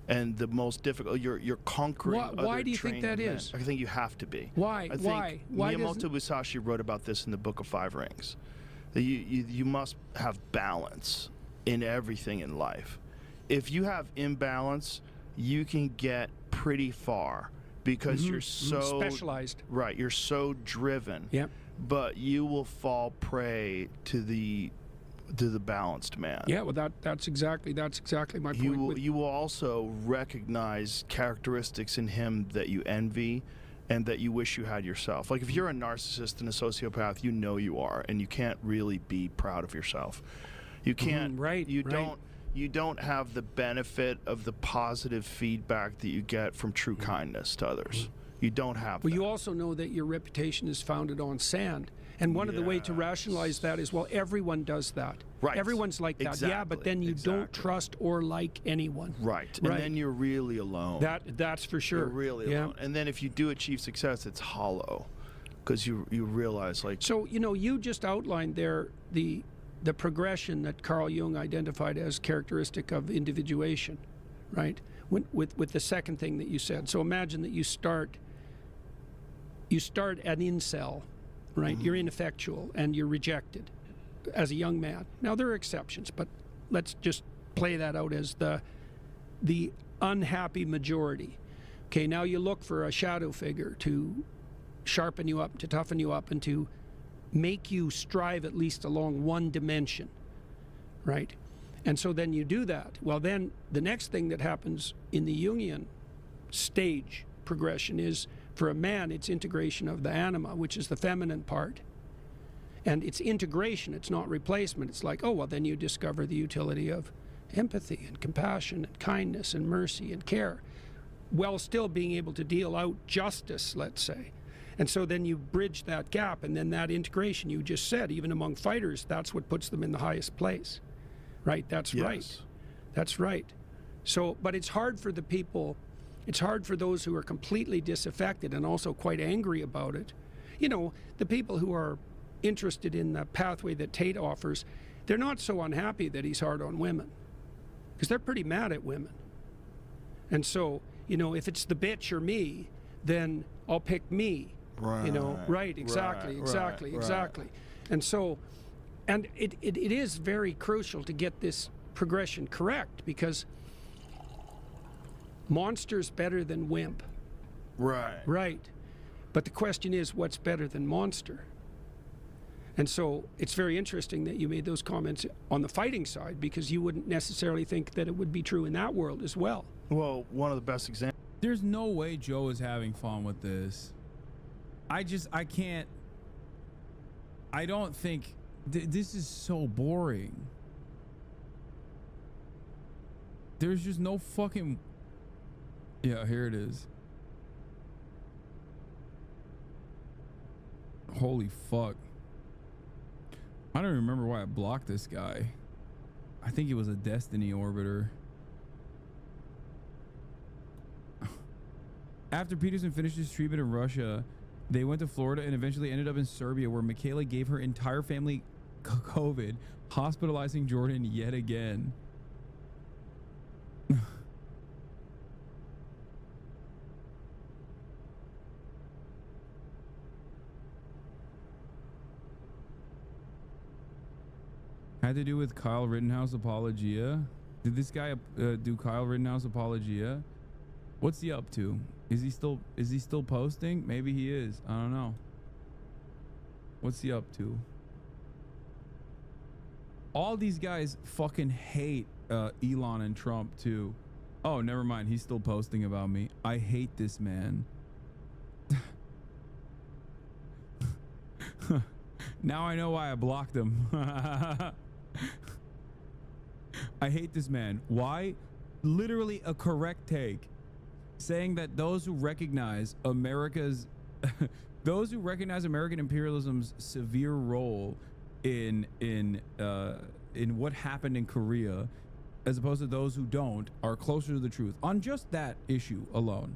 And the most difficult, you're conquering other why do you think that men. is? I think you have to be. Why? I think Miyamoto Musashi wrote about this in the Book of Five Rings. You must have balance in everything in life. If you have imbalance, you can get pretty far because you're so specialized. Right, you're so driven. Yep. But you will fall prey to the balanced man. Yeah, well, that's exactly my point. You will also recognize characteristics in him that you envy and that you wish you had yourself. Like if you're a narcissist and a sociopath, you know you are, and you can't really be proud of yourself. You can't. You don't have the benefit of the positive feedback that you get from true kindness to others. You don't have. Well, you also know that your reputation is founded on sand. And one of the way to rationalize that is, well, everyone does that. Right. Everyone's like that. Yeah, but then you don't trust or like anyone. Right. And then you're really alone. That's for sure. You're really alone. And then if you do achieve success, it's hollow because you realize like. So, you just outlined there the progression that Carl Jung identified as characteristic of individuation, right? With the second thing that you said. So imagine that you start an incel. Right, you're ineffectual and you're rejected as a young man. Now there are exceptions, but let's just play that out as the unhappy majority. Okay, now you look for a shadow figure to sharpen you up, to toughen you up, and to make you strive at least along one dimension, right? And so then you do that. Well, then the next thing that happens in the Jungian stage progression is, for a man, it's integration of the anima, which is the feminine part. And it's integration, it's not replacement. It's like, oh, well, then you discover the utility of empathy and compassion and kindness and mercy and care, while still being able to deal out justice, let's say. And so then you bridge that gap, and then that integration you just said, even among fighters, that's what puts them in the highest place. Right? That's right. That's right. So, but it's hard for the people. It's hard for those who are completely disaffected and also quite angry about it. The people who are interested in the pathway that Tate offers, they're not so unhappy that he's hard on women because they're pretty mad at women. And so, if it's the bitch or me, then I'll pick me. Right. Exactly. And so And it is very crucial to get this progression correct, because monster's better than wimp. Right. Right. But the question is, what's better than monster? And so it's very interesting that you made those comments on the fighting side, because you wouldn't necessarily think that it would be true in that world as well. Well, one of the best examples. There's no way Joe is having fun with this. I can't. I don't think this is so boring. There's just no fucking. Yeah, here it is. Holy fuck. I don't remember why I blocked this guy. I think it was a Destiny orbiter. After Peterson finished his treatment in Russia, they went to Florida and eventually ended up in Serbia, where Michaela gave her entire family COVID, hospitalizing Jordan yet again. Had to do with Kyle Rittenhouse apologia. Did this guy do Kyle Rittenhouse apologia? What's he up to? Is he still posting? Maybe he is. I don't know. What's he up to? All these guys fucking hate Elon and Trump too. Oh, never mind. He's still posting about me. I hate this man. Now I know why I blocked him. I hate this man. Why? Literally a correct take, saying that those who recognize America's those who recognize American imperialism's severe role in what happened in Korea, as opposed to those who don't, are closer to the truth on just that issue alone.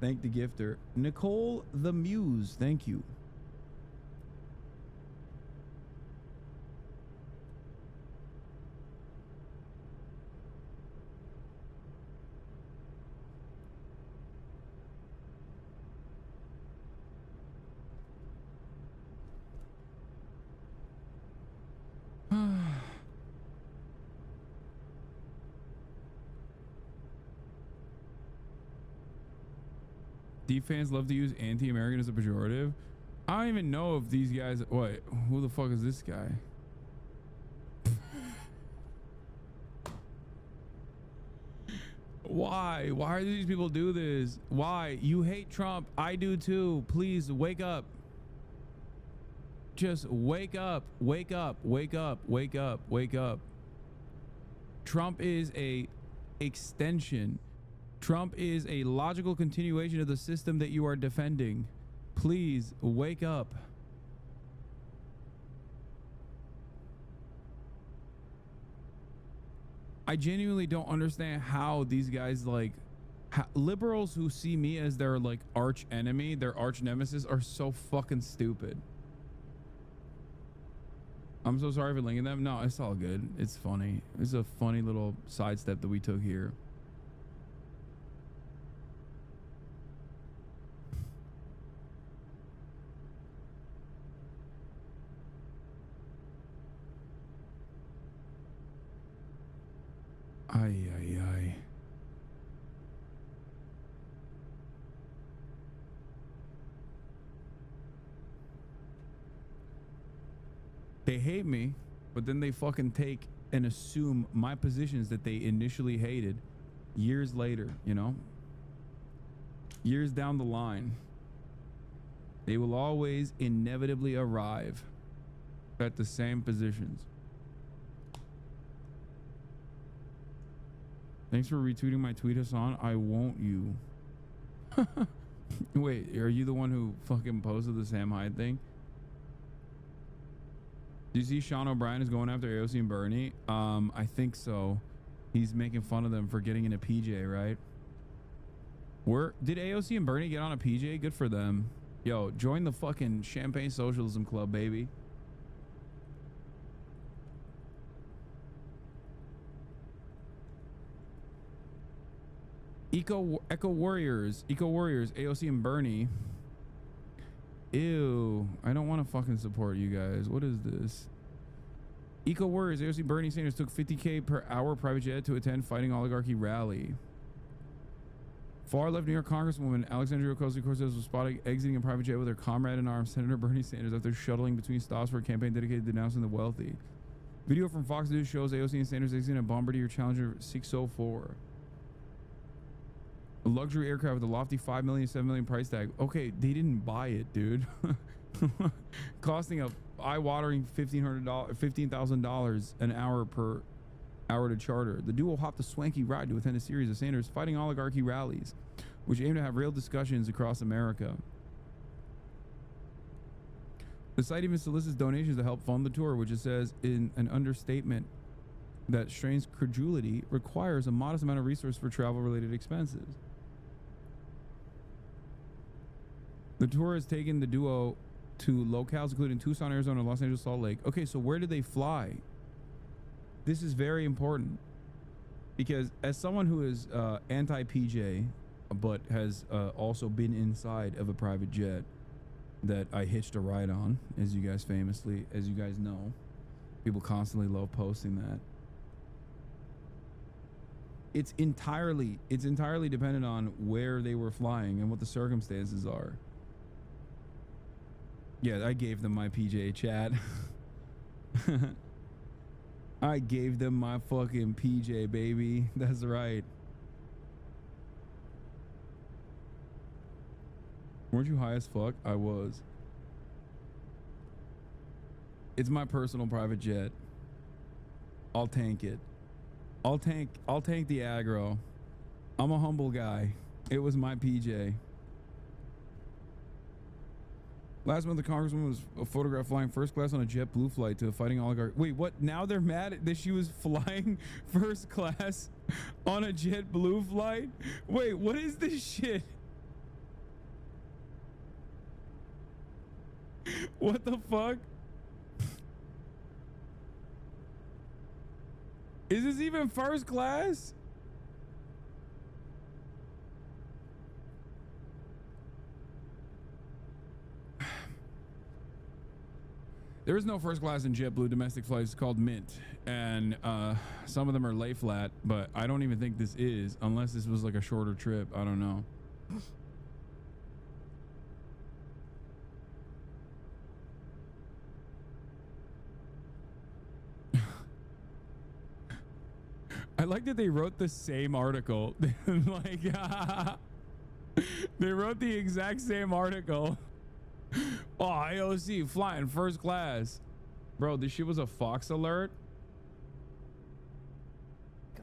Thank the gifter. Nicole the Muse, thank you. D fans love to use anti-American as a pejorative. I don't even know if these guys. What? Who the fuck is this guy? Why? Why do these people do this? Why? You hate Trump. I do too. Please wake up. Just wake up. Wake up. Wake up. Wake up. Wake up. Trump is a extension. Trump is a logical continuation of the system that you are defending. Please wake up. I genuinely don't understand how these guys, like, liberals who see me as their like arch enemy, their arch nemesis, are so fucking stupid. I'm so sorry for linking them. No, it's all good. It's funny. It's a funny little sidestep that we took here. Ay, ay, ay. They hate me, but then they fucking take and assume my positions that they initially hated years later, you know? Years down the line. They will always inevitably arrive at the same positions. Thanks for retweeting my tweet, Hasan. I won't you. Wait, are you the one who fucking posted the Sam Hyde thing? Do you see Sean O'Brien is going after AOC and Bernie? I think so. He's making fun of them for getting in a PJ, right? Did AOC and Bernie get on a PJ? Good for them. Yo, join the fucking Champagne Socialism Club, baby. Echo Warriors, AOC and Bernie. Ew, I don't want to fucking support you guys. What is this? Eco Warriors, AOC Bernie Sanders took 50K per hour private jet to attend fighting oligarchy rally. Far left New York Congresswoman Alexandria Ocasio-Cortez was spotted exiting a private jet with her comrade in arms, Senator Bernie Sanders, after shuttling between stops for a campaign dedicated to denouncing the wealthy. Video from Fox News shows AOC and Sanders exiting a Bombardier Challenger 604. A luxury aircraft with a lofty $5 million, $7 million price tag. Okay, they didn't buy it, dude. Costing a eye-watering $15,000 an hour per hour to charter. The duo hopped a swanky ride to attend a series of Sanders fighting oligarchy rallies, which aim to have real discussions across America. The site even solicits donations to help fund the tour, which it says in an understatement that strains credulity requires a modest amount of resource for travel-related expenses. The tour has taken the duo to locales including Tucson, Arizona, Los Angeles, Salt Lake. Okay, so where did they fly? This is very important because as someone who is anti-PJ but has also been inside of a private jet that I hitched a ride on, as you guys know, people constantly love posting that. It's entirely dependent on where they were flying and what the circumstances are. Yeah, I gave them my PJ chat. I gave them my fucking PJ, baby. That's right. Weren't you high as fuck? I was. It's my personal private jet. I'll tank it. I'll tank the aggro. I'm a humble guy. It was my PJ. Last month, the congresswoman was photographed flying first class on a JetBlue flight to a fighting oligarch. Wait, what? Now they're mad that she was flying first class on a JetBlue flight? Wait, what is this shit? What the fuck? Is this even first class? There is no first class in JetBlue domestic flights. It's called Mint, and some of them are lay flat, but I don't even think this is, unless this was like a shorter trip. I don't know. I like that they wrote the same article. Like, they wrote the exact same article. Oh, AOC flying first class. Bro, this shit was a Fox alert.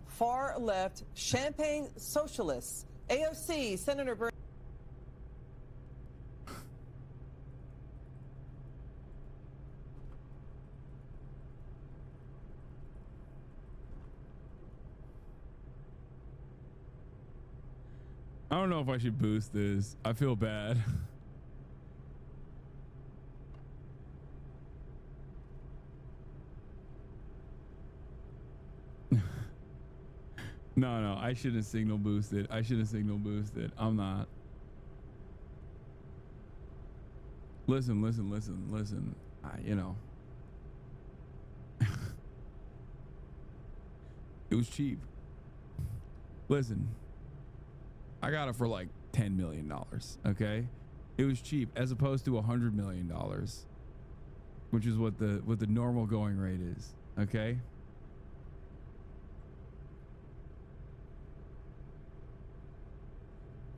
Far left champagne socialists. AOC, Senator Bernie. I don't know if I should boost this. I feel bad. No, I shouldn't signal boost it. I'm not. Listen. You know. It was cheap. Listen. I got it for like $10 million, okay? It was cheap as opposed to $100 million, which is what the normal going rate is, okay?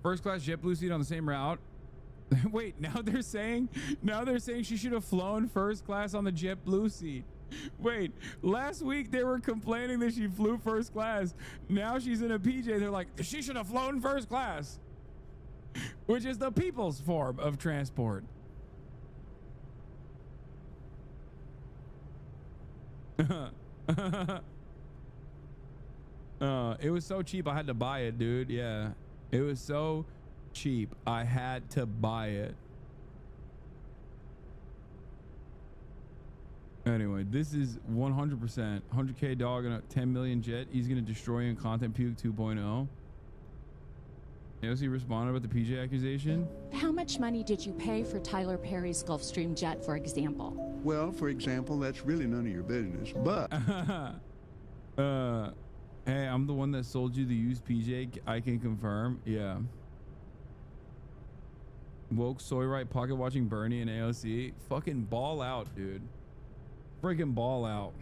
First class JetBlue seat on the same route. Wait, now they're saying she should have flown first class on the JetBlue seat. Wait, last week they were complaining that she flew first class. Now she's in a PJ. They're like, she should have flown first class, which is the people's form of transport. It was so cheap I had to buy it, dude. Yeah, it was so cheap I had to buy it. Anyway, this is 100%. 100K dog and a 10 million jet. He's going to destroy in Content Puke 2.0. AOC responded with the PJ accusation. How much money did you pay for Tyler Perry's Gulfstream jet, for example? Well, for example, that's really none of your business, but... Hey, I'm the one that sold you the used PJ. I can confirm. Yeah. Woke soy right pocket watching Bernie and AOC. Fucking ball out, dude. Freaking ball out.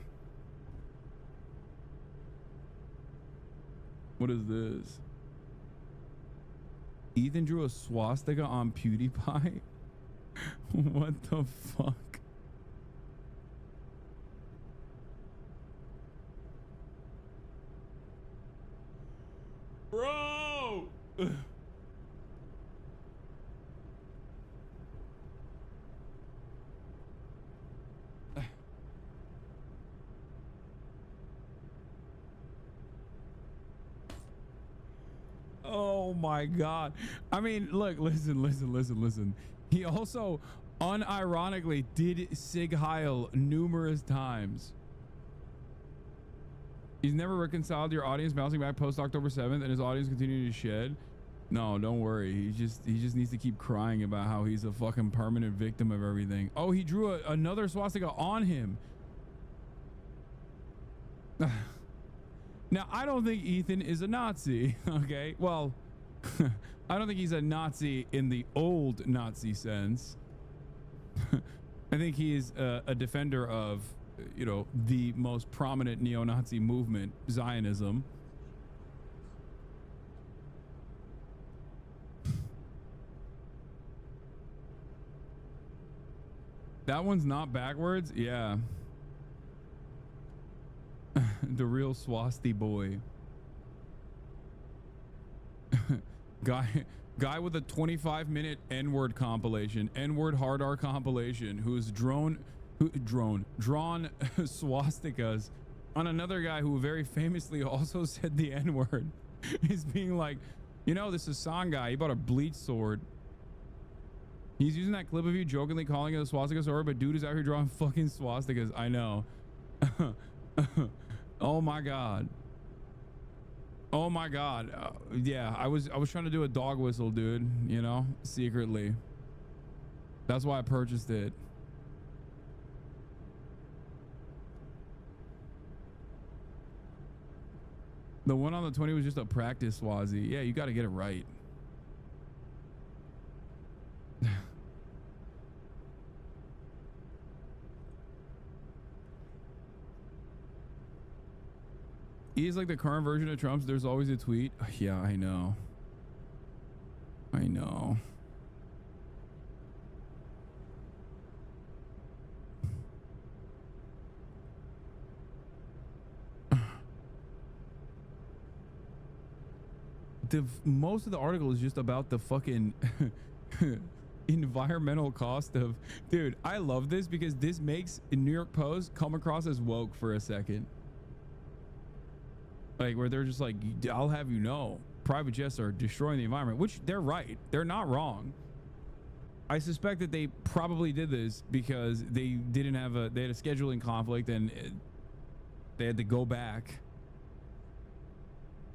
What is this? Ethan drew a swastika on PewDiePie. What the fuck? Bro! Oh my God. I mean, look, listen. He also unironically did Sig Heil numerous times. He's never reconciled your audience bouncing back post October 7th and his audience continuing to shed. No, don't worry. He just needs to keep crying about how he's a fucking permanent victim of everything. Oh, he drew another swastika on him. Now, I don't think Ethan is a Nazi, okay? Well, I don't think he's a Nazi in the old Nazi sense. I think he is a defender of, you know, the most prominent neo-Nazi movement, Zionism. That one's not backwards? Yeah. The real swasti boy. Guy with a 25-minute N-word compilation, N-word hard R compilation, who's drawn swastikas on another guy who very famously also said the N-word. He's being like, you know, this Hasan guy, he bought a bleach sword. He's using that clip of you jokingly calling it a swastika sword, but dude is out here drawing fucking swastikas. I know. Oh my God. Oh my God. Yeah, I was trying to do a dog whistle, dude, you know, secretly. That's why I purchased it. The one on the 20 was just a practice swazi. Yeah, you got to get it right. He's like the current version of Trump's. There's always a tweet. Yeah, I know. I know. Most of the article is just about the fucking environmental cost of, dude, I love this because this makes New York Post come across as woke for a second. Like, where they're just like, I'll have you know, private jets are destroying the environment, which they're right. They're not wrong. I suspect that they probably did this because they didn't have they had a scheduling conflict and they had to go back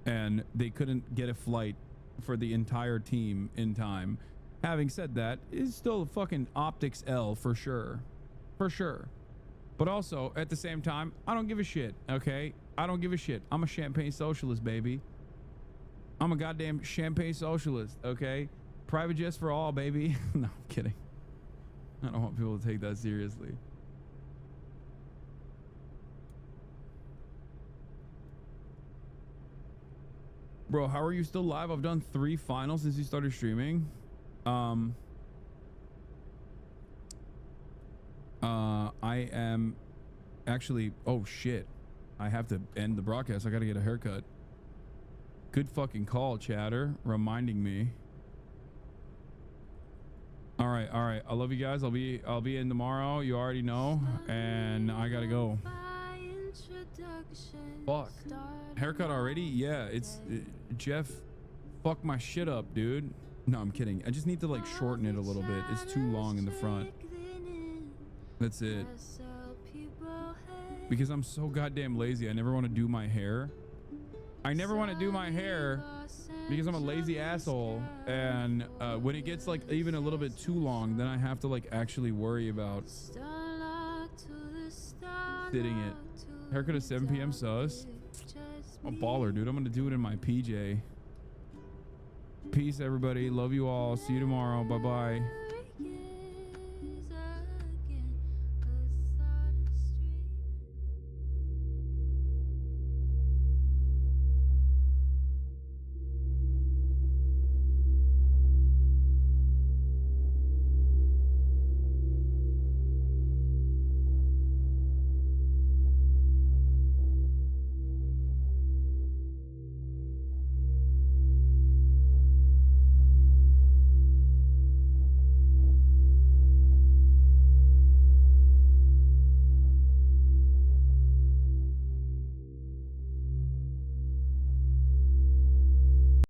and they couldn't get a flight for the entire team in time. Having said that, it's still a fucking optics L for sure. For sure. But also, at the same time, I don't give a shit, okay? I don't give a shit. I'm a champagne socialist, baby. I'm a goddamn champagne socialist, okay? Private jets for all, baby. No, I'm kidding. I don't want people to take that seriously. Bro, how are you still live? I've done 3 finals since you started streaming. I am actually, oh shit. I have to end the broadcast. I gotta get a haircut. Good fucking call, chatter, reminding me. All right. I love you guys. I'll be in tomorrow. You already know, and I gotta go. Fuck. Haircut already? Yeah, it's Jeff. Fuck my shit up, dude. No, I'm kidding. I just need to like shorten it a little bit. It's too long in the front. That's it. Because I'm so goddamn lazy. I never want to do my hair. I never want to do my hair because I'm a lazy asshole, and when it gets like even a little bit too long, then I have to like actually worry about sitting it. Haircut at 7 p.m. sus. I'm a baller, dude. I'm gonna do it in my PJ. Peace, everybody. Love you all. See you tomorrow. Bye bye.